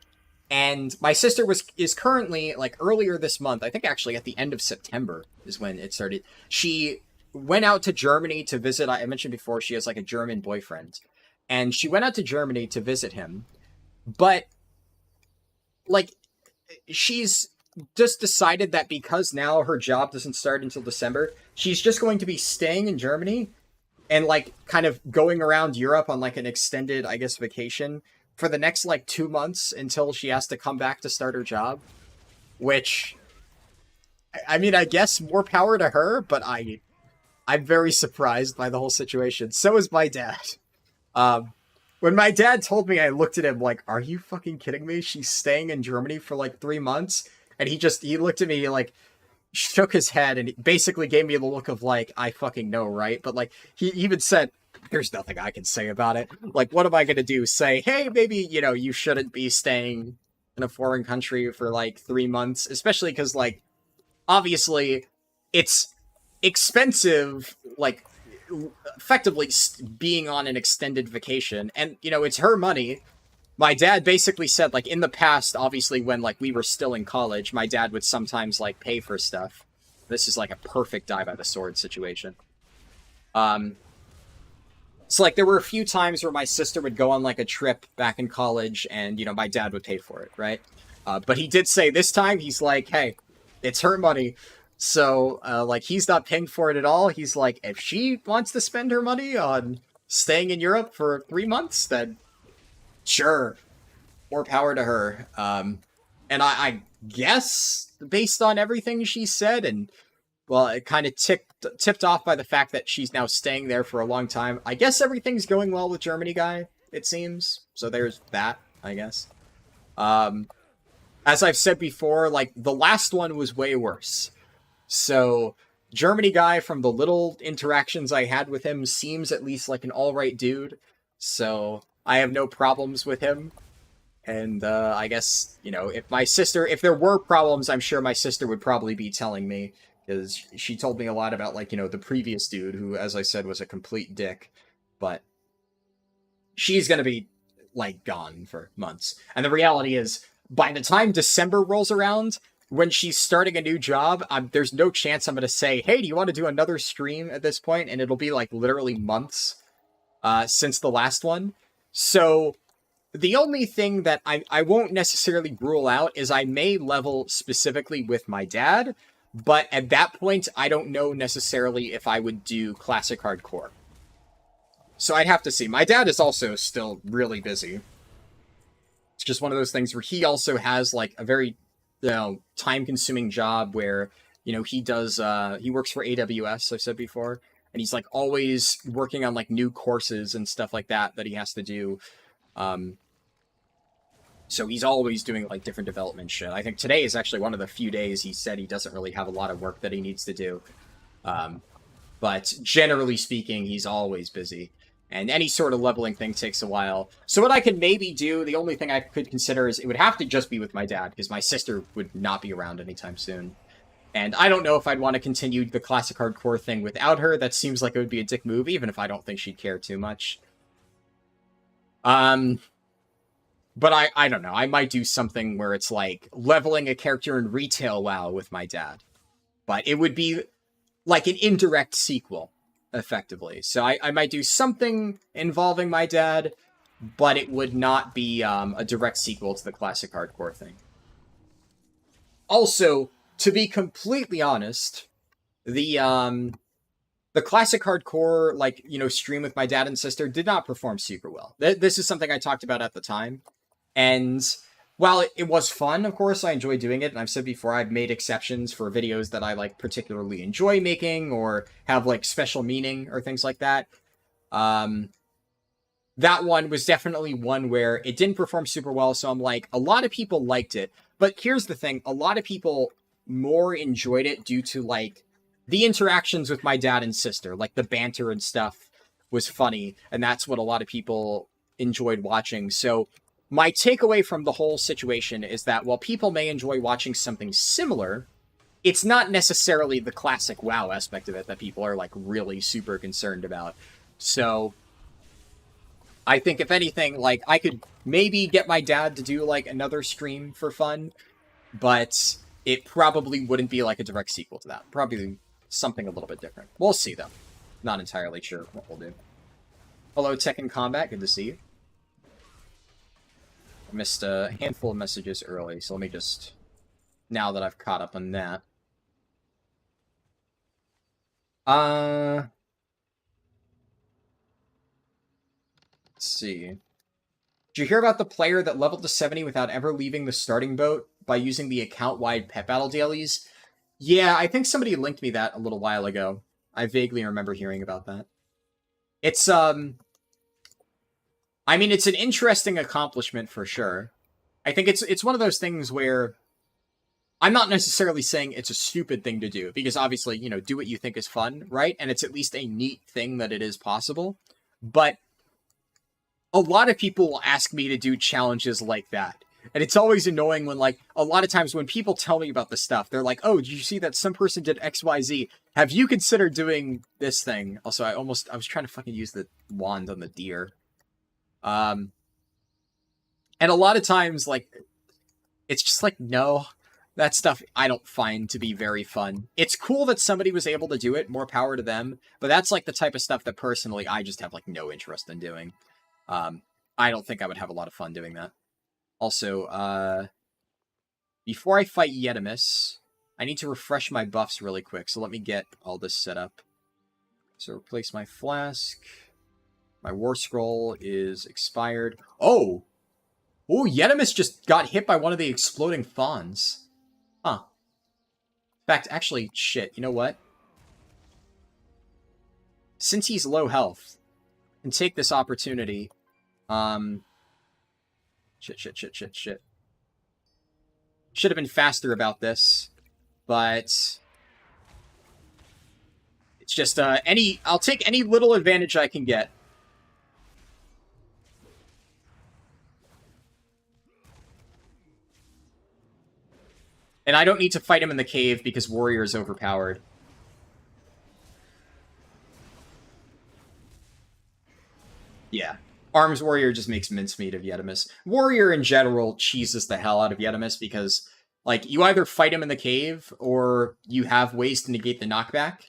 And my sister is currently, like, earlier this month, I think actually at the end of September is when it started. She went out to Germany to visit. I mentioned before she has, like, a German boyfriend. And she went out to Germany to visit him. But, like, she's just decided that because now her job doesn't start until December, she's just going to be staying in Germany and like kind of going around Europe on like an extended, I guess, vacation for the next like 2 months until she has to come back to start her job. Which, I mean, I guess more power to her, but I'm very surprised by the whole situation. So is my dad. Um, when my dad told me, I looked at him like, "Are you fucking kidding me? She's staying in Germany for like 3 months," and he looked at me like, shook his head and basically gave me the look of like, I fucking know, right? But like, he even said, "There's nothing I can say about it. Like, what am I gonna do? Say, hey, maybe you shouldn't be staying in a foreign country for like 3 months, especially because like." Obviously, it's expensive, like, effectively being on an extended vacation. And, it's her money. My dad basically said, like, in the past, obviously, when, like, we were still in college, my dad would sometimes, like, pay for stuff. This is, like, a perfect die by the sword situation. So, like, there were a few times where my sister would go on, like, a trip back in college, and, my dad would pay for it, right? But he did say this time, he's like, hey, it's her money. So, like, he's not paying for it at all. He's like, if she wants to spend her money on staying in Europe for 3 months, then sure, more power to her. And I guess, based on everything she said, and, well, it kind of tipped off by the fact that she's now staying there for a long time, I guess everything's going well with Germany guy, it seems. So there's that, I guess. As I've said before, like, the last one was way worse. So, Germany guy, from the little interactions I had with him, seems at least like an alright dude. So, I have no problems with him. And, I guess, if there were problems, I'm sure my sister would probably be telling me. Because she told me a lot about, like, the previous dude, who, as I said, was a complete dick. But she's gonna be, like, gone for months. And the reality is, by the time December rolls around, when she's starting a new job, there's no chance I'm going to say, hey, do you want to do another stream at this point? And it'll be like literally months since the last one. So the only thing that I won't necessarily rule out is I may level specifically with my dad. But at that point, I don't know necessarily if I would do classic hardcore. So I'd have to see. My dad is also still really busy. It's just one of those things where he also has like a very, time-consuming job where, he does, he works for AWS, I've said before, and he's like always working on like new courses and stuff like that he has to do. So he's always doing like different development shit. I think today is actually one of the few days he said he doesn't really have a lot of work that he needs to do. But generally speaking, he's always busy. And any sort of leveling thing takes a while. So what I could maybe do, the only thing I could consider is it would have to just be with my dad, because my sister would not be around anytime soon. And I don't know if I'd want to continue the classic hardcore thing without her. That seems like it would be a dick move, even if I don't think she'd care too much. But I don't know. I might do something where it's like leveling a character in retail WoW with my dad. But it would be like an indirect sequel. Effectively. So I might do something involving my dad, but it would not be a direct sequel to the classic hardcore thing. Also, to be completely honest, the classic hardcore, like, stream with my dad and sister did not perform super well. This is something I talked about at the time. And while it was fun, of course, I enjoy doing it, and I've said before, I've made exceptions for videos that I, like, particularly enjoy making, or have, like, special meaning, or things like that. That one was definitely one where it didn't perform super well, so I'm like, a lot of people liked it. But here's the thing, a lot of people more enjoyed it due to, like, the interactions with my dad and sister. Like, the banter and stuff was funny, and that's what a lot of people enjoyed watching, so my takeaway from the whole situation is that while people may enjoy watching something similar, it's not necessarily the classic WoW aspect of it that people are, like, really super concerned about. So, I think, if anything, like, I could maybe get my dad to do, like, another stream for fun, but it probably wouldn't be, like, a direct sequel to that. Probably something a little bit different. We'll see, though. Not entirely sure what we'll do. Hello, Tech in Combat. Good to see you. Missed a handful of messages early, so let me just, now that I've caught up on that. see. Did you hear about the player that leveled to 70 without ever leaving the starting boat by using the account-wide pet battle dailies? Yeah, I think somebody linked me that a little while ago. I vaguely remember hearing about that. It's, I mean, it's an interesting accomplishment for sure. I think it's one of those things where I'm not necessarily saying it's a stupid thing to do, because obviously, you know, do what you think is fun, right? And it's at least a neat thing that it is possible. But a lot of people will ask me to do challenges like that. And it's always annoying when, like, a lot of times when people tell me about this stuff, they're like, oh, did you see that some person did XYZ? Have you considered doing this thing? Also, I was trying to fucking use the wand on the deer. And a lot of times, like, it's just like, no, that stuff I don't find to be very fun. It's cool that somebody was able to do it, more power to them, but that's like the type of stuff that personally I just have like no interest in doing. I don't think I would have a lot of fun doing that. Also, before I fight Yetimus, I need to refresh my buffs really quick, so let me get all this set up. So replace my flask. My war scroll is expired. Oh! Oh, Yetimus just got hit by one of the exploding fawns. Huh. In fact, actually, shit, you know what? Since he's low health, I can take this opportunity. Shit. Should have been faster about this, but it's just, I'll take any little advantage I can get. And I don't need to fight him in the cave because Warrior is overpowered. Yeah. Arms Warrior just makes mincemeat of Yetimus. Warrior in general cheeses the hell out of Yetimus because, like, you either fight him in the cave or you have ways to negate the knockback.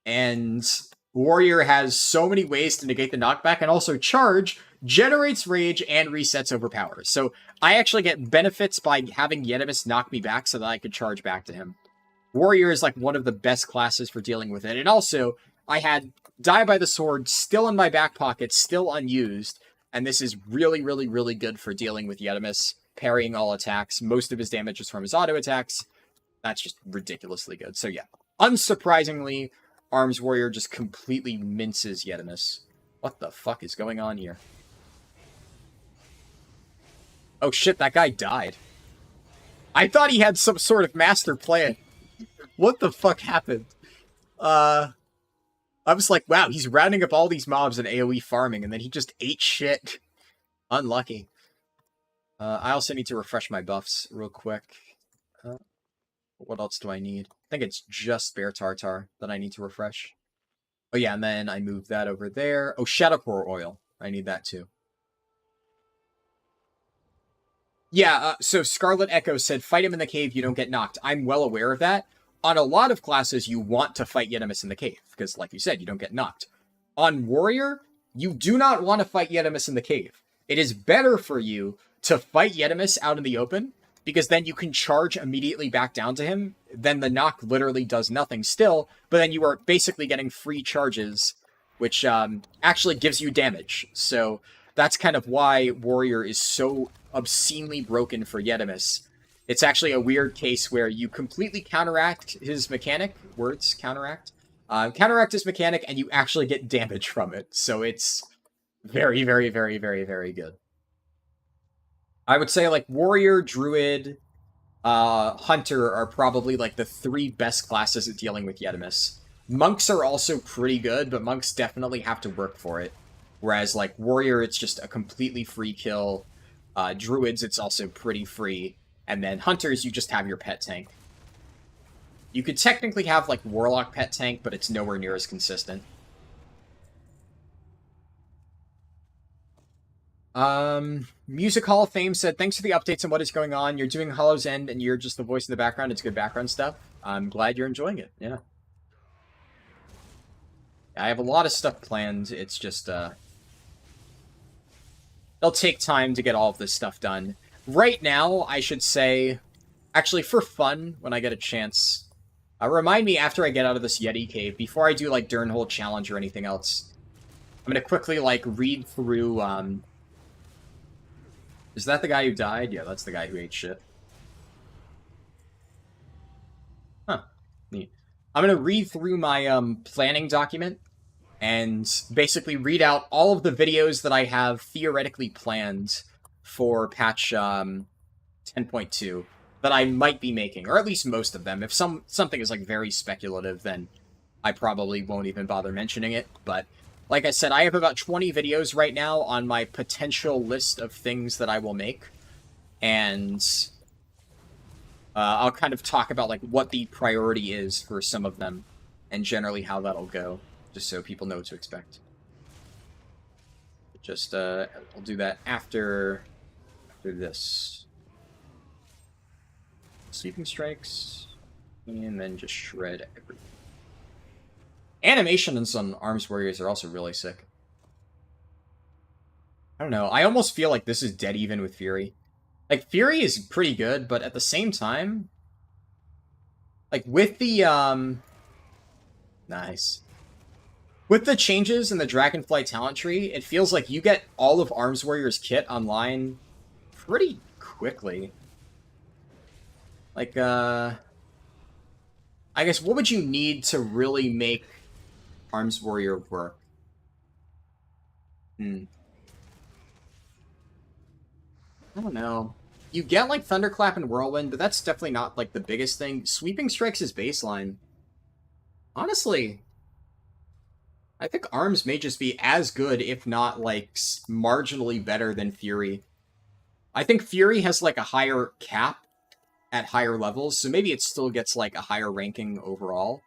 And Warrior has so many ways to negate the knockback, and also Charge generates rage and resets overpowers. So I actually get benefits by having Yetimus knock me back so that I could charge back to him. Warrior is like one of the best classes for dealing with it. And also, I had Die by the Sword still in my back pocket, still unused, and this is really, really, really good for dealing with Yetimus, parrying all attacks. Most of his damage is from his auto attacks. That's just ridiculously good. So yeah, unsurprisingly, Arms Warrior just completely minces Yetimus. What the fuck is going on here? Oh shit, that guy died. I thought he had some sort of master plan. What the fuck happened? I was like, wow, he's rounding up all these mobs and AoE farming, and then he just ate shit. Unlucky. I also need to refresh my buffs real quick. What else do I need? I think it's just Bear Tartar that I need to refresh. Oh yeah, and then I move that over there. Oh, Shadowcore Oil. I need that too. Yeah, so Scarlet Echo said, fight him in the cave, you don't get knocked. I'm well aware of that. On a lot of classes, you want to fight Yetimus in the cave, because like you said, you don't get knocked. On Warrior, you do not want to fight Yetimus in the cave. It is better for you to fight Yetimus out in the open, because then you can charge immediately back down to him. Then the knock literally does nothing still, but then you are basically getting free charges, which actually gives you damage. So that's kind of why Warrior is so obscenely broken for Yetimus. It's actually a weird case where you completely counteract his mechanic. Words, counteract. Counteract his mechanic, and you actually get damage from it. So it's very, very, very, very, very good. I would say, like, Warrior, Druid, Hunter are probably, like, the three best classes at dealing with Yetimus. Monks are also pretty good, but monks definitely have to work for it. Whereas, like, Warrior, it's just a completely free kill. Druids, it's also pretty free. And then Hunters, you just have your pet tank. You could technically have, like, Warlock pet tank, but it's nowhere near as consistent. Music Hall of Fame said, thanks for the updates on what is going on. You're doing Hollow's End, and you're just the voice in the background. It's good background stuff. I'm glad you're enjoying it, yeah. I have a lot of stuff planned. It's just, it'll take time to get all of this stuff done. Right now, I should say, actually, for fun, when I get a chance, remind me after I get out of this Yeti cave, before I do, like, Durnhold Challenge or anything else, I'm gonna quickly, like, read through, Is that the guy who died? Yeah, that's the guy who ate shit. Huh. Neat. I'm gonna read through my planning document and basically read out all of the videos that I have theoretically planned for patch 10.2 that I might be making, or at least most of them. If something is like very speculative, then I probably won't even bother mentioning it. But like I said, I have about 20 videos right now on my potential list of things that I will make, and I'll kind of talk about like what the priority is for some of them, and generally how that'll go, just so people know what to expect. Just I'll do that after this. Sweeping strikes, and then just shred everything. Animations on Arms Warriors are also really sick. I don't know, I almost feel like this is dead even with Furi. Like, Furi is pretty good, but at the same time, like, with the, nice. With the changes in the Dragonflight talent tree, it feels like you get all of Arms Warrior's kit online pretty quickly. Like, I guess, what would you need to really make Arms Warrior work? I don't know. You get, like, Thunderclap and Whirlwind, but that's definitely not, like, the biggest thing. Sweeping Strikes is baseline. Honestly, I think Arms may just be as good, if not, like, marginally better than Furi. I think Furi has, like, a higher cap at higher levels, so maybe it still gets, like, a higher ranking overall.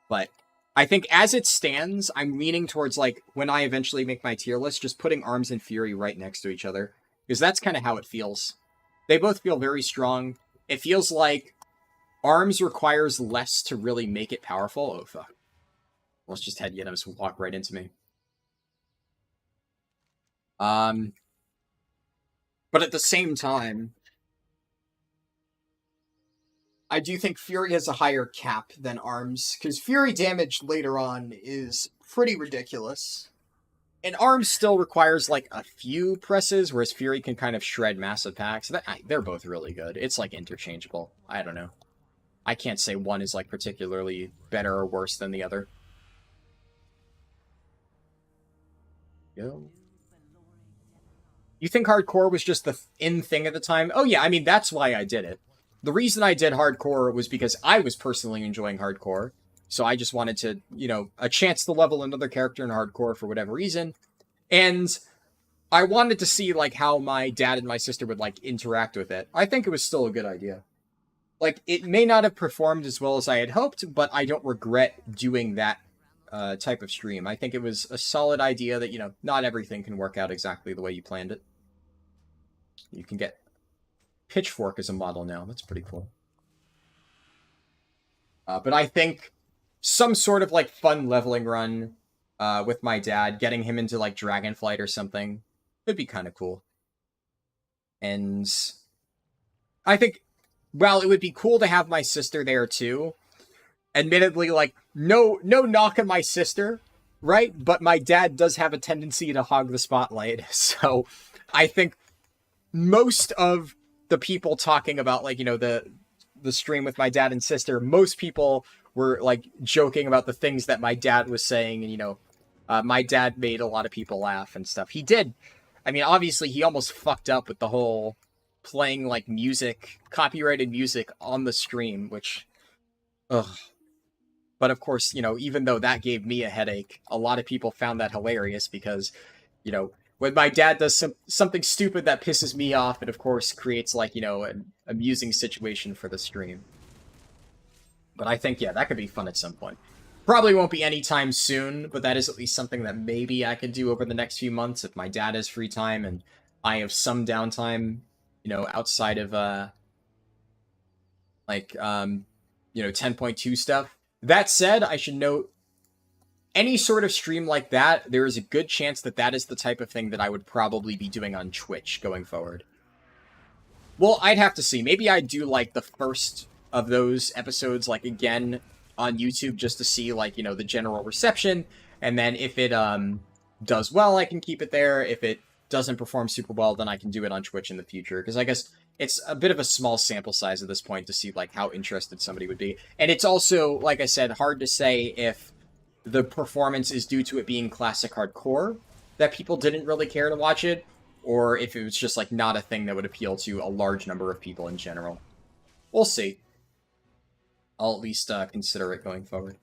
But I think as it stands, I'm leaning towards, like, when I eventually make my tier list, just putting Arms and Furi right next to each other. Because that's kind of how it feels. They both feel very strong. It feels like Arms requires less to really make it powerful. Oh, fuck. Let's just head Yidams and walk right into me. But at the same time, I do think Furi has a higher cap than Arms, because Furi damage later on is pretty ridiculous. And Arms still requires, like, a few presses, whereas Furi can kind of shred massive packs. They're both really good. It's, like, interchangeable. I don't know. I can't say one is, like, particularly better or worse than the other. Yo. You think hardcore was just the in thing at the time? Oh, yeah, I mean, that's why I did it. The reason I did hardcore was because I was personally enjoying hardcore. So I just wanted to, you know, a chance to level another character in hardcore for whatever reason. And I wanted to see, like, how my dad and my sister would, like, interact with it. I think it was still a good idea. Like, it may not have performed as well as I had hoped, but I don't regret doing that type of stream. I think it was a solid idea that, you know, not everything can work out exactly the way you planned it. You can get Pitchfork as a model now. That's pretty cool. But I think some sort of, like, fun leveling run with my dad, getting him into, like, Dragonflight or something, would be kind of cool. And I think, well, it would be cool to have my sister there, too. Admittedly, like, no knock on my sister, right? But my dad does have a tendency to hog the spotlight. So I think most of the people talking about, like, you know, the stream with my dad and sister, most people were, like, joking about the things that my dad was saying. And, you know, my dad made a lot of people laugh and stuff. He did. I mean, obviously, he almost fucked up with the whole playing, like, music, copyrighted music on the stream, which, ugh. But of course, you know, even though that gave me a headache, a lot of people found that hilarious because, you know, when my dad does something stupid that pisses me off, it of course creates, like, you know, an amusing situation for the stream. But I think, yeah, that could be fun at some point. Probably won't be anytime soon, but that is at least something that maybe I could do over the next few months if my dad has free time and I have some downtime, you know, outside of, like, you know, 10.2 stuff. That said, I should note, any sort of stream like that, there is a good chance that that is the type of thing that I would probably be doing on Twitch going forward. Well, I'd have to see. Maybe I'd do, like, the first of those episodes, like, again on YouTube just to see, like, you know, the general reception. And then if it does well, I can keep it there. If it doesn't perform super well, then I can do it on Twitch in the future. Because I guess it's a bit of a small sample size at this point to see like how interested somebody would be. And it's also, like I said, hard to say if the performance is due to it being classic hardcore, that people didn't really care to watch it, or if it was just like not a thing that would appeal to a large number of people in general. We'll see. I'll at least consider it going forward.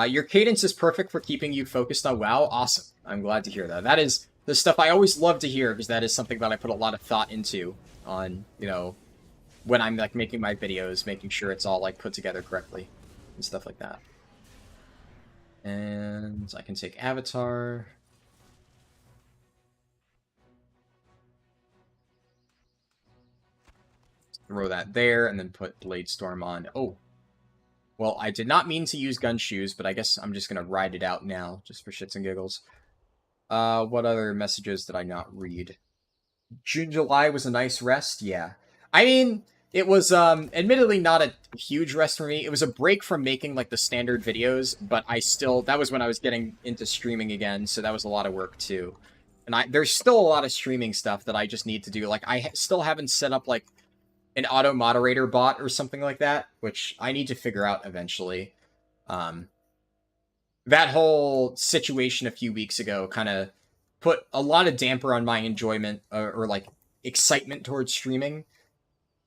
Your cadence is perfect for keeping you focused on WoW. Awesome. I'm glad to hear that. That is the stuff I always love to hear, because that is something that I put a lot of thought into on, you know, when I'm like making my videos, making sure it's all like put together correctly and stuff like that. And I can take Avatar. Throw that there, and then put Blade Storm on. Oh. Well, I did not mean to use gun shoes, but I guess I'm just going to ride it out now, just for shits and giggles. What other messages did I not read? June, July was a nice rest? Yeah. I mean, it was, admittedly not a huge rest for me. It was a break from making, like, the standard videos, but that was when I was getting into streaming again, so that was a lot of work, too. And there's still a lot of streaming stuff that I just need to do. Like, I still haven't set up, like, an auto moderator bot or something like that, which I need to figure out eventually. That whole situation a few weeks ago kind of put a lot of damper on my enjoyment or like excitement towards streaming.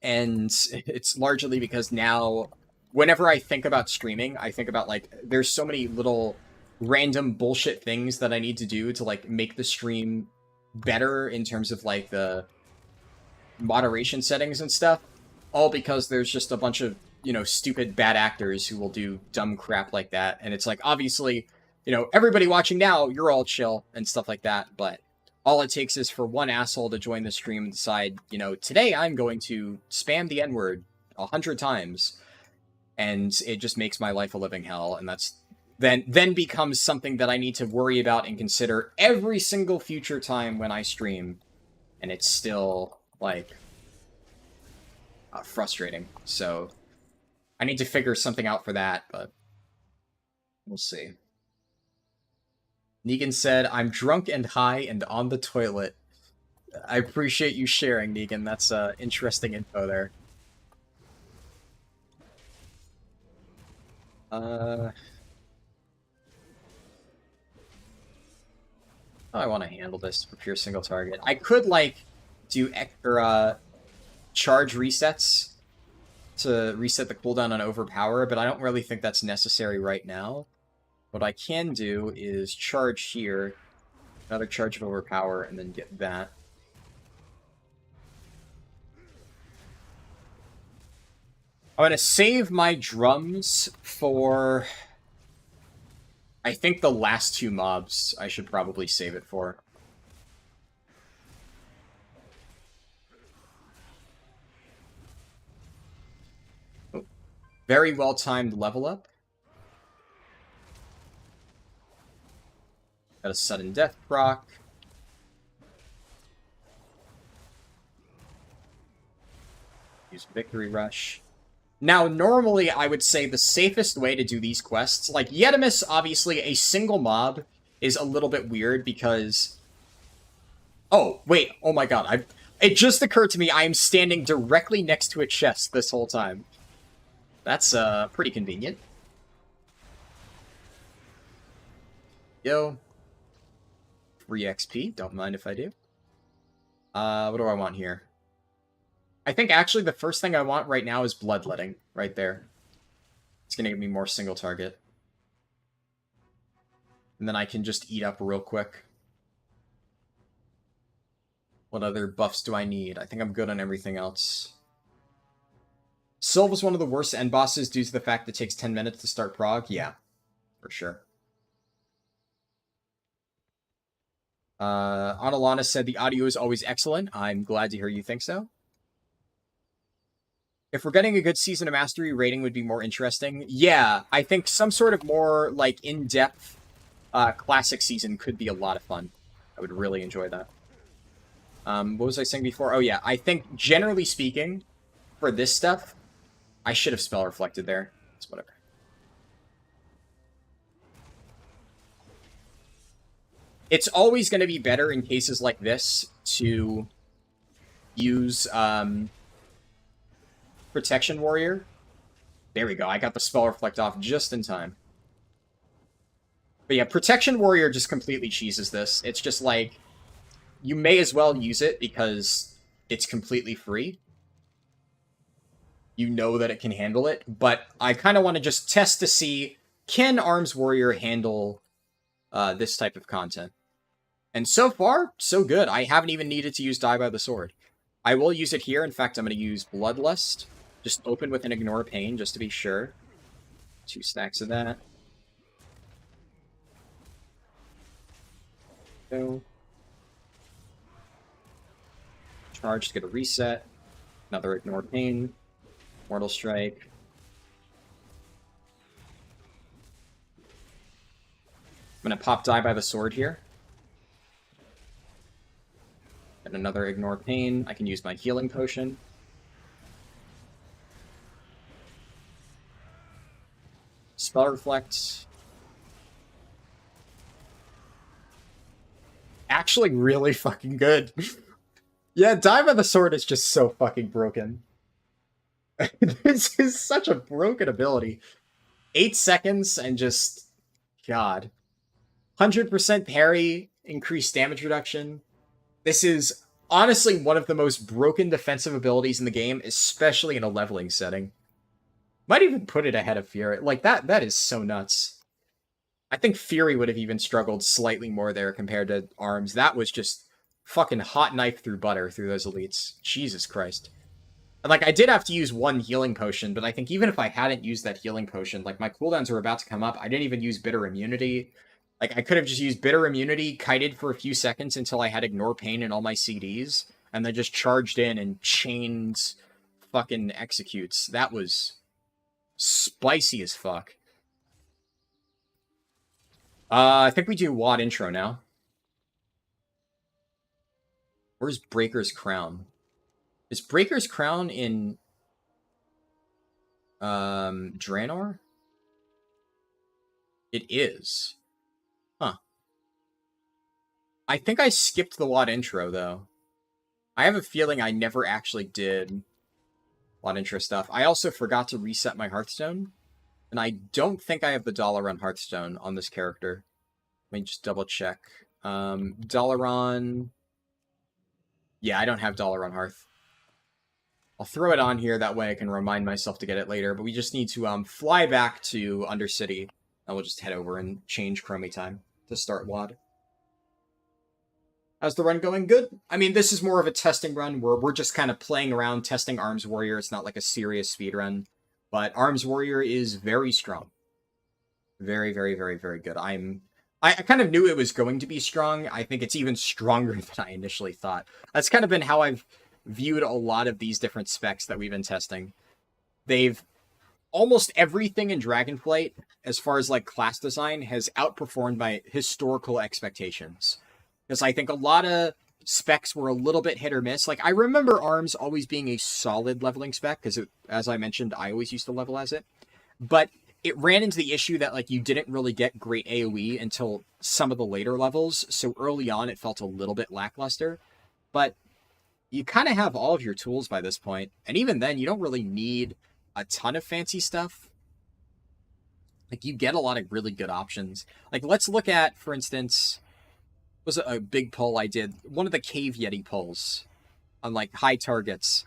And it's largely because now whenever I think about streaming, I think about like, there's so many little random bullshit things that I need to do to like make the stream better in terms of like the moderation settings and stuff, all because there's just a bunch of, you know, stupid bad actors who will do dumb crap like that. And it's like, obviously, you know, everybody watching now, you're all chill and stuff like that, but all it takes is for one asshole to join the stream and decide, you know, today I'm going to spam the N-word 100 times, and it just makes my life a living hell. And that's then becomes something that I need to worry about and consider every single future time when I stream, and it's still like frustrating. So I need to figure something out for that, but we'll see. Negan said, I'm drunk and high and on the toilet. I appreciate you sharing, Negan. That's interesting info there. How I want to handle this for pure single target. I could like do extra charge resets to reset the cooldown on overpower, but I don't really think that's necessary right now. What I can do is charge here, another charge of overpower, and then get that. I'm going to save my drums for, I think, the last two mobs I should probably save it for. Oh. Very well-timed level up. Got a sudden death proc. Use Victory Rush. Now, normally I would say the safest way to do these quests, like Yetimus, obviously a single mob is a little bit weird because... Oh, wait, oh my god, it just occurred to me I am standing directly next to a chest this whole time. That's, pretty convenient. Yo. Free XP, don't mind if I do. What do I want here? I think actually the first thing I want right now is Bloodletting, right there. It's gonna give me more single target. And then I can just eat up real quick. What other buffs do I need? I think I'm good on everything else. Sylve was one of the worst end bosses due to the fact that it takes 10 minutes to start prog. Yeah, for sure. Analana said the audio is always excellent. I'm glad to hear you think so. If we're getting a good Season of Mastery, rating would be more interesting. Yeah, I think some sort of more, like, in-depth classic season could be a lot of fun. I would really enjoy that. What was I saying before? Oh, yeah, I think, generally speaking, for this stuff, I should have spell reflected there. It's whatever. It's always going to be better in cases like this to use Protection Warrior. There we go. I got the Spell Reflect off just in time. But yeah, Protection Warrior just completely cheeses this. It's just like, you may as well use it because it's completely free. You know that it can handle it, but I kind of want to just test to see, can Arms Warrior handle this type of content? And so far, so good. I haven't even needed to use Die by the Sword. I will use it here. In fact, I'm going to use Bloodlust. Just open with an Ignore Pain, just to be sure. 2 stacks of that. Go. Charge to get a reset. Another Ignore Pain. Mortal Strike. I'm going to pop Die by the Sword here. And another Ignore Pain. I can use my Healing Potion. Spell Reflect. Actually really fucking good. Yeah, Die by the Sword is just so fucking broken. This is such a broken ability. 8 seconds and just... God. 100% parry, increased damage reduction. This is honestly one of the most broken defensive abilities in the game, especially in a leveling setting. Might even put it ahead of Fury. Like, that is so nuts. I think Fury would have even struggled slightly more there compared to Arms. That was just fucking hot knife through butter through those elites. Jesus Christ. And, like, I did have to use 1 healing potion, but I think even if I hadn't used that healing potion, like, my cooldowns were about to come up. I didn't even use Bitter Immunity. Like, I could have just used Bitter Immunity, kited for a few seconds until I had Ignore Pain in all my CDs, and then just charged in and chained fucking executes. That was spicy as fuck. I think we do WAD intro now. Where's Breaker's Crown? Is Breaker's Crown in Draenor? It is. Huh. I think I skipped the WAD intro, though. I have a feeling I never actually did WAD intro stuff. I also forgot to reset my Hearthstone. And I don't think I have the Dalaran Hearthstone on this character. Let me just double check. Dalaran... Yeah, I don't have Dalaran Hearth. I'll throw it on here, that way I can remind myself to get it later. But we just need to fly back to Undercity. And we'll just head over and change Chromie time to start WAD. How's the run going? Good. I mean, this is more of a testing run where we're just kind of playing around, testing Arms Warrior. It's not like a serious speedrun. But Arms Warrior is very strong. Very, very, very, very good. I kind of knew it was going to be strong. I think it's even stronger than I initially thought. That's kind of been how I've viewed a lot of these different specs that we've been testing. They've... Almost everything in Dragonflight, as far as, like, class design, has outperformed my historical expectations. Because I think a lot of specs were a little bit hit or miss. Like, I remember Arms always being a solid leveling spec, because, as I mentioned, I always used to level as it. But it ran into the issue that, like, you didn't really get great AoE until some of the later levels, so early on it felt a little bit lackluster. But you kind of have all of your tools by this point, and even then, you don't really need a ton of fancy stuff. Like, you get a lot of really good options. Like, let's look at, for instance, was a big poll I did. One of the Cave Yeti polls on, like, high targets.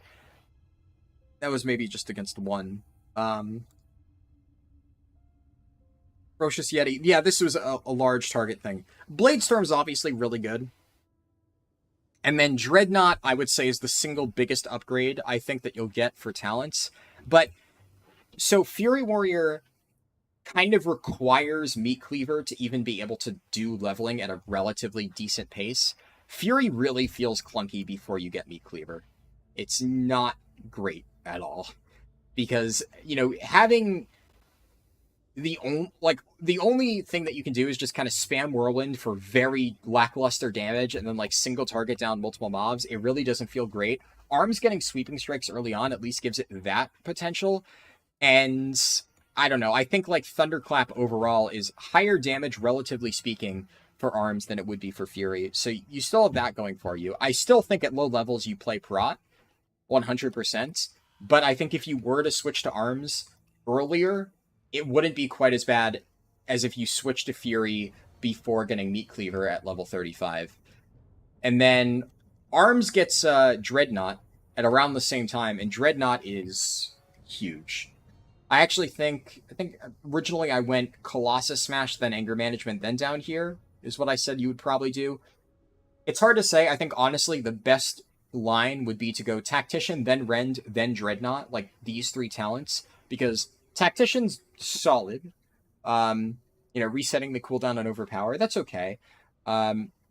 That was maybe just against one. Ferocious Yeti. Yeah, this was a large target thing. Bladestorm's obviously really good. And then Dreadnought, I would say, is the single biggest upgrade I think that you'll get for talents. But, so Fury Warrior kind of requires Meat Cleaver to even be able to do leveling at a relatively decent pace. Fury really feels clunky before you get Meat Cleaver. It's not great at all. Because, you know, having the only thing that you can do is just kind of spam Whirlwind for very lackluster damage and then, like, single target down multiple mobs. It really doesn't feel great. Arms getting Sweeping Strikes early on at least gives it that potential. And I don't know. I think, like, Thunderclap overall is higher damage, relatively speaking, for arms than it would be for Furi. So you still have that going for you. I still think at low levels you play Prot 100%, but I think if you were to switch to arms earlier, it wouldn't be quite as bad as if you switched to Furi before getting Meat Cleaver at level 35. And then arms gets Dreadnought at around the same time, and Dreadnought is huge. I think originally I went Colossus Smash, then Anger Management, then down here, is what I said you would probably do. It's hard to say. I think, honestly, the best line would be to go Tactician, then Rend, then Dreadnought, like these three talents, because Tactician's solid. Resetting the cooldown on Overpower, that's okay.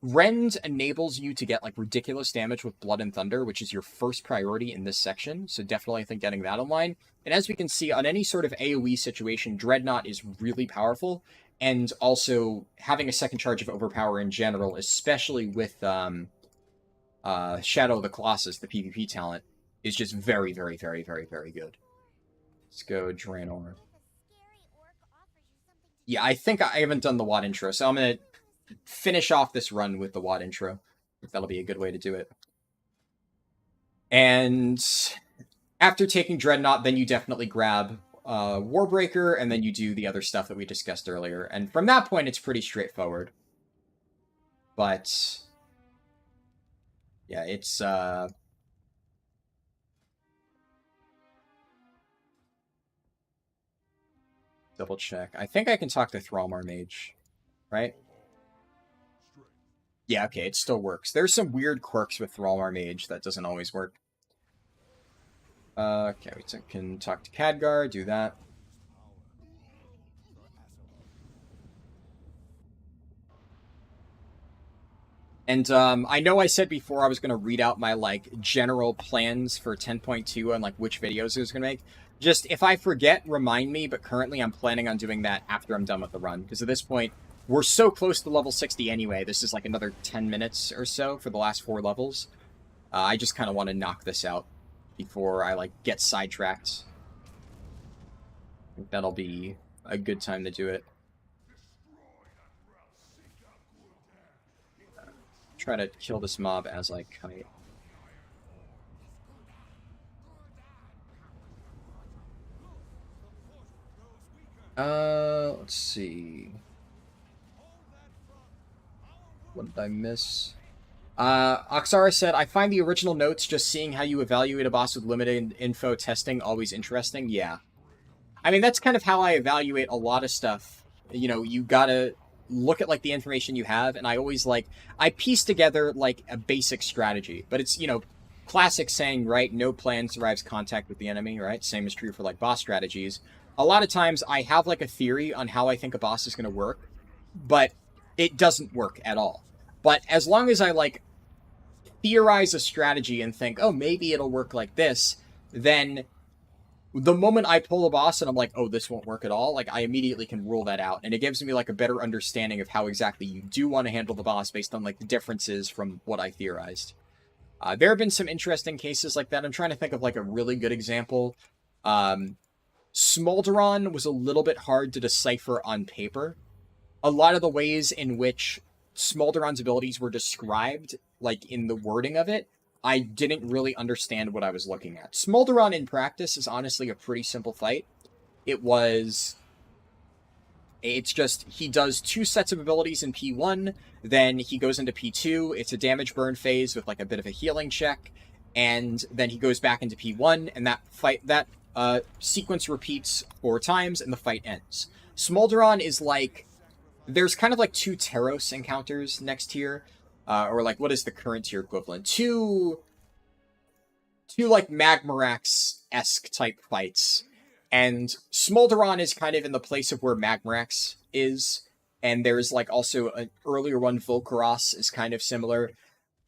Rend enables you to get, like, ridiculous damage with Blood and Thunder, which is your first priority in this section, so definitely I think getting that online. And as we can see, on any sort of AoE situation, Dreadnought is really powerful, and also having a second charge of Overpower in general, especially with Shadow of the Colossus, the PvP talent, is just very, very, very, very, very good. Let's go Draenor. Yeah, I think I haven't done the WoD intro, so I'm going to finish off this run with the WoD intro. That'll be a good way to do it. And after taking Dreadnought, then you definitely grab Warbreaker, and then you do the other stuff that we discussed earlier. And from that point, it's pretty straightforward. But yeah, it's double check. I think I can talk to Thrallmar Mage, right? Yeah, okay, it still works. There's some weird quirks with Thrallmar Mage that doesn't always work. Okay, we can talk to Khadgar, do that. And I know I said before I was going to read out my, like, general plans for 10.2 on, like, which videos I was going to make. Just, if I forget, remind me, but currently I'm planning on doing that after I'm done with the run. Because at this point, we're so close to level 60 anyway. This is, like, another 10 minutes or so for the last 4 levels. I just kind of want to knock this out before I, like, get sidetracked. I think that'll be a good time to do it. Try to kill this mob as I kite. Let's see. What did I miss? Oxara said, I find the original notes just seeing how you evaluate a boss with limited info testing always interesting. Yeah. I mean, that's kind of how I evaluate a lot of stuff. You know, you gotta look at, like, the information you have, and I always, like, I piece together, like, a basic strategy. But it's, you know, classic saying, right? No plan survives contact with the enemy, right? Same is true for, like, boss strategies. A lot of times I have, like, a theory on how I think a boss is going to work, but it doesn't work at all. But as long as I, like, theorize a strategy and think, oh, maybe it'll work like this, then the moment I pull a boss and I'm like, oh, this won't work at all, like, I immediately can rule that out. And it gives me, like, a better understanding of how exactly you do want to handle the boss based on, like, the differences from what I theorized. There have been some interesting cases like that. I'm trying to think of, like, a really good example. Smolderon was a little bit hard to decipher on paper. A lot of the ways in which Smolderon's abilities were described, like, in the wording of it, I didn't really understand what I was looking at. Smolderon in practice is honestly a pretty simple fight. It's just, he does 2 sets of abilities in P1, then he goes into P2, it's a damage burn phase with, like, a bit of a healing check, and then he goes back into P1, and that sequence repeats 4 times, and the fight ends. Smolderon is, like, there's kind of, like, 2 Teros encounters next here, or, like, what is the current tier equivalent? Two like, Magmarax-esque type fights. And Smolderon is kind of in the place of where Magmarax is. And there's, like, also an earlier one, Volcaros, is kind of similar.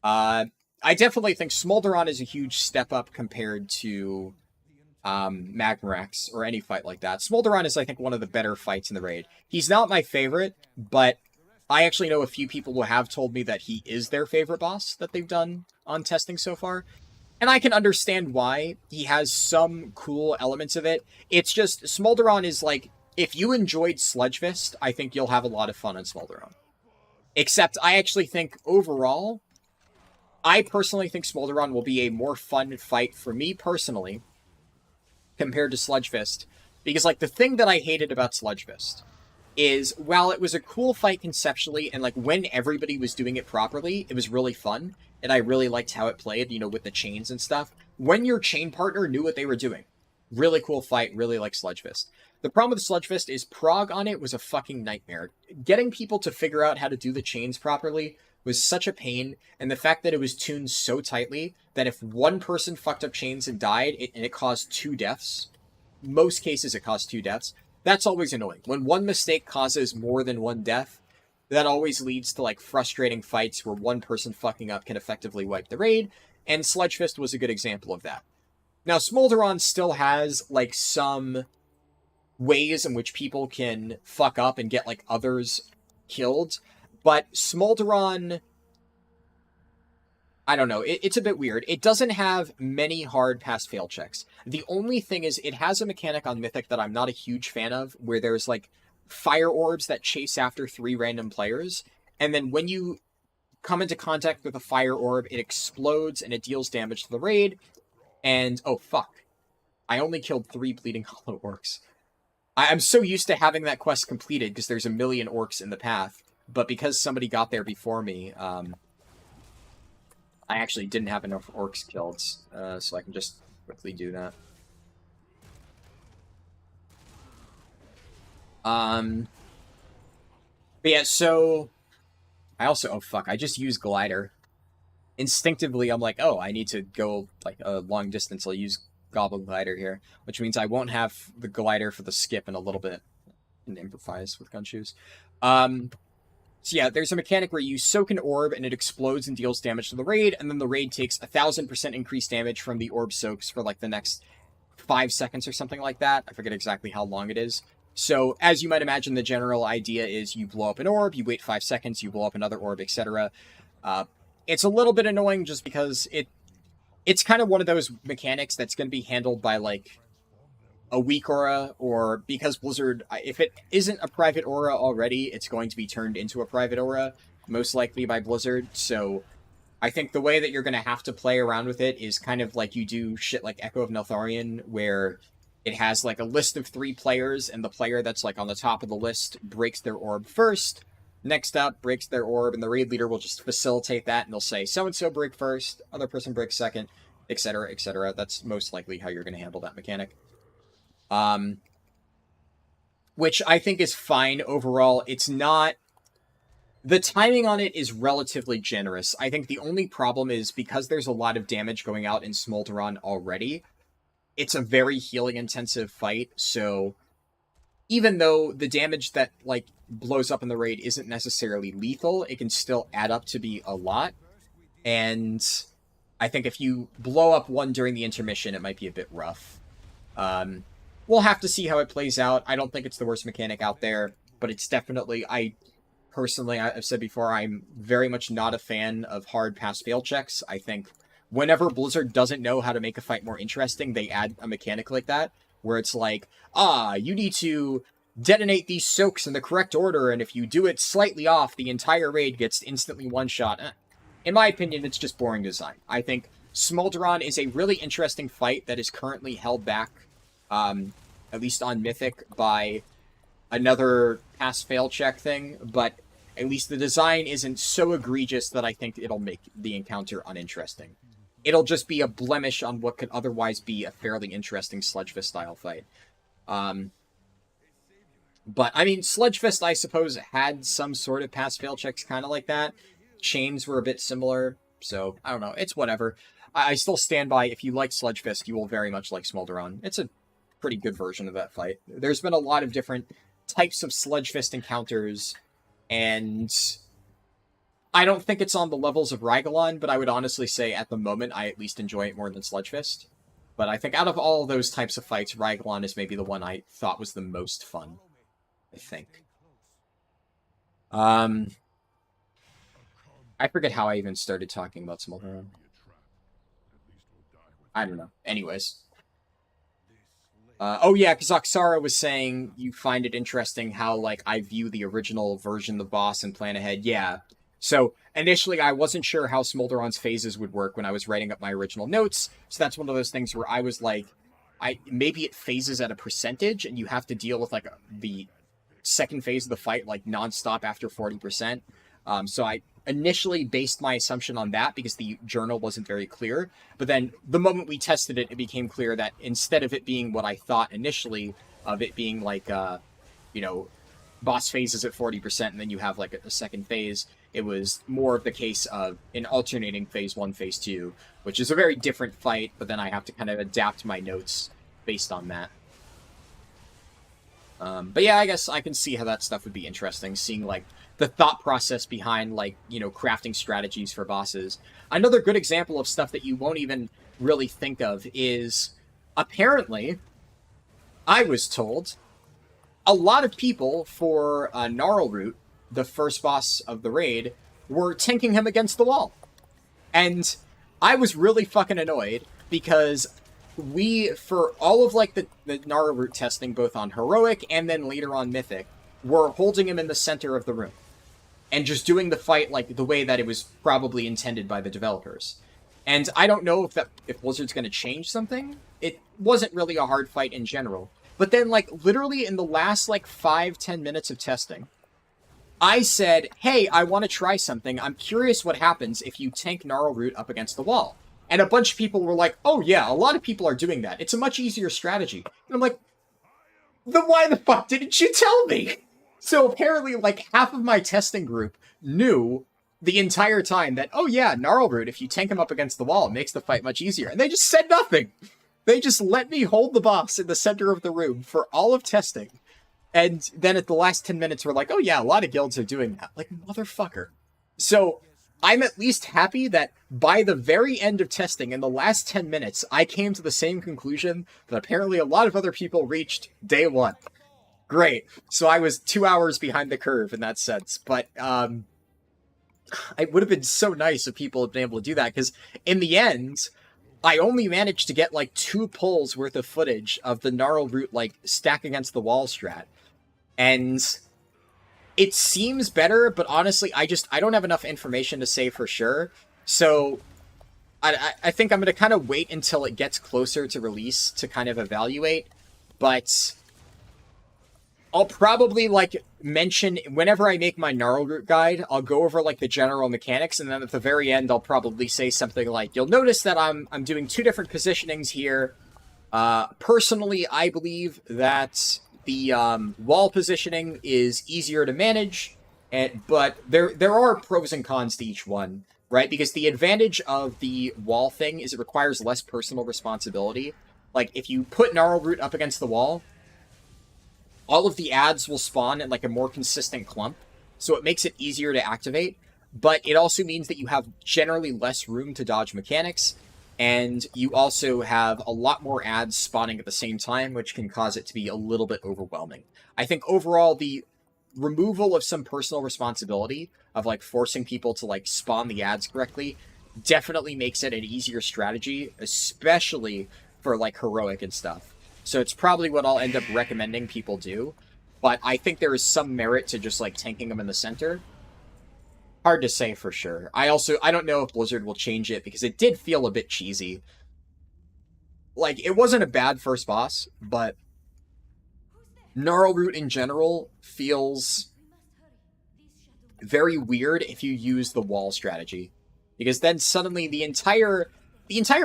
I definitely think Smolderon is a huge step up compared to Magmarax or any fight like that. Smolderon is, I think, one of the better fights in the raid. He's not my favorite, but I actually know a few people who have told me that he is their favorite boss that they've done on testing so far. And I can understand why. He has some cool elements of it. It's just, Smolderon is, like, if you enjoyed Sludge Fist, I think you'll have a lot of fun on Smolderon. Except I actually think overall, I personally think Smolderon will be a more fun fight for me personally compared to Sludgefist. Because, like, the thing that I hated about Sludgefist is, while it was a cool fight conceptually, and, like, when everybody was doing it properly, it was really fun, and I really liked how it played, you know, with the chains and stuff. When your chain partner knew what they were doing, really cool fight, really like Sludgefist. The problem with Sludgefist is prog on it was a fucking nightmare. Getting people to figure out how to do the chains properly was such a pain, and the fact that it was tuned so tightly that if one person fucked up chains and died, and it caused 2 deaths, most cases it caused 2 deaths, that's always annoying. When one mistake causes more than 1 death, that always leads to, like, frustrating fights where one person fucking up can effectively wipe the raid, and Sludgefist was a good example of that. Now, Smolderon still has, like, some ways in which people can fuck up and get, like, others killed, but Smolderon, I don't know, it's a bit weird. It doesn't have many hard pass-fail checks. The only thing is, it has a mechanic on Mythic that I'm not a huge fan of, where there's, like, fire orbs that chase after 3 random players, and then when you come into contact with a fire orb, it explodes and it deals damage to the raid, and, oh fuck, I only killed 3 Bleeding Hollow orcs. I'm so used to having that quest completed because there's a million orcs in the path, but because somebody got there before me, I actually didn't have enough orcs killed, so I can just quickly do that. But yeah, so I also, oh fuck, I just used glider. Instinctively, I'm like, oh, I need to go like a long distance. I'll use Goblin Glider here, which means I won't have the glider for the skip in a little bit. And improvise with Gunshoes. So yeah, there's a mechanic where you soak an orb and it explodes and deals damage to the raid, and then the raid takes 1000% increased damage from the orb soaks for like the next 5 seconds or something like that. I forget exactly how long it is. So, as you might imagine, the general idea is you blow up an orb, you wait 5 seconds, you blow up another orb, etc. It's a little bit annoying just because it's kind of one of those mechanics that's going to be handled by, like, a weak aura, or because Blizzard, if it isn't a private aura already, it's going to be turned into a private aura, most likely by Blizzard. So I think the way that you're going to have to play around with it is kind of like you do shit like Echo of Neltharion, where it has like a list of 3 players, and the player that's like on the top of the list breaks their orb first. Next up breaks their orb, and the raid leader will just facilitate that, and they'll say, so-and-so break first, other person breaks second, etc., etc. That's most likely how you're going to handle that mechanic. Which I think is fine overall. It's not... The timing on it is relatively generous. I think the only problem is, because there's a lot of damage going out in Smolderon already, it's a very healing-intensive fight, so even though the damage that, like, blows up in the raid isn't necessarily lethal, it can still add up to be a lot, and I think if you blow up one during the intermission, it might be a bit rough. We'll have to see how it plays out. I don't think it's the worst mechanic out there, but it's definitely... Personally, I've said before, I'm very much not a fan of hard pass-fail checks. I think whenever Blizzard doesn't know how to make a fight more interesting, they add a mechanic like that, where it's like, you need to detonate these soaks in the correct order, and if you do it slightly off, the entire raid gets instantly one-shot. In my opinion, it's just boring design. I think Smolderon is a really interesting fight that is currently held back, at least on Mythic, by another pass-fail check thing, but at least the design isn't so egregious that I think it'll make the encounter uninteresting. It'll just be a blemish on what could otherwise be a fairly interesting Sludgefist-style fight. But, I mean, Sludgefist, I suppose, had some sort of pass-fail checks kind of like that. Chains were a bit similar, so, I don't know, it's whatever. I still stand by, if you like Sludgefist, you will very much like Smolderon. It's a pretty good version of that fight. There's been a lot of different types of Sludgefist encounters, and I don't think it's on the levels of Rygolon, but I would honestly say at the moment I at least enjoy it more than Sludgefist. But I think out of all those types of fights, Rygolon is maybe the one I thought was the most fun, I think. I forget how I even started talking about Smolderon. I don't know. Anyways. Oh yeah, because Oxara was saying you find it interesting how, like, I view the original version of the boss and plan ahead. Yeah. So, initially, I wasn't sure how Smolderon's phases would work when I was writing up my original notes, so that's one of those things where I was like, maybe it phases at a percentage, and you have to deal with, like, the second phase of the fight, like, nonstop after 40%. So I initially based my assumption on that because the journal wasn't very clear. But then the moment we tested it, it became clear that instead of it being what I thought initially, of it being like, you know, boss phases at 40% and then you have like a second phase, it was more of the case of an alternating phase 1, phase 2, which is a very different fight, but then I have to kind of adapt my notes based on that. But yeah, I guess I can see how that stuff would be interesting, seeing like the thought process behind, like, you know, crafting strategies for bosses. Another good example of stuff that you won't even really think of is, apparently, I was told, a lot of people for Gnarlroot, the first boss of the raid, were tanking him against the wall. And I was really fucking annoyed because we, for all of like the Gnarlroot testing, both on Heroic and then later on Mythic, were holding him in the center of the room and just doing the fight like the way that it was probably intended by the developers. And I don't know if Blizzard's going to change something. It wasn't really a hard fight in general. But then, like, literally in the last, like, 5-10 minutes of testing, I said, hey, I want to try something. I'm curious what happens if you tank Gnarlroot up against the wall. And a bunch of people were like, oh yeah, a lot of people are doing that. It's a much easier strategy. And I'm like, then why the fuck didn't you tell me? So apparently, like, half of my testing group knew the entire time that, oh yeah, Gnarlroot, if you tank him up against the wall, it makes the fight much easier. And they just said nothing. They just let me hold the boss in the center of the room for all of testing. And then at the last 10 minutes, we're like, oh yeah, a lot of guilds are doing that. Like, motherfucker. So I'm at least happy that by the very end of testing, in the last 10 minutes, I came to the same conclusion that apparently a lot of other people reached day one. Great. So I was 2 hours behind the curve in that sense. But it would have been so nice if people had been able to do that, because in the end, I only managed to get like 2 pulls worth of footage of the Gnarlroot like stack against the wall strat. And it seems better, but honestly, I don't have enough information to say for sure. So I think I'm going to kind of wait until it gets closer to release to kind of evaluate. But I'll probably, like, mention, whenever I make my Gnarlroot guide, I'll go over, like, the general mechanics, and then at the very end, I'll probably say something like, you'll notice that I'm doing 2 different positionings here. Personally, I believe that the wall positioning is easier to manage, but there are pros and cons to each one, right? Because the advantage of the wall thing is it requires less personal responsibility. Like, if you put Gnarlroot up against the wall, all of the adds will spawn in like a more consistent clump, so it makes it easier to activate, but it also means that you have generally less room to dodge mechanics, and you also have a lot more adds spawning at the same time, which can cause it to be a little bit overwhelming. I think overall, the removal of some personal responsibility of like forcing people to like spawn the adds correctly definitely makes it an easier strategy, especially for like Heroic and stuff. So it's probably what I'll end up recommending people do. But I think there is some merit to just, like, tanking them in the center. Hard to say for sure. I don't know if Blizzard will change it, because it did feel a bit cheesy. Like, it wasn't a bad first boss, but Gnarlroot in general feels very weird if you use the wall strategy. Because then suddenly the entire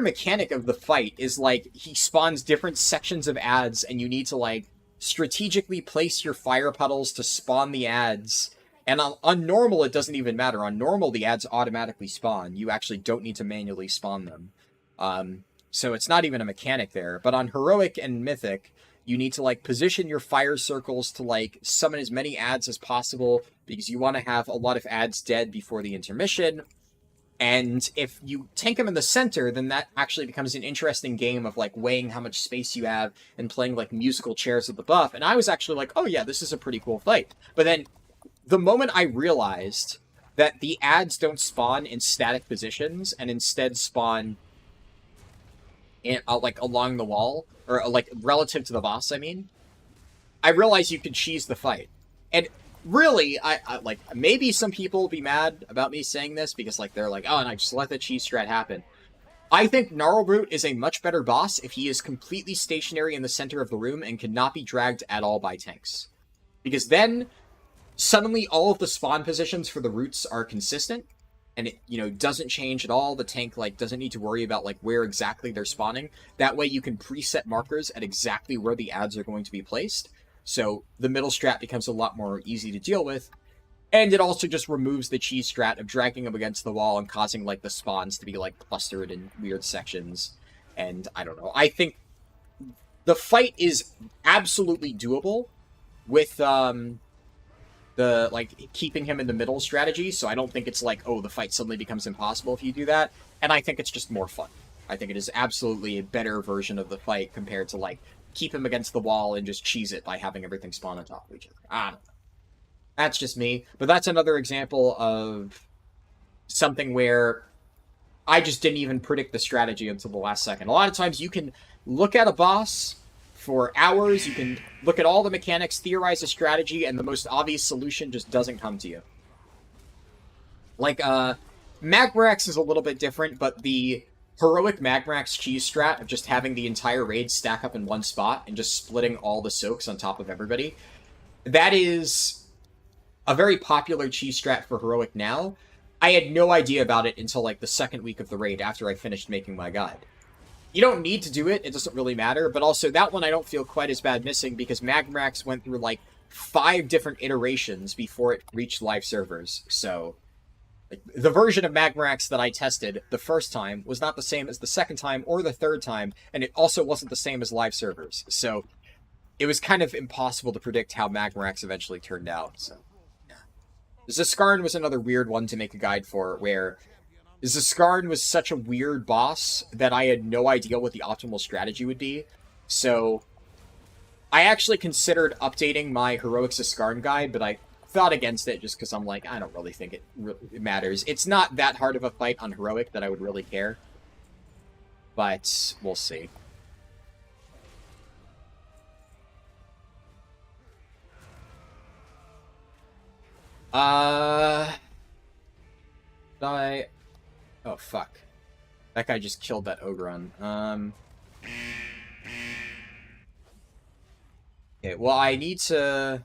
mechanic of the fight is, like, he spawns different sections of adds, and you need to, like, strategically place your fire puddles to spawn the adds. And on normal, it doesn't even matter. On normal, the adds automatically spawn. You actually don't need to manually spawn them. So it's not even a mechanic there. But on Heroic and Mythic, you need to, like, position your fire circles to, like, summon as many adds as possible, because you want to have a lot of adds dead before the intermission. And if you tank them in the center, then that actually becomes an interesting game of, like, weighing how much space you have and playing, like, musical chairs with the buff. And I was actually like, oh yeah, this is a pretty cool fight. But then, the moment I realized that the adds don't spawn in static positions, and instead spawn and like along the wall, or like relative to the boss, I mean, I realized you could cheese the fight. And really, I like, maybe some people will be mad about me saying this because like they're like, oh, and I just let the cheese strat happen. I think Gnarlroot is a much better boss if he is completely stationary in the center of the room and cannot be dragged at all by tanks. Because then, suddenly all of the spawn positions for the roots are consistent, and it, you know, doesn't change at all. The tank, like, doesn't need to worry about, like, where exactly they're spawning. That way you can preset markers at exactly where the adds are going to be placed. So the middle strat becomes a lot more easy to deal with. And it also just removes the cheese strat of dragging them against the wall and causing, like, the spawns to be, like, clustered in weird sections. And, I don't know. I think the fight is absolutely doable with, the, like, keeping him in the middle strategy. So I don't think it's like, oh, the fight suddenly becomes impossible if you do that. And I think it's just more fun. I think it is absolutely a better version of the fight compared to, like, keep him against the wall and just cheese it by having everything spawn on top of each other. I don't know. That's just me. But that's another example of something where I just didn't even predict the strategy until the last second. A lot of times you can look at a boss for hours, you can look at all the mechanics, theorize a strategy, and the most obvious solution just doesn't come to you. Like, Magmarax is a little bit different, but the heroic Magmarax cheese strat of just having the entire raid stack up in one spot and just splitting all the soaks on top of everybody, that is a very popular cheese strat for heroic now. I had no idea about it until, like, the second week of the raid after I finished making my guide. You don't need to do it, it doesn't really matter, but also that one I don't feel quite as bad missing because Magmarax went through, like, 5 different iterations before it reached live servers, so like, the version of Magmarax that I tested the first time was not the same as the second time or the third time, and it also wasn't the same as live servers, so it was kind of impossible to predict how Magmarax eventually turned out, so. Ziskarn was another weird one to make a guide for, where Ziskarn was such a weird boss that I had no idea what the optimal strategy would be, so I actually considered updating my heroic Ziskarn guide, but I thought against it just because I'm like, I don't really think it matters. It's not that hard of a fight on heroic that I would really care, but we'll see. Oh, fuck. That guy just killed that Ogron. Okay, well, I need to...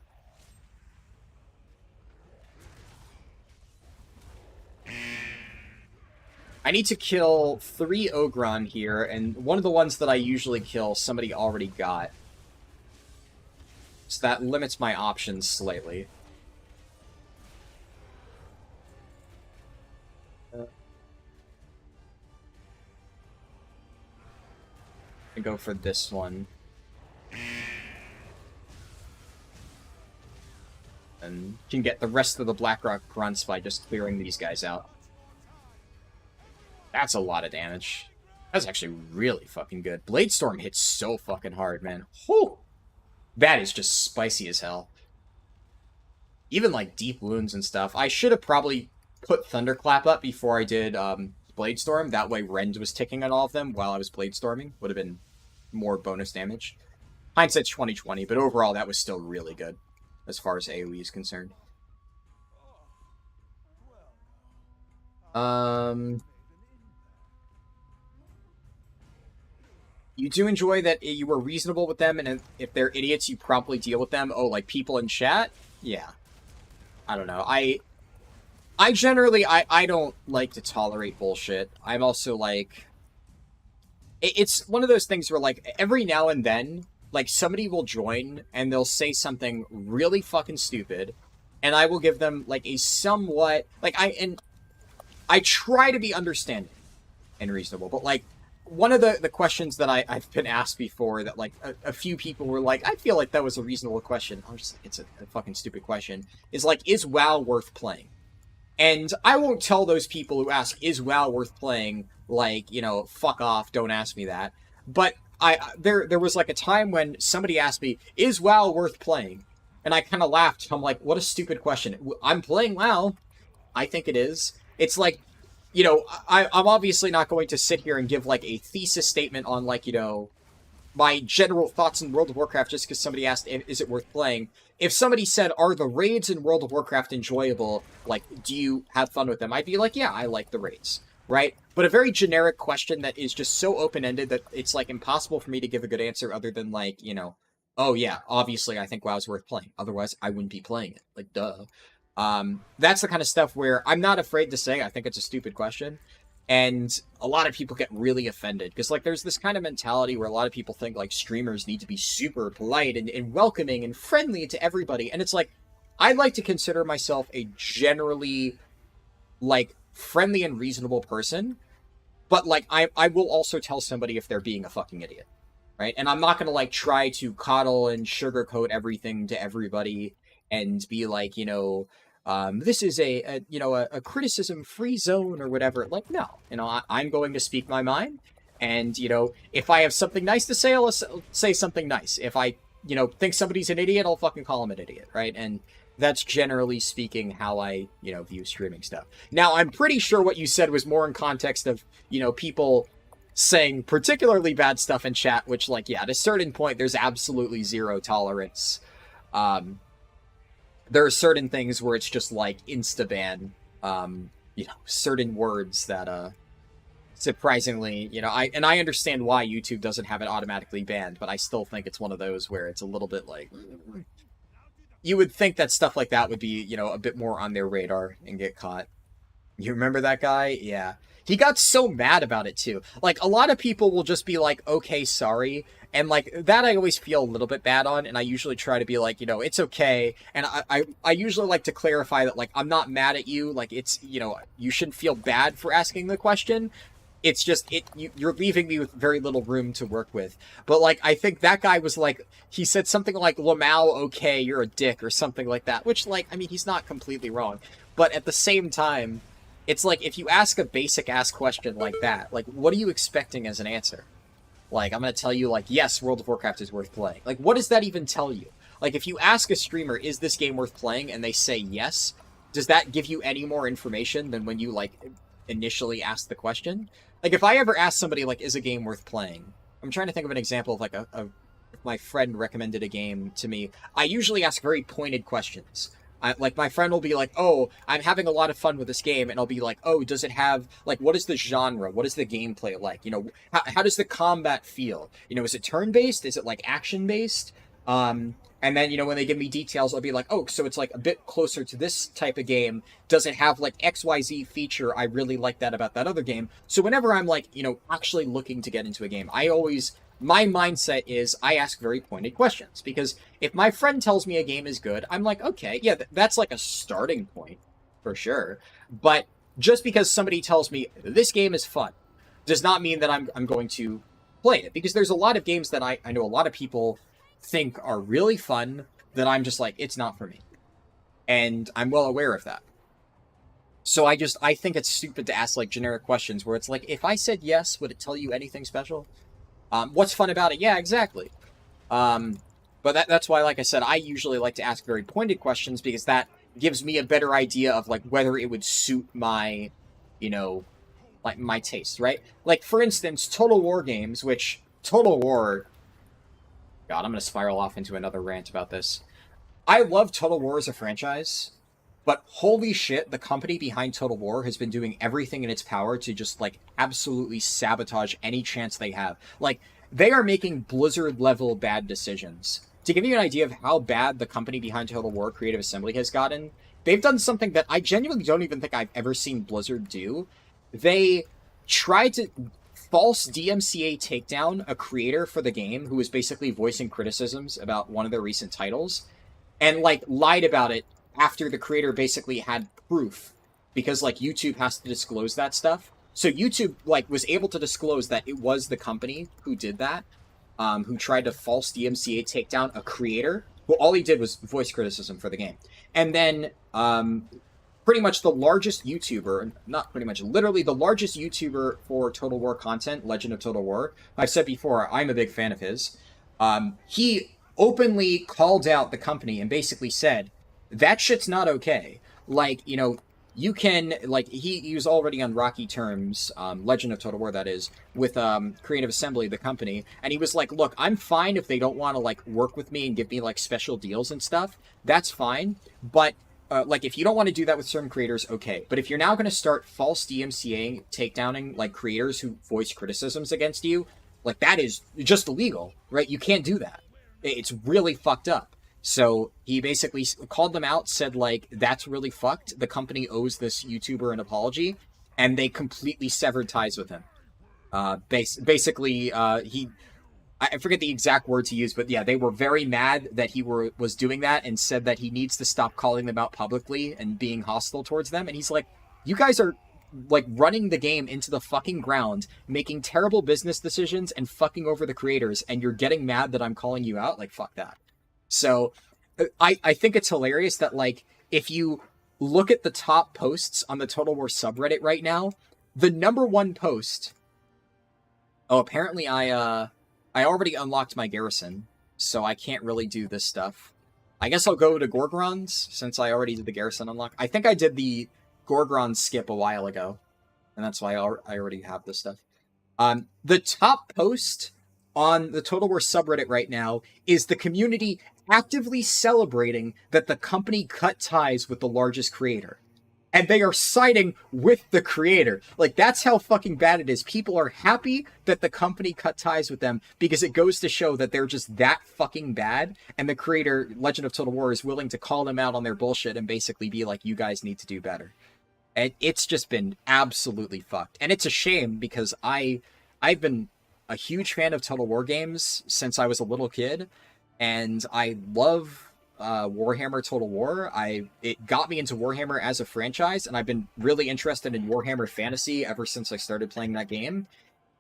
I need to kill 3 Ogron here, and one of the ones that I usually kill, somebody already got. So that limits my options slightly. I go for this one. And can get the rest of the Blackrock grunts by just clearing these guys out. That's a lot of damage. That's actually really fucking good. Bladestorm hits so fucking hard, man. Whew! That is just spicy as hell. Even, like, deep wounds and stuff. I should have probably put Thunderclap up before I did, Bladestorm. That way Rend was ticking on all of them while I was Bladestorming. Would have been more bonus damage. Hindsight's 20/20, but overall that was still really good as far as AoE is concerned. You do enjoy that you were reasonable with them, and if they're idiots, you promptly deal with them. Oh, like people in chat? Yeah. I don't know. I generally, I don't like to tolerate bullshit. I'm also, like... It's one of those things where, like, every now and then, like, somebody will join, and they'll say something really fucking stupid, and I will give them, like, a somewhat... Like, I try to be understanding and reasonable, but, like, one of the questions that I've been asked before that, like, a few people were like, I feel like that was a reasonable question. I'm just like, it's a fucking stupid question. Is, like, is WoW worth playing? And I won't tell those people who ask, is WoW worth playing, like, you know, fuck off, don't ask me that. But there was, like, a time when somebody asked me, is WoW worth playing? And I kind of laughed. I'm like, what a stupid question. I'm playing WoW. I think it is. It's like, you know, I'm obviously not going to sit here and give like a thesis statement on like, you know, my general thoughts in World of Warcraft just because somebody asked, is it worth playing? If somebody said, are the raids in World of Warcraft enjoyable? Like, do you have fun with them? I'd be like, yeah, I like the raids, right? But a very generic question that is just so open-ended that it's like impossible for me to give a good answer other than like, you know, oh yeah, obviously I think WoW's worth playing. Otherwise, I wouldn't be playing it. Like, duh. That's the kind of stuff where I'm not afraid to say I think it's a stupid question. And a lot of people get really offended because like there's this kind of mentality where a lot of people think like streamers need to be super polite and welcoming and friendly to everybody. And it's like, I like to consider myself a generally like friendly and reasonable person, but like I will also tell somebody if they're being a fucking idiot, right? And I'm not gonna like try to coddle and sugarcoat everything to everybody and be like, you know, this is a criticism free zone or whatever. Like, no, you know, I'm going to speak my mind, and you know, if I have something nice to say, I'll say something nice. If I, you know, think somebody's an idiot, I'll fucking call him an idiot, right? And that's generally speaking how I, you know, view streaming stuff. Now, I'm pretty sure what you said was more in context of, you know, people saying particularly bad stuff in chat, which, like, yeah, at a certain point, there's absolutely zero tolerance. There are certain things where it's just like insta-ban, you know, certain words that, surprisingly, you know, I understand why YouTube doesn't have it automatically banned, but I still think it's one of those where it's a little bit like, you would think that stuff like that would be, you know, a bit more on their radar and get caught. You remember that guy? Yeah. He got so mad about it too. Like, a lot of people will just be like, okay, sorry. And like, that I always feel a little bit bad on, and I usually try to be like, you know, it's okay. And I usually like to clarify that, like, I'm not mad at you. Like, it's, you know, you shouldn't feel bad for asking the question. It's just, you're leaving me with very little room to work with. But, like, I think that guy was, like, he said something like, Lamau, okay, you're a dick, or something like that. Which, like, I mean, he's not completely wrong. But at the same time, it's like, if you ask a basic-ass question like that, like, what are you expecting as an answer? Like, I'm gonna tell you, like, yes, World of Warcraft is worth playing. Like, what does that even tell you? Like, if you ask a streamer, is this game worth playing, and they say yes, does that give you any more information than when you, like, initially asked the question? Like, if I ever ask somebody, like, is a game worth playing? I'm trying to think of an example of, like, if my friend recommended a game to me. I usually ask very pointed questions. Like, my friend will be like, oh, I'm having a lot of fun with this game, and I'll be like, oh, does it have, like, what is the genre? What is the gameplay like? You know, how does the combat feel? You know, is it turn-based? Is it, like, action-based? And then, you know, when they give me details, I'll be like, oh, so it's, like, a bit closer to this type of game. Does it have, like, XYZ feature? I really like that about that other game. So whenever I'm, like, you know, actually looking to get into a game, my mindset is I ask very pointed questions. Because if my friend tells me a game is good, I'm like, okay, yeah, that's, like, a starting point, for sure. But just because somebody tells me this game is fun does not mean that I'm going to play it. Because there's a lot of games that I know a lot of people think are really fun that I'm just like, it's not for me. And I'm well aware of that. So I think it's stupid to ask like generic questions where it's like, if I said yes, would it tell you anything special? What's fun about it? Yeah, exactly. But that's why, like I said, I usually like to ask very pointed questions because that gives me a better idea of like whether it would suit my, you know, like my taste, right? Like, for instance, Total War games, which Total War, God, I'm going to spiral off into another rant about this. I love Total War as a franchise, but holy shit, the company behind Total War has been doing everything in its power to just, like, absolutely sabotage any chance they have. Like, they are making Blizzard-level bad decisions. To give you an idea of how bad the company behind Total War, Creative Assembly, has gotten, they've done something that I genuinely don't even think I've ever seen Blizzard do. They tried to false DMCA takedown a creator for the game who was basically voicing criticisms about one of their recent titles, and like lied about it after the creator basically had proof, because like YouTube has to disclose that stuff. So YouTube like was able to disclose that it was the company who did that, who tried to false DMCA take down a creator who all he did was voice criticism for the game. And then pretty much the largest YouTuber, not pretty much, literally the largest YouTuber for Total War content, Legend of Total War, I've said before, I'm a big fan of his. He openly called out the company and basically said, that shit's not okay. Like, you know, you can, like, he was already on rocky terms, Legend of Total War, that is, with Creative Assembly, the company, and he was like, look, I'm fine if they don't want to, like, work with me and give me, like, special deals and stuff. That's fine, but, like, if you don't want to do that with certain creators, okay. But if you're now going to start false DMCAing, takedowning, like, creators who voice criticisms against you, like, that is just illegal, right? You can't do that. It's really fucked up. So he basically called them out, said, like, that's really fucked. The company owes this YouTuber an apology, and they completely severed ties with him. Basically, I forget the exact words he used, but yeah, they were very mad that he was doing that and said that he needs to stop calling them out publicly and being hostile towards them. And he's like, you guys are, like, running the game into the fucking ground, making terrible business decisions and fucking over the creators, and you're getting mad that I'm calling you out? Like, fuck that. So I think it's hilarious that, like, if you look at the top posts on the Total War subreddit right now, the #1 post... Oh, apparently I already unlocked my garrison, so I can't really do this stuff. I guess I'll go to Gorgrons, since I already did the garrison unlock. I think I did the Gorgron skip a while ago, and that's why I already have this stuff. The top post on the Total War subreddit right now is the community actively celebrating that the company cut ties with the largest creator. And they are siding with the creator. Like, that's how fucking bad it is. People are happy that the company cut ties with them because it goes to show that they're just that fucking bad. And the creator, Legend of Total War, is willing to call them out on their bullshit and basically be like, you guys need to do better. And it's just been absolutely fucked. And it's a shame because I've been a huge fan of Total War games since I was a little kid. And I love Warhammer Total War. It got me into Warhammer as a franchise, and I've been really interested in Warhammer Fantasy ever since I started playing that game.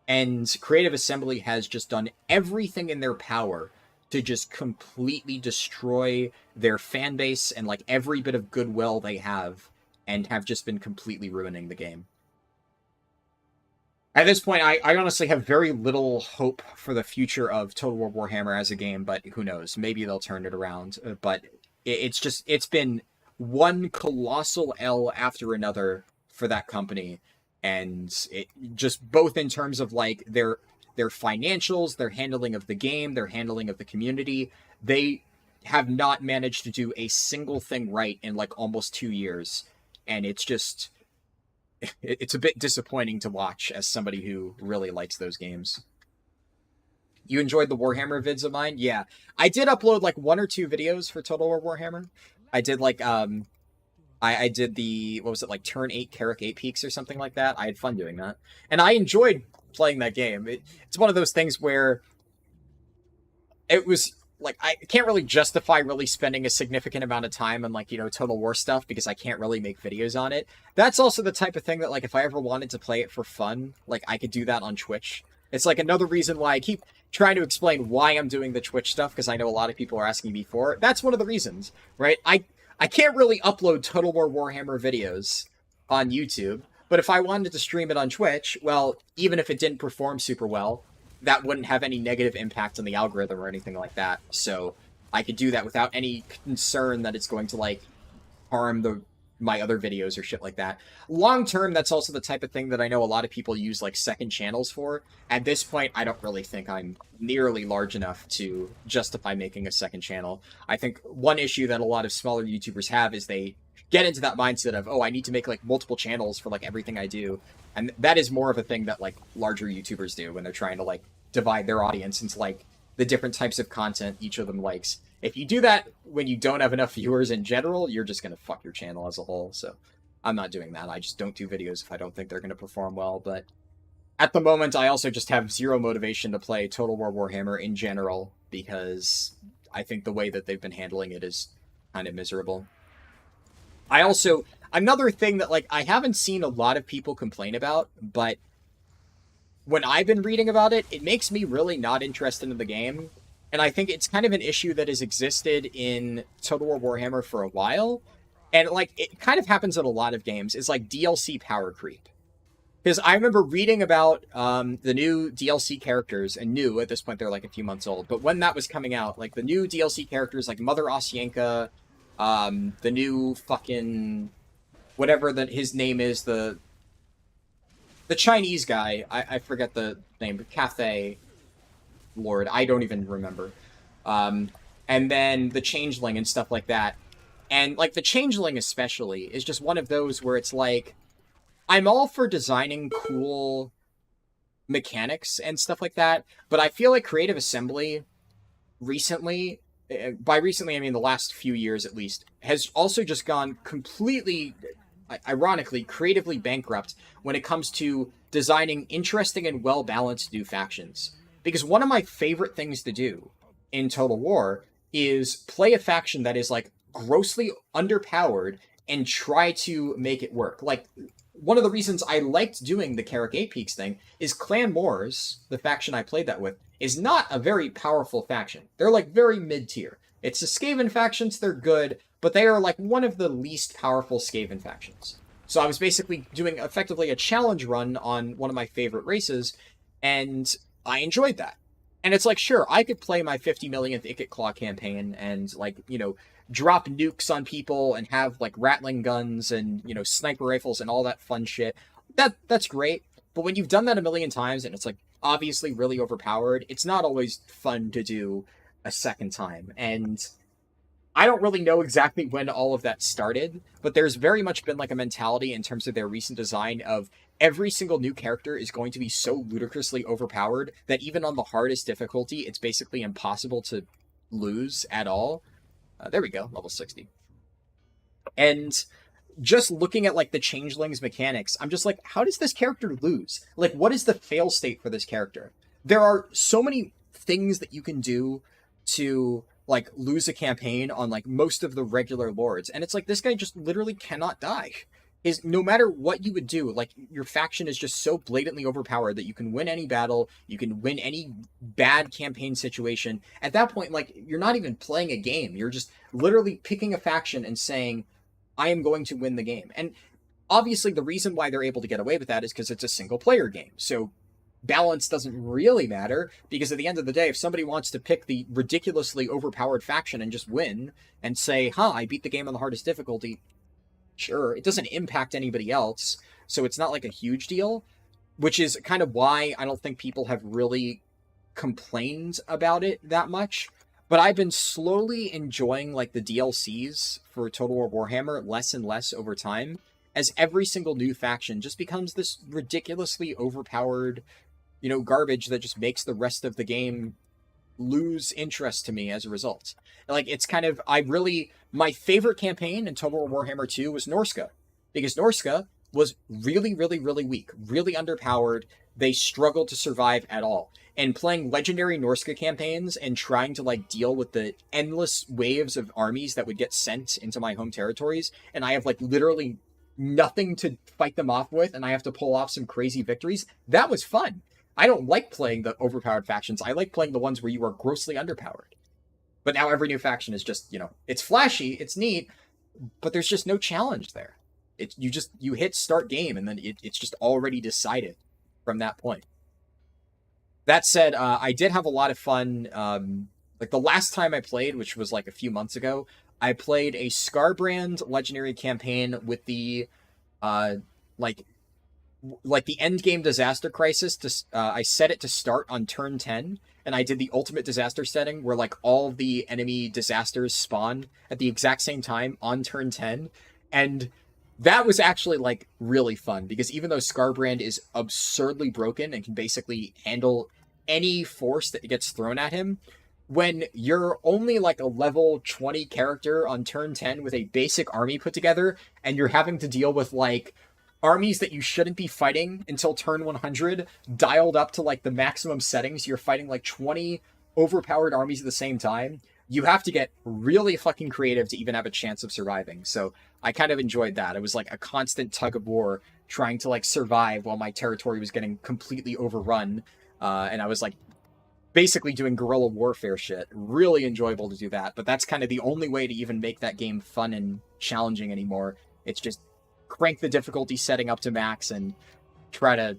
And Creative Assembly has just done everything in their power to just completely destroy their fan base and, like, every bit of goodwill they have, and have just been completely ruining the game. At this point, I honestly have very little hope for the future of Total War Warhammer as a game, but who knows? Maybe they'll turn it around. But it's been one colossal L after another for that company, and it just both in terms of, like, their financials, their handling of the game, their handling of the community. They have not managed to do a single thing right in, like, almost 2 years, and it's just... It's a bit disappointing to watch as somebody who really likes those games. You enjoyed the Warhammer vids of mine? Yeah. I did upload, like, 1 or 2 videos for Total War Warhammer. I did, like, I did the, what was it, like, Turn 8 Carrick 8 Peaks or something like that. I had fun doing that. And I enjoyed playing that game. It's one of those things where it was... Like, I can't really justify really spending a significant amount of time on, like, you know, Total War stuff because I can't really make videos on it. That's also the type of thing that, like, if I ever wanted to play it for fun, like, I could do that on Twitch. It's, like, another reason why I keep trying to explain why I'm doing the Twitch stuff, because I know a lot of people are asking me for it. That's one of the reasons, right? I can't really upload Total War Warhammer videos on YouTube, but if I wanted to stream it on Twitch, well, even if it didn't perform super well, that wouldn't have any negative impact on the algorithm or anything like that. So I could do that without any concern that it's going to, like, harm my other videos or shit like that. Long term, that's also the type of thing that I know a lot of people use, like, second channels for. At this point, I don't really think I'm nearly large enough to justify making a second channel. I think one issue that a lot of smaller YouTubers have is they get into that mindset of, oh, I need to make, like, multiple channels for, like, everything I do. And that is more of a thing that, like, larger YouTubers do when they're trying to, like, divide their audience into, like, the different types of content each of them likes. If you do that when you don't have enough viewers in general, you're just going to fuck your channel as a whole. So I'm not doing that. I just don't do videos if I don't think they're going to perform well. But at the moment, I also just have zero motivation to play Total War Warhammer in general, because I think the way that they've been handling it is kind of miserable. Another thing that, like, I haven't seen a lot of people complain about, but when I've been reading about it, it makes me really not interested in the game. And I think it's kind of an issue that has existed in Total War Warhammer for a while. And, like, it kind of happens in a lot of games. It's like DLC power creep. Because I remember reading about the new DLC characters, and new, at this point they're like a few months old, but when that was coming out, like, the new DLC characters like Mother Osyanka, the new fucking... whatever that his name is, the Chinese guy. I forget the name, but Cathay Lord. I don't even remember. And then the Changeling and stuff like that. And like the Changeling especially is just one of those where it's like, I'm all for designing cool mechanics and stuff like that, but I feel like Creative Assembly recently, by recently I mean the last few years at least, has also just gone completely, ironically, creatively bankrupt when it comes to designing interesting and well-balanced new factions. Because one of my favorite things to do in Total War is play a faction that is like grossly underpowered and try to make it work. Like, one of the reasons I liked doing the Carrick 8 Peaks thing is Clan Moors, the faction I played that with, is not a very powerful faction. They're like very mid-tier. It's the Skaven factions, they're good, but they are like one of the least powerful Skaven factions. So I was basically doing effectively a challenge run on one of my favorite races, and I enjoyed that. And it's like, sure, I could play my 50 millionth Ikit Claw campaign and, like, you know, drop nukes on people and have, like, rattling guns and, you know, sniper rifles and all that fun shit. That's great. But when you've done that a million times and it's, like, obviously really overpowered, it's not always fun to do a second time. And I don't really know exactly when all of that started, but there's very much been, like, a mentality in terms of their recent design of every single new character is going to be so ludicrously overpowered that even on the hardest difficulty, it's basically impossible to lose at all. There we go, level 60. And just looking at, like, the Changeling's mechanics, I'm just like, how does this character lose? Like, what is the fail state for this character? There are so many things that you can do to, like, lose a campaign on, like, most of the regular lords. And it's like, this guy just literally cannot die. Is no matter what you would do, like, your faction is just so blatantly overpowered that you can win any battle, you can win any bad campaign situation. At that point, like, you're not even playing a game. You're just literally picking a faction and saying, I am going to win the game. And obviously the reason why they're able to get away with that is because it's a single player game. So balance doesn't really matter, because at the end of the day, if somebody wants to pick the ridiculously overpowered faction and just win and say, I beat the game on the hardest difficulty, sure, it doesn't impact anybody else, so it's not like a huge deal, which is kind of why I don't think people have really complained about it that much. But I've been slowly enjoying, like, the DLCs for Total War Warhammer less and less over time, as every single new faction just becomes this ridiculously overpowered, you know, garbage that just makes the rest of the game lose interest to me as a result. Like, it's kind of, my favorite campaign in Total War Warhammer 2 was Norska, because Norska was really, really, really weak, really underpowered. They struggled to survive at all. And playing legendary Norska campaigns and trying to, like, deal with the endless waves of armies that would get sent into my home territories, and I have, like, literally nothing to fight them off with, and I have to pull off some crazy victories, that was fun. I don't like playing the overpowered factions. I like playing the ones where you are grossly underpowered. But now every new faction is just, you know, it's flashy, it's neat, but there's just no challenge there. You hit start game, and then it's just already decided from that point. That said, I did have a lot of fun. Like, the last time I played, which was like a few months ago, I played a Scarbrand legendary campaign with the like the end game disaster crisis. I set it to start on turn 10, and I did the ultimate disaster setting where, like, all of the enemy disasters spawn at the exact same time on turn 10, and that was actually, like, really fun, because even though Scarbrand is absurdly broken and can basically handle any force that gets thrown at him, when you're only, like, a level 20 character on turn 10 with a basic army put together, and you're having to deal with, like, armies that you shouldn't be fighting until turn 100, dialed up to, like, the maximum settings, you're fighting, like, 20 overpowered armies at the same time, you have to get really fucking creative to even have a chance of surviving. So I kind of enjoyed that. It was like a constant tug of war trying to, like, survive while my territory was getting completely overrun. And I was, like, basically doing guerrilla warfare shit. Really enjoyable to do that. But that's kind of the only way to even make that game fun and challenging anymore. It's just crank the difficulty setting up to max and try to,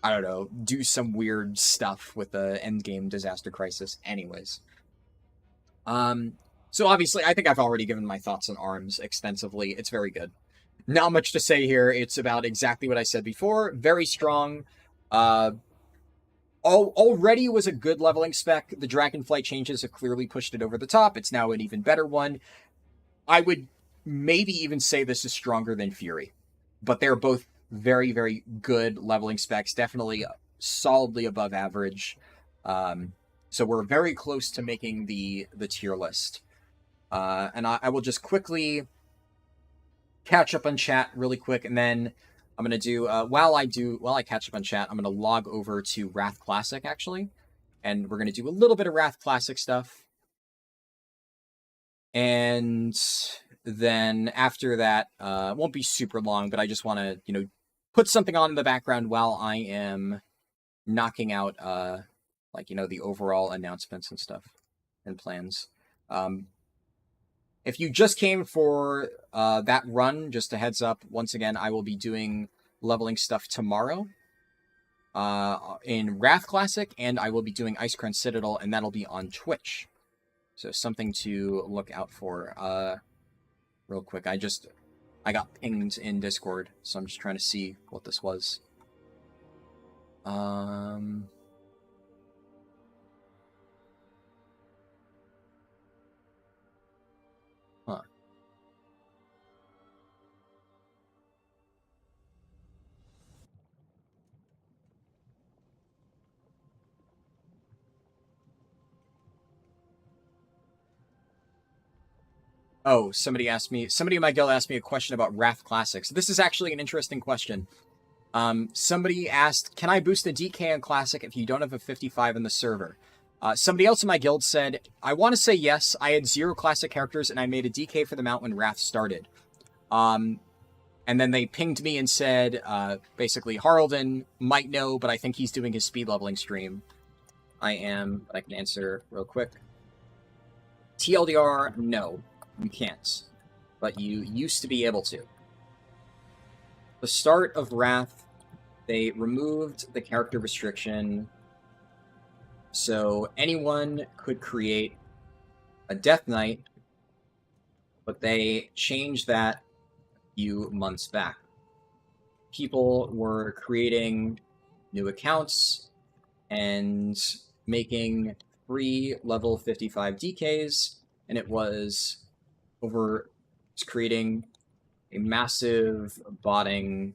I don't know, do some weird stuff with the endgame disaster crisis anyways. So obviously, I think I've already given my thoughts on ARMS extensively. It's very good. not much to say here. It's about exactly what I said before. Very strong. Already was a good leveling spec. The Dragonflight changes have clearly pushed it over the top. It's now an even better one. I would maybe even say this is stronger than Furi. But they're both very, very good leveling specs. Definitely solidly above average. So we're very close to making the tier list. And I will just quickly catch up on chat really quick, and then I'm going to do, while I catch up on chat, I'm going to log over to Wrath Classic, actually. And we're going to do a little bit of Wrath Classic stuff. And then after that, it won't be super long, but I just want to, you know, put something on in the background while I am knocking out, like, you know, the overall announcements and stuff and plans. If you just came for that run, just a heads up, once again, I will be doing leveling stuff tomorrow in Wrath Classic, and I will be doing Icecrown Citadel, and that'll be on Twitch. So something to look out for. Real quick, I got pinged in Discord, so I'm just trying to see what this was. Huh. Oh, somebody in my guild asked me a question about Wrath Classics. This is actually an interesting question. Somebody asked, can I boost a DK on Classic if you don't have a 55 in the server? Somebody else in my guild said, I want to say yes, I had 0 Classic characters and I made a DK for them out when Wrath started. And then they pinged me and said, basically, Harldan might know, but I think he's doing his speed leveling stream. I can answer real quick. TLDR, no. You can't, but you used to be able to. The start of Wrath, they removed the character restriction, so anyone could create a Death Knight, but they changed that a few months back. People were creating new accounts and making free level 55 DKs, and it was creating a massive botting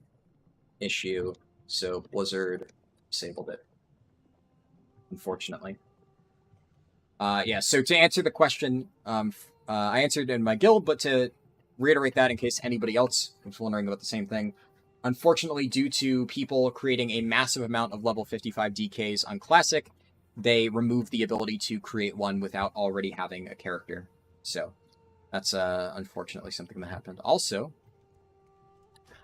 issue, so Blizzard disabled it, unfortunately. Yeah, so to answer the question, I answered in my guild, but to reiterate that in case anybody else was wondering about the same thing, unfortunately, due to people creating a massive amount of level 55 DKs on Classic, they removed the ability to create one without already having a character. So that's unfortunately something that happened. Also,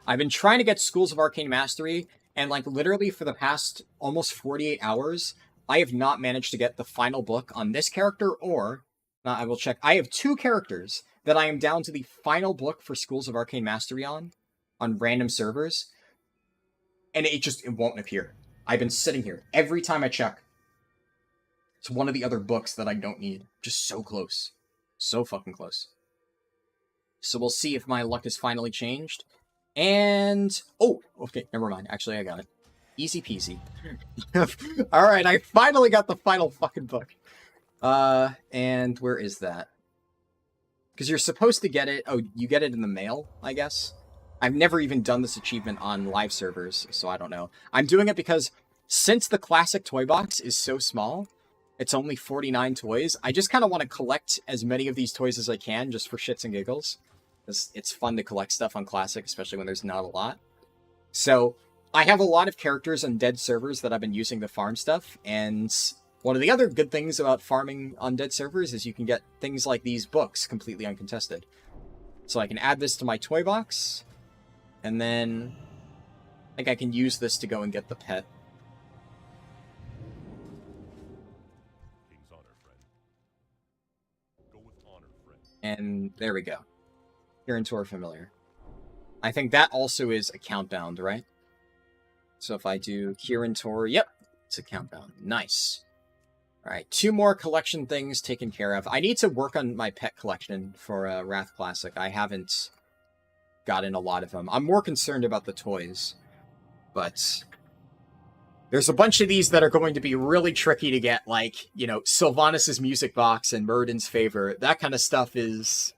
I've been trying to get Schools of Arcane Mastery, and like literally for the past almost 48 hours, I have not managed to get the final book on this character, or I will check. I have 2 characters that I am down to the final book for Schools of Arcane Mastery on random servers, and it won't appear. I've been sitting here every time I check. It's one of the other books that I don't need. Just so close. So fucking close. So we'll see if my luck has finally changed. And... oh, okay, never mind. Actually, I got it. Easy peasy. Alright, I finally got the final fucking book. And where is that? Because you're supposed to get it... oh, you get it in the mail, I guess? I've never even done this achievement on live servers, so I don't know. I'm doing it because since the classic toy box is so small, it's only 49 toys, I just kind of want to collect as many of these toys as I can, just for shits and giggles. It's fun to collect stuff on Classic, especially when there's not a lot. So, I have a lot of characters on dead servers that I've been using to farm stuff, and one of the other good things about farming on dead servers is you can get things like these books completely uncontested. So I can add this to my toy box, and then I think I can use this to go and get the pet. King's honor, friend. Go with honor, friend. And there we go. Kirin familiar. I think that also is account bound, right? So if I do Kirin, yep, it's account bound. Nice. Alright, 2 more collection things taken care of. I need to work on my pet collection for Wrath Classic. I haven't gotten a lot of them. I'm more concerned about the toys, but there's a bunch of these that are going to be really tricky to get, like, you know, Sylvanas' music box and Murden's favor. That kind of stuff is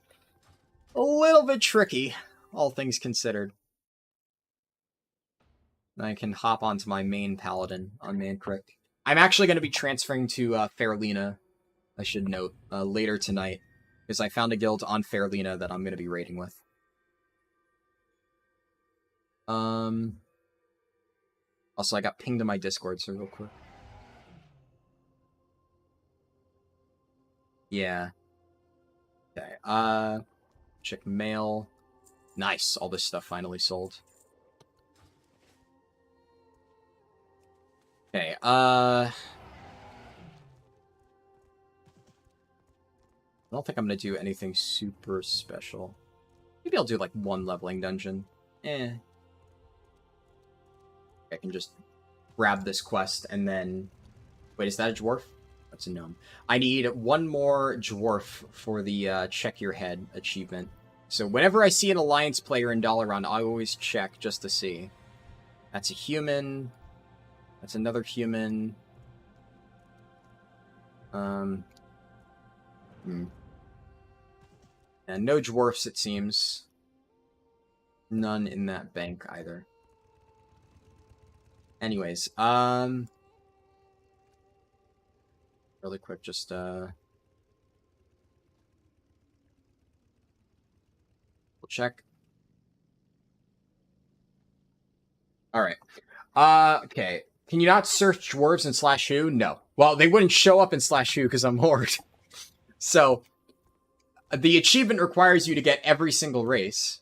a little bit tricky, all things considered. I can hop onto my main Paladin on Mankrik. I'm actually going to be transferring to Fairlina, I should note, later tonight, because I found a guild on Fairlina that I'm going to be raiding with. Also, I got pinged to my Discord, so real quick. Yeah. Okay, check mail. Nice, all this stuff finally sold. Okay, I don't think I'm gonna do anything super special. Maybe I'll do, like, one leveling dungeon. I can just grab this quest and then... Wait, is that a dwarf? That's a gnome. I need one more dwarf for the check your head achievement. So whenever I see an alliance player in Dalaran, I always check just to see. That's a human. That's another human. And no dwarfs, it seems. None in that bank either. Anyways, really quick, just we'll check. All right. Okay. Can you not search dwarves in /who? No. Well, they wouldn't show up in /who because I'm Horde. So the achievement requires you to get every single race.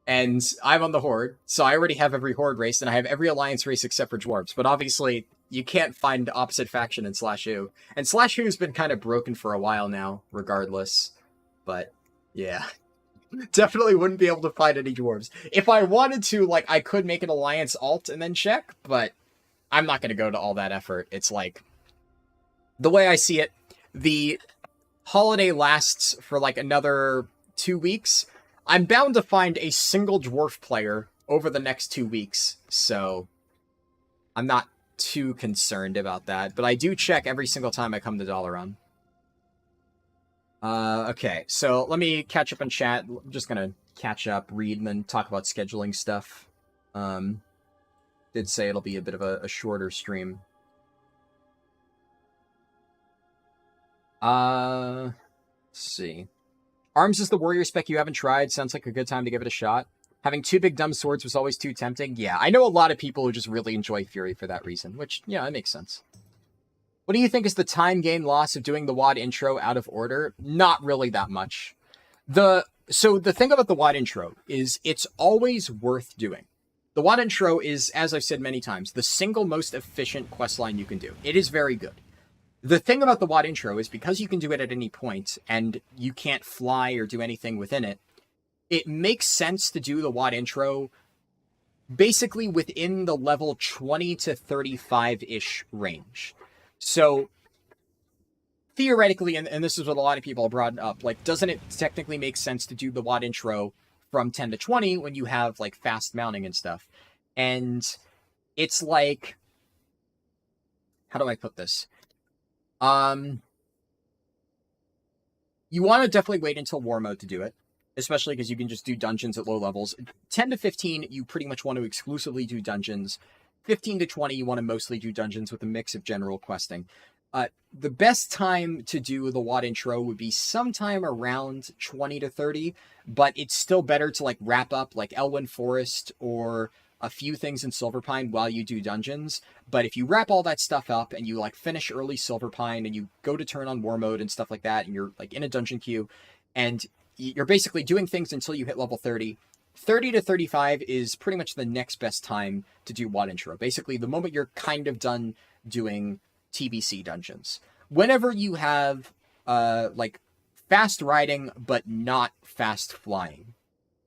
And I'm on the Horde, so I already have every Horde race, and I have every Alliance race except for dwarves. But obviously, you can't find opposite faction in /who. And /who's been kind of broken for a while now, regardless. But, yeah. Definitely wouldn't be able to find any dwarves. If I wanted to, like, I could make an Alliance alt and then check, but I'm not going to go to all that effort. It's like, the way I see it, the holiday lasts for, like, another 2 weeks. I'm bound to find a single dwarf player over the next 2 weeks, so I'm not too concerned about that. But I do check every single time I come to Dalaran. Okay, so let me catch up on chat. I'm just gonna catch up, read, and then talk about scheduling stuff. Did say it'll be a bit of a shorter stream. Let's see. Arms is the warrior spec you haven't tried. Sounds like a good time to give it a shot. Having 2 big dumb swords was always too tempting. Yeah, I know a lot of people who just really enjoy Furi for that reason, which, yeah, it makes sense. What do you think is the time gain loss of doing the WoD intro out of order? Not really that much. So the thing about the WoD intro is it's always worth doing. The WoD intro is, as I've said many times, the single most efficient questline you can do. It is very good. The thing about the WoD intro is because you can do it at any point and you can't fly or do anything within it, it makes sense to do the WoD intro basically within the level 20 to 35-ish range. So theoretically, and this is what a lot of people brought up, like, doesn't it technically make sense to do the WoD intro from 10 to 20 when you have, like, fast mounting and stuff? And it's like, how do I put this? You want to definitely wait until war mode to do it, especially because you can just do dungeons at low levels. 10 to 15, you pretty much want to exclusively do dungeons. 15 to 20, you want to mostly do dungeons with a mix of general questing. The best time to do the WoD intro would be sometime around 20 to 30, but it's still better to, like, wrap up, like, Elwyn Forest or a few things in Silverpine while you do dungeons. But if you wrap all that stuff up and you, like, finish early Silverpine and you go to turn on war mode and stuff like that, and you're, like, in a dungeon queue, and you're basically doing things until you hit level 30, 30 to 35 is pretty much the next best time to do WoD intro. Basically, the moment you're kind of done doing TBC dungeons. Whenever you have, like, fast riding but not fast flying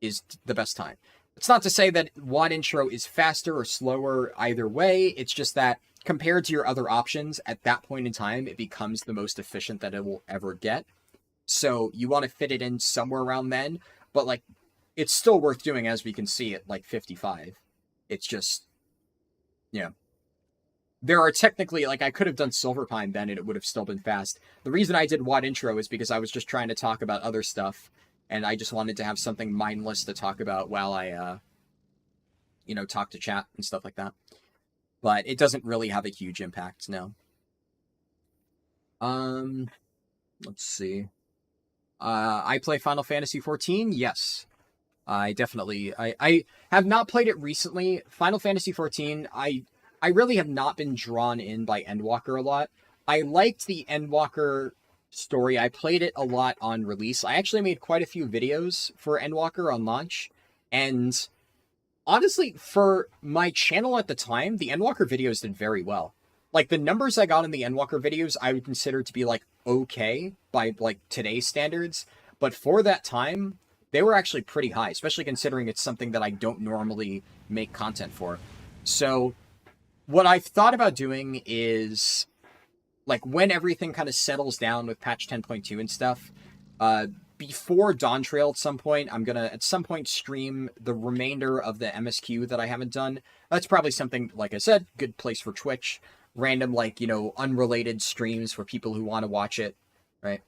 is the best time. It's not to say that WoD intro is faster or slower either way. It's just that compared to your other options, at that point in time, it becomes the most efficient that it will ever get. So you want to fit it in somewhere around then. But, like, it's still worth doing, as we can see at like 55. It's just, yeah. There are technically, like, I could have done Silverpine then and it would have still been fast. The reason I did WAD intro is because I was just trying to talk about other stuff, and I just wanted to have something mindless to talk about while I, talk to chat and stuff like that. But it doesn't really have a huge impact, no. Let's see. I play Final Fantasy XIV, yes. I definitely, I have not played it recently. Final Fantasy XIV, I really have not been drawn in by Endwalker a lot. I liked the Endwalker story. I played it a lot on release. I actually made quite a few videos for Endwalker on launch. And honestly, for my channel at the time, the Endwalker videos did very well. Like, the numbers I got in the Endwalker videos, I would consider to be, like, okay by, like, today's standards. But for that time, they were actually pretty high, especially considering it's something that I don't normally make content for. So what I've thought about doing is, like, when everything kind of settles down with patch 10.2 and stuff, before Dawn Trail at some point, I'm going to, at some point, stream the remainder of the MSQ that I haven't done. That's probably something, like I said, good place for Twitch. Random, like, unrelated streams for people who want to watch it, right?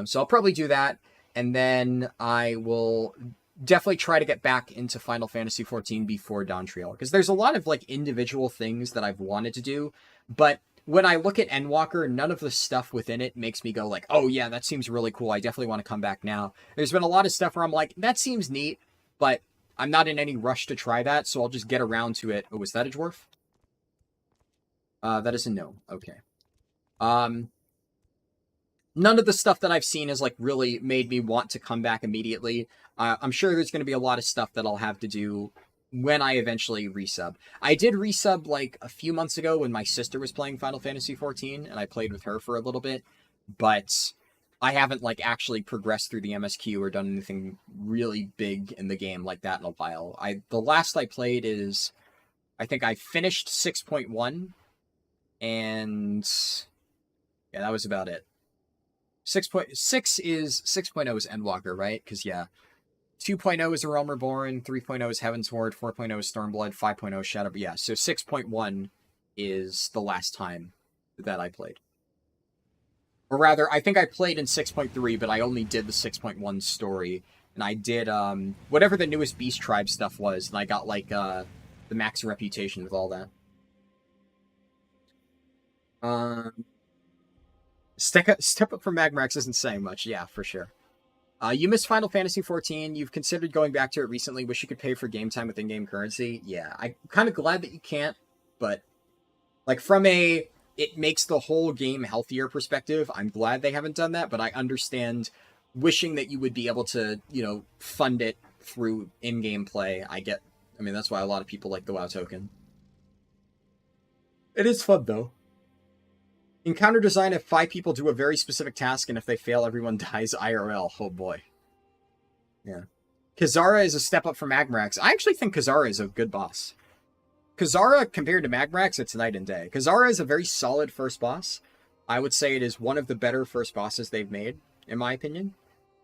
So I'll probably do that, and then I will definitely try to get back into Final Fantasy XIV before Dawn Trail, because there's a lot of, like, individual things that I've wanted to do, but when I look at Endwalker, none of the stuff within it makes me go like, oh yeah, that seems really cool, I definitely want to come back now. There's been a lot of stuff where I'm like, that seems neat, but I'm not in any rush to try that, so I'll just get around to it. Oh, was that a dwarf? That is a no. Okay. None of the stuff that I've seen has, like, really made me want to come back immediately. I'm sure there's going to be a lot of stuff that I'll have to do when I eventually resub. I did resub, like, a few months ago when my sister was playing Final Fantasy XIV, and I played with her for a little bit, but I haven't, like, actually progressed through the MSQ or done anything really big in the game like that in a while. The last I played is, I think I finished 6.1, and yeah, that was about it. 6.6 is 6.0 is Endwalker, right? Because, yeah, 2.0 is A Realm Reborn, 3.0 is Heaven's Horde, 4.0 is Stormblood, 5.0 is Shadow. Yeah, so 6.1 is the last time that I played. Or rather, I think I played in 6.3, but I only did the 6.1 story. And I did whatever the newest Beast Tribe stuff was, and I got, like, the max reputation with all that. Step up from Magmarax isn't saying much, yeah, for sure. You missed Final Fantasy XIV. You've considered going back to it recently. Wish you could pay for game time with in-game currency. Yeah, I'm kind of glad that you can't, but, like, from a it makes the whole game healthier perspective, I'm glad they haven't done that, but I understand wishing that you would be able to, fund it through in-game play. I mean, that's why a lot of people like the WoW token. It is fun, though. Encounter design, if 5 people do a very specific task, and if they fail, everyone dies IRL. Oh boy. Yeah. Kazara is a step up from Magmarax. I actually think Kazara is a good boss. Kazara, compared to Magmarax, it's night and day. Kazara is a very solid first boss. I would say it is one of the better first bosses they've made, in my opinion.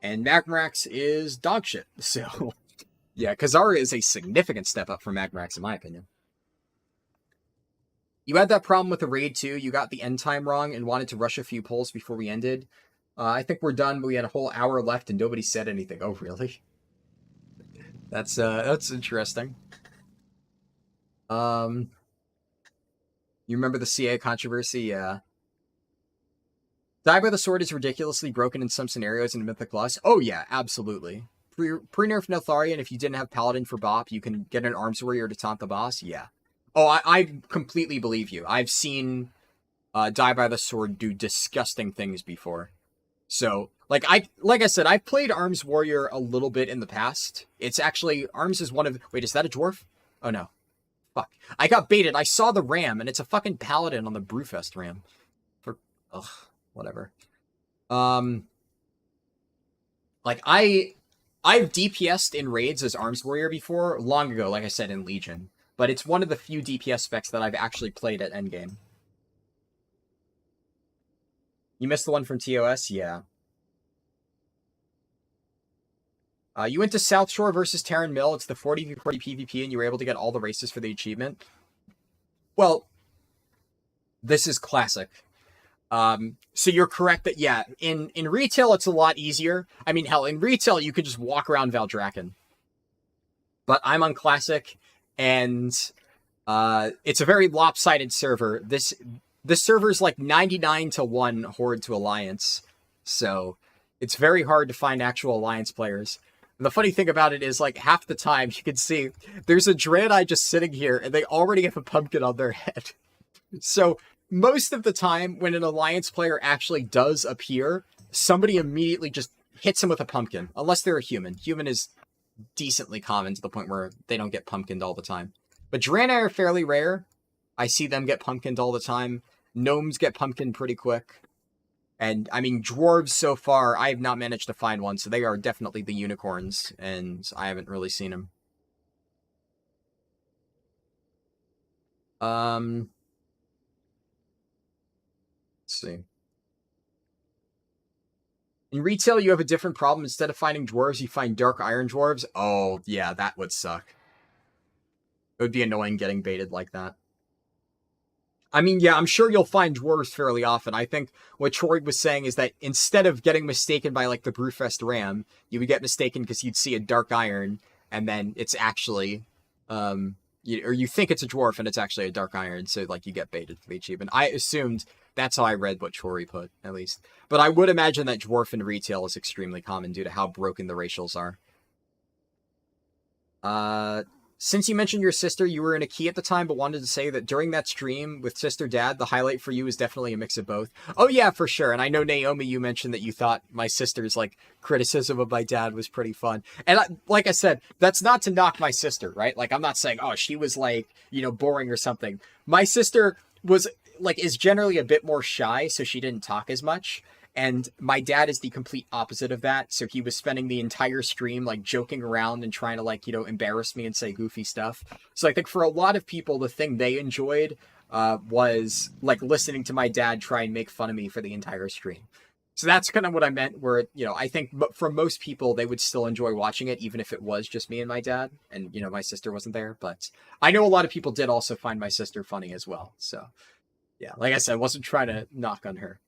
And Magmarax is dog shit. So, yeah, Kazara is a significant step up from Magmarax, in my opinion. You had that problem with the raid too. You got the end time wrong and wanted to rush a few polls before we ended. I think we're done, but we had a whole hour left and nobody said anything. Oh, really? That's interesting. You remember the CA controversy? Yeah. Die by the Sword is ridiculously broken in some scenarios in Mythic Plus. Oh yeah, absolutely. Pre-nerf Neltharion, if you didn't have Paladin for Bop, you can get an Arms Warrior to taunt the boss. Yeah. Oh, I completely believe you. I've seen Die by the Sword do disgusting things before. So, like I said, I've played Arms Warrior a little bit in the past. It's actually, Arms is one of... Wait, is that a dwarf? Oh, no. Fuck. I got baited. I saw the ram, and it's a fucking Paladin on the Brewfest ram. Ugh, whatever. Like, I've DPS'd in raids as Arms Warrior before, long ago, like I said, in Legion. But it's one of the few DPS specs that I've actually played at endgame. You missed the one from TOS? Yeah. You went to South Shore versus Terran Mill. It's the 40v40 PvP, and you were able to get all the races for the achievement. Well, this is classic. So you're correct that, yeah, in retail, it's a lot easier. I mean, hell, in retail, you could just walk around Valdrakken. But I'm on Classic, and it's a very lopsided server. This server's like 99-1 Horde to Alliance. So it's very hard to find actual Alliance players. And the funny thing about it is, like, half the time, you can see there's a Draenei just sitting here, and they already have a pumpkin on their head. So most of the time, when an Alliance player actually does appear, somebody immediately just hits him with a pumpkin, unless they're a human. Human is decently common to the point where they don't get pumpkined all the time. But Draenei are fairly rare. I see them get pumpkined all the time. Gnomes get pumpkined pretty quick. And, I mean, dwarves so far, I have not managed to find one, so they are definitely the unicorns, and I haven't really seen them. Let's see. In retail, you have a different problem. Instead of finding dwarves, you find dark iron dwarves. Oh, yeah, that would suck. It would be annoying getting baited like that. I mean, yeah, I'm sure you'll find dwarves fairly often. I think what Troy was saying is that instead of getting mistaken by, like, the Brewfest Ram, you would get mistaken because you'd see a dark iron, and then it's actually, or you think it's a dwarf, and it's actually a dark iron, so, like, you get baited for the achievement. I assumed that's how I read what Chori put, at least. But I would imagine that dwarf in retail is extremely common due to how broken the racials are. Since you mentioned your sister, you were in a key at the time, but wanted to say that during that stream with Sister Dad, the highlight for you is definitely a mix of both. Oh yeah, for sure. And I know, Naomi, you mentioned that you thought my sister's, like, criticism of my dad was pretty fun. And like I said, that's not to knock my sister, right? Like, I'm not saying, oh, she was, like, you know, boring or something. My sister was, like, is generally a bit more shy, so she didn't talk as much. And my dad is the complete opposite of that. So he was spending the entire stream, like, joking around and trying to, like, you know, embarrass me and say goofy stuff. So I think for a lot of people, the thing they enjoyed was, like, listening to my dad try and make fun of me for the entire stream. So that's kind of what I meant, where, you know, I think for most people, they would still enjoy watching it, even if it was just me and my dad. And, you know, my sister wasn't there. But I know a lot of people did also find my sister funny as well. So, yeah, like I said, I wasn't trying to knock on her.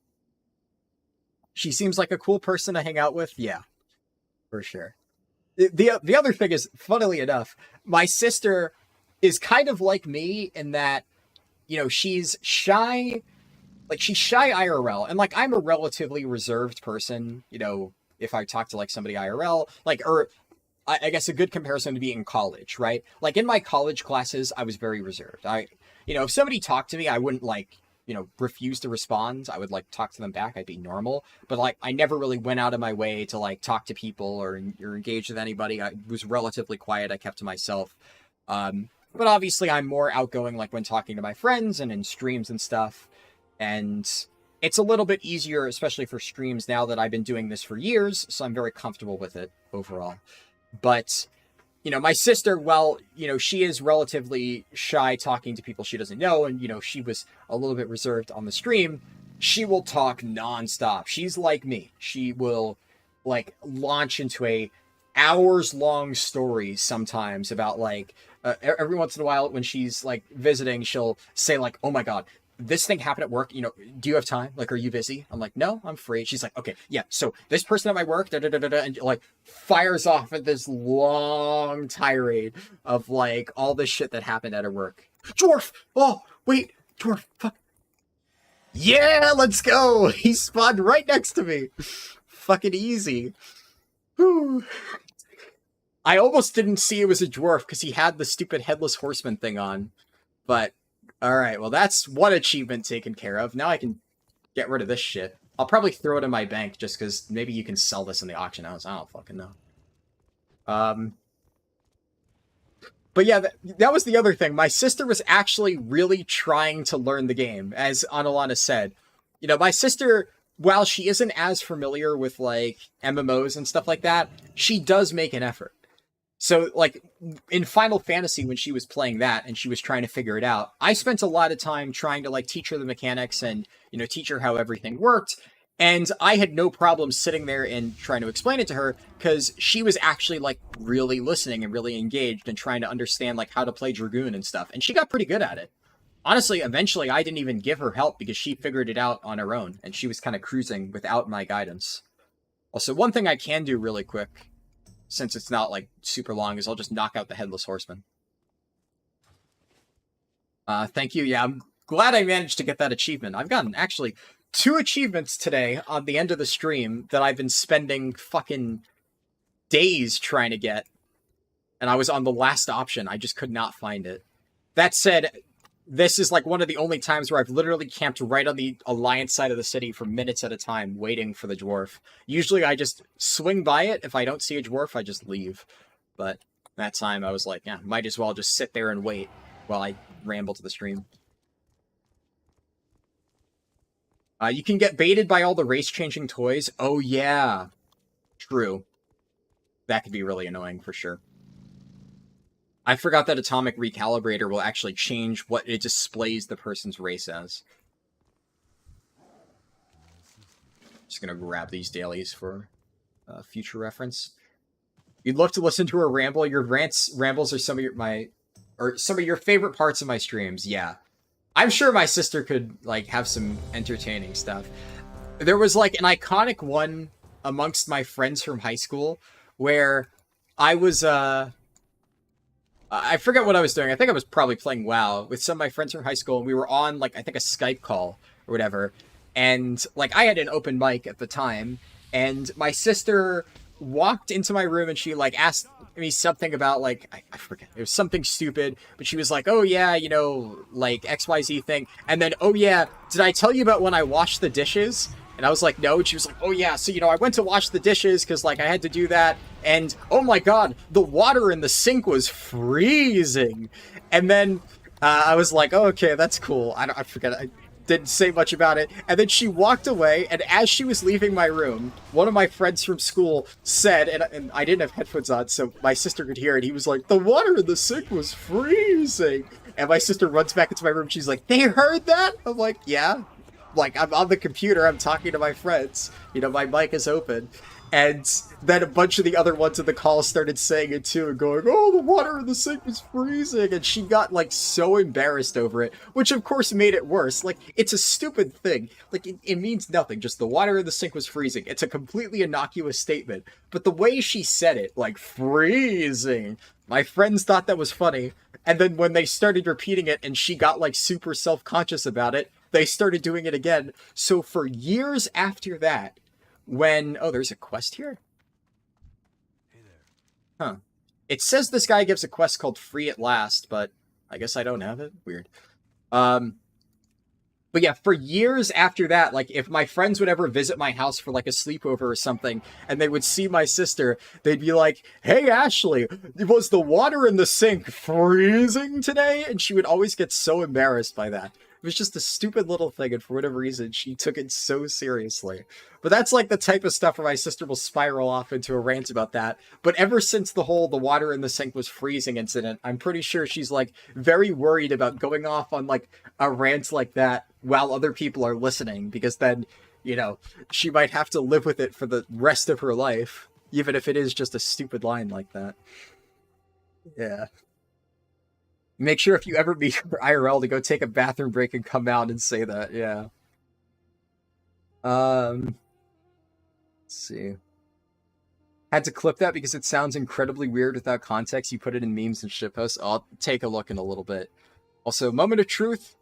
She seems like a cool person to hang out with. Yeah, for sure. The other thing is, funnily enough, my sister is kind of like me in that, you know, she's shy. Like, she's shy IRL. And, like, I'm a relatively reserved person, you know, if I talk to, like, somebody IRL. Like, or I guess a good comparison would be in college, right? Like, in my college classes, I was very reserved. You know, if somebody talked to me, I wouldn't, like, you know, refuse to respond. I would, like, talk to them back. I'd be normal. But, like, I never really went out of my way to, like, talk to people or engage with anybody. I was relatively quiet. I kept to myself. But obviously I'm more outgoing, like, when talking to my friends and in streams and stuff. And it's a little bit easier, especially for streams now that I've been doing this for years. So I'm very comfortable with it overall. But, you know, my sister, well, you know, she is relatively shy talking to people she doesn't know. And, you know, she was a little bit reserved on the stream. She will talk nonstop. She's like me. She will, like, launch into a hours-long story sometimes about, like, every once in a while when she's, like, visiting, she'll say, like, oh my god, this thing happened at work, you know, do you have time? Like, are you busy? I'm like, no, I'm free. She's like, okay, yeah, so this person at my work, and, like, fires off at this long tirade of, like, all this shit that happened at her work. Dwarf! Oh, wait, dwarf, fuck. Yeah, let's go! He spawned right next to me. Fucking easy. Whew. I almost didn't see it was a dwarf because he had the stupid headless horseman thing on, but alright, well, that's one achievement taken care of. Now I can get rid of this shit. I'll probably throw it in my bank just because maybe you can sell this in the auction house. I don't fucking know. But yeah, that was the other thing. My sister was actually really trying to learn the game, as Analana said. You know, my sister, while she isn't as familiar with, like, MMOs and stuff like that, she does make an effort. So, like, in Final Fantasy, when she was playing that and she was trying to figure it out, I spent a lot of time trying to, like, teach her the mechanics and, you know, teach her how everything worked. And I had no problem sitting there and trying to explain it to her because she was actually like really listening and really engaged and trying to understand like how to play Dragoon and stuff. And she got pretty good at it. Honestly, eventually I didn't even give her help because she figured it out on her own and she was kind of cruising without my guidance. Also, one thing I can do really quick, since it's not like super long, is I'll just knock out the Headless Horseman. Thank you. Yeah, I'm glad I managed to get that achievement. I've gotten actually 2 achievements today on the end of the stream that I've been spending fucking days trying to get. And I was on the last option. I just could not find it. That said, this is like one of the only times where I've literally camped right on the Alliance side of the city for minutes at a time, waiting for the dwarf. Usually I just swing by it. If I don't see a dwarf, I just leave. But that time I was like, yeah, might as well just sit there and wait while I ramble to the stream. You can get baited by all the race-changing toys. Oh, yeah. True. That could be really annoying, for sure. I forgot that Atomic Recalibrator will actually change what it displays the person's race as. Just gonna grab these dailies for future reference. You'd love to listen to her ramble. Your rambles are some of your favorite parts of my streams. Yeah. I'm sure my sister could, like, have some entertaining stuff. There was, like, an iconic one amongst my friends from high school where I was, I forget what I was doing. I think I was probably playing WoW with some of my friends from high school, and we were on, like, I think a Skype call or whatever. And, like, I had an open mic at the time, and my sister walked into my room and she, like, asked me something about, like, I forget, it was something stupid, but she was like, oh yeah, you know, like, XYZ thing, and then, oh yeah, did I tell you about when I washed the dishes? And I was like, no, and she was like, oh yeah, so, you know, I went to wash the dishes, because, like, I had to do that, and, oh my god, the water in the sink was freezing! And then, I was like, oh, okay, that's cool, I forget, I didn't say much about it, and then she walked away, and as she was leaving my room, one of my friends from school said, and I didn't have headphones on, so my sister could hear it, he was like, the water in the sink was freezing! And my sister runs back into my room, she's like, they heard that? I'm like, yeah. Like, I'm on the computer, I'm talking to my friends, you know, my mic is open. And then a bunch of the other ones in the call started saying it too, and going, oh, the water in the sink was freezing, and she got, like, so embarrassed over it, which of course made it worse. Like, it's a stupid thing. Like, it means nothing, just the water in the sink was freezing. It's a completely innocuous statement, but the way she said it, like, freezing, my friends thought that was funny, and then when they started repeating it and she got, like, super self-conscious about it, they started doing it again. So for years after that, when... Oh, there's a quest here? Hey there. Huh. It says this guy gives a quest called Free at Last, but I guess I don't have it. Weird. But yeah, for years after that, like, if my friends would ever visit my house for, like, a sleepover or something, and they would see my sister, they'd be like, hey, Ashley, was the water in the sink freezing today? And she would always get so embarrassed by that. It was just a stupid little thing, and for whatever reason, she took it so seriously. But that's like the type of stuff where my sister will spiral off into a rant about that. But ever since the whole the water in the sink was freezing incident, I'm pretty sure she's, like, very worried about going off on, like, a rant like that while other people are listening, because then, you know, she might have to live with it for the rest of her life, even if it is just a stupid line like that. Yeah. Make sure if you ever meet her IRL to go take a bathroom break and come out and say that, yeah. Let's see. Had to clip that because it sounds incredibly weird without context. You put it in memes and shitposts. I'll take a look in a little bit. Also, moment of truth.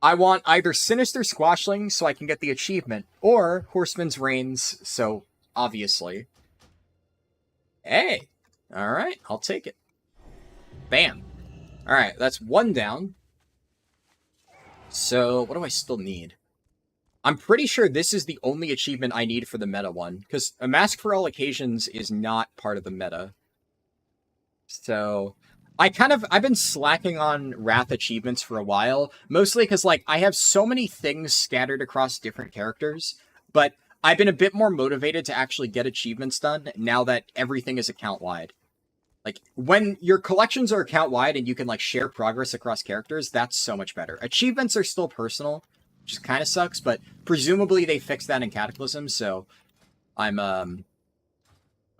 I want either Sinister Squashling so I can get the achievement, or Horseman's Reigns, so obviously. Hey! Alright, I'll take it. Bam. Alright, that's one down. So, what do I still need? I'm pretty sure this is the only achievement I need for the meta one, because a Mask for All Occasions is not part of the meta. So, I've been slacking on Wrath achievements for a while, mostly because, like, I have so many things scattered across different characters, but I've been a bit more motivated to actually get achievements done now that everything is account-wide. Like, when your collections are account-wide and you can, like, share progress across characters, that's so much better. Achievements are still personal, which kind of sucks, but presumably they fixed that in Cataclysm, so I'm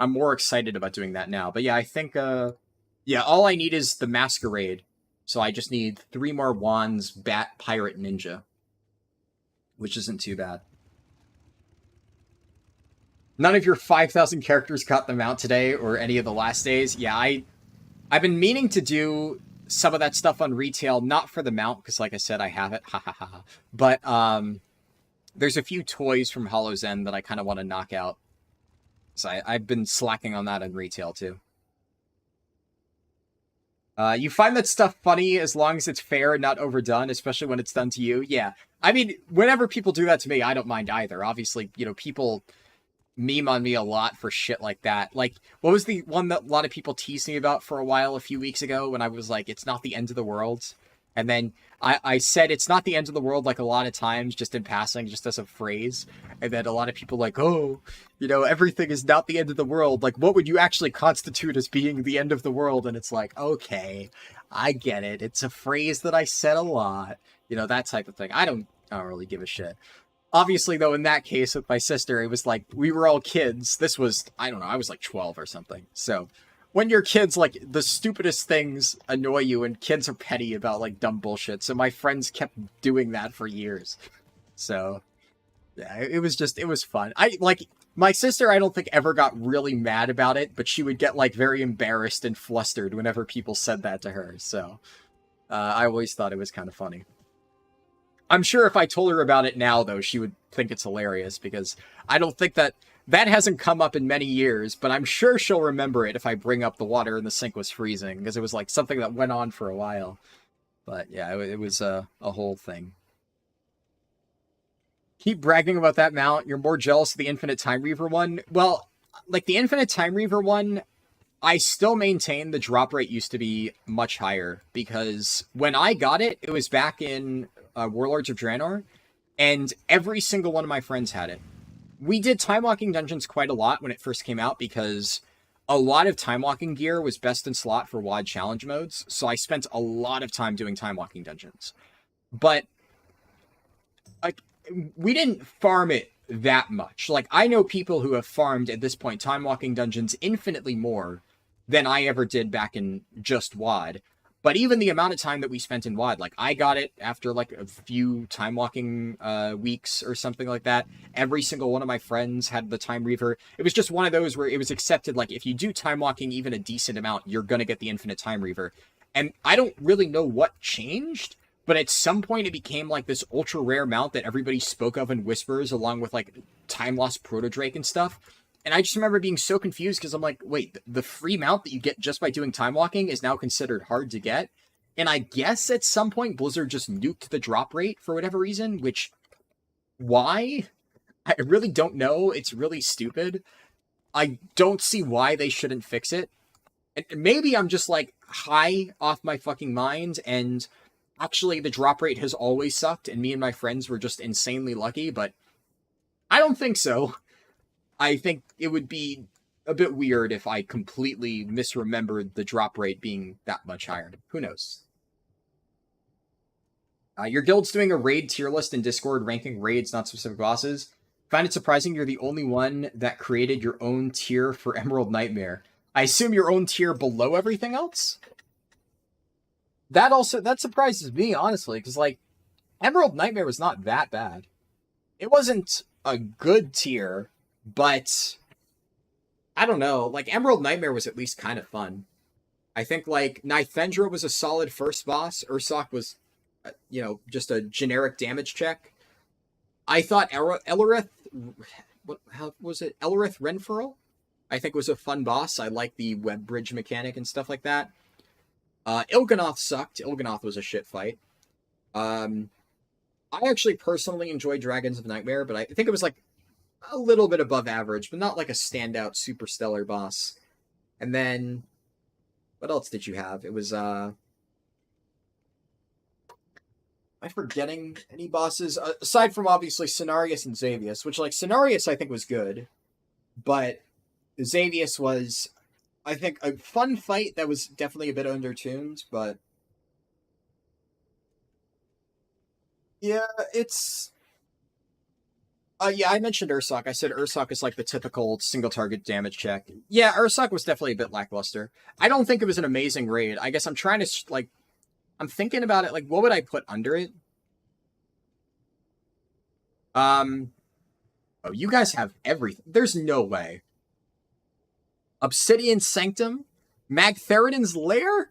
more excited about doing that now. But yeah, I think yeah, all I need is the Masquerade. So I just need 3 more wands, Bat, Pirate, Ninja, which isn't too bad. None of your 5,000 characters got them out today or any of the last days. Yeah, I've been meaning to do some of that stuff on retail, not for the mount, because like I said, I have it. Ha ha ha. But there's a few toys from Hollow's End that I kind of want to knock out. So I've been slacking on that in retail too. You find that stuff funny as long as it's fair and not overdone, especially when it's done to you? Yeah. I mean, whenever people do that to me, I don't mind either. Obviously, you know, people meme on me a lot for shit like that. Like, what was the one that a lot of people teased me about for a while a few weeks ago when I was like, it's not the end of the world? And then I said it's not the end of the world like a lot of times, just in passing, just as a phrase. And then a lot of people like, oh, you know, everything is not the end of the world. Like, what would you actually constitute as being the end of the world? And it's like, okay, I get it. It's a phrase that I said a lot. You know, that type of thing. I don't really give a shit. Obviously, though, in that case with my sister, it was like, we were all kids. This was, I don't know, I was like 12 or something. So when you're kids, like, the stupidest things annoy you, and kids are petty about, like, dumb bullshit. So my friends kept doing that for years. So, yeah, it was fun. My sister, I don't think ever got really mad about it, but she would get, like, very embarrassed and flustered whenever people said that to her. So, I always thought it was kind of funny. I'm sure if I told her about it now, though, she would think it's hilarious, because I don't think that hasn't come up in many years, but I'm sure she'll remember it if I bring up the water in the sink was freezing, because it was like something that went on for a while. But yeah, it was a whole thing. Keep bragging about that mount. You're more jealous of the Infinite Time Reaver one. Well, like the Infinite Time Reaver one, I still maintain the drop rate used to be much higher, because when I got it, it was back in Warlords of Draenor, and every single one of my friends had it. We did time walking dungeons quite a lot when it first came out, because a lot of time walking gear was best in slot for WoD challenge modes, so I spent a lot of time doing time walking dungeons. But like, we didn't farm it that much. Like, I know people who have farmed at this point time walking dungeons infinitely more than I ever did back in just WoD. But even the amount of time that we spent in WoD, like, I got it after, like, a few time walking weeks or something like that. Every single one of my friends had the Time Reaver. It was just one of those where it was accepted, like, if you do time walking even a decent amount, you're gonna get the Infinite Time Reaver. And I don't really know what changed, but at some point it became, like, this ultra rare mount that everybody spoke of in whispers, along with, like, Time Lost Proto-Drake and stuff. And I just remember being so confused, because I'm like, wait, the free mount that you get just by doing time walking is now considered hard to get? And I guess at some point Blizzard just nuked the drop rate for whatever reason, which, why? I really don't know. It's really stupid. I don't see why they shouldn't fix it. And maybe I'm just, like, high off my fucking mind, and actually the drop rate has always sucked, and me and my friends were just insanely lucky, but I don't think so. I think it would be a bit weird if I completely misremembered the drop rate being that much higher. Who knows? Your guild's doing a raid tier list in Discord, ranking raids, not specific bosses. Find it surprising you're the only one that created your own tier for Emerald Nightmare. I assume your own tier below everything else? That surprises me, honestly, because, like, Emerald Nightmare was not that bad. It wasn't a good tier, but I don't know. Like, Emerald Nightmare was at least kind of fun. I think, like, Nythendra was a solid first boss. Ursoc was, you know, just a generic damage check. I thought Ellerith... How was it? Ellerith Renfurl? I think was a fun boss. I like the web bridge mechanic and stuff like that. Il'gynoth sucked. Il'gynoth was a shit fight. I actually personally enjoyed Dragons of Nightmare, but I think it was, like, a little bit above average, but not like a standout super stellar boss. And then, what else did you have? It was, am I forgetting any bosses? Aside from, obviously, Cenarius and Xavius, which, like, Cenarius I think was good, but Xavius was, I think, a fun fight that was definitely a bit undertuned, but Yeah, it's... yeah, I mentioned Ursoc. I said Ursoc is like the typical single target damage check. Yeah, Ursoc was definitely a bit lackluster. I don't think it was an amazing raid. I guess I'm trying to, like... I'm thinking about it, like, what would I put under it? Oh, you guys have everything. There's no way. Obsidian Sanctum? Magtheridon's Lair?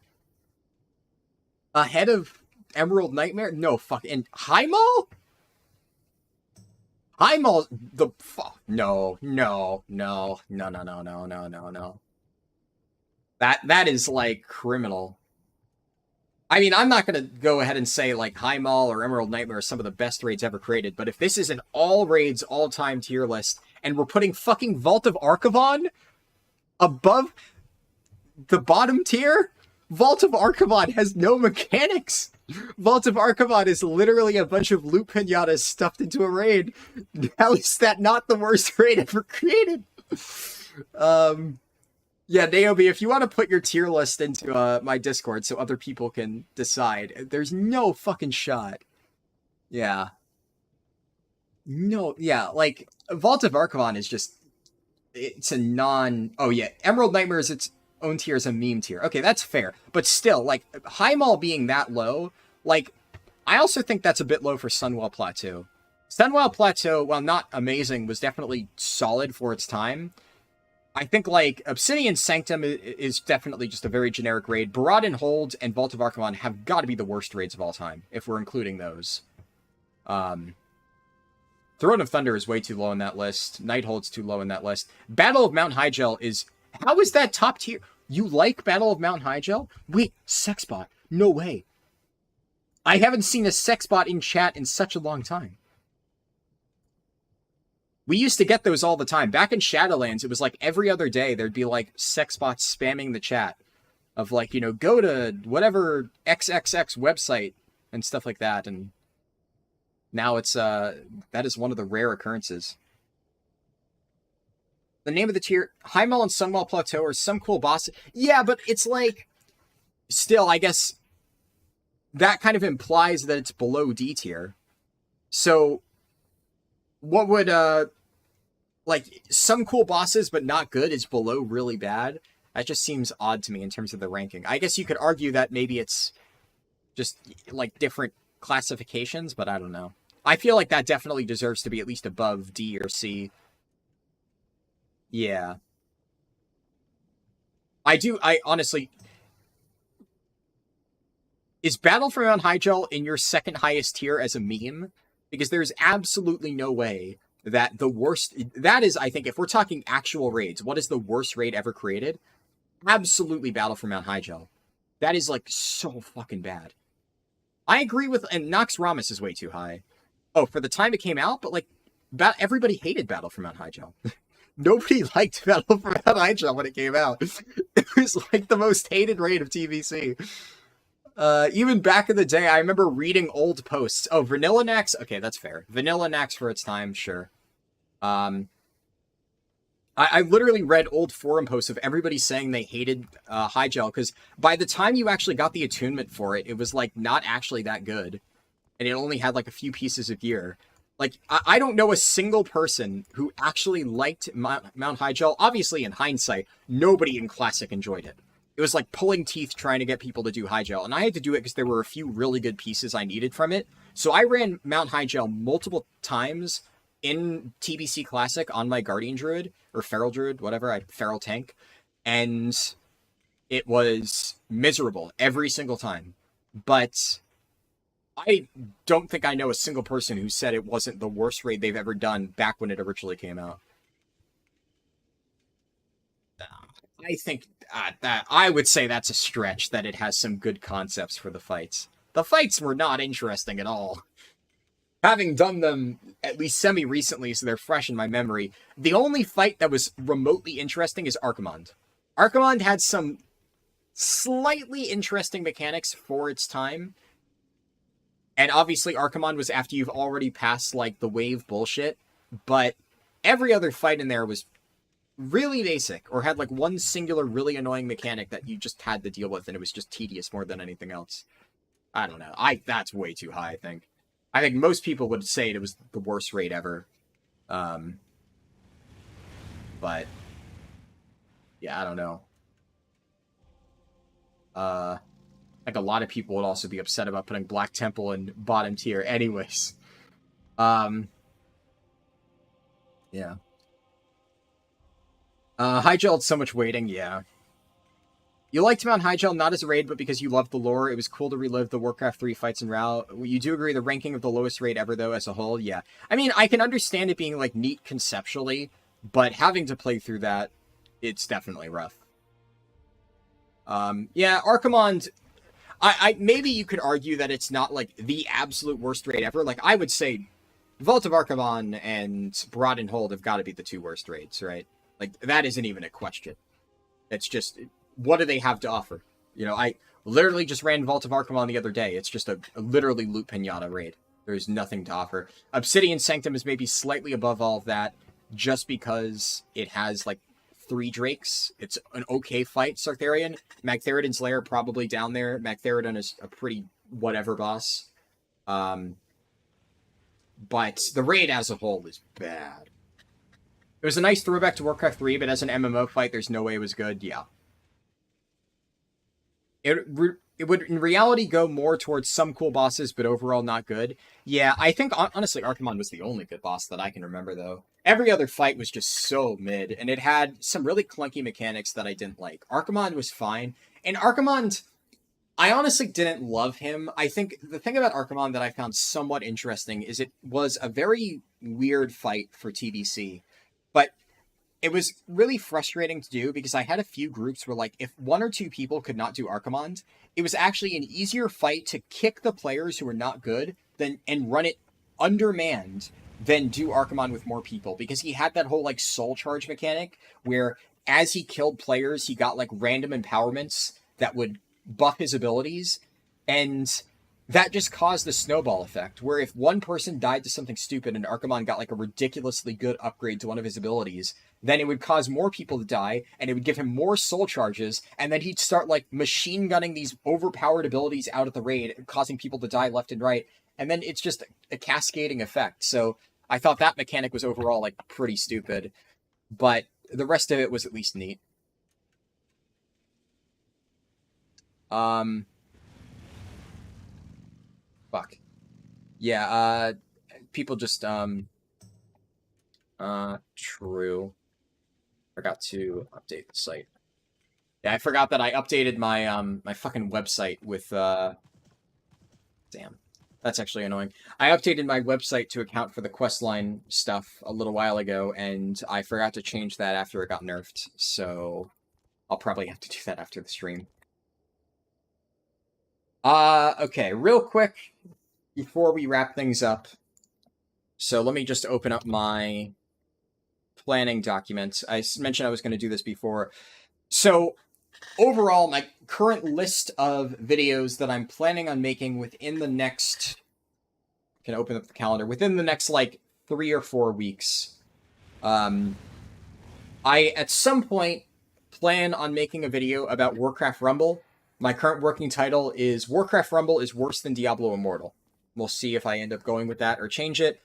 Ahead of Emerald Nightmare? No, fuck. And Highmaul? Highmaul, the... No. That is, like, criminal. I mean, I'm not going to go ahead and say, like, Highmaul or Emerald Nightmare are some of the best raids ever created, but if this is an all raids, all-time tier list, and we're putting fucking Vault of Archivon above the bottom tier, Vault of Archivon has no mechanics. Vault of Archivon is literally a bunch of loot pinatas stuffed into a raid. How is that not the worst raid ever created? Yeah, Naomi, if you want to put your tier list into my Discord so other people can decide, there's no fucking shot. Yeah. No, yeah, like, Vault of Archivon is just... It's a non... Oh, yeah, Emerald Nightmare is its own tier as a meme tier. Okay, that's fair. But still, like, Highmaul being that low, like, I also think that's a bit low for Sunwell Plateau. Sunwell Plateau, while not amazing, was definitely solid for its time. I think, like, Obsidian Sanctum is definitely just a very generic raid. Baradin Hold and Vault of Archivon have got to be the worst raids of all time, if we're including those. Throne of Thunder is way too low in that list. Nighthold's too low in that list. Battle of Mount Hygel is... How is that top tier? You like Battle of Mount Hygel? Wait, Sexbot. No way. I haven't seen a Sexbot in chat in such a long time. We used to get those all the time. Back in Shadowlands, it was like every other day there'd be like sex bots spamming the chat of like, you know, go to whatever XXX website and stuff like that. And now it's, that is one of the rare occurrences. The name of the tier, Highmaul and Sunwell Plateau are some cool bosses. Yeah, but it's like, still, I guess that kind of implies that it's below D tier. So what would, like, some cool bosses but not good is below really bad? That just seems odd to me in terms of the ranking. I guess you could argue that maybe it's just, like, different classifications, but I don't know. I feel like that definitely deserves to be at least above D or C. Yeah. I honestly... Is Battle for Mount Hygel in your second highest tier as a meme? Because there's absolutely no way that the worst... That is, I think, if we're talking actual raids, what is the worst raid ever created? Absolutely Battle for Mount Hygel. That is, like, so fucking bad. I agree with... And Nox Ramus is way too high. Oh, for the time it came out? But, like, everybody hated Battle for Mount Hygel. Nobody liked Battle for Mount Hygel when it came out. It was, like, the most hated raid of TVC. Even back in the day, I remember reading old posts. Oh, Vanilla Nax? Okay, that's fair. Vanilla Nax for its time, sure. I literally read old forum posts of everybody saying they hated Hygel, because by the time you actually got the attunement for it, it was, like, not actually that good. And it only had, like, a few pieces of gear. Like, I don't know a single person who actually liked Mount Hygel. Obviously, in hindsight, nobody in Classic enjoyed it. It was like pulling teeth trying to get people to do Hygel, and I had to do it because there were a few really good pieces I needed from it. So I ran Mount Hygel multiple times in TBC Classic on my Guardian Druid, or Feral Druid, whatever, Feral Tank, and it was miserable every single time. But I don't think I know a single person who said it wasn't the worst raid they've ever done back when it originally came out. I think that I would say that's a stretch, that it has some good concepts for the fights. The fights were not interesting at all. Having done them at least semi-recently, so they're fresh in my memory, the only fight that was remotely interesting is Archimond. Archimond had some slightly interesting mechanics for its time. And obviously Archimond was after you've already passed, like, the wave bullshit. But every other fight in there was really basic, or had, like, one singular really annoying mechanic that you just had to deal with, and it was just tedious more than anything else. I don't know. That's way too high, I think. I think most people would say it was the worst raid ever. But yeah, I don't know. Like a lot of people would also be upset about putting Black Temple in bottom tier anyways. Yeah. High had so much waiting, yeah. You liked Mount Hyjal not as a raid, but because you loved the lore. It was cool to relive the Warcraft 3 fights in RAL. You do agree the ranking of the lowest raid ever, though, as a whole? Yeah. I mean, I can understand it being, like, neat conceptually, but having to play through that, it's definitely rough. Yeah, Archimonde... I maybe you could argue that it's not, like, the absolute worst raid ever. Like, I would say Vault of Archimonde and Broad Hold have got to be the 2 worst raids, right? Like, that isn't even a question. It's just... what do they have to offer? You know, I literally just ran Vault of Archimonde the other day. It's just a literally loot pinata raid. There's nothing to offer. Obsidian Sanctum is maybe slightly above all of that, just because it has, like, 3 Drakes. It's an okay fight, Sartharion. Magtheridon's Lair probably down there. Magtheridon is a pretty whatever boss. But the raid as a whole is bad. It was a nice throwback to Warcraft 3, but as an MMO fight, there's no way it was good. Yeah. It would, in reality, go more towards some cool bosses, but overall not good. Yeah, I think, honestly, Archimonde was the only good boss that I can remember, though. Every other fight was just so mid, and it had some really clunky mechanics that I didn't like. Archimonde was fine, and Archimonde, I honestly didn't love him. I think the thing about Archimonde that I found somewhat interesting is it was a very weird fight for TBC, but it was really frustrating to do because I had a few groups where, like, if 1 or 2 people could not do Archimonde, it was actually an easier fight to kick the players who were not good and run it undermanned than do Archimonde with more people, because he had that whole, like, soul charge mechanic where as he killed players, he got, like, random empowerments that would buff his abilities, and that just caused the snowball effect, where if one person died to something stupid and Archimonde got, like, a ridiculously good upgrade to one of his abilities, then it would cause more people to die, and it would give him more soul charges, and then he'd start, like, machine gunning these overpowered abilities out of the raid, causing people to die left and right, and then it's just a cascading effect. So I thought that mechanic was overall, like, pretty stupid, but the rest of it was at least neat. Fuck. Yeah, people just, true. Forgot to update the site. Yeah, I forgot that I updated my, my fucking website with, damn. That's actually annoying. I updated my website to account for the questline stuff a little while ago, and I forgot to change that after it got nerfed, so I'll probably have to do that after the stream. Okay, real quick, before we wrap things up, so let me just open up my planning document. I mentioned I was going to do this before. So, overall, my current list of videos that I'm planning on making within the next... I can open up the calendar. Within the next, like, 3 or 4 weeks. I, at some point, plan on making a video about Warcraft Rumble. My current working title is Warcraft Rumble is Worse Than Diablo Immortal. We'll see if I end up going with that or change it.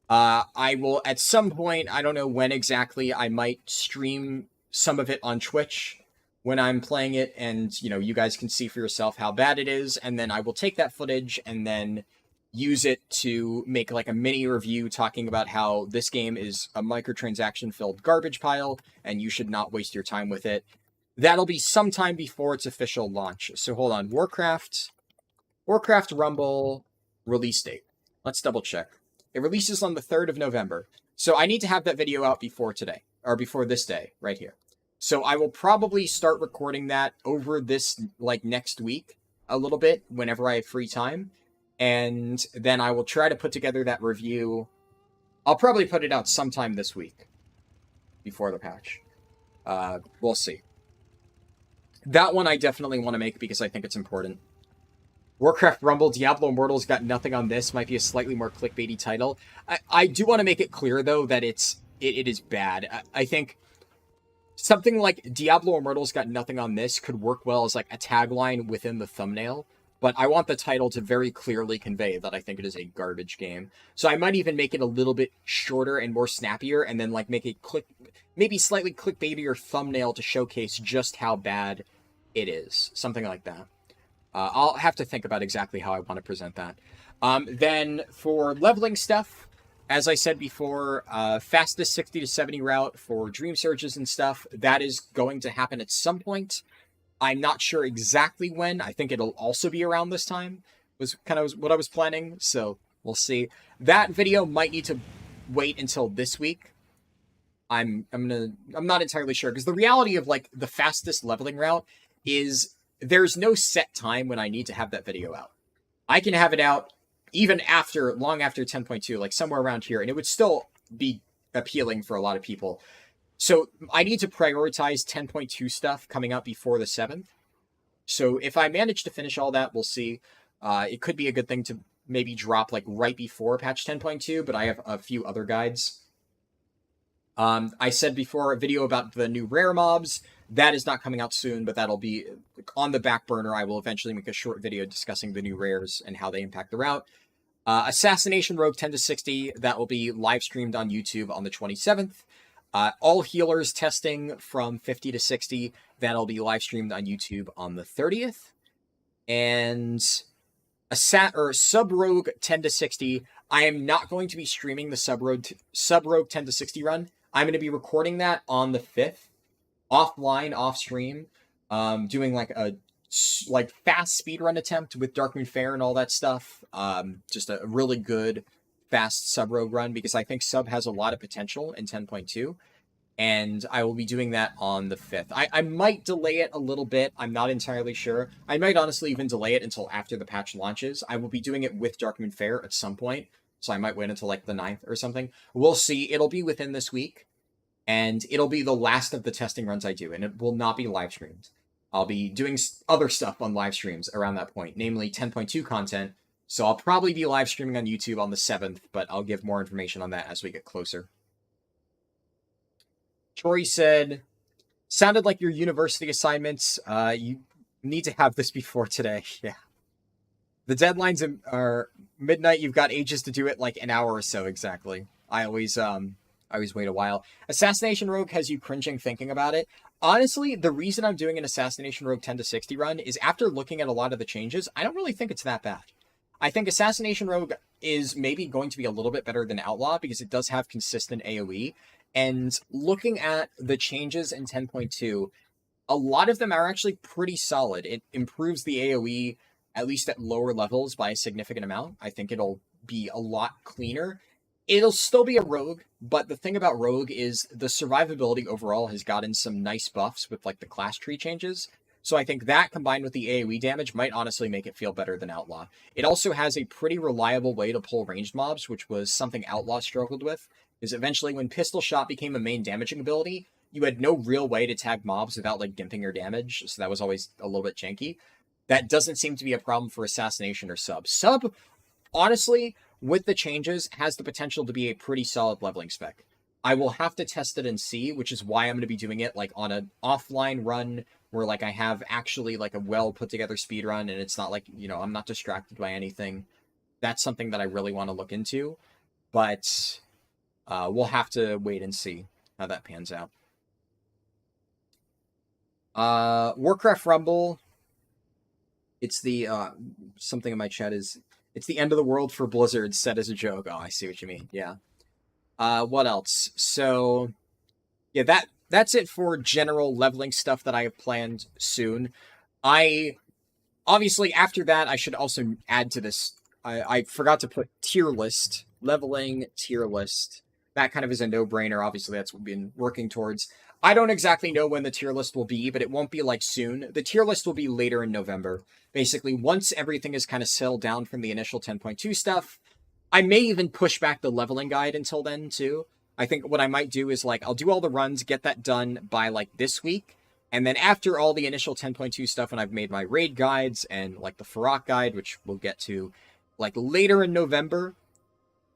I will, at some point, I don't know when exactly, I might stream some of it on Twitch when I'm playing it, and, you know, you guys can see for yourself how bad it is, and then I will take that footage and then use it to make, like, a mini review talking about how this game is a microtransaction-filled garbage pile, and you should not waste your time with it. That'll be sometime before its official launch. So hold on, Warcraft Rumble release date. Let's double check. It releases on the 3rd of November. So I need to have that video out before today, or before this day, right here. So I will probably start recording that over this, like, next week, a little bit, whenever I have free time. And then I will try to put together that review. I'll probably put it out sometime this week, before the patch. We'll see. That one I definitely want to make because I think it's important. Warcraft Rumble, Diablo Immortal's got nothing on this. Might be a slightly more clickbaity title. I do want to make it clear, though, that it is bad. I think something like Diablo Immortal's got nothing on this could work well as, like, a tagline within the thumbnail. but I want the title to very clearly convey that I think it is a garbage game. So I might even make it a little bit shorter and more snappier, and then like make a maybe slightly clickbaitier thumbnail to showcase just how bad it is. Something like that. I'll have to think about exactly how I want to present that. Then for leveling stuff, as I said before, fastest 60 to 70 route for Dream Surges and stuff, that is going to happen at some point. I'm not sure exactly when. I think it'll also be around this time, was kind of what I was planning, so we'll see. That video might need to wait until this week. I'm not entirely sure, because the reality of like the fastest leveling route is there's no set time when I need to have that video out. I can have it out even long after 10.2, like somewhere around here, and it would still be appealing for a lot of people. So I need to prioritize 10.2 stuff coming out before the 7th. So if I manage to finish all that, we'll see. It could be a good thing to maybe drop like right before patch 10.2, but I have a few other guides. I said before a video about the new rare mobs. That is not coming out soon, but that'll be on the back burner. I will eventually make a short video discussing the new rares and how they impact the route. Assassination Rogue 10 to 60, that will be live streamed on YouTube on the 27th. All healers testing from 50 to 60, that'll be live streamed on YouTube on the 30th. And Sub Rogue 10 to 60, I am not going to be streaming the Sub Rogue 10 to 60 run. I'm going to be recording that on the 5th, offline, off stream, doing like a fast speedrun attempt with Darkmoon Fair and all that stuff. Just a really good fast Sub Rogue run, because I think Sub has a lot of potential in 10.2, and I will be doing that on the 5th. I might delay it a little bit. I'm not entirely sure. I might honestly even delay it until after the patch launches. I will be doing it with Darkmoon Fair at some point, so I might wait until like the 9th or something. We'll see. It'll be within this week, and it'll be the last of the testing runs I do, and it will not be live streamed. I'll be doing other stuff on live streams around that point, namely 10.2 content. So I'll probably be live streaming on YouTube on the 7th, but I'll give more information on that as we get closer. Tori said, sounded like your university assignments. You need to have this before today. Yeah. The deadlines are midnight. You've got ages to do it, like an hour or so exactly. I always wait a while. Assassination Rogue has you cringing thinking about it. Honestly, the reason I'm doing an Assassination Rogue 10 to 60 run is after looking at a lot of the changes, I don't really think it's that bad. I think Assassination Rogue is maybe going to be a little bit better than Outlaw because it does have consistent AoE. And looking at the changes in 10.2, a lot of them are actually pretty solid. It improves the AoE, at least at lower levels, by a significant amount. I think it'll be a lot cleaner. It'll still be a rogue, but the thing about rogue is the survivability overall has gotten some nice buffs with like the class tree changes. So I think that combined with the AoE damage might honestly make it feel better than Outlaw. It also has a pretty reliable way to pull ranged mobs, which was something Outlaw struggled with. Is eventually when Pistol Shot became a main damaging ability, you had no real way to tag mobs without like gimping your damage, so that was always a little bit janky. That doesn't seem to be a problem for Assassination or Sub. Sub, honestly, with the changes, has the potential to be a pretty solid leveling spec. I will have to test it and see, which is why I'm going to be doing it like on an offline run where like I have actually like a well put together speed run, and it's not like, you know, I'm not distracted by anything. That's something that I really want to look into, but we'll have to wait and see how that pans out. Warcraft Rumble. It's the something in my chat is it's the end of the world for Blizzard said as a joke. Oh, I see what you mean. Yeah. What else? So yeah, that's it for general leveling stuff that I have planned soon. Obviously after that I should also add to this. I forgot to put tier list, leveling tier list. That kind of is a no-brainer. Obviously that's what we've been working towards. I don't exactly know when the tier list will be, but it won't be like soon. The tier list will be later in November. Basically, once everything is kind of settled down from the initial 10.2 stuff, I may even push back the leveling guide until then, too. I think what I might do is, like, I'll do all the runs, get that done by, like, this week, and then after all the initial 10.2 stuff, when I've made my raid guides and, like, the Farok guide, which we'll get to, like, later in November,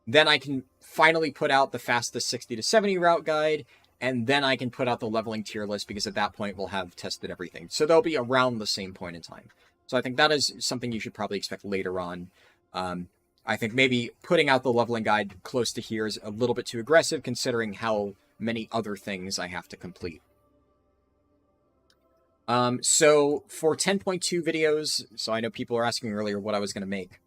then I can finally put out the fastest 60 to 70 route guide, and then I can put out the leveling tier list, because at that point we'll have tested everything. So they'll be around the same point in time. So I think that is something you should probably expect later on. I think maybe putting out the leveling guide close to here is a little bit too aggressive, considering how many other things I have to complete. So for 10.2 videos, so I know people are asking earlier what I was going to make.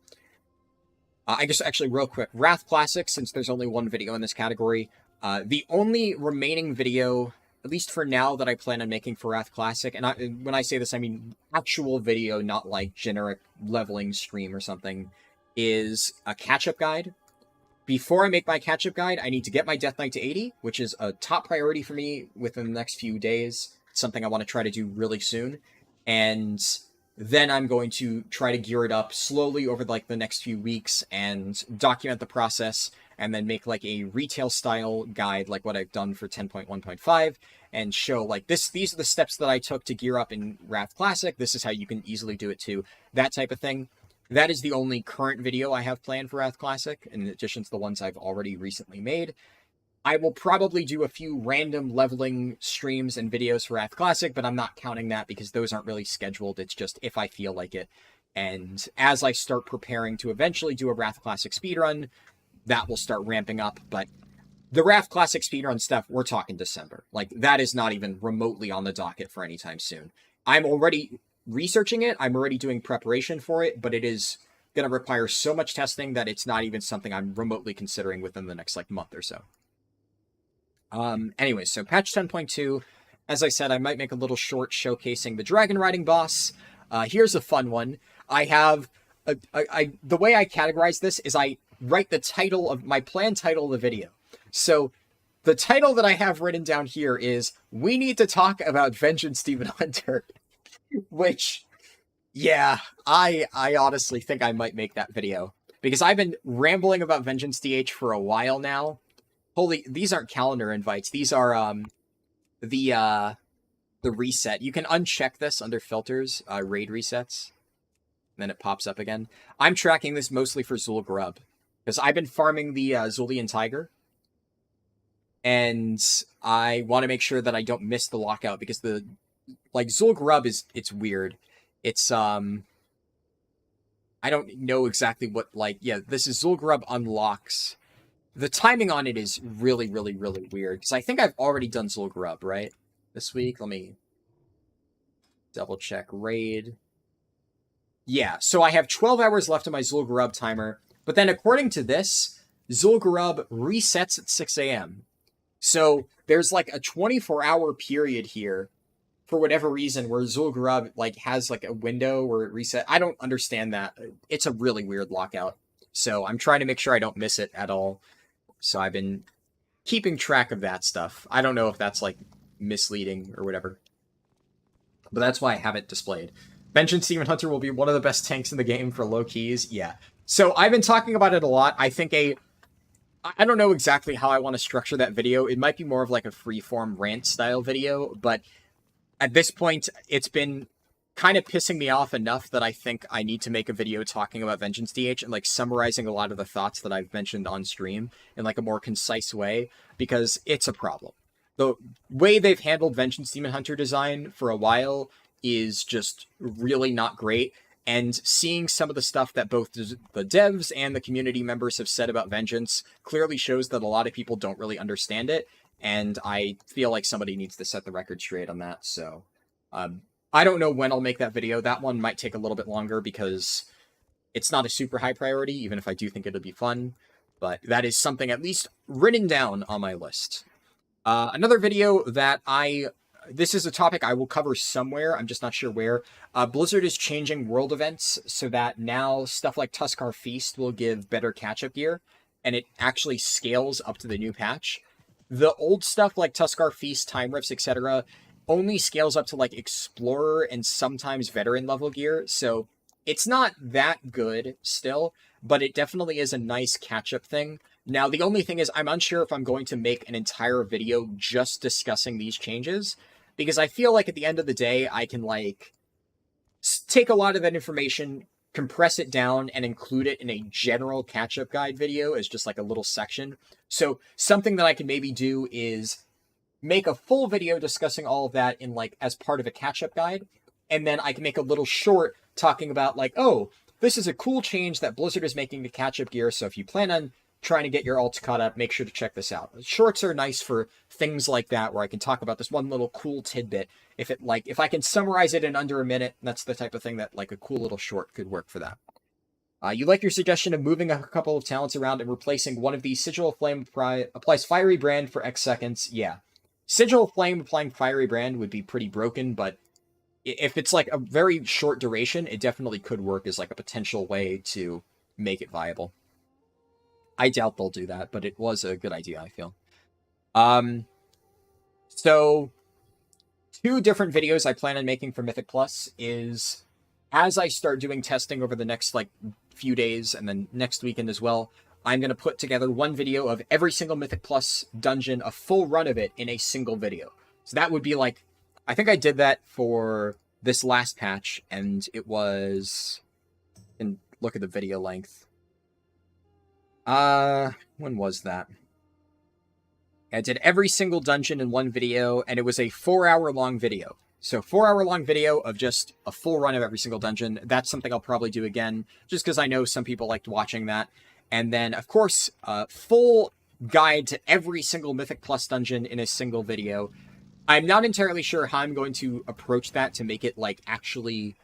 I guess actually real quick, Wrath Classic, since there's only one video in this category, the only remaining video, at least for now, that I plan on making for Wrath Classic, and when I say this, I mean actual video, not like generic leveling stream or something, is a catch-up guide. Before I make my catch-up guide, I need to get my Death Knight to 80, which is a top priority for me within the next few days. It's something I want to try to do really soon. And then I'm going to try to gear it up slowly over like the next few weeks and document the process, and then make like a retail style guide like what I've done for 10.1.5 and show like these are the steps that I took to gear up in Wrath Classic. This is how you can easily do it too. That type of thing. That is the only current video I have planned for Wrath Classic, in addition to the ones I've already recently made. I will probably do a few random leveling streams and videos for Wrath Classic, but I'm not counting that because those aren't really scheduled. It's just if I feel like it. And as I start preparing to eventually do a Wrath Classic speedrun, that will start ramping up. But the Wrath Classic speedrun stuff, we're talking December. Like, that is not even remotely on the docket for any time soon. I'm already researching it. I'm already doing preparation for it, but it is going to require so much testing that it's not even something I'm remotely considering within the next, like, month or so. Anyway, so patch 10.2, as I said, I might make a little short showcasing the dragon riding boss. Here's a fun one. I have, the way I categorize this is I write the title of, my planned title of the video. So, the title that I have written down here is, We Need to Talk About Vengeance Demon Hunter. Which, yeah, I honestly think I might make that video. Because I've been rambling about Vengeance DH for a while now. Holy, these aren't calendar invites. These are the reset. You can uncheck this under filters, raid resets. Then it pops up again. I'm tracking this mostly for Zul'Grub, because I've been farming the Zulian Tiger. And I want to make sure that I don't miss the lockout, because the, like, Zul'Grub it's weird. It's, I don't know exactly what, like, yeah, this is Zul'Grub unlocks. The timing on it is really, really, really weird, because I think I've already done Zul'Grub, right? This week, let me double check raid. Yeah, so I have 12 hours left of my Zul'Grub timer, but then according to this, Zul'Grub resets at 6 a.m. So there's like a 24-hour period here, for whatever reason, where Zul'Grub like has like a window where it reset. I don't understand that. It's a really weird lockout. So I'm trying to make sure I don't miss it at all. So I've been keeping track of that stuff. I don't know if that's like misleading or whatever, but that's why I have it displayed. Vengeance Demon Hunter will be one of the best tanks in the game for low keys. Yeah. So I've been talking about it a lot. I think I don't know exactly how I want to structure that video. It might be more of like a freeform rant style video, but at this point, it's been kind of pissing me off enough that I think I need to make a video talking about Vengeance DH and like summarizing a lot of the thoughts that I've mentioned on stream in like a more concise way, because it's a problem. The way they've handled Vengeance Demon Hunter design for a while is just really not great, and seeing some of the stuff that both the devs and the community members have said about Vengeance clearly shows that a lot of people don't really understand it, and I feel like somebody needs to set the record straight on that. So I don't know when I'll make that video. That one might take a little bit longer because it's not a super high priority, even if I do think it'll be fun. But that is something at least written down on my list. Another video that this is a topic I will cover somewhere, I'm just not sure where. Blizzard is changing world events so that now stuff like Tuskar Feast will give better catch-up gear, and it actually scales up to the new patch. The old stuff like Tuskar Feast, Time Rifts, etc. only scales up to like Explorer and sometimes Veteran level gear, so it's not that good still, but it definitely is a nice catch-up thing. Now, the only thing is I'm unsure if I'm going to make an entire video just discussing these changes, because I feel like at the end of the day, I can like take a lot of that information, compress it down, and include it in a general catch-up guide video as just like a little section. So something that I can maybe do is make a full video discussing all of that in like as part of a catch-up guide, and then I can make a little short talking about like, oh, this is a cool change that Blizzard is making to catch-up gear, so if you plan on trying to get your alts caught up, make sure to check this out. Shorts are nice for things like that, where I can talk about this one little cool tidbit. If I can summarize it in under a minute, that's the type of thing that like a cool little short could work for that. You like your suggestion of moving a couple of talents around and replacing one of these. Sigil of Flame applies Fiery Brand for X seconds. Yeah. Sigil of Flame applying Fiery Brand would be pretty broken, but if it's like a very short duration, it definitely could work as like a potential way to make it viable. I doubt they'll do that, but it was a good idea, I feel. So 2 different videos I plan on making for Mythic Plus is, as I start doing testing over the next like few days and then next weekend as well, I'm going to put together one video of every single Mythic Plus dungeon, a full run of it in a single video. So that would be like, I think I did that for this last patch, and it was, and look at the video length. When was that? I did every single dungeon in one video, and it was a 4-hour-long video. So 4-hour-long video of just a full run of every single dungeon. That's something I'll probably do again, just because I know some people liked watching that. And then, of course, full guide to every single Mythic Plus dungeon in a single video. I'm not entirely sure how I'm going to approach that to make it, like, actually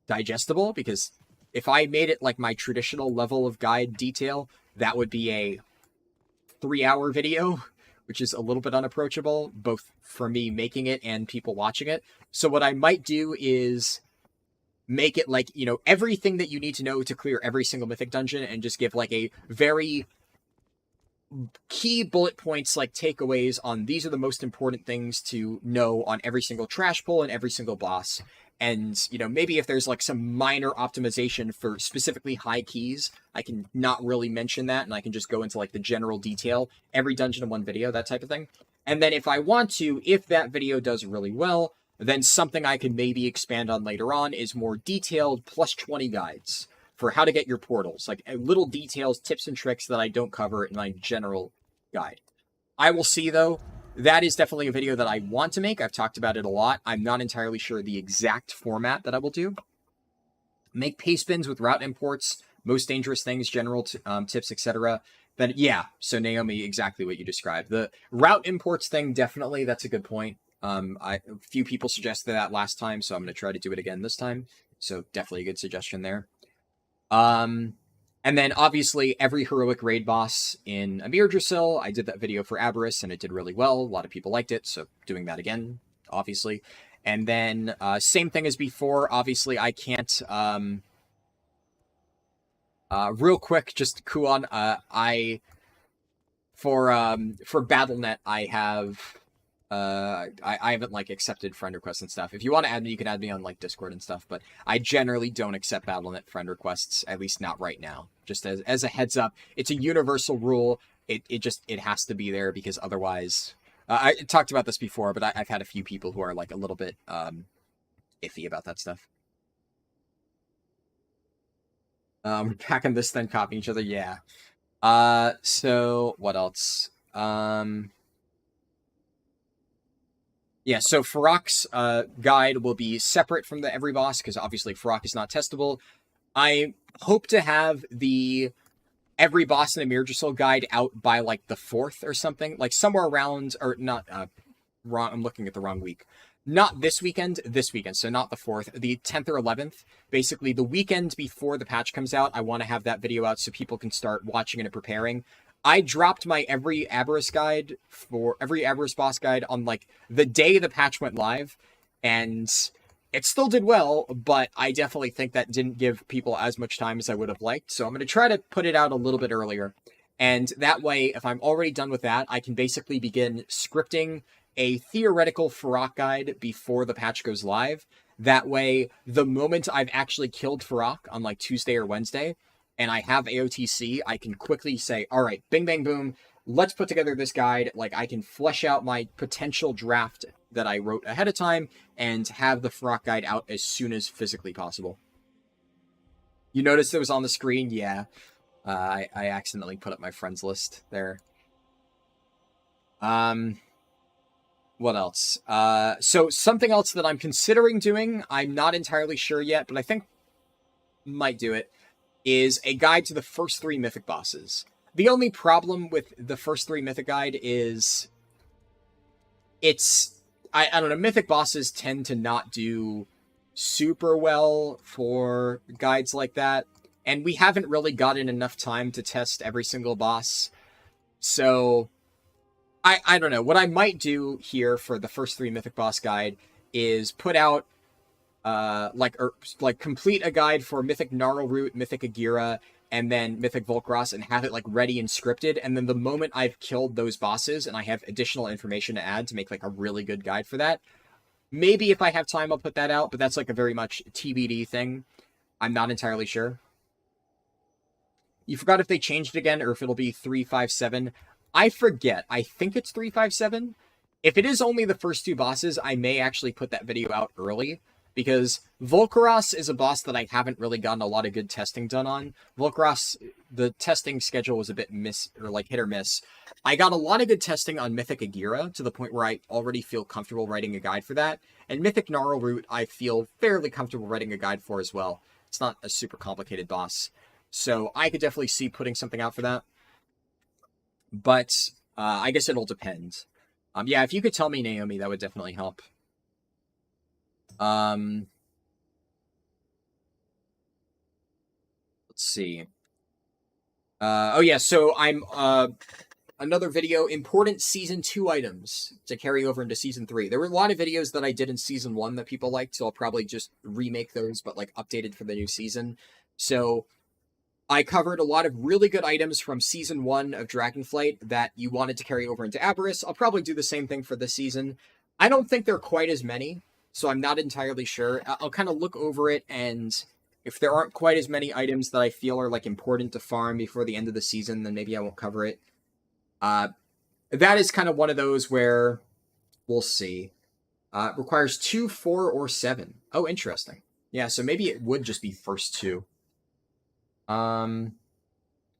digestible, because if I made it, like, my traditional level of guide detail, that would be a 3-hour video, which is a little bit unapproachable, both for me making it and people watching it. So what I might do is make it like, you know, everything that you need to know to clear every single Mythic dungeon, and just give like a very key bullet points, like takeaways on these are the most important things to know on every single trash pull and every single boss. And, you know, maybe if there's like some minor optimization for specifically high keys, I can not really mention that, and I can just go into like the general detail, every dungeon in one video, that type of thing. And then if I want to, if that video does really well, then something I can maybe expand on later on is more detailed plus 20 guides for how to get your portals, like little details, tips and tricks that I don't cover in my general guide. I will see though. That is definitely a video that I want to make. I've talked about it a lot. I'm not entirely sure the exact format that I will do. Make paste bins with route imports, most dangerous things, general tips, etc. Then yeah, so Naomi, exactly what you described. The route imports thing, definitely, that's a good point. A few people suggested that last time, so I'm going to try to do it again this time. So definitely a good suggestion there. And then, obviously, every heroic raid boss in Amir Drasil, I did that video for Aberrus, and it did really well. A lot of people liked it, so doing that again, obviously. And then, same thing as before. Obviously, I can't... real quick, just Kuon, for Battle.net, I have... I haven't, like, accepted friend requests and stuff. If you want to add me, you can add me on, like, Discord and stuff, but I generally don't accept Battle.net friend requests, at least not right now. Just as a heads up, it's a universal rule. It has to be there, because otherwise... I talked about this before, but I've had a few people who are, like, a little bit, iffy about that stuff. We're packing this, then copying each other, yeah. So, what else? Yeah, so Farok's guide will be separate from the every boss, because obviously Farok is not testable. I hope to have the every boss in the Mirdrasil guide out by, like, the 4th or something. Like, somewhere around, or not, wrong, I'm looking at the wrong week. Not this weekend, so not the 4th, the 10th or 11th. Basically, the weekend before the patch comes out, I want to have that video out so people can start watching it and preparing. I dropped my every Aberrus guide for every Aberrus boss guide on, like, the day the patch went live, and it still did well, but I definitely think that didn't give people as much time as I would have liked, so I'm going to try to put it out a little bit earlier. And that way, if I'm already done with that, I can basically begin scripting a theoretical Farok guide before the patch goes live. That way, the moment I've actually killed Farok on, like, Tuesday or Wednesday, and I have AOTC, I can quickly say, all right, bing, bang, boom, let's put together this guide. Like, I can flesh out my potential draft that I wrote ahead of time and have the Farok guide out as soon as physically possible. You noticed it was on the screen? Yeah. I accidentally put up my friends list there. What else? So something else that I'm considering doing, I'm not entirely sure yet, but I think might do it, is a guide to the first 3 mythic bosses. The only problem with the first 3 mythic guide is it's, I don't know, mythic bosses tend to not do super well for guides like that, and we haven't really gotten enough time to test every single boss. So I don't know. What I might do here for the first 3 mythic boss guide is put out complete a guide for Mythic Gnarlroot, Mythic Agira, and then Mythic Volcross, and have it like ready and scripted. And then the moment I've killed those bosses and I have additional information to add to make like a really good guide for that, maybe if I have time I'll put that out. But that's like a very much TBD thing. I'm not entirely sure. You forgot if they changed it again or if it'll be 357. I forget. I think it's 357. If it is only the first 2 bosses, I may actually put that video out early, because Volcross is a boss that I haven't really gotten a lot of good testing done on. Volcross, the testing schedule was a bit hit or miss. I got a lot of good testing on Mythic Agira to the point where I already feel comfortable writing a guide for that. And Mythic Gnarlroot, I feel fairly comfortable writing a guide for as well. It's not a super complicated boss. So I could definitely see putting something out for that. But I guess it'll depend. Yeah, if you could tell me, Naomi, that would definitely help. Let's see. Oh yeah, so I'm another video, important Season 2 items to carry over into Season 3. There were a lot of videos that I did in Season 1 that people liked, so I'll probably just remake those, but like updated for the new season. So I covered a lot of really good items from Season 1 of Dragonflight that you wanted to carry over into Aberrus. I'll probably do the same thing for this season. I don't think there are quite as many, so I'm not entirely sure. I'll kind of look over it, and if there aren't quite as many items that I feel are like important to farm before the end of the season, then maybe I won't cover it. That is kind of one of those where we'll see. It requires 2, 4, or 7. Oh, interesting. Yeah, so maybe it would just be first 2. Let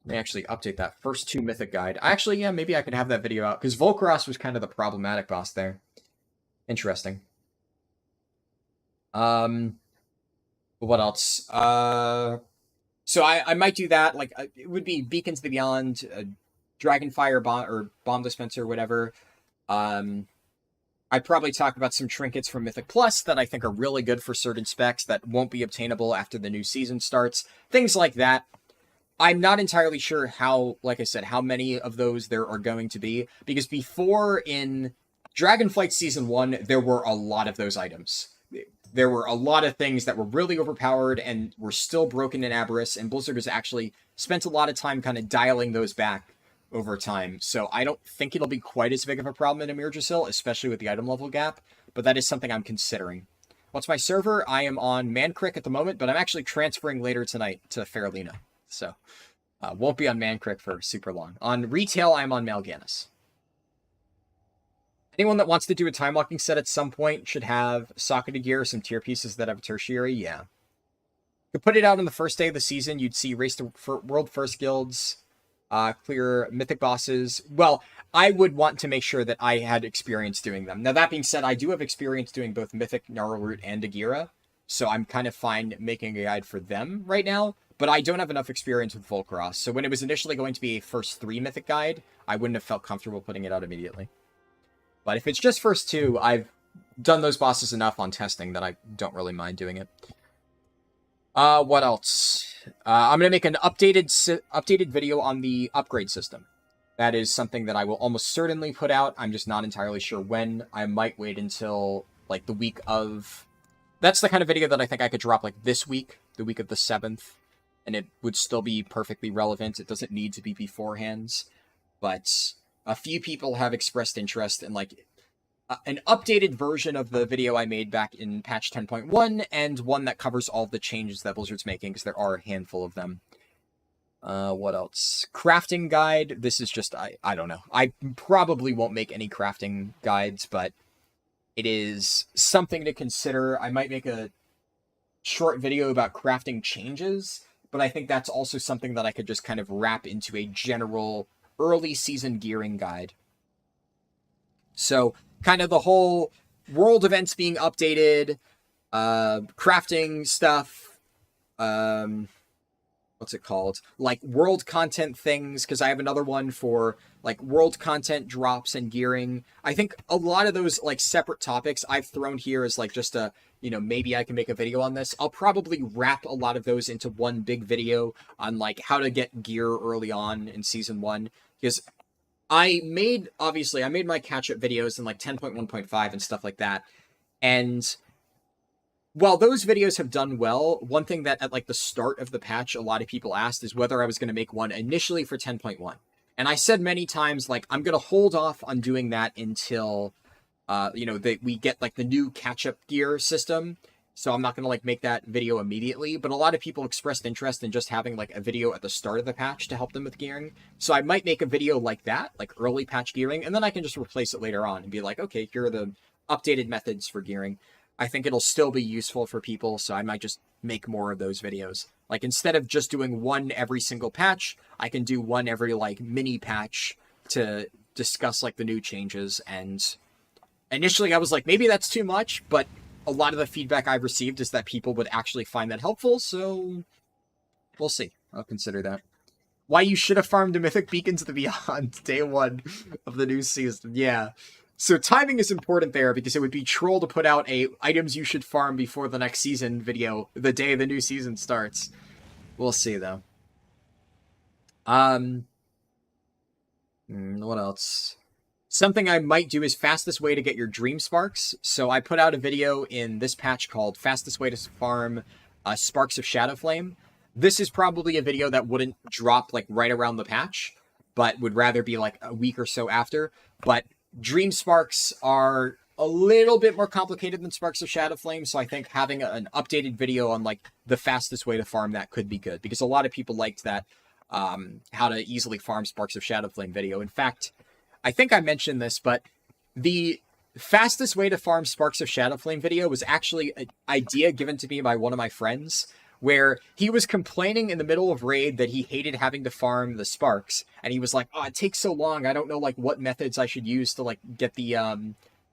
me actually update that first 2 mythic guide. Actually, yeah, maybe I could have that video out, because Volcross was kind of the problematic boss there. Interesting. What else? So I might do that. Like, it would be Beacons of the Beyond, Dragonfire bomb or Bomb Dispenser, whatever. I'd probably talk about some trinkets from Mythic Plus that I think are really good for certain specs that won't be obtainable after the new season starts. Things like that. I'm not entirely sure how, like I said, how many of those there are going to be, because before in Dragonflight Season 1, there were a lot of those items. There were a lot of things that were really overpowered and were still broken in Aberrus, and Blizzard has actually spent a lot of time kind of dialing those back over time. So I don't think it'll be quite as big of a problem in Emirdrasil, especially with the item level gap, but that is something I'm considering. What's my server? I am on Mankrik at the moment, but I'm actually transferring later tonight to Faralina. So won't be on Mankrik for super long. On retail, I'm on Mal'Ganis. Anyone that wants to do a time locking set at some point should have socketed gear or some tier pieces that have a tertiary. Yeah. To put it out on the first day of the season, you'd see race to world first guilds, clear mythic bosses. Well, I would want to make sure that I had experience doing them. Now, that being said, I do have experience doing both Mythic, Gnarlroot, and Agira, so I'm kind of fine making a guide for them right now, but I don't have enough experience with Volcross, so when it was initially going to be a first 3 mythic guide, I wouldn't have felt comfortable putting it out immediately. But if it's just first 2, I've done those bosses enough on testing that I don't really mind doing it. What else? I'm going to make an updated video on the upgrade system. That is something that I will almost certainly put out. I'm just not entirely sure when. I might wait until, like, the week of... That's the kind of video that I think I could drop, like, this week, the week of the 7th, and it would still be perfectly relevant. It doesn't need to be beforehand, but a few people have expressed interest in, like, an updated version of the video I made back in patch 10.1, and one that covers all the changes that Blizzard's making, because there are a handful of them. What else? Crafting guide. This is just, I don't know. I probably won't make any crafting guides, but it is something to consider. I might make a short video about crafting changes, but I think that's also something that I could just kind of wrap into a general early season gearing guide. So, kind of the whole world events being updated, crafting stuff, what's it called? Like world content things, because I have another one for like world content drops and gearing. I think a lot of those like separate topics I've thrown here as like just a, maybe I can make a video on this. I'll probably wrap a lot of those into one big video on like how to get gear early on in season 1, because I made my catch-up videos in like 10.1.5 and stuff like that. And while those videos have done well, one thing that at like the start of the patch, a lot of people asked is whether I was going to make one initially for 10.1. And I said many times, like, I'm going to hold off on doing that until, we get like the new catch-up gear system. So I'm not going to like make that video immediately. But a lot of people expressed interest in just having like a video at the start of the patch to help them with gearing. So I might make a video like that, like early patch gearing, and then I can just replace it later on and be like, okay, here are the updated methods for gearing. I think it'll still be useful for people, so I might just make more of those videos. Like, instead of just doing one every single patch, I can do one every, like, mini patch to discuss, like, the new changes. And initially I was like, maybe that's too much, but a lot of the feedback I've received is that people would actually find that helpful, so we'll see. I'll consider that. Why you should have farmed the Mythic Beacons of the Beyond day 1 of the new season. Yeah. So timing is important there, because it would be troll to put out a items you should farm before the next season video the day the new season starts. We'll see, though. What else? Something I might do is fastest way to get your Dream Sparks. So I put out a video in this patch called Fastest Way to Farm Sparks of Shadowflame. This is probably a video that wouldn't drop like right around the patch, but would rather be like a week or so after. But Dream Sparks are a little bit more complicated than Sparks of Shadowflame, so I think having an updated video on like the fastest way to farm that could be good, because a lot of people liked that how to easily farm Sparks of Shadowflame video. In fact, I think I mentioned this, but the fastest way to farm Sparks of Shadowflame video was actually an idea given to me by one of my friends, where he was complaining in the middle of raid that he hated having to farm the sparks, and he was like, oh, it takes so long, I don't know like what methods I should use to like get the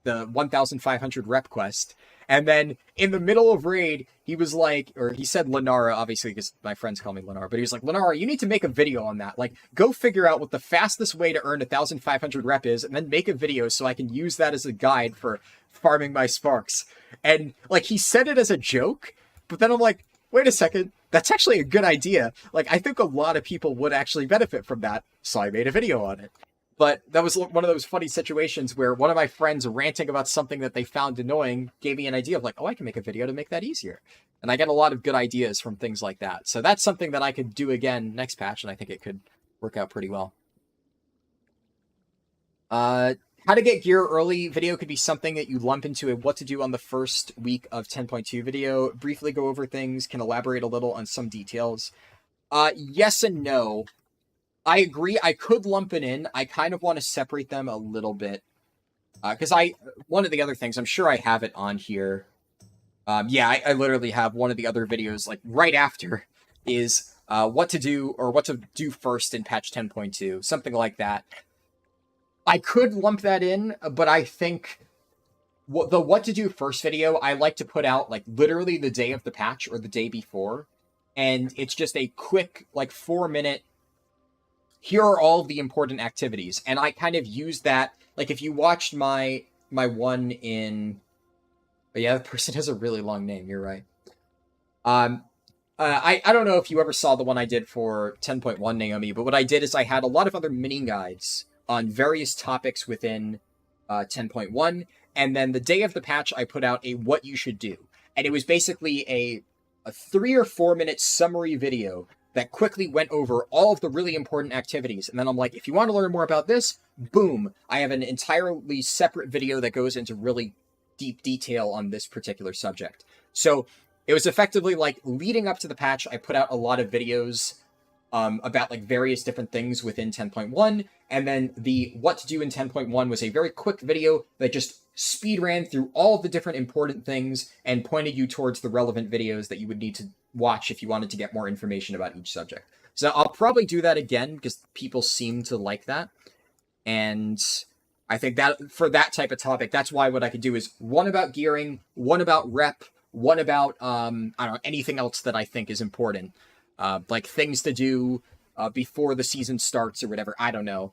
1500 rep quest. And then in the middle of raid, he was like, or he said Lenara, obviously, because my friends call me Lenara, but he was like, Lenara, you need to make a video on that. Like, go figure out what the fastest way to earn 1500 rep is, and then make a video so I can use that as a guide for farming my sparks. And like, he said it as a joke, but then I'm like, wait a second, that's actually a good idea. Like, I think a lot of people would actually benefit from that, so I made a video on it. But that was one of those funny situations where one of my friends ranting about something that they found annoying gave me an idea of like, oh, I can make a video to make that easier. And I get a lot of good ideas from things like that. So that's something that I could do again next patch, and I think it could work out pretty well. How to get gear early video could be something that you lump into a what to do on the first week of 10.2 video. Briefly go over things, can elaborate a little on some details. Yes and no. I agree, I could lump it in. I kind of want to separate them a little bit. Because one of the other things, I'm sure I have it on here. Yeah, I literally have one of the other videos, like, right after, is what to do first in patch 10.2. Something like that. I could lump that in, but I think the what to do first video, I like to put out, like, literally the day of the patch or the day before. And it's just a quick, like, 4-minute, here are all of the important activities. And I kind of use that, like, if you watched my one in... But yeah, the person has a really long name, you're right. I don't know if you ever saw the one I did for 10.1 Naomi, but what I did is I had a lot of other mini guides on various topics within 10.1, and then the day of the patch, I put out a what you should do. And it was basically a 3 or 4 minute summary video that quickly went over all of the really important activities. And then I'm like, if you want to learn more about this, boom, I have an entirely separate video that goes into really deep detail on this particular subject. So it was effectively like leading up to the patch, I put out a lot of videos about like various different things within 10.1, and then the what to do in 10.1 was a very quick video that just speed ran through all of the different important things and pointed you towards the relevant videos that you would need to watch if you wanted to get more information about each subject. So I'll probably do that again because people seem to like that. And I think that for that type of topic, that's why what I could do is one about gearing, one about rep, one about, I don't know, anything else that I think is important. Like things to do before the season starts or whatever. I don't know.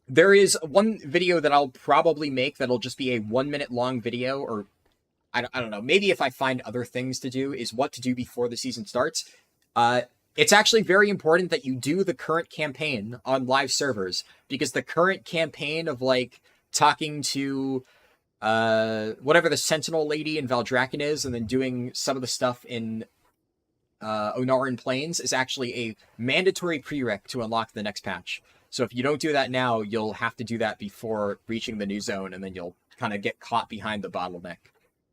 There is one video that I'll probably make that'll just be a 1 minute long video, or I don't know. Maybe if I find other things to do, is what to do before the season starts. It's actually very important that you do the current campaign on live servers, because the current campaign of like talking to whatever the Sentinel lady in Valdrakken is, and then doing some of the stuff in Onaran Plains is actually a mandatory prereq to unlock the next patch. So if you don't do that now, you'll have to do that before reaching the new zone, and then you'll kind of get caught behind the bottleneck.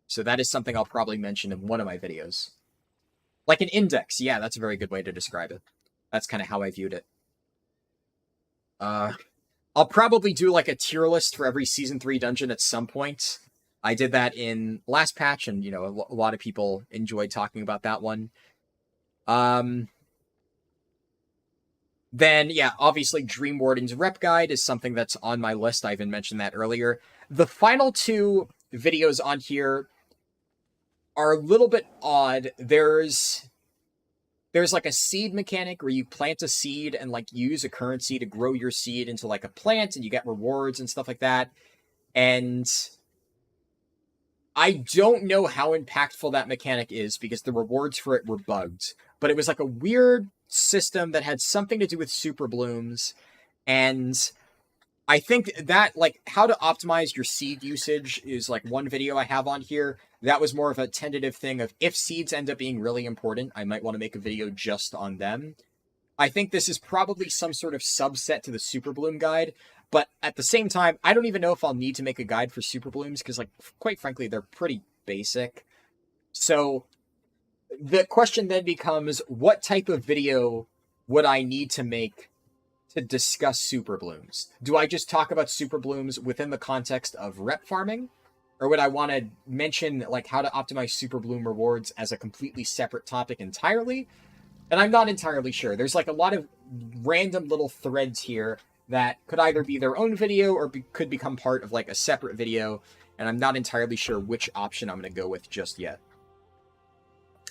So that is something I'll probably mention in one of my videos. Like an index, yeah, that's a very good way to describe it. That's kind of how I viewed it. I'll probably do like a tier list for every Season 3 dungeon at some point. I did that in last patch, and, you know, a lot of people enjoyed talking about that one. Then, yeah, obviously Dream Warden's rep guide is something that's on my list. I even mentioned that earlier. The final two videos on here are a little bit odd. There's like a seed mechanic where you plant a seed and like use a currency to grow your seed into like a plant, and you get rewards and stuff like that. And I don't know how impactful that mechanic is, because the rewards for it were bugged. But it was like a weird system that had something to do with super blooms. And I think that, like, how to optimize your seed usage is like one video I have on here. That was more of a tentative thing of, if seeds end up being really important, I might want to make a video just on them. I think this is probably some sort of subset to the Super Bloom guide, but at the same time, I don't even know if I'll need to make a guide for Super Blooms, because, like, quite frankly, they're pretty basic. So the question then becomes, what type of video would I need to make to discuss Super Blooms? Do I just talk about Super Blooms within the context of rep farming? Or would I want to mention, like, how to optimize Super Bloom rewards as a completely separate topic entirely? And I'm not entirely sure. There's, like, a lot of random little threads here that could either be their own video or could become part of, like, a separate video. And I'm not entirely sure which option I'm going to go with just yet.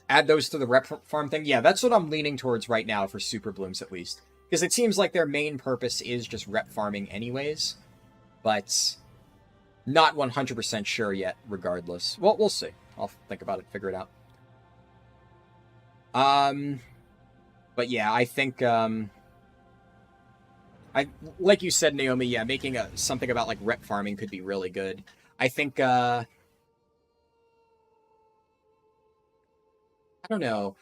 Add those to the rep farm thing? Yeah, that's what I'm leaning towards right now for Super Blooms, at least. Because it seems like their main purpose is just rep farming anyways. But not 100% sure yet, regardless. Well, we'll see. I'll think about it, figure it out. But yeah, I think, like you said, Naomi, yeah, making something about, like, rep farming could be really good. I think, I don't know.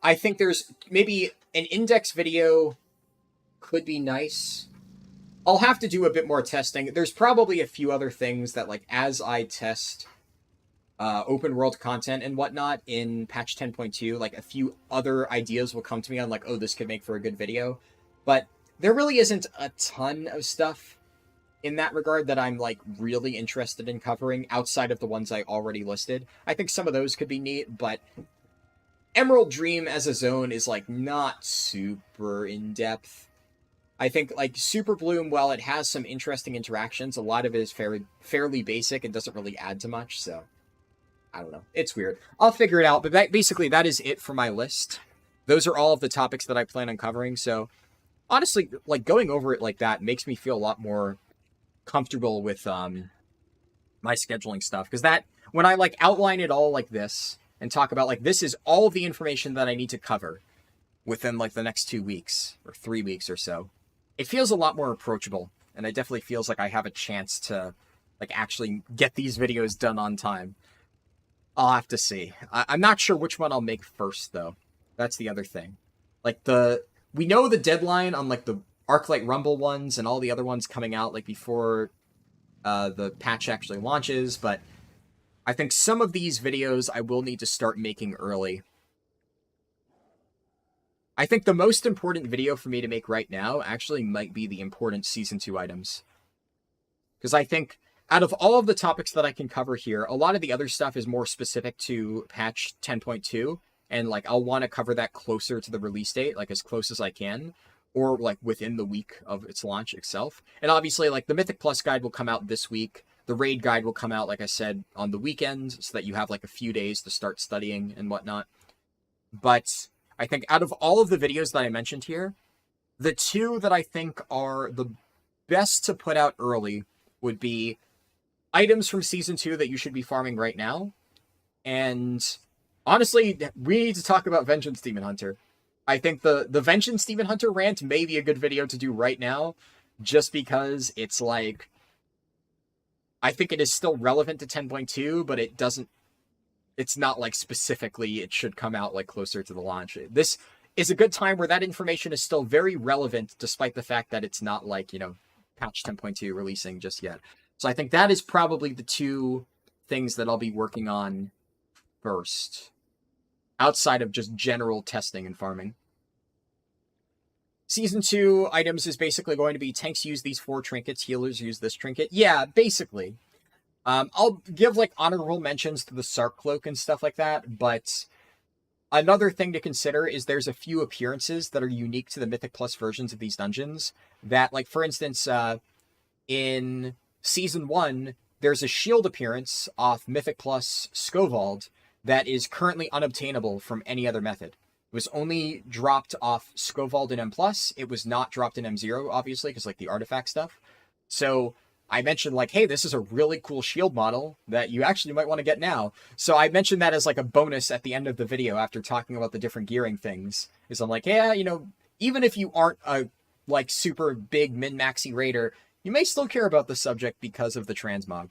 I think there's maybe an index video could be nice. I'll have to do a bit more testing. There's probably a few other things that, like, as I test open world content and whatnot in patch 10.2, like, a few other ideas will come to me on, like, oh, this could make for a good video. But there really isn't a ton of stuff in that regard that I'm, like, really interested in covering outside of the ones I already listed. I think some of those could be neat, but Emerald Dream as a zone is, like, not super in-depth. I think, like, Super Bloom, while it has some interesting interactions, a lot of it is fairly basic and doesn't really add to much, so I don't know. It's weird. I'll figure it out, but basically that is it for my list. Those are all of the topics that I plan on covering, so honestly, like, going over it like that makes me feel a lot more comfortable with my scheduling stuff, because that, when I, like, outline it all like this and talk about, like, this is all of the information that I need to cover within, like, the next 2 weeks or 3 weeks or so, it feels a lot more approachable, and it definitely feels like I have a chance to, like, actually get these videos done on time. I'll have to see. I'm not sure which one I'll make first, though. That's the other thing. Like, we know the deadline on, like, the Arclight Rumble ones and all the other ones coming out, like, before the patch actually launches, but I think some of these videos I will need to start making early. I think the most important video for me to make right now actually might be the important Season 2 items. Because I think, out of all of the topics that I can cover here, a lot of the other stuff is more specific to patch 10.2, and, like, I'll want to cover that closer to the release date, like, as close as I can, or, like, within the week of its launch itself. And obviously, like, the Mythic Plus guide will come out this week. The raid guide will come out, like I said, on the weekend, so that you have like a few days to start studying and whatnot. But I think out of all of the videos that I mentioned here, the two that I think are the best to put out early would be items from Season 2 that you should be farming right now. And honestly, we need to talk about Vengeance Demon Hunter. I think the Vengeance Demon Hunter rant may be a good video to do right now, just because it's like, I think it is still relevant to 10.2, but it's not like specifically it should come out like closer to the launch. This is a good time where that information is still very relevant, despite the fact that it's not like, patch 10.2 releasing just yet. So I think that is probably the two things that I'll be working on first, outside of just general testing and farming. Season 2 items is basically going to be tanks use these 4 trinkets, healers use this trinket. Yeah, basically. I'll give like honorable mentions to the Sark Cloak and stuff like that, but another thing to consider is there's a few appearances that are unique to the Mythic Plus versions of these dungeons that, like, for instance, in Season 1, there's a shield appearance off Mythic Plus Skovald that is currently unobtainable from any other method. It was only dropped off Skovald in M+. It was not dropped in M0, obviously, because, like, the artifact stuff. So I mentioned, like, hey, this is a really cool shield model that you actually might want to get now. So I mentioned that as, like, a bonus at the end of the video after talking about the different gearing things. Is I'm like, yeah, even if you aren't a, like, super big min-maxy raider, you may still care about the subject because of the transmog.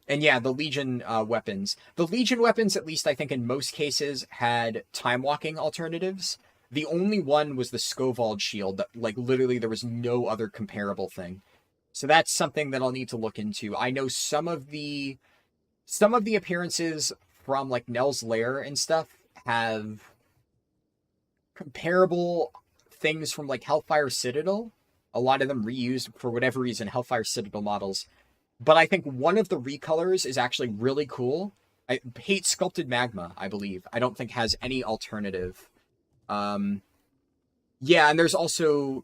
And yeah, the Legion weapons. The Legion weapons, at least I think in most cases, had time-walking alternatives. The only one was the Skovald shield. That, like, literally there was no other comparable thing. So that's something that I'll need to look into. I know some of the appearances from, like, Nell's Lair and stuff have comparable things from, like, Hellfire Citadel. A lot of them reused, for whatever reason, Hellfire Citadel models. But I think one of the recolors is actually really cool. I hate Sculpted Magma, I believe. I don't think has any alternative. Yeah, and there's also,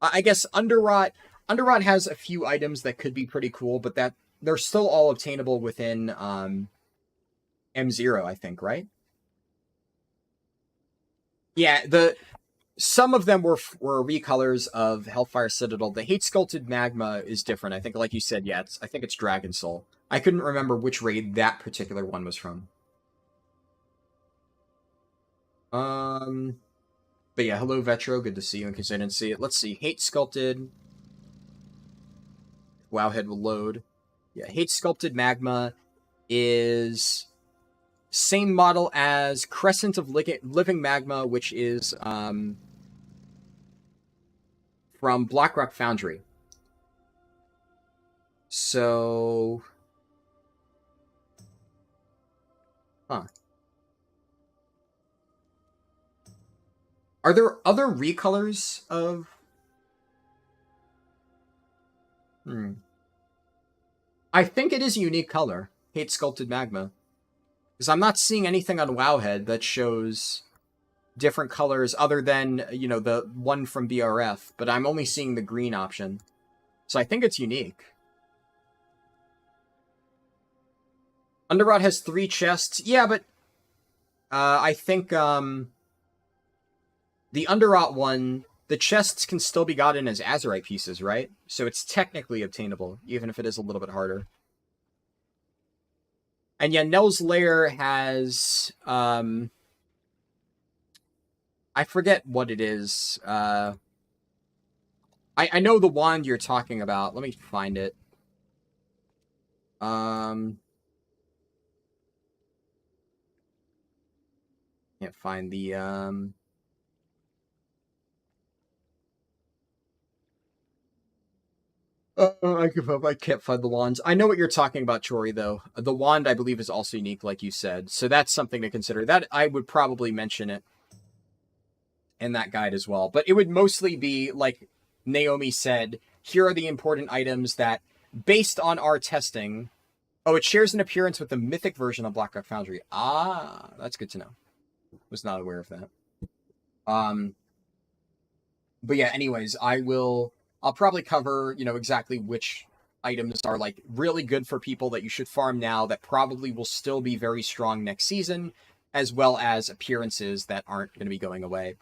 I guess, Underrot. Underrot has a few items that could be pretty cool, but that they're still all obtainable within M0, I think, right? Yeah, some of them were recolors of Hellfire Citadel. The Hate Sculpted Magma is different. I think, like you said, yeah, I think it's Dragon Soul. I couldn't remember which raid that particular one was from. But yeah, hello Vetro, good to see you in case I didn't see it. Let's see, Hate Sculpted. Wowhead will load. Yeah, Hate Sculpted Magma is same model as Crescent of Living Magma, which is from Blackrock Foundry. So, are there other recolors of? I think it is a unique color, Hate Sculpted Magma. Because I'm not seeing anything on Wowhead that shows different colors other than, the one from BRF, but I'm only seeing the green option. So I think it's unique. Underrot has 3 chests. Yeah, but I think the Underrot one, the chests can still be gotten as Azurite pieces, right? So it's technically obtainable, even if it is a little bit harder. And yeah, Nell's Lair has, I forget what it is. I know the wand you're talking about. Let me find it. Can't find the, I give up. I can't find the wands. I know what you're talking about, Chori, though. The wand, I believe, is also unique, like you said. So that's something to consider. That I would probably mention it in that guide as well. But it would mostly be, like Naomi said, here are the important items that, based on our testing... Oh, it shares an appearance with the mythic version of Blackrock Foundry. Ah, that's good to know. Was not aware of that. But yeah, anyways, I'll probably cover, exactly which items are like really good for people that you should farm now that probably will still be very strong next season, as well as appearances that aren't going to be going away.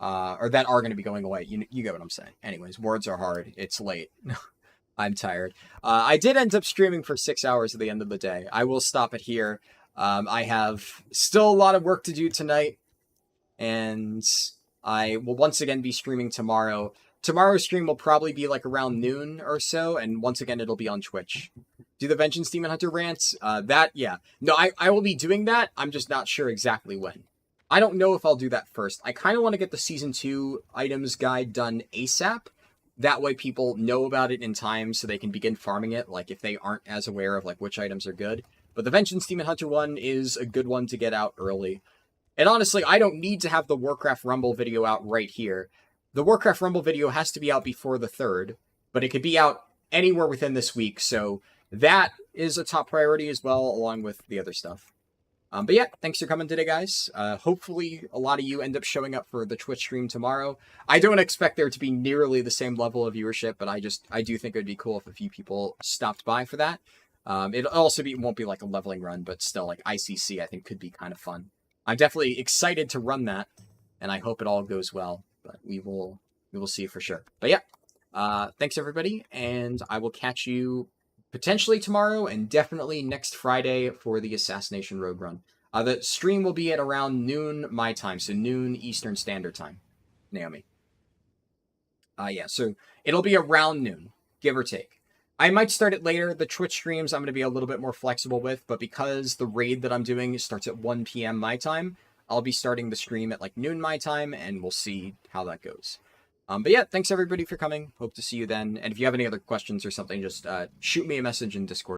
Or that are going to be going away. You get what I'm saying. Anyways, words are hard. It's late. I'm tired. I did end up streaming for 6 hours at the end of the day. I will stop it here. I have still a lot of work to do tonight, and I will once again be streaming tomorrow. Tomorrow's stream will probably be like around noon or so, and once again, it'll be on Twitch. Do the Vengeance Demon Hunter rants? Yeah. No, I will be doing that. I'm just not sure exactly when. I don't know if I'll do that first. I kind of want to get the Season 2 items guide done ASAP. That way people know about it in time so they can begin farming it, like if they aren't as aware of like which items are good. But the Vengeance Demon Hunter one is a good one to get out early. And honestly, I don't need to have the Warcraft Rumble video out right here. The Warcraft Rumble video has to be out before the 3rd, but it could be out anywhere within this week, so that is a top priority as well, along with the other stuff. But yeah, thanks for coming today, guys. Hopefully a lot of you end up showing up for the Twitch stream tomorrow. I don't expect there to be nearly the same level of viewership, but I do think it would be cool if a few people stopped by for that. It also won't be like a leveling run, but still, like ICC, I think could be kind of fun. I'm definitely excited to run that, and I hope it all goes well. But we will see for sure. But yeah, thanks everybody, and I will catch you potentially tomorrow and definitely next Friday for the Assassination Road run. The stream will be at around noon my time, so noon Eastern Standard Time. Naomi. Yeah, so it'll be around noon, give or take. I might start it later. The Twitch streams I'm going to be a little bit more flexible with, but because the raid that I'm doing starts at 1 p.m. my time, I'll be starting the stream at like noon my time, and we'll see how that goes. But yeah, thanks everybody for coming. Hope to see you then. And if you have any other questions or something, just shoot me a message in Discord.